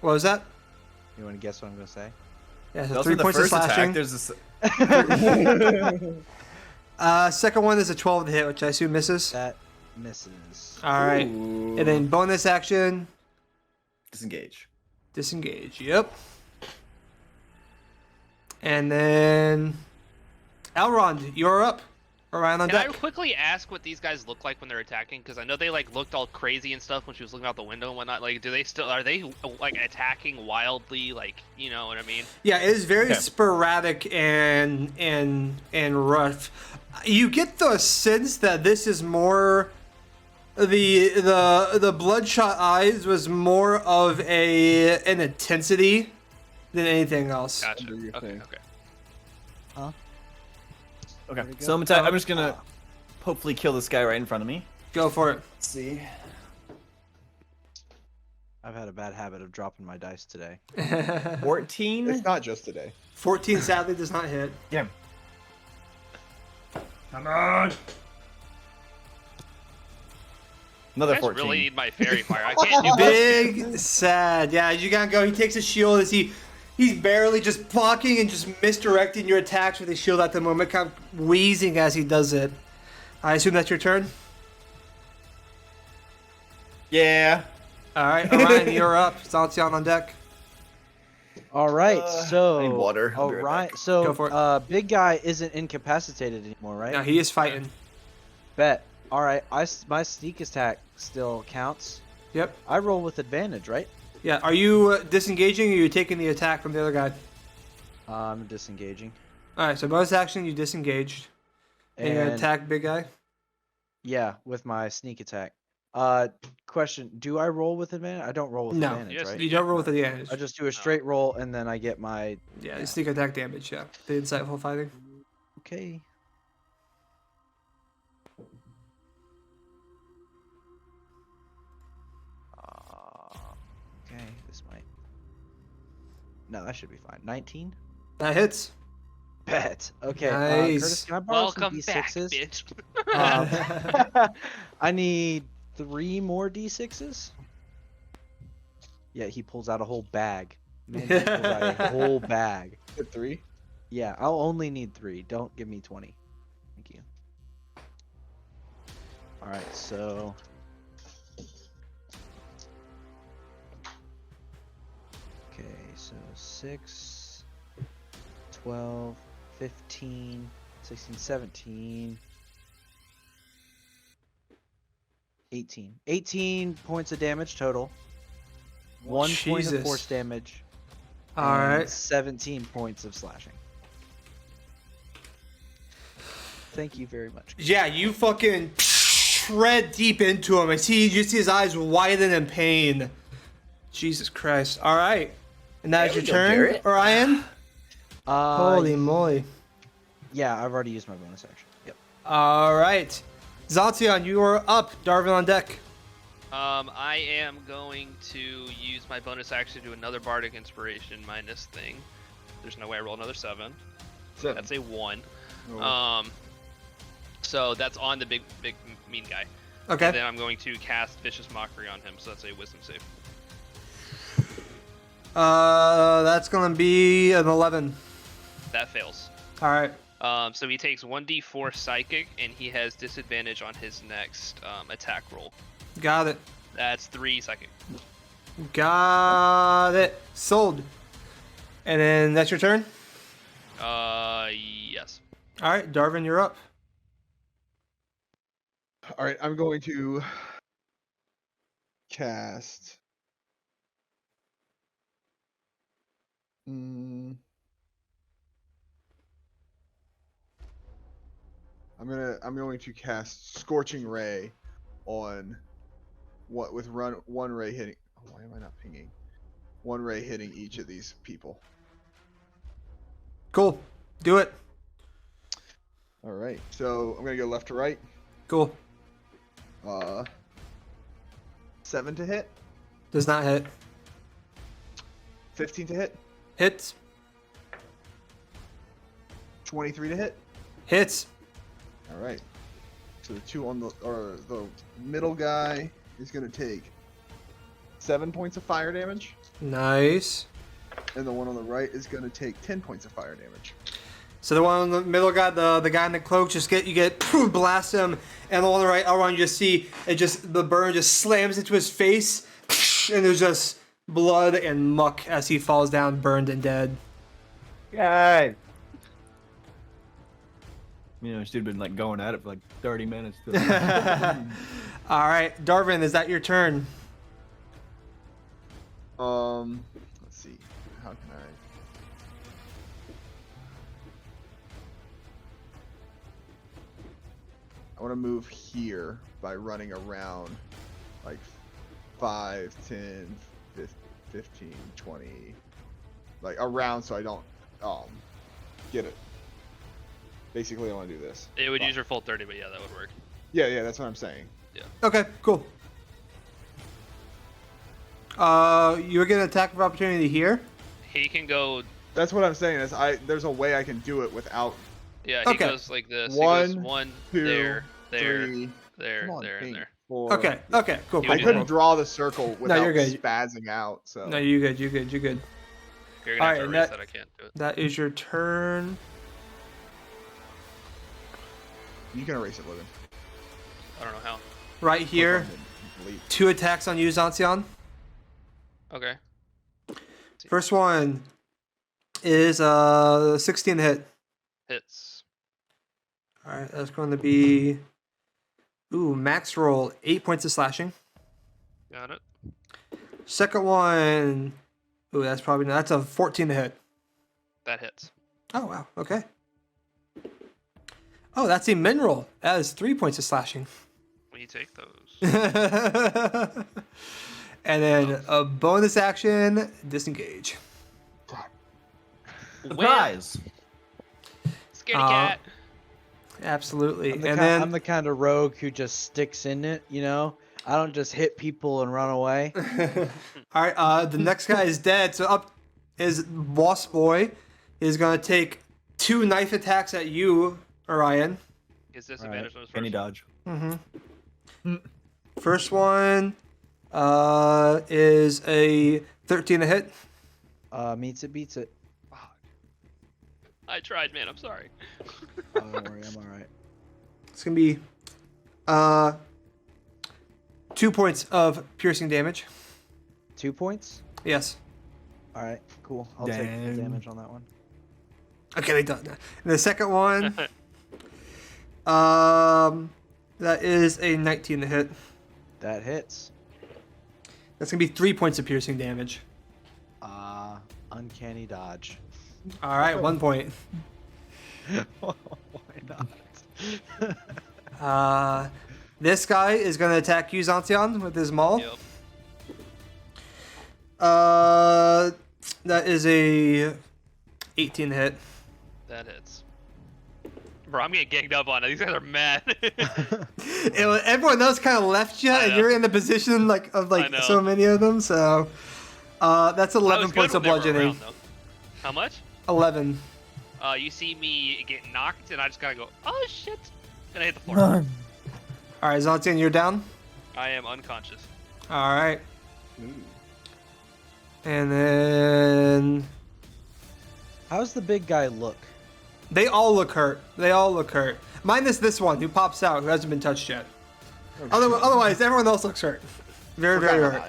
What was that? You want to guess what I'm gonna say? Yeah, so Also, 3 the points of first attack, slashing. there's this. Second one is a 12 to hit, which I assume misses. That misses. All right. Ooh. And then bonus action, Disengage. disengage. Yep. And then Elrond, you're up. Around on Can I deck. quickly ask what these guys look like when they're attacking? Because I know they like looked all crazy and stuff when she was looking out the window and whatnot. Like, are they like attacking wildly? Like, you know what I mean? Yeah, it is very Okay. sporadic and rough. You get the sense that this is more the bloodshot eyes was more of an intensity than anything else. Gotcha. Do your Okay. thing. Okay. Okay, There we so go. I'm just gonna hopefully kill this guy right in front of me. Go for it. Let's see. I've had a bad habit of dropping my dice today. 14. It's not just today. 14 sadly does not hit. Yeah. Come on. Another I just 14. really need my fairy fire. I can't do Big sad. Yeah, you gotta go. He takes his shield as he's barely just blocking and just misdirecting your attacks with his shield at the moment, kind of wheezing as he does it. I assume that's your turn? Yeah. Alright, Orion, you're up. Saltion on deck. All right, so I need water. I'll be right Orion, back. so Go for it. big guy isn't incapacitated anymore, right? No, he is fighting. Bet. All right, my sneak attack still counts. Yep. I roll with advantage, right? Yeah, are you disengaging or are you taking the attack from the other guy? I'm disengaging. Alright, so bonus action, you disengaged. And you're gonna attack big guy? Yeah, with my sneak attack. Question: do I roll with advantage? I don't roll with No. advantage, Yes, right? You don't roll with advantage. I just do a straight roll and then I get my. Yeah, sneak attack damage, yeah. The insightful fighting. Okay. Okay, this might. No, that should be fine. 19. That hits. Bet. Okay. Nice. Curtis, can I borrow Welcome some back, D6s? bitch. I need 3 more D6s. Yeah, he pulls out a whole bag. Man, he pulls out a whole bag. Hit 3. Yeah, I'll only need 3. Don't give me 20. Thank you. Alright, so. Okay, so 6, 12, 15, 16, 17, 18. 18 points of damage total. 1 point Jesus. of force damage. and Alright. 17 points of slashing. Thank you very much. Yeah, you fucking shred deep into him. You see his eyes widen in pain. Jesus Christ. Alright. And that is your There we go, turn, Garrett. Orion? Holy moly. Yeah, I've already used my bonus action. Yep. Alright. Zaltion, you are up. Darvin on deck. I am going to use my bonus action to do another bardic inspiration minus thing. There's no way I roll another 7. 7. That's a 1. Oh. So that's on the big mean guy. And Okay. then I'm going to cast Vicious Mockery on him, so that's a Wisdom save. That's gonna be an 11. That fails. Alright. So he takes 1d4 psychic, and he has disadvantage on his next attack roll. Got it. That's 3 psychic. Got it. Sold. And then that's your turn? Yes. Alright, Darvin, you're up. All right, I'm going to cast. I'm going to cast Scorching Ray on what with one ray hitting. Oh, why am I not pinging? One ray hitting each of these people. Cool. Do it. All right, so I'm gonna go left to right. Cool. 7 to hit, Does not hit. 15 to hit, Hits. 23 to hit. Hits. All right. So the two on the middle guy is going to take 7 points of fire damage, Nice. and the one on the right is going to take 10 points of fire damage. So the one in the middle guy, the guy in the cloak, you get blast him, and the one on the right, Elrond, you just see the burn just slams into his face, and there's just blood and muck as he falls down, burned and dead. Yay! You know, this dude been like going at it for like 30 minutes. All right, Darvin, is that your turn? Let's see. How can I want to move here by running around like 5, 10, 15, 20, like around so I don't get it. Basically, I want to do this. It would use your full 30, but yeah, that would work. Yeah, that's what I'm saying. Okay, cool. You're getting attack of opportunity here. He can go. That's what I'm saying. Is there's a way I can do it without Yeah, he Okay. goes like this. One, he goes 1, 2, there, 3. there, Come on, there, and Pink. there. 4. Okay, cool. He I would do couldn't that. draw the circle without you're good. spazzing out. So No, you're good. You're good. You're gonna have Alright, to and erase that- that. I can't do it. That is your turn. you can erase it, Logan. I don't know how. Right here, Click on the delete. 2 attacks on you, Zancian. Okay. First one is 16 to hit. Hits. All right, that's going to be max roll 8 points of slashing. Got it. Second one, that's a 14 to hit. That hits. Oh wow, okay. Oh, that's a mineral. That is 3 points of slashing. We take those. And then a bonus action, disengage. Surprise! Scaredy cat. Absolutely. I'm And the kind of rogue who just sticks in it, you know? I don't just hit people and run away. all right, the next guy is dead. So up is Boss Boy. Is going to take 2 knife attacks at you, Orion. Is disadvantage on his Any first? dodge. First one is a 13 to hit. Meets it, beats it. I tried, man. I'm sorry. Oh, don't worry, I'm alright. It's going to be 2 points of piercing damage. 2 points? Yes. Alright, cool. I'll take Damn. the damage on that one. Okay, they done. And the second one, that is a 19 to hit. That hits. That's going to be 3 points of piercing damage. Uncanny dodge. All right, 1 point. Why not? This guy is going to attack you, Zancian, with his maul. Yep. That is a 18 to hit. That hits. Bro, I'm getting ganged up on it. These guys are mad. Everyone else kind of left you, I and know. you're in the position I know. so many of them. So that's I 11 was points good of when they were bludgeoning. around, though. How much? 11. You see me get knocked, and I just gotta go, oh shit, and I hit the floor. All right, Zancian, you're down. I am unconscious. All right. And then How's the big guy look? they all look hurt. Minus this one who pops out, who hasn't been touched yet. Otherwise, everyone else looks hurt. Very, very hurt.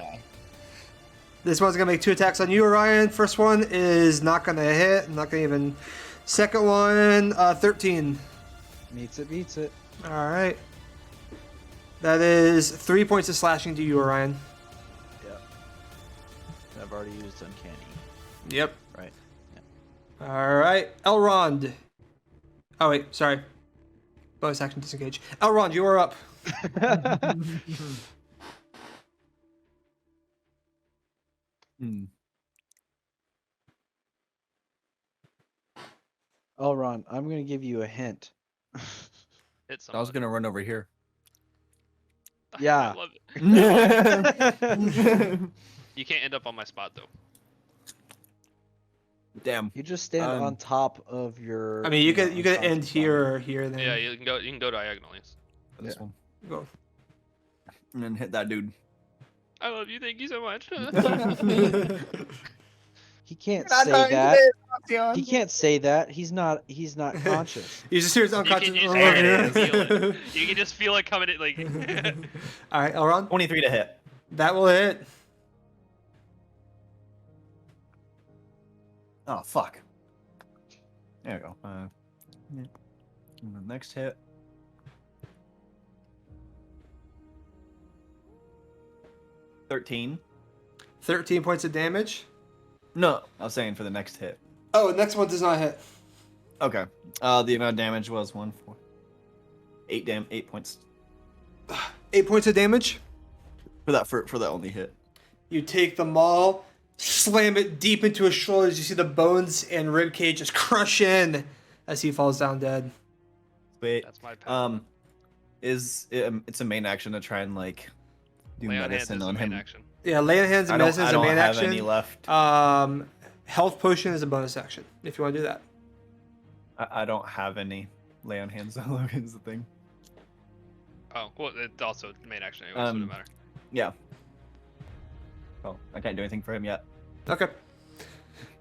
This one's gonna make 2 attacks on you, Orion. First one is not gonna hit. Not gonna even. Second one, 13. Meets it, beats it. All right. That is 3 points of slashing to you, Orion. Yep. I've already used uncanny. Yep. Right. All right, Elrond. Oh wait, sorry. Bonus action disengage. Elrond, you are up. Elrond, I'm gonna give you a hint. Hit I was somebody. gonna run over here. Yeah. I love it. You can't end up on my spot though. Damn. You just stand on top of your. I mean, you could on top end of here or here. Then Yeah, you can go diagonally. This Yeah. one. go. And then hit that dude. I love you. Thank you so much. He can't Not say dying that. today, Leon. He can't say that. He's not conscious. You just hear his You unconscious. can just hear it, feel it. You can just feel it coming in, like. All right, Elron. 23 to hit. That will hit. Oh, fuck. There we go. Yeah. And the next hit. 13. 13 points of damage. No, I was saying for the next hit. Oh, the next one does not hit. Okay. The amount of damage was 1, 4, 8 points 8 points of damage. for that only hit. You take the maul, slam it deep into his shoulders. You see the bones and rib cage just crush in as he falls down dead. Wait. That's my power. It's a main action to try and like do Lay on hands medicine is on the main him. action. Yeah, lay on hands and medicine I is a don't main have action. any left. Health potion is a bonus action if you want to do that. I don't have any lay on hands on Logan's the thing. Oh, well, it's also the main action anyway, so it doesn't matter. Yeah. Oh, I can't do anything for him yet. Okay.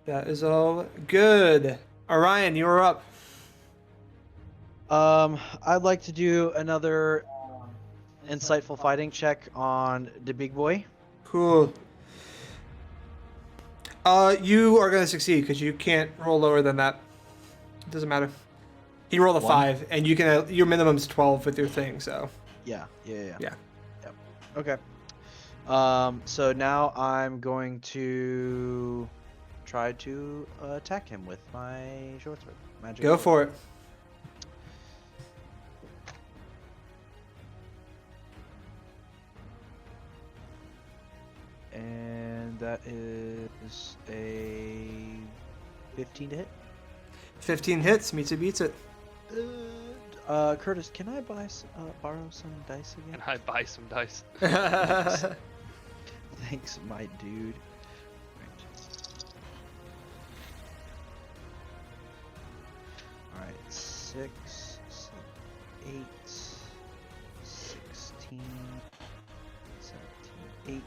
That is all good. Orion, you are up. I'd like to do another insightful fighting check on the big boy. Cool. You are going to succeed because you can't roll lower than that. It doesn't matter. He rolled a 5, and you can your minimum's 12 with your thing, so. Yeah. Yeah. Yep. Okay. So now I'm going to try to attack him with my short sword. Magic Go sword. for it. And that is a 15 to hit. 15 hits, meets it, beats it. Curtis, can I borrow some dice again? And I buy some dice. Thanks, my dude. Alright, 6, 7, 8, 16, 17,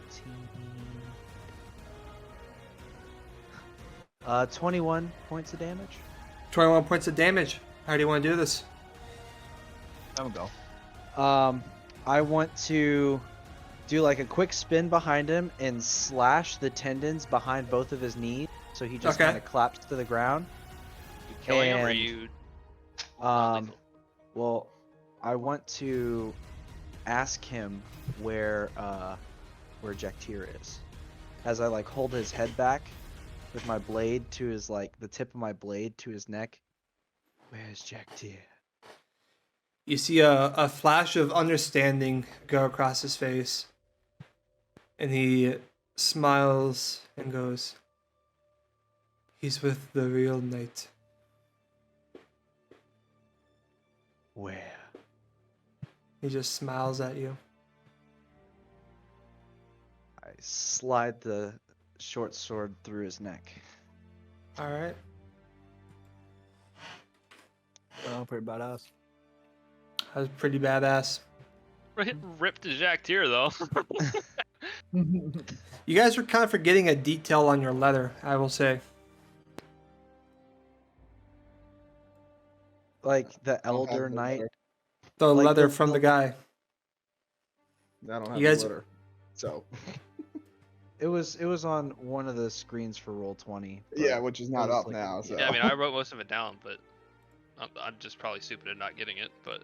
18. 21 points of damage. 21 points of damage. How do you want to do this? I'm gonna go. I want to do like a quick spin behind him and slash the tendons behind both of his knees, so he just Okay. kind of collapsed to the ground. You killing him or And, you? Well, I want to ask him where Jaktyr is, as I like hold his head back with my blade to his the tip of my blade to his neck. Where's Jaktyr? You see a flash of understanding go across his face. And he smiles and goes, "He's with the real knight." Where? He just smiles at you. I slide the short sword through his neck. All right. Oh, pretty badass. That was pretty badass. Ripped to Jaktyr though. You guys are kind of forgetting a detail on your letter, I will say. Like the I don't have elder the knight. letter. The Like letter the- from the guy. I don't have You guys- the letter. So It was on one of the screens for Roll20. yeah, which is not was up like- now. So Yeah, I mean, I wrote most of it down, but I'm just probably stupid at not getting it. But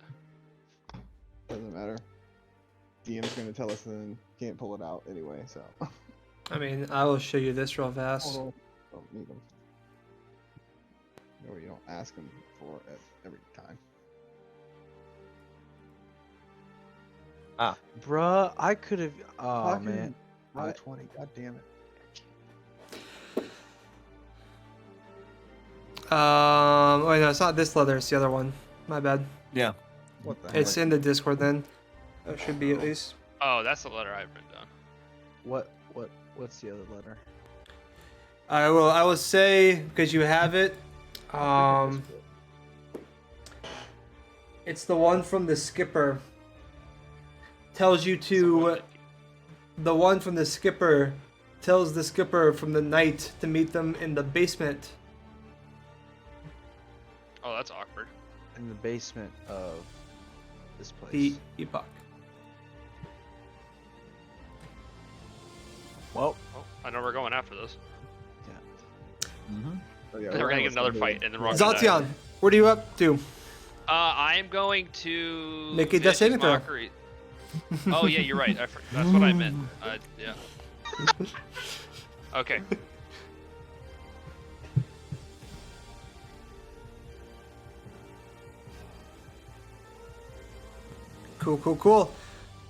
doesn't matter. DM's gonna tell us and can't pull it out anyway. So I mean, I will show you this real fast. don't need them. Or you don't ask them for it every time. Bruh, I could have. Oh Fucking man. Roll 20. God damn it. Wait, no, it's not this letter. It's the other one. My bad. Yeah. What the hell? It's in the Discord then. It should be at least. oh, that's the letter I've written down. What's the other letter? I will say because you have it. It's the one from the skipper. Tells you to the one from the skipper tells the skipper from the knight to meet them in the basement. Oh, that's awkward. In the basement of this place. The epoch. Well, Oh, I know we're going after this. mm-hmm. Oh, yeah, We're gonna get let's another go fight, and then we're all Yeah. gonna die. Zaltion, what are you up to? I am going to Make a death Vicious saving throw. Mockery. Oh yeah, you're right. That's what I meant. Yeah. Okay. Cool.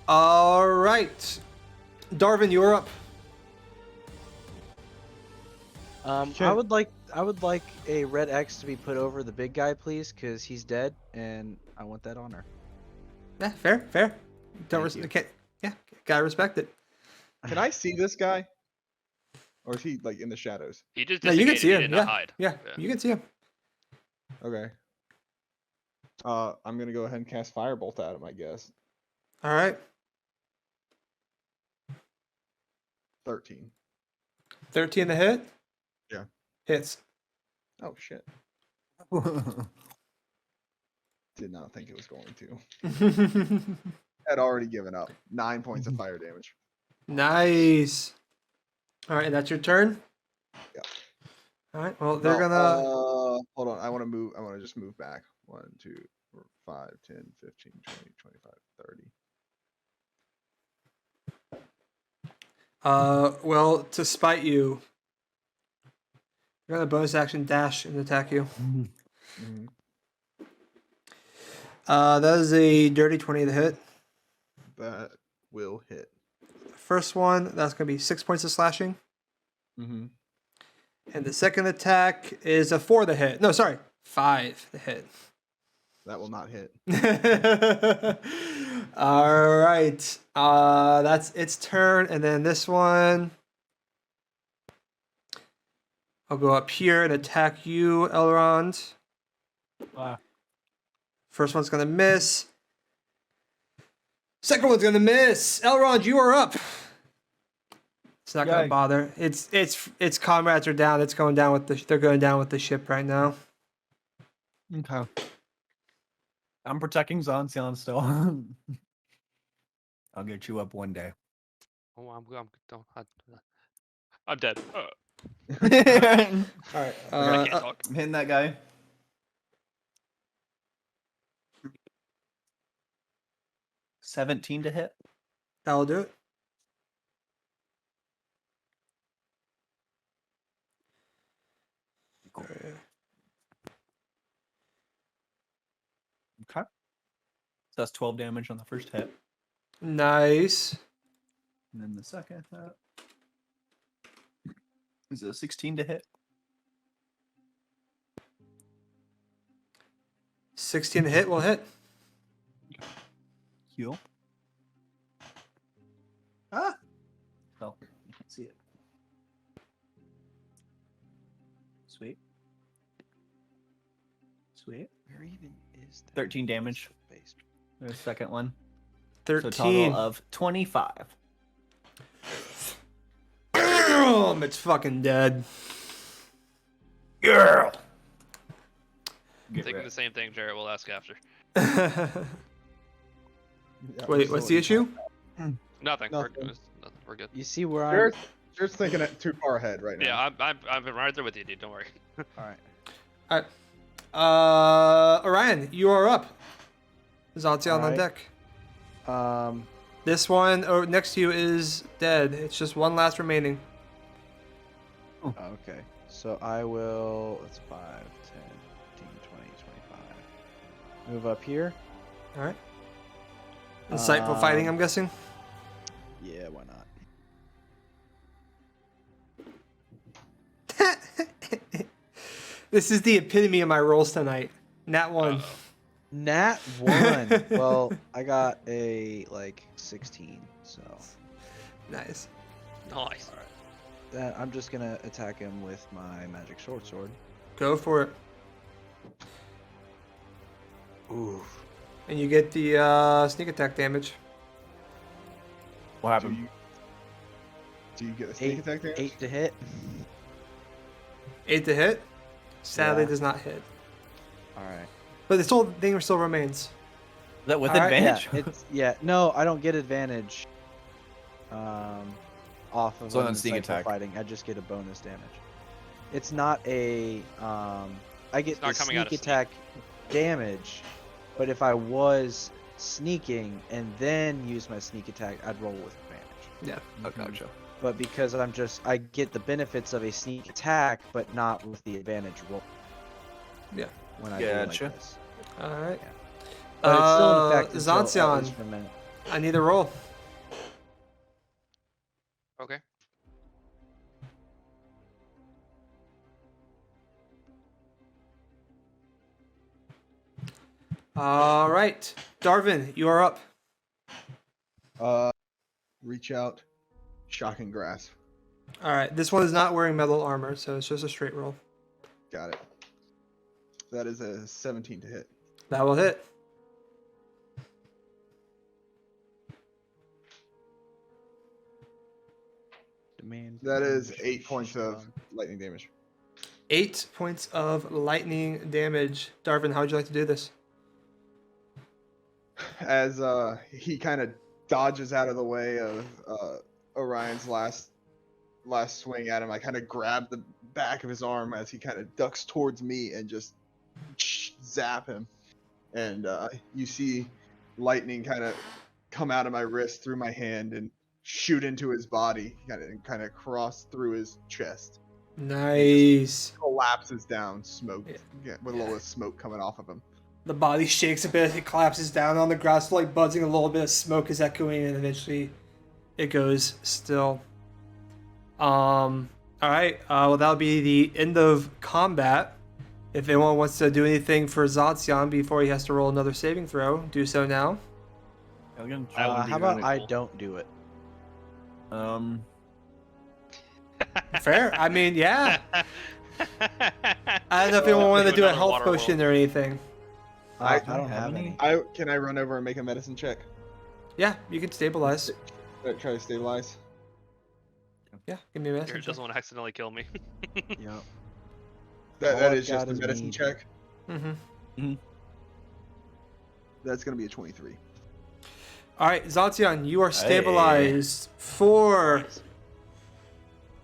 All right. Darvin, you're up. I would like a red X to be put over the big guy, please, because he's dead, and I want that honor. Yeah, fair. Don't Thank you. can't, yeah, gotta respect it. Can I see this guy? Or is he like in the shadows? He just No, you can disengageed. see He him. did Yeah, not hide. yeah, you can see him. Okay. I'm gonna go ahead and cast Firebolt at him, I guess. All right. 13. 13 to hit. Yeah. Hits. Oh shit. Did not think it was going to. Had already given up. 9 points of fire damage. Nice. All right, and that's your turn. Yeah. All right. Well, they're No, gonna. hold on. I want to move. I want to just move back. 1, 2, 4, 5, 10, 15, 20, 25, 30. Well, to spite you, they're gonna bonus action dash and attack you. Mhm. That is a dirty 20 to hit. That will hit. First one, that's gonna be 6 points of slashing. Mm-hmm. And the second attack is a 4 to hit. No, sorry, 5 to hit. That will not hit. All right. That's its turn, and then this one, I'll go up here and attack you, Elrond. First one's gonna miss. Second one's gonna miss. Elrond, you are up. It's not gonna Yikes. bother. Its comrades are down. It's going down with the. They're going down with the ship right now. Okay. I'm protecting Zancian still. I'll get you up one day. Oh, I'm dead. All right. I can't talk. I'm hitting that guy. $17 to hit. That'll do it. Cool. Okay. So that's 12 damage on the first hit. Nice. And then the second hit is a 16 to hit. 16 to hit will hit. Heal. Ah! Well, you can't see it. Sweet. Sweet. Where even is that? 13 damage. Base? The second one. 13. So total of 25. Boom! It's fucking dead. Girl! Thinking the same thing, Jarrett. We'll ask after. Yeah, Wait, what's the issue? Nothing. Nothing. We're good. You see where I'm? Jared's thinking it too far ahead right now. Yeah, I'm right there with you, dude. Don't worry. All right. Orion, you are up. Zaltion on Alright. deck. Um, This one next to you is dead. It's just one last remaining. okay. So I will. That's 5, 10, 15, 20, 25. Move up here. All right. Insightful fighting, I'm guessing. Yeah, why not? This is the epitome of my rolls tonight. Nat 1. Uh-oh. Nat 1. Well, I got a 16, so Nice. Nice. that I'm just gonna attack him with my magic sword. Go for it. Ooh. And you get the sneak attack damage. What happened? Do you get a sneak attack damage? 8 to hit. 8 to hit. Sadly, Yeah. does not hit. All right. But the thing still remains. Is that with All right, advantage? No, I don't get advantage. Off of So on an sneak insightful attack. fighting, I just get a bonus damage. It's not a I get It's not the coming out sneak of attack damage, but if I was sneaking and then use my sneak attack, I'd roll with advantage. Yeah. Oh, gotcha. But because I get the benefits of a sneak attack, but not with the advantage roll. Yeah. When I do like Gotcha. this. All right. But it's still in effect until, at Zancian, least for a minute. I need a roll. Okay. All right. Darvin, you are up. Reach out, shocking grasp. All right. This one is not wearing metal armor, so it's just a straight roll. Got it. That is a 17 to hit. That will hit. Demand That is damage, 8 points of strong. lightning damage. 8 points of lightning damage. Darvin, how would you like to do this? As he kind of dodges out of the way of Orion's last swing at him, I kind of grab the back of his arm as he kind of ducks towards me and just zap him. And you see lightning kind of come out of my wrist through my hand and shoot into his body, kind of cross through his chest. Nice. Collapses down, smoke, Yeah. with a little smoke coming off of him. The body shakes a bit. It collapses down on the grass, like buzzing. A little bit of smoke is echoing, and eventually it goes still. All right. Well, that'll be the end of combat. If anyone wants to do anything for Zacian before he has to roll another saving throw, do so now. That would be How about really I cool. don't do it? Fair. I mean, yeah. I don't know if anyone wanted to do a health potion or anything. I don't have any. Can I run over and make a medicine check? Yeah, you can stabilize. Try to stabilize. Yeah, give me a Garrett message. doesn't want to accidentally kill me. Yeah. That All I've is just got a is medicine mead. check. Mm-hmm. That's gonna be a 23. All right, Zacian, you are stabilized for.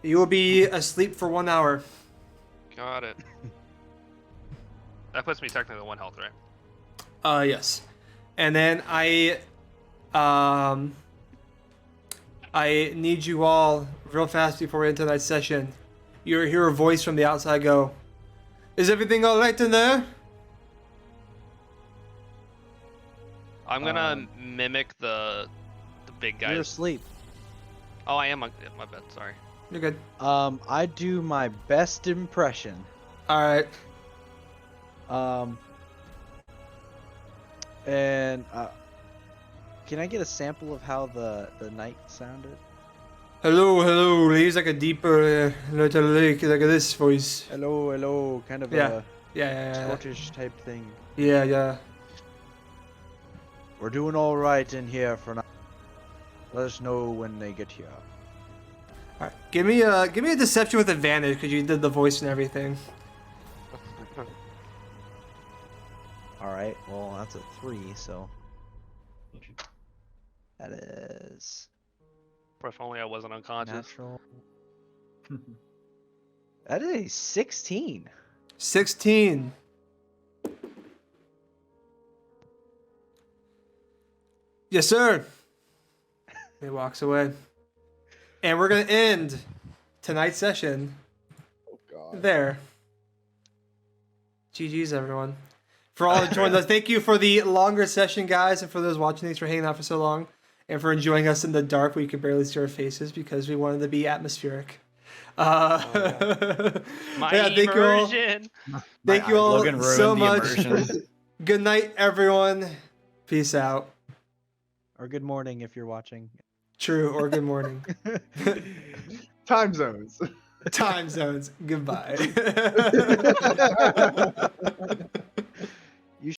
You will be asleep for 1 hour. Got it. That puts me technically at 1 health, right? Yes, and then I need you all real fast before we enter that session. You hear a voice from the outside go, "Is everything all right in there?" I'm gonna mimic the big You're guys. asleep. Oh, I am. My bad. Sorry. You're good. I do my best impression. All right. And can I get a sample of how the night sounded? Hello. He's like a deeper, little like this voice. Hello, kind of Yeah. a Yeah. Scottish type thing. Yeah. We're doing all right in here for now. Let us know when they get here. All right. Give me a deception with advantage because you did the voice and everything. All right. Well, that's a 3, so that is If only I wasn't unconscious. natural. That is a 16. 16. Yes, sir. He walks away. And we're going to end tonight's session Oh god. there. GG's, everyone. For all who joined us, thank you for the longer session, guys, and for those watching, thanks for hanging out for so long, and for enjoying us in the dark where you could barely see our faces because we wanted to be atmospheric. My yeah, thank you all. immersion. Thank you all Logan ruined so the much. immersion. Good night, everyone. Peace out. Or good morning if you're watching. True, or good morning. Time zones. Time zones. Goodbye.